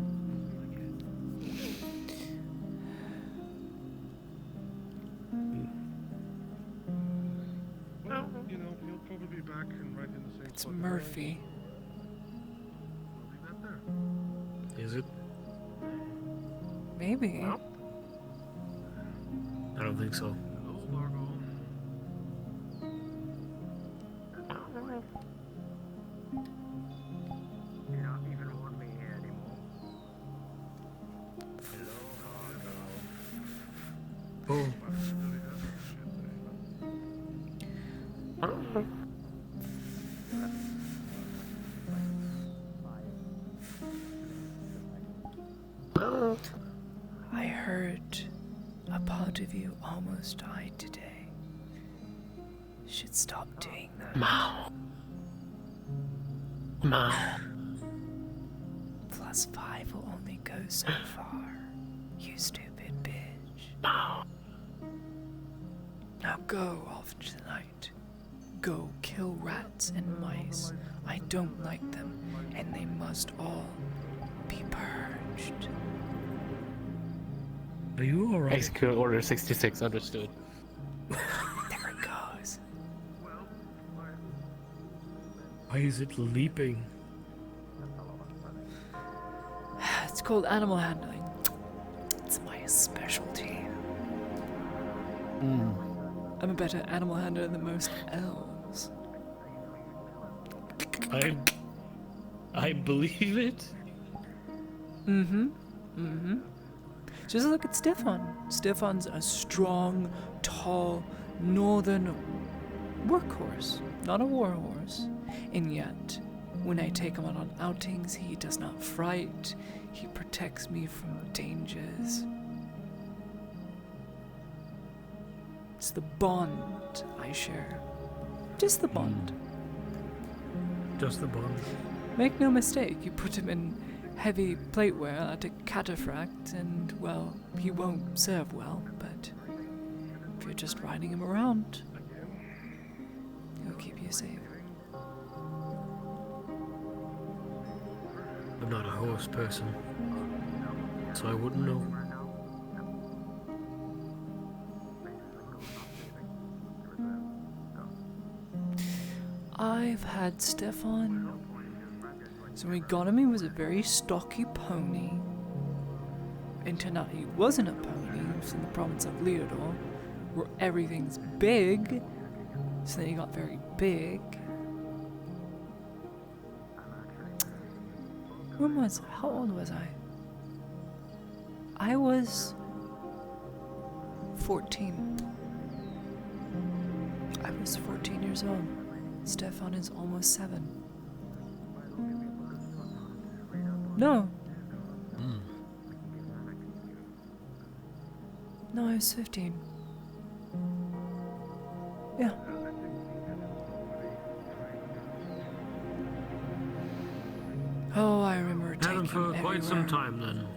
Well, you know, he'll probably be back and right in the same It's spot. Murphy. We'll leave that there. Is it? Maybe. I don't think so. Hello, Largo. You don't even want me here anymore. Hello, Largo. Oh. I heard a part of you almost died today. Should stop doing that. Ma. +5 will only go so far. You stupid bitch. Now go off into the night. Go kill kill rats and mice. I don't like them, and they must all be purged. Are you alright? Execute Order 66, understood. There it goes. Why is it leaping? It's called animal handling. It's my specialty. I'm a better animal handler than most elves. I believe it. Just look at Stefan. Stefan's a strong, tall, northern workhorse, not a warhorse. And yet, when I take him out on outings, he does not fright. He protects me from dangers. It's the bond I share. Just the bond. Just the bond. Make no mistake, you put him in heavy plateware at a cataphract, and, well, he won't serve well, but if you're just riding him around, he'll keep you safe. I'm not a horse person, so I wouldn't know. I've had Stefan. So when we got him, he was a very stocky pony. And turned out he wasn't a pony. He was in the province of Leodor, where everything's big. So then he got very big. How old was I? I was 14. I was 14 years old. Stefan is almost 7. No. No, I was 15. Yeah. Oh, I remember Had taking him for him quite some everywhere. time then.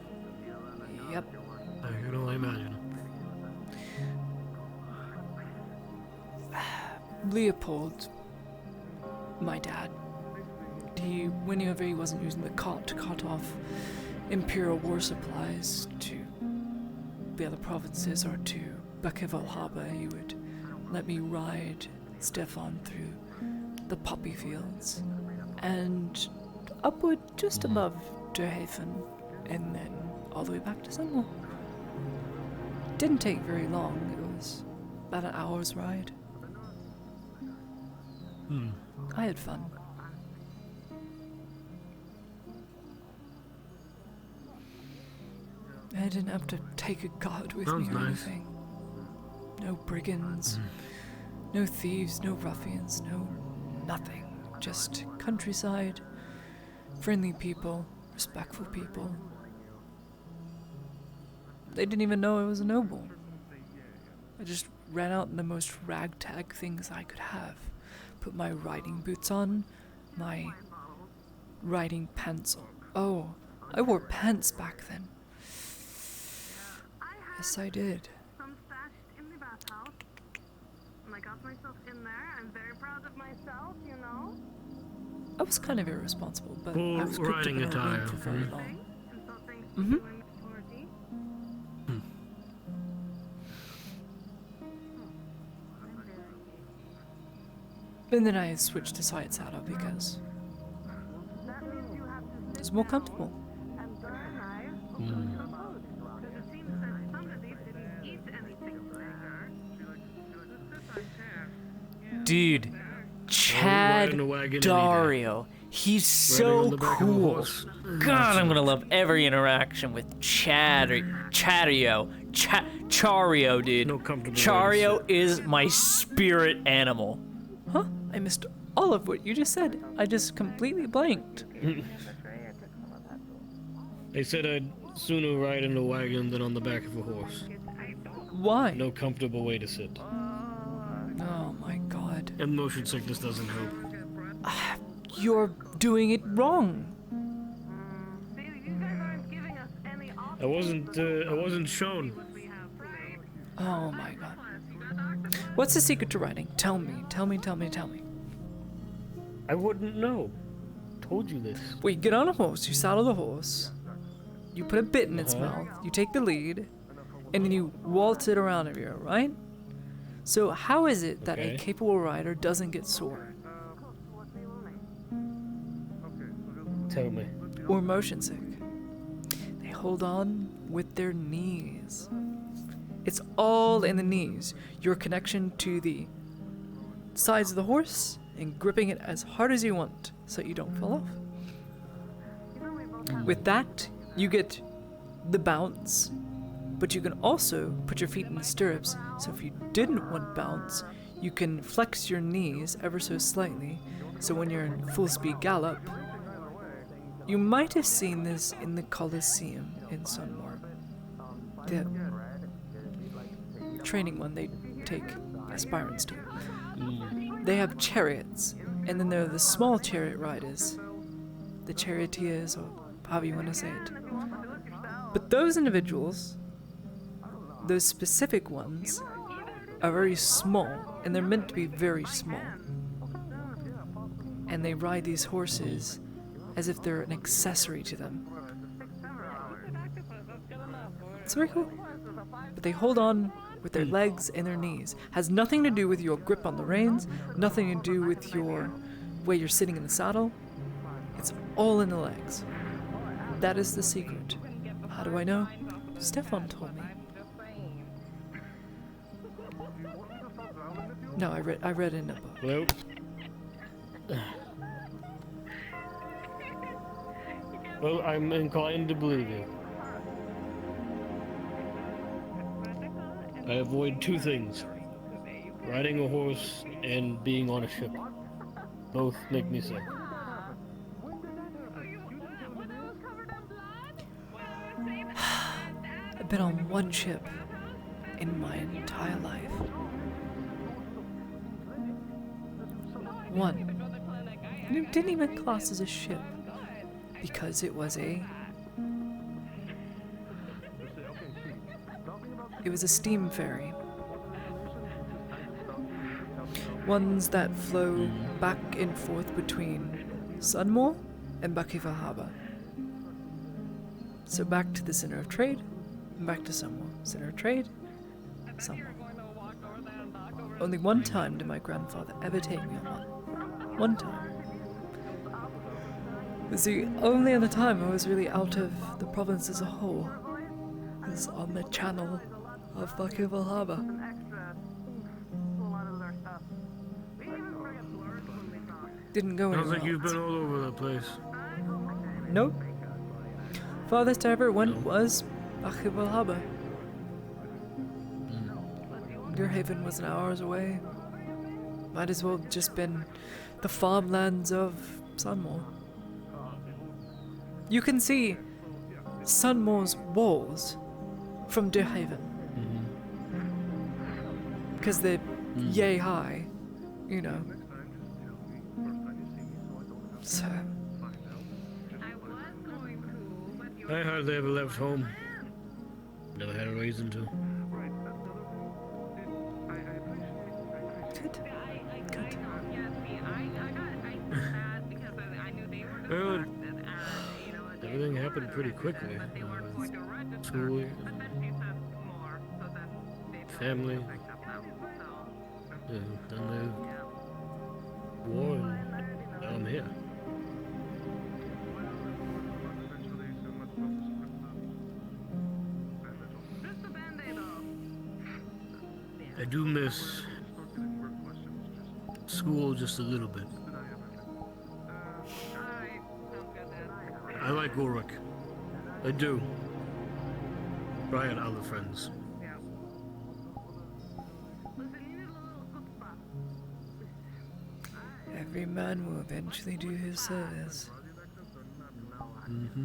Yep. I can only imagine. Leopold, my dad, whenever he wasn't using the cart to cut off Imperial war supplies to the other provinces or to Buckeval Harbour, he would let me ride Stefan through the poppy fields and upward just above Durhaven and then all the way back to Sunwell. Didn't take very long, it was about an hour's ride. I had fun. I didn't have to take a guard with Sounds me or nice. anything. No brigands, no thieves, no ruffians, no nothing. Just countryside, friendly people, respectful people. They didn't even know I was a noble. I just ran out in the most ragtag things I could have. Put my riding boots on, my riding pants on. Oh, I wore pants back then. Yes, I did. Some stashed in the bathhouse. And I got myself in there. I'm very proud of myself, you know. I was kind of irresponsible, but Full I was cooked up riding in a attire. room for very long. And so things Mm-hmm. doing authority. And then I switched to side saddle because That means you have to it's more comfortable. and burn I open the food. Because it seems that somebody didn't eat anything today. Dude, Chad in a wagon any day. Dario. He's Riding on so the back of a cool. horse. God, I'm gonna love every interaction with Chario, dude. No comfortable Chario way to is my spirit animal. Huh? I missed all of what you just said. I just completely blanked. They said I'd sooner ride in a wagon than on the back of a horse. Why? No comfortable way to sit. Oh my god. And motion sickness doesn't help. You're doing it wrong. I wasn't shown. Oh my god. What's the secret to riding? Tell me. I wouldn't know. Told you this. Well, you get on a horse, you saddle the horse, you put a bit in its mouth, you take the lead, and then you waltz it around everywhere, right? So how is it that a capable rider doesn't get sore? Tell me. Or motion sick? They hold on with their knees. It's all in the knees. Your connection to the sides of the horse and gripping it as hard as you want so you don't fall off. With that, you get the bounce, but you can also put your feet in the stirrups, so if you didn't want bounce, you can flex your knees ever so slightly, so when you're in full speed gallop, you might have seen this in the Colosseum in Sunmore. The training one they take aspirants to. They have chariots, and then there are the small chariot riders, the charioteers, or however you want to say it. But those individuals, those specific ones, are very small, and they're meant to be very small. And they ride these horses as if they're an accessory to them. It's very cool. But they hold on with their legs and their knees. Has nothing to do with your grip on the reins, nothing to do with your way you're sitting in the saddle. It's all in the legs. That is the secret. How do I know? Stefan told me. No, I read in a book. Well, well, I'm inclined to believe you. I avoid two things: riding a horse and being on a ship. Both make me sick. I've been on one ship in my entire life. One. And it didn't even class as a ship, because it was a steam ferry. Ones that flow back and forth between Sunmore and Buckyville Harbor. So back to the center of trade, and back to Sunmore. Center of trade, Sunmore. Only one time did my grandfather ever take me on one. One time. It was the only other time I was really out of the province as a whole. It was on the channel of Buckyville Harbor. Didn't go anywhere. Sounds like you've been all over the place. Nope. Farthest I ever went was Buckyville Harbor. Deerhaven was an hour's away. Might as well have just been the farmlands of Sunmore. You can see Sunmore's walls from Deerhaven. Because they're yay high, you know. So. I hardly ever left home. Never had a reason to. Well, everything happened pretty quickly. School, family, then the war, and now I'm here. I do miss school just a little bit. I like Ulrich. I do. But I had other friends. Every man will eventually do his service. Mm-hmm.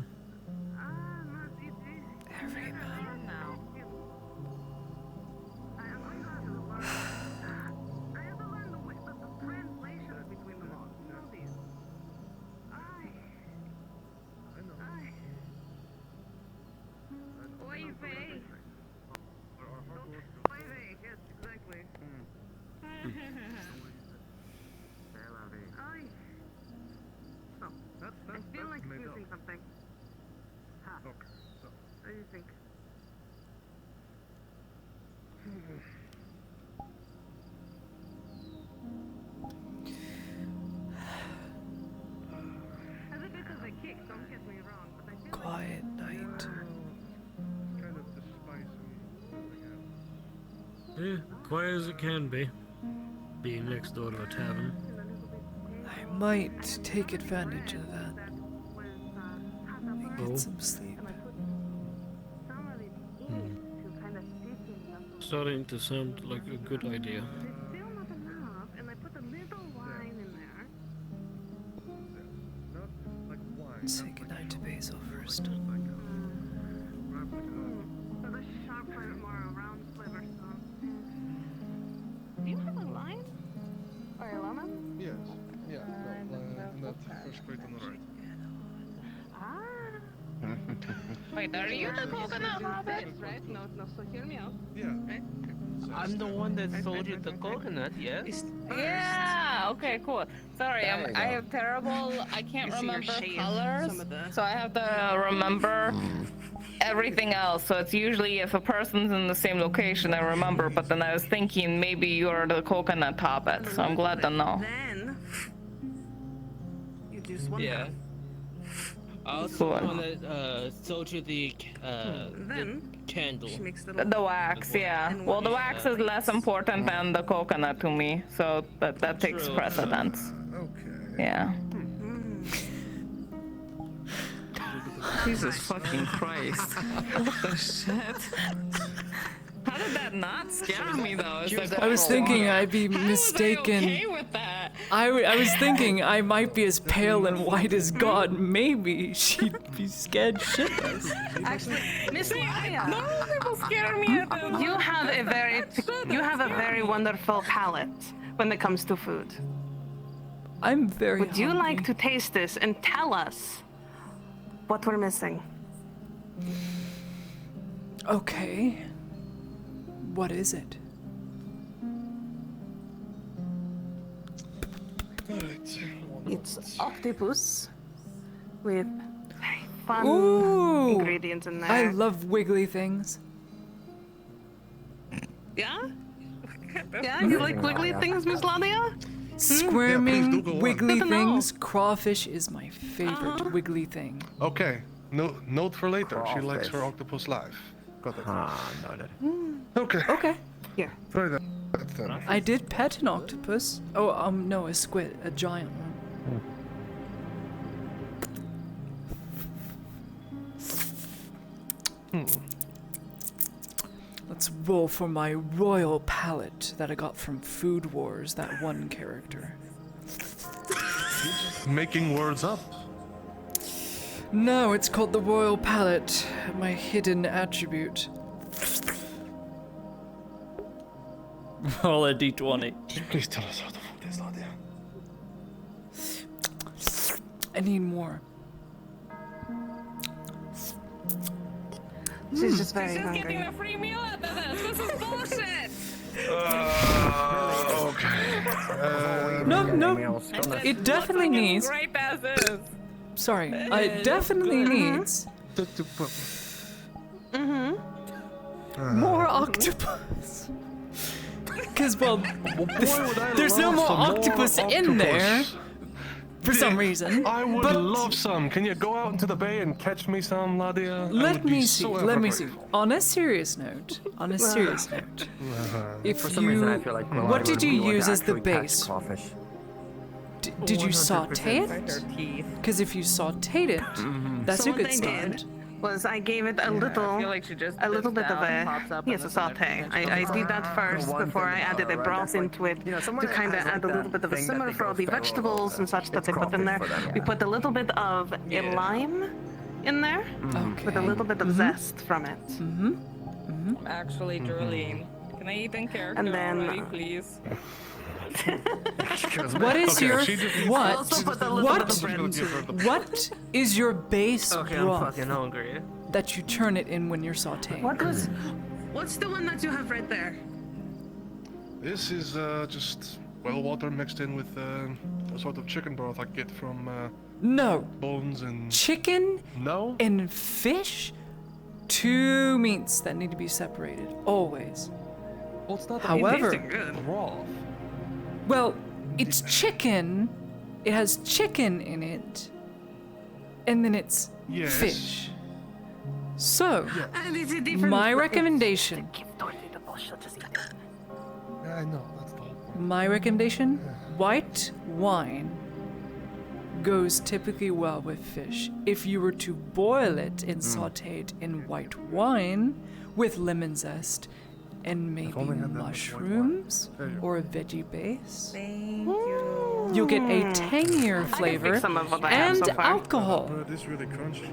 Every man. do you think? Is it because I kicked? Don't get me wrong, but I feel Quiet night. Kind of despise him. Quiet as it can be. Being next door to a tavern. I might take advantage of that. And get some sleep. Starting to sound like a good idea. still not enough, and I put a little wine in there. Say goodnight to Basil first. So the sharper, more round flavor sauce. Do you have a lime? Or a lemon? Yes. Yeah. No, not first plate on the right. Wait, are you the coconut hobbit? Right? No, so hear me out. Yeah. Right? I'm the one that sold you the coconut, yes? Yeah, okay, cool. Sorry, I have terrible, I can't remember colors, so I have to remember everything else. So it's usually if a person's in the same location, I remember, but then I was thinking maybe you're the coconut hobbit, so I'm glad to know. Then you juice one Yeah. I was Cool. the one that sold you the candle. The wax, yeah. Well, the wax is less important than the coconut to me, so that takes precedence. Okay. Yeah. Jesus fucking Christ. What the shit? How did that not scare me though? I was thinking I'd be mistaken. Okay with that. I was thinking I might be as pale and white as God. Maybe she'd be scared shitless. Actually, Miss Maya, No, people scare me at that. you have a very wonderful palate when it comes to food. I'm very Would you hungry. like to taste this and tell us what we're missing? Okay. What is it? It's octopus with very fun Ooh, ingredients in there. I love wiggly things. Yeah? Yeah, you like wiggly things, Miss Ladia? Squirming, wiggly Good to know. things. Crawfish is my favorite wiggly thing. Okay. No, note for later. She likes her octopus live. Got it. Noted. Okay. Okay. Here. Try that then. I did pet an octopus. Oh, no, a squid, a giant one. Let's roll for my royal palate that I got from Food Wars, that one character. Making words up. No, it's called the royal palate, my hidden attribute. Roll a d20. Please tell us how the food is, Ladia. I need more. She's just very She's just hungry. getting a free meal out of this. This is bullshit. Okay. No. It definitely needs. Great as is. Sorry, it definitely needs more octopus. Because, well, there's no more octopus in there for some reason. I would but love some. Can you go out into the bay and catch me some, Ladia? let me see. On a serious note, if For some reason, I feel like what did you would use as the actually catch base? Crawfish. Did you saute 100% it? Because if you sauteed it, that's So a what good I start. did was I gave it a little, I feel like she just a little dips bit of down, pops a, up, yes, and a then saute. I did that first before I added the broth into it to kind of add a little bit of a simmer for all the vegetables and such that they put in there. We put a little bit of a lime in there with a little bit of zest from it. I'm actually drooling. Can I eat in character And then, already, please? What is Okay, your she just- what? Also put a little bit of bread into it. What is your base Okay, I'm broth fucking hungry. that you turn it in when you're sauteing? What's the one that you have right there? This is just well water mixed in with a sort of chicken broth I get from No. bones and Chicken no and fish two meats that need to be separated, always. Well, it's not that However, raw. well, it's chicken. It has chicken in it, and then it's fish. So, my recommendation. I know, that's the whole point. My recommendation: white wine goes typically well with fish. If you were to boil it and saute it in white wine with lemon zest and maybe mushrooms or a veggie base, you'll get a tangier flavor and alcohol. This really crunchy.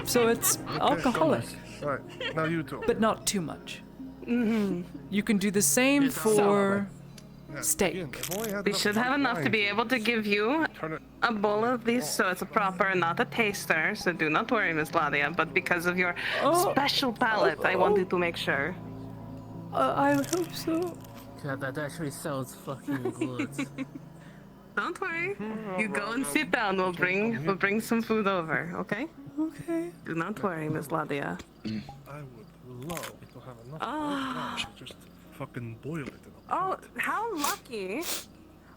So it's alcoholic, Alright, now you two. but not too much. You can do the same for steak. We should have enough to be able to give you a bowl of these, so it's a proper, not a taster. So do not worry, Miss Ladia. But because of your special palate, I wanted to make sure. I hope so. God, that actually sounds fucking good. Don't worry. You go and sit down. We'll bring some food over. Okay? Okay. Do not worry, Miss Ladia. I would love to have enough to just fucking boil it in a Oh, how lucky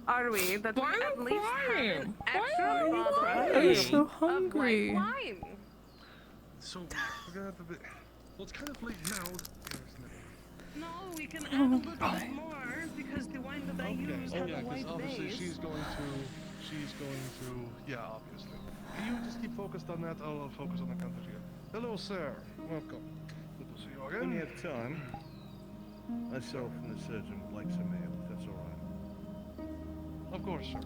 are we that we at least have an extra bottle I'm so of hungry. white wine? So, we're gonna have to be... Well, it's kind of late now. No, we can add a little bit more because the wine that I use has a white obviously base. she's going to, yeah, obviously. You just keep focused on that, I'll focus on the country here. Hello, sir. Welcome. Good to see you again. When you have time, myself and the surgeon would like some ale, if that's alright. Of course, sir.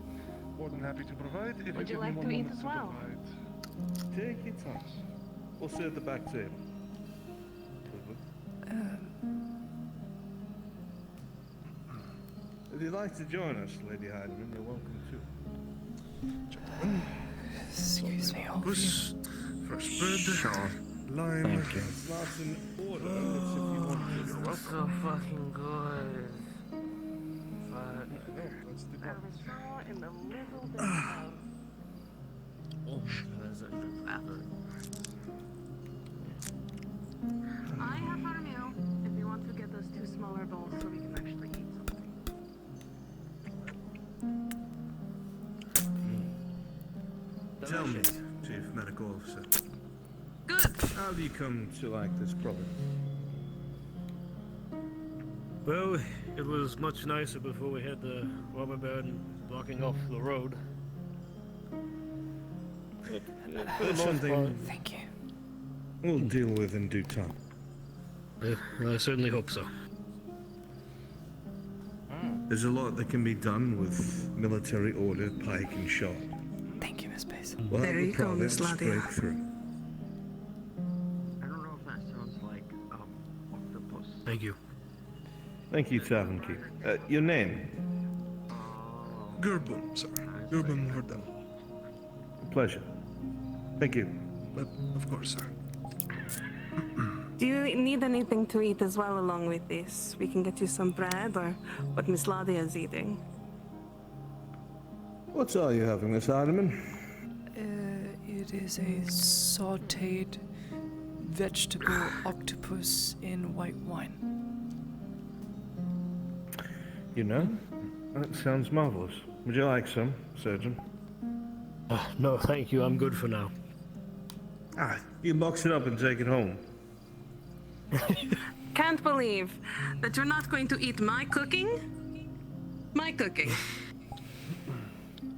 More than happy to provide. If Would you give me like one to eat moment as well? provide. Take your time. We'll sit at the back table. If you'd like to join us, Lady Heidemann, you're welcome to. Excuse me, all of you. Puss, fresh bread, lime. Thank you. It's not in order. It's if you want to. That's so fucking good. Fuck. In the middle bit Oh, that's a good effort. I have our meal. If you want to get those two smaller bowls so we can actually eat something. Tell me, Chief Medical Officer. Good. How do you come to like this province? Well, it was much nicer before we had the robber baron blocking off the road. That's something Thank you. we'll deal with in due time. I certainly hope so. There's a lot that can be done with military order, pike and shot. Thank you, Miss Basin. We'll There have the you go, Miss province Ladia. break through. I don't know if that sounds like octopus. Thank you. Thank you, Tavern Keep. Your name? Gerbun, sir. Gerbun Verdun. Pleasure. Thank you. Of course, sir. Do you need anything to eat as well along with this? We can get you some bread or what Miss Ladia is eating. What's all you having, Miss Heidemann? It is a sautéed vegetable octopus in white wine. You know, that sounds marvelous. Would you like some, surgeon? No, thank you. I'm good for now. Ah, you box it up and take it home. Can't believe that you're not going to eat my cooking? My cooking.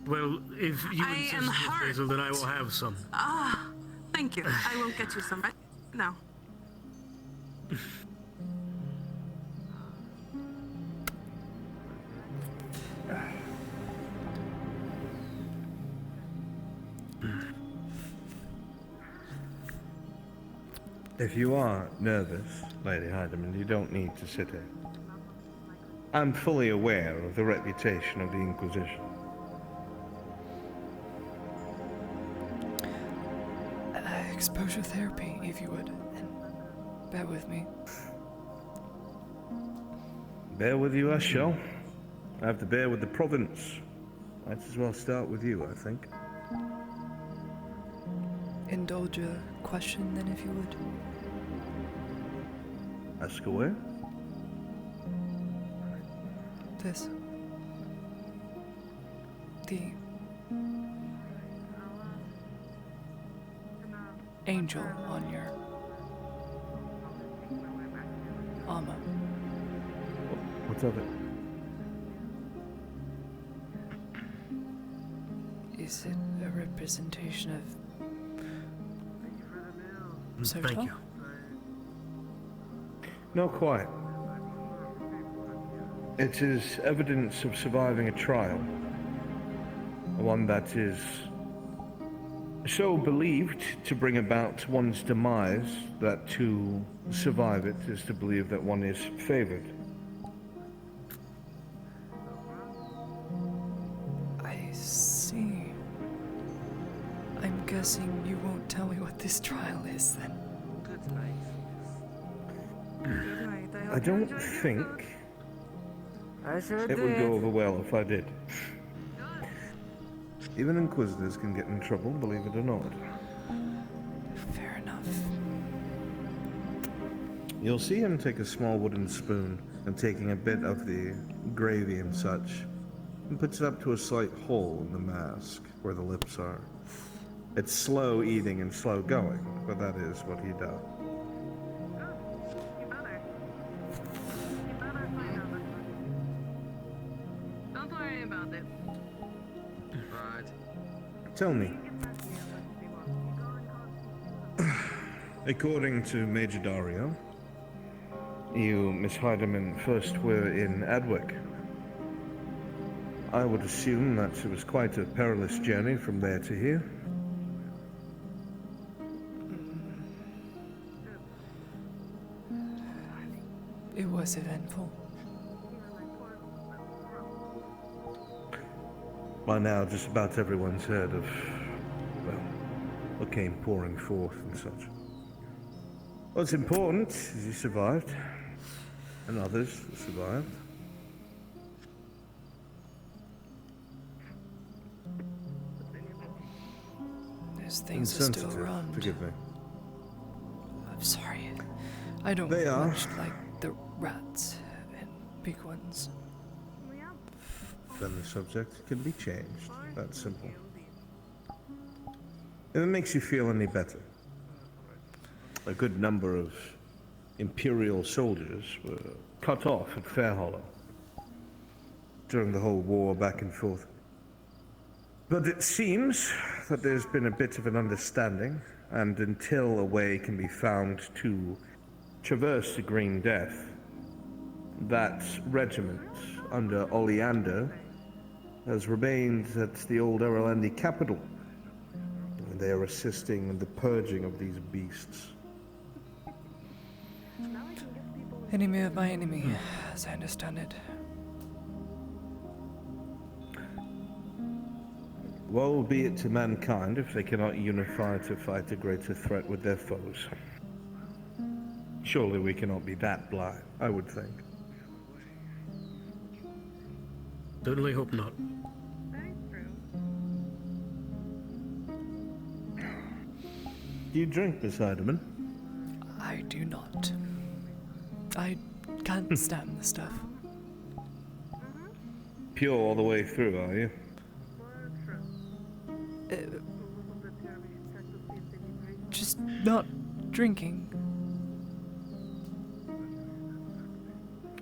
Well, if you I insist, am Miss hurt. Basil, then I will have some. Ah, thank you. I will get you some right now. If you are nervous, Lady Heidemann, you don't need to sit here. I'm fully aware of the reputation of the Inquisition. Exposure therapy, if you would. And bear with me. Bear with you, I shall. I have to bear with the province. Might as well start with you, I think. Indulge a question, then, if you would. Ask away. This. The angel on your armor. What's of it? Is it a representation of Thank you. Not quite. It is evidence of surviving a trial. One that is so believed to bring about one's demise that to survive it is to believe that one is favored. I see. I'm guessing you won't tell me what this trial is then. I don't think it would go over well if I did. Even Inquisitors can get in trouble, believe it or not. Fair enough. You'll see him take a small wooden spoon and taking a bit of the gravy and such, and puts it up to a slight hole in the mask where the lips are. It's slow eating and slow going, but that is what he does. Don't worry about it. Right. Tell me. According to Major Dario, you, Miss Heidemann, first were in Adwick. I would assume that it was quite a perilous journey from there to here. It was eventful. By now, just about everyone's heard of, well, what came pouring forth and such. What's important is you survived, and others survived. Those things are still around. Forgive me. I'm sorry. I don't They are. much like the rats and big ones. Then the subject can be changed. That's simple. If it makes you feel any better, a good number of Imperial soldiers were cut off at Fairhollow during the whole war back and forth. But it seems that there's been a bit of an understanding, and until a way can be found to traverse the Green Death, that regiment under Oleander has remained at the old Erlandi capital. And they are assisting in the purging of these beasts. Enemy of my enemy, as I understand it. Woe be it to mankind if they cannot unify to fight a greater threat with their foes. Surely we cannot be that blind, I would think. Certainly hope not. Do you drink, Miss Heidemann? I do not. I can't stand the stuff. Pure all the way through, are you? Just not drinking.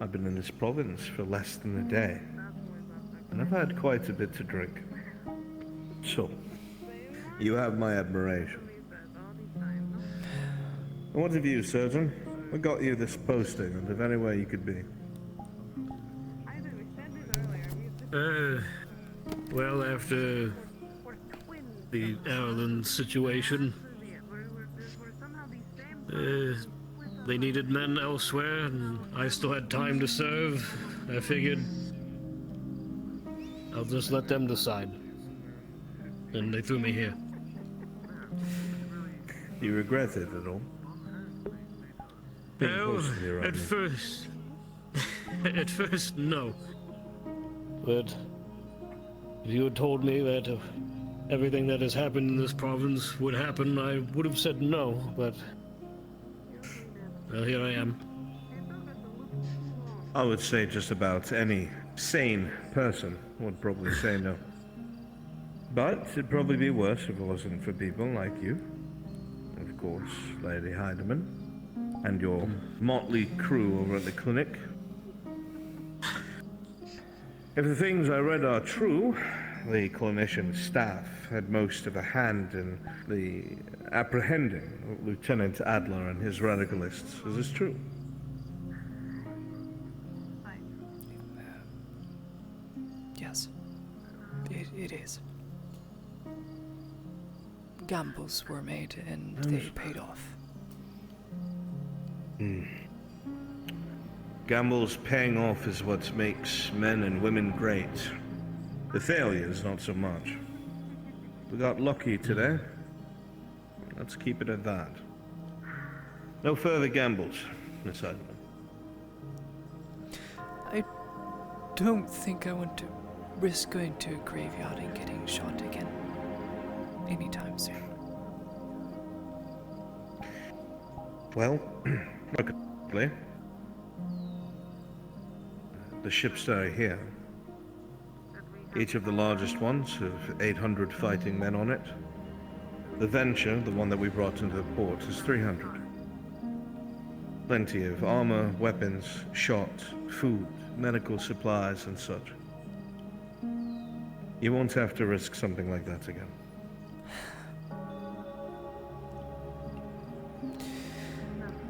I've been in this province for less than a day, and I've had quite a bit to drink. So, you have my admiration. And what of you, Surgeon? What got you this posting, and if anywhere you could be? Well, after the Ireland situation, they needed men elsewhere, and I still had time to serve. I figured I'll just let them decide. And they threw me here. You regret it at all? Well, at first, no. But if you had told me that everything that has happened in this province would happen, I would have said no, but well, here I am. I would say just about any sane person would probably say no. But it'd probably be worse if it wasn't for people like you. Of course, Lady Heidemann. And your motley crew over at the clinic. If the things I read are true, the clinician staff had most of a hand in the apprehending of Lieutenant Adler and his radicalists. Is this true? Yes, it is. Gambles were made and they paid off. Gambles paying off is what makes men and women great. The failures, not so much. We got lucky today. Let's keep it at that. No further gambles, Miss Heidemann. I don't think I want to risk going to a graveyard and getting shot again anytime soon. Well, luckily, the ships that are here, each of the largest ones have 800 fighting men on it. The Venture, the one that we brought into the port, is 300. Plenty of armor, weapons, shot, food, medical supplies, and such. You won't have to risk something like that again.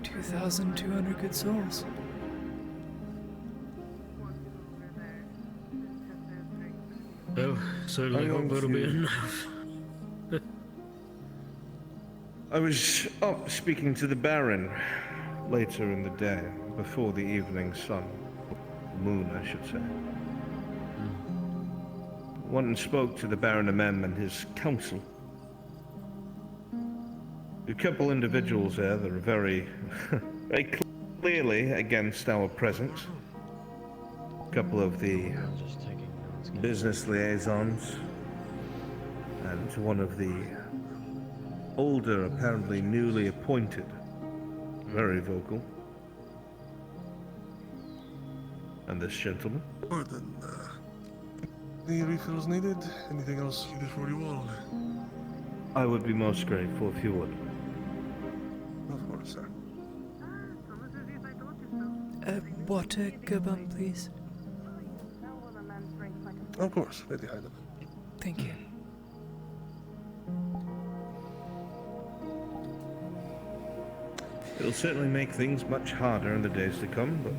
$2,200 good souls. Well, certainly hope that'll be enough. I was up speaking to the Baron later in the day, before the evening sun. Moon, I should say. Went and spoke to the Baron of Mem and his council. A couple individuals there that are very, very clearly against our presence. A couple of the business liaisons, and one of the older, apparently newly appointed, very vocal. And this gentleman. Or then, any refills needed? Anything else needed for you all? I would be most grateful if you would. Of course, sir. Water, Gabum, please. Of course, Lady Heidemann. Thank you. It'll certainly make things much harder in the days to come, but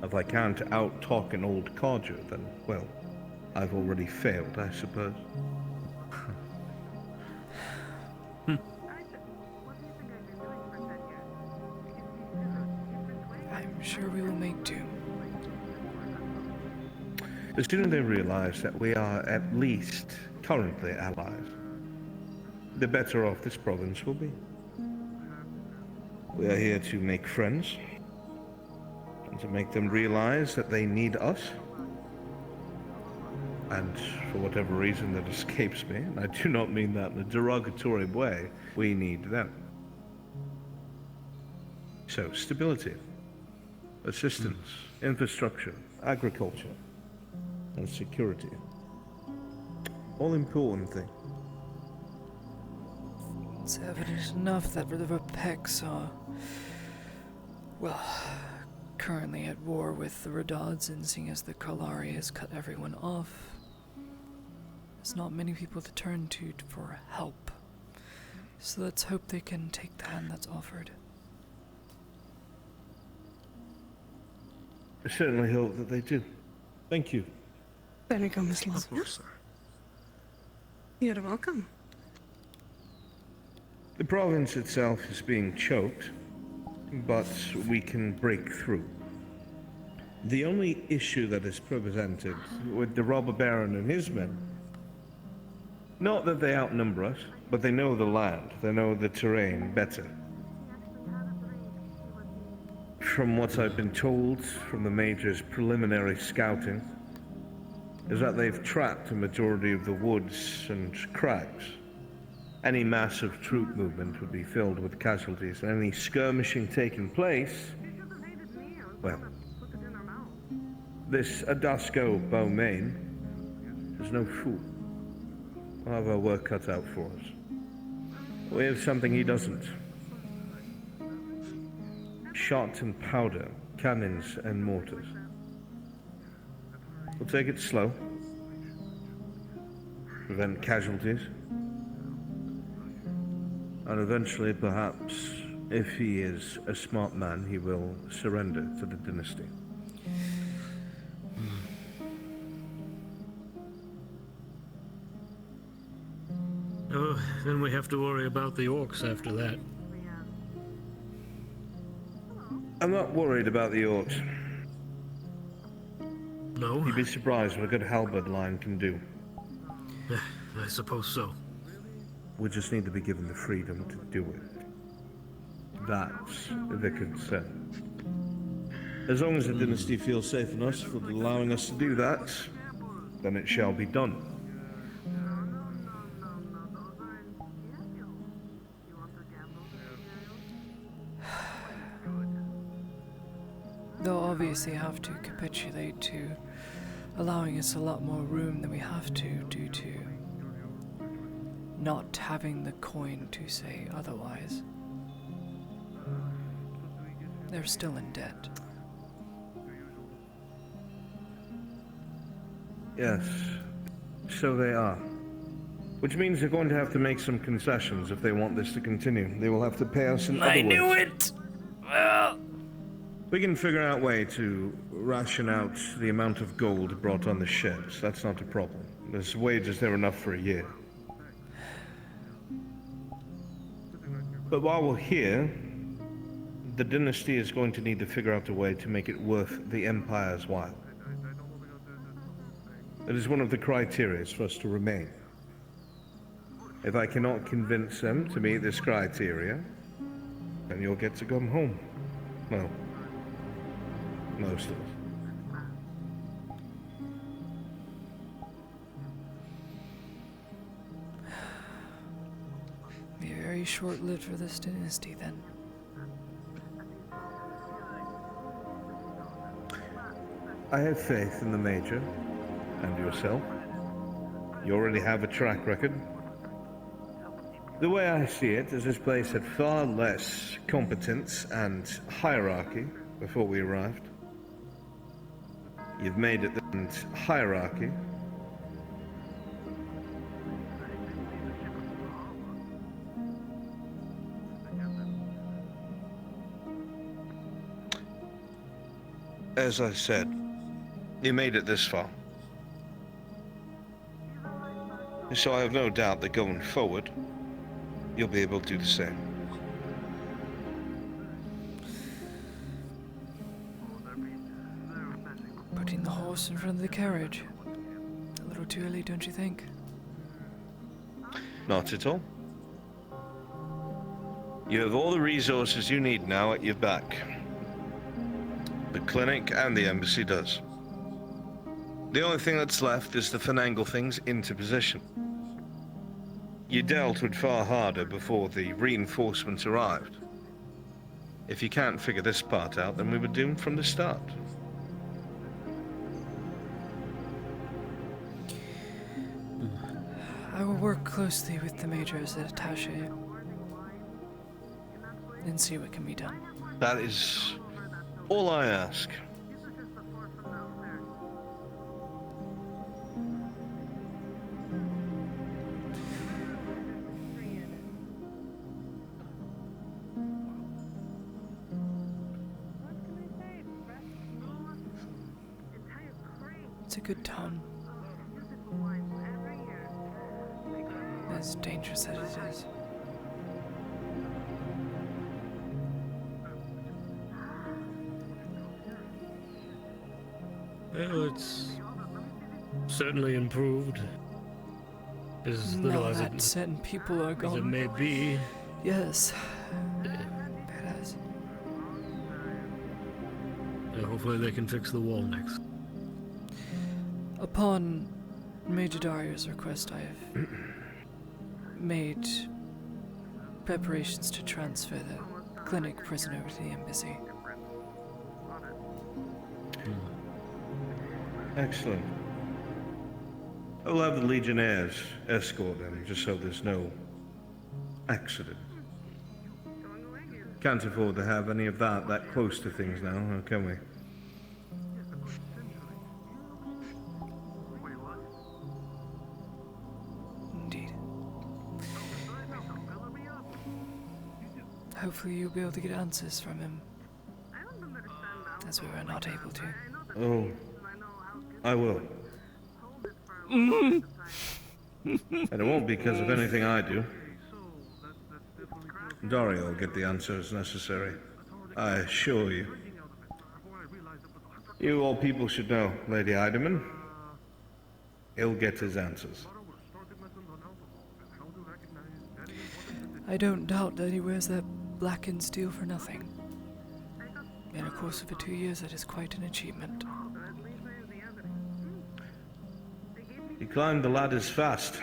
if I can't out-talk an old codger, then, well, I've already failed, I suppose. I'm sure we will make do. The sooner they realize that we are at least currently allies, the better off this province will be. We are here to make friends, and to make them realize that they need us. And for whatever reason that escapes me, and I do not mean that in a derogatory way, we need them. So, stability, assistance, infrastructure, agriculture, and security. All important things. It's evident enough that the Repecs are, well, currently at war with the Redods, and seeing as the Kalari has cut everyone off, there's not many people to turn to for help. So let's hope they can take the hand that's offered. I certainly hope that they do. Thank you. There we go, Miss Love. Of course, sir. You're welcome. The province itself is being choked, but we can break through. The only issue that is presented with the robber baron and his men, not that they outnumber us, but they know the land, they know the terrain better. From what I've been told from the Major's preliminary scouting, is that they've trapped a majority of the woods and crags. Any massive troop movement would be filled with casualties, and any skirmishing taking place, well, This Adasco Beaumain is no fool. We'll have our work cut out for us. We have something he doesn't. Shot and powder, cannons and mortars. We'll take it slow. Prevent casualties. And eventually, perhaps, if he is a smart man, he will surrender to the dynasty. Oh, then we have to worry about the orcs after that. I'm not worried about the orcs. No? You'd be surprised what a good halberd line can do. I suppose so. We just need to be given the freedom to do it. That's the concern. As long as the dynasty feels safe enough for allowing us to do that, then it shall be done. They'll obviously have to capitulate to allowing us a lot more room than we have to due to not having the coin to say otherwise. They're still in debt. Yes, so they are. Which means they're going to have to make some concessions if they want this to continue. They will have to pay us in other words. I knew it! Well... We can figure out a way to ration out the amount of gold brought on the ships. That's not a problem. There's wages there enough for a year. But while we're here, the dynasty is going to need to figure out a way to make it worth the Empire's while. It is one of the criteria for us to remain. If I cannot convince them to meet this criteria, then you'll get to come home. Well, most of us. Be very short-lived for this dynasty, then. I have faith in the Major and yourself. You already have a track record. The way I see it is this place had far less competence and hierarchy before we arrived. You've made it the hierarchy. As I said, you made it this far. So I have no doubt that going forward, you'll be able to do the same. Putting the horse in front of the carriage. A little too early, don't you think? Not at all. You have all the resources you need now at your back. The clinic and the embassy does. The only thing that's left is to finagle things into position. You dealt with far harder before the reinforcements arrived. If you can't figure this part out, then we were doomed from the start. I will work closely with the Major as an attaché and see what can be done. That is all I ask. It's a good town. As dangerous as it is. Well, it's certainly improved. As little Now as that it, certain people are as gone. it may be. Yes. It has. Hopefully they can fix the wall next. Upon Major Dario's request, I have made preparations to transfer the clinic prison over to the embassy. Excellent. I will have the Legionnaires escort him, just so there's no accident. Can't afford to have any of that close to things now, can we? Indeed. Hopefully you'll be able to get answers from him, as we were not able to. Oh, I will. Mm-hmm. And it won't be because of anything I do. Dario will get the answers necessary. I assure you. You all people should know, Lady Eiderman. He'll get his answers. I don't doubt that he wears that blackened steel for nothing. In a course of 2 years, that is quite an achievement. He climbed the ladders fast.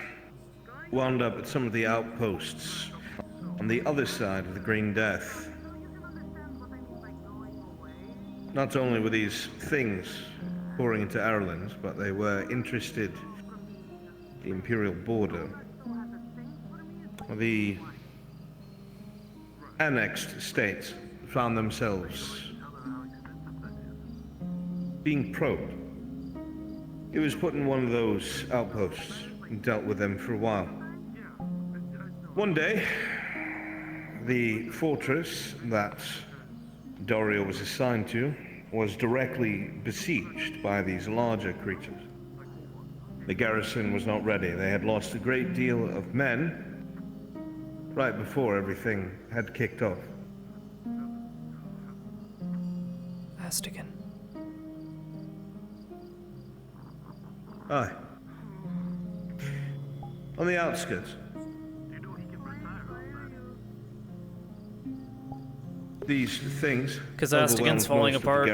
Wound up at some of the outposts on the other side of the Green Death. Not only were these things pouring into Ireland, but they were interested in the Imperial border. The annexed states found themselves being probed. He was put in one of those outposts and dealt with them for a while. One day, the fortress that Dario was assigned to was directly besieged by these larger creatures. The garrison was not ready. They had lost a great deal of men right before everything had kicked off. Astigan. Aye. On the outskirts. These things. Because Astigan's falling apart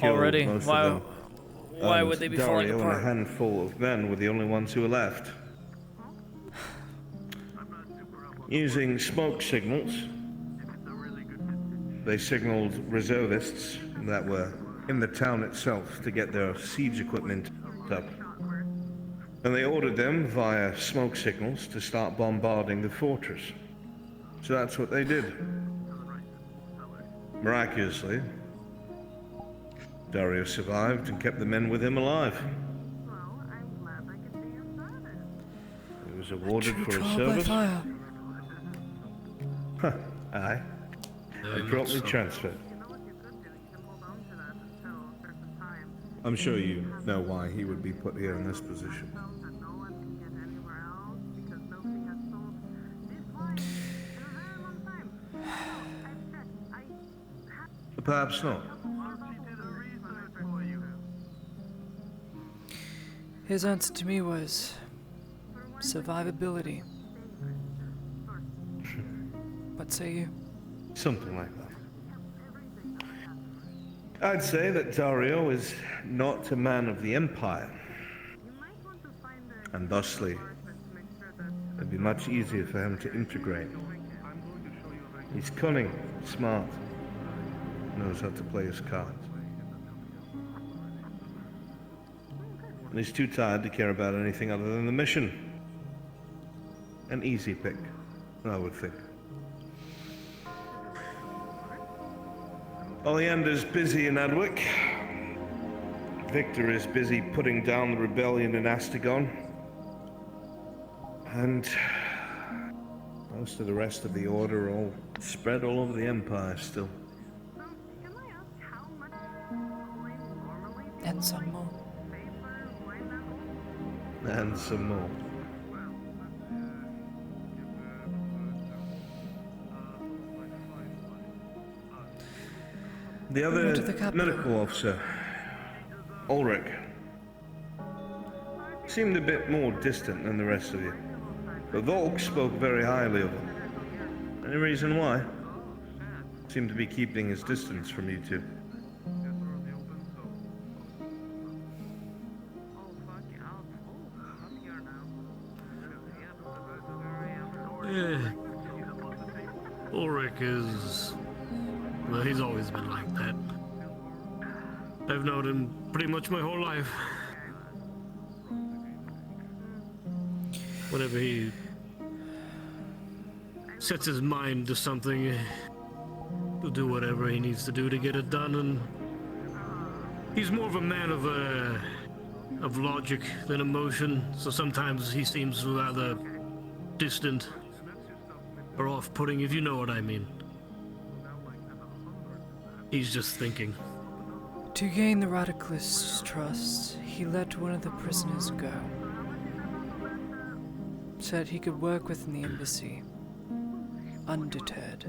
already. Why would they be falling Dario apart? And a handful of men were the only ones who were left. Using smoke signals, they signaled reservists that were in the town itself to get their siege equipment up. And they ordered them via smoke signals to start bombarding the fortress. So that's what they did. Miraculously, Dario survived and kept the men with him alive. He was awarded for his service. Huh, aye. And promptly transferred. I'm sure you know why he would be put here in this position. Perhaps not. His answer to me was survivability. What say you? Something like that. I'd say that Dario is not a man of the Empire. And thusly, it'd be much easier for him to integrate. He's cunning, smart, knows how to play his cards. And he's too tired to care about anything other than the mission. An easy pick, I would think. Oleander's busy in Adwick. Victor is busy putting down the rebellion in Astigon. And most of the rest of the Order are all spread all over the Empire still. And some more. And some more. The other medical officer, Ulrich, seemed a bit more distant than the rest of you. But Volk spoke very highly of him. Any reason why? Seemed to be keeping his distance from you two. Ulrich is... well, he's always been like that. I've known him pretty much my whole life. Whenever he sets his mind to something, he'll do whatever he needs to do to get it done, and he's more of a man of logic than emotion, so sometimes he seems rather distant or off-putting, if you know what I mean. He's just thinking. To gain the radicalist's trust, he let one of the prisoners go. Said he could work within the embassy, undeterred.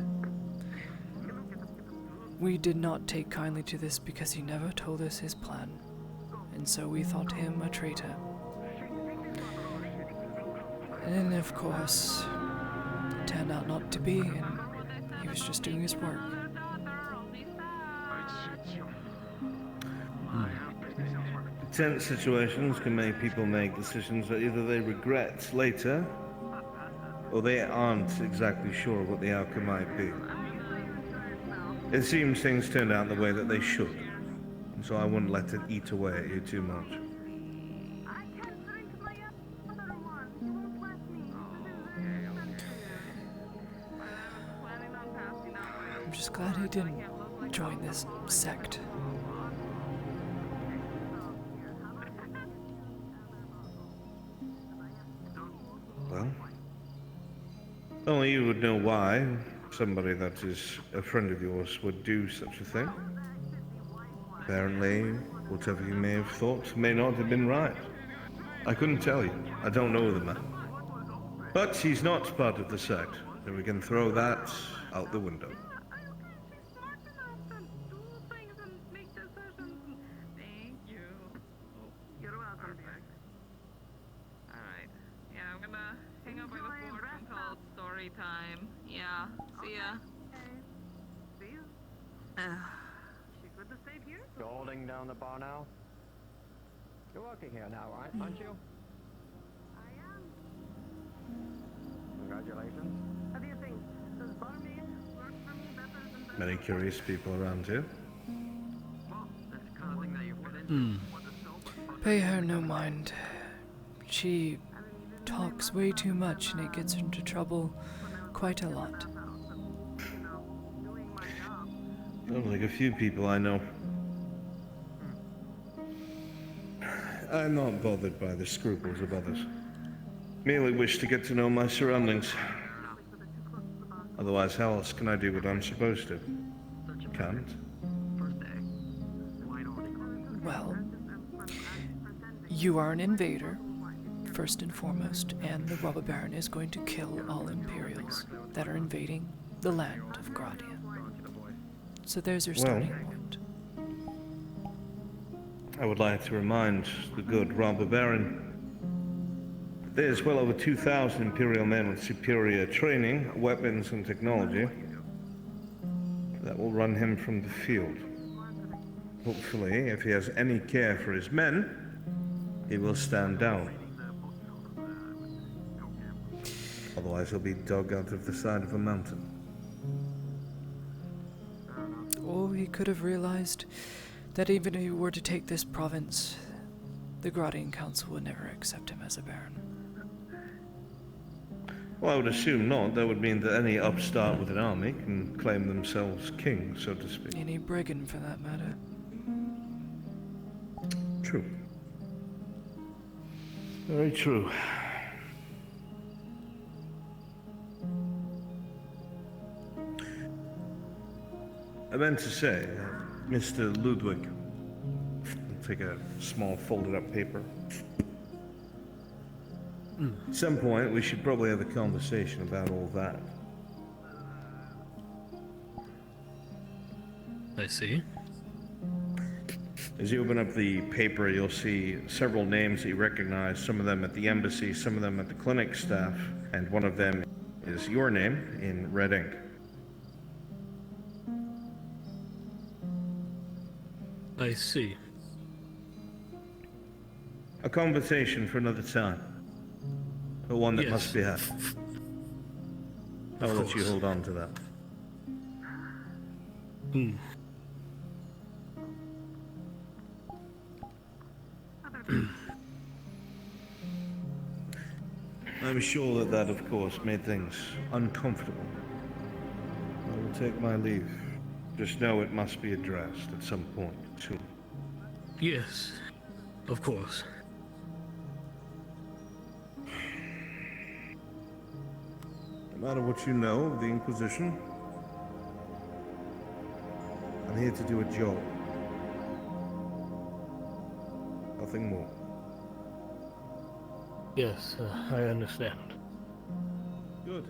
We did not take kindly to this because he never told us his plan, and so we thought him a traitor. And of course, it turned out not to be, and he was just doing his work. Tense situations can make people make decisions that either they regret later, or they aren't exactly sure what the outcome might be. It seems things turned out the way that they should, and so I wouldn't let it eat away at you too much. I'm just glad he didn't join this sect. Well, only you would know why somebody that is a friend of yours would do such a thing. Apparently, whatever you may have thought may not have been right. I couldn't tell you. I don't know the man. But he's not part of the sect, so we can throw that out the window. Time. Yeah. See ya. You're holding down the bar now? You're working here now, right? Aren't you? I am. Congratulations. How do you think? Does barmaid work for me better than Many curious people around here. Pay her no mind. She talks way too much and it gets her into trouble quite a lot. Sounds like a few people I know. I'm not bothered by the scruples of others. Merely wish to get to know my surroundings. Otherwise, how else can I do what I'm supposed to? Can't. Well, you are an invader, first and foremost, and the Robber Baron is going to kill all Imperials that are invading the land of Gradia. So there's your starting point. I would like to remind the good Robber Baron that there's well over 2,000 Imperial men with superior training, weapons, and technology that will run him from the field. Hopefully, if he has any care for his men, he will stand down. Otherwise, he'll be dug out of the side of a mountain. Or he could have realized that even if he were to take this province, the Gradian Council would never accept him as a baron. Well, I would assume not. That would mean that any upstart with an army can claim themselves king, so to speak. Any brigand, for that matter. True. Very true. I meant to say, Mr. Ludwig, I'll take a small folded up paper. At some point, we should probably have a conversation about all that. I see. As you open up the paper, you'll see several names that you recognize, some of them at the embassy, some of them at the clinic staff, and one of them is your name in red ink. I see. A conversation for another time. But one that Yes. must be had. I'll let you hold on to that. I'm sure that of course, made things uncomfortable. I will take my leave. Just know it must be addressed at some point soon. Yes, of course. No matter what you know of the Inquisition, I'm here to do a job. Nothing more. Yes, I understand. Good.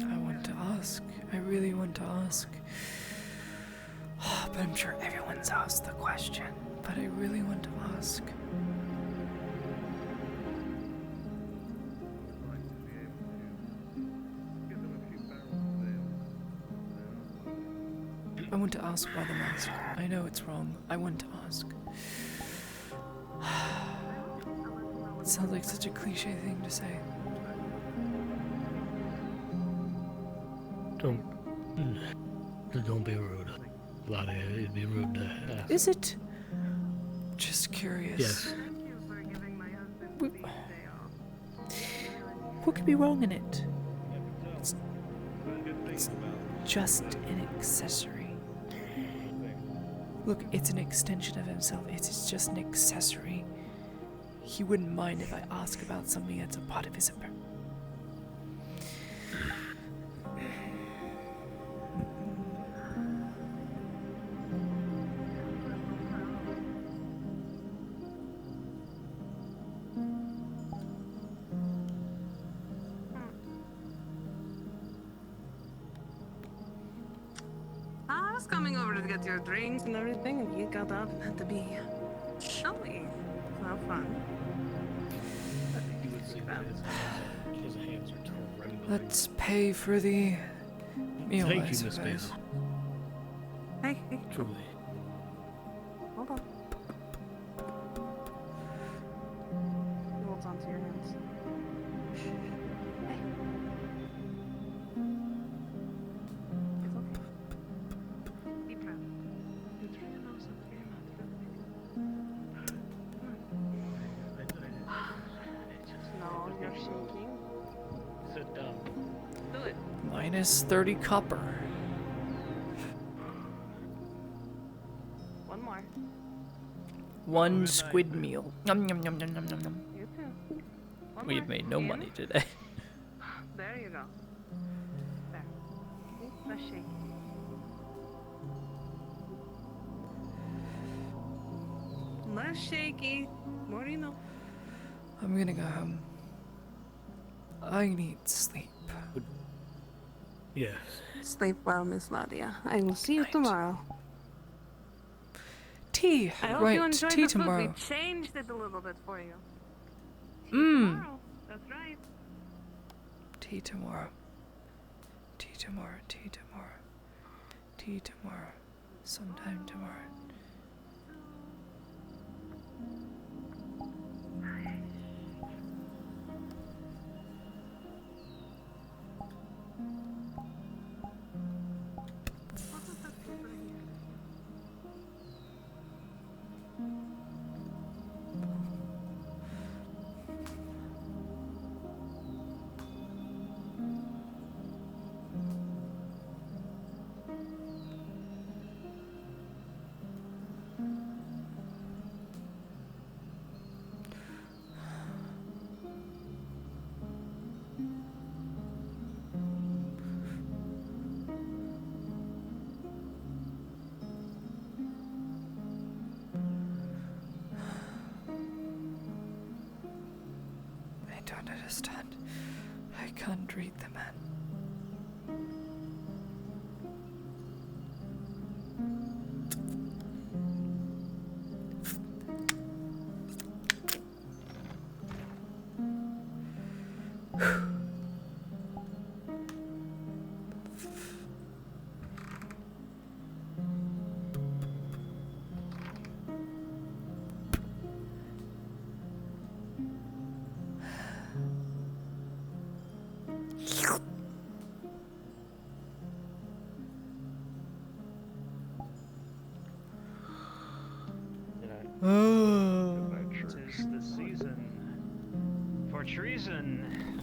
I want to ask. I really want to ask. But I'm sure everyone's asked the question. But I really want to ask. I want to ask why the mask. I know it's wrong. I want to ask. It sounds like such a cliche thing to say. Don't be rude. Claudia, it'd be rude to ask. Is it? Just curious. Yes. What could be wrong in it? It's just an accessory. Look, it's an extension of himself. It's just an accessory. He wouldn't mind if I ask about something that's a part of his appearance. I was coming over to get your drinks and everything, and you got up and had to be showy. How fun. His hands are trembling. Let's pay for the meal, Thank I you, Miss suppose. Basil. Hey. Truly. Hold on. He holds onto your hands. Hey. It's okay. Deep breath. And through your nose and through your mouth. No, you're shaking. Sit down. Do it. Minus 30 copper. One more. One squid meal. Yum, yum, yum, yum, yum, yum, yum. You too. One We've more. made no In. money today. There you go. There. Less shaky. Less shaky. More do you know? I'm gonna go home. I need sleep. Yes. Sleep well, Miss Ladia. I will see you tomorrow. Tea, I hope right? you enjoyed Tea the food. tomorrow. We changed it a little bit for you. Mmm. That's right. Tea tomorrow. Tea tomorrow. Tea tomorrow. Tea tomorrow. Sometime tomorrow. I don't understand. I can't read the man. for treason.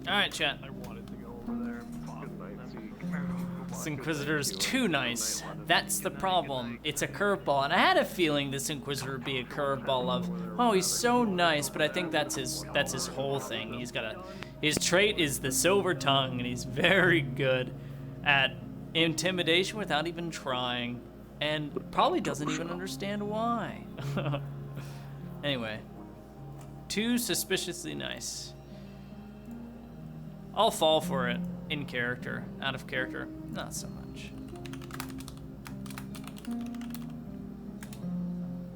Alright, chat. I wanted to go over there and talk to them. This Inquisitor is too nice. That's the problem. It's a curveball, and I had a feeling this Inquisitor would be a curveball of, oh, he's so nice, but I think that's his whole thing. He's got his trait is the silver tongue, and he's very good at intimidation without even trying, and probably doesn't even understand why. Anyway, too suspiciously nice. I'll fall for it in character. Out of character, not so much.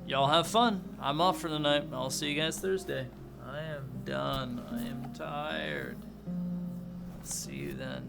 Y'all have fun. I'm off for the night. I'll see you guys Thursday. I am done. I am tired. See you then.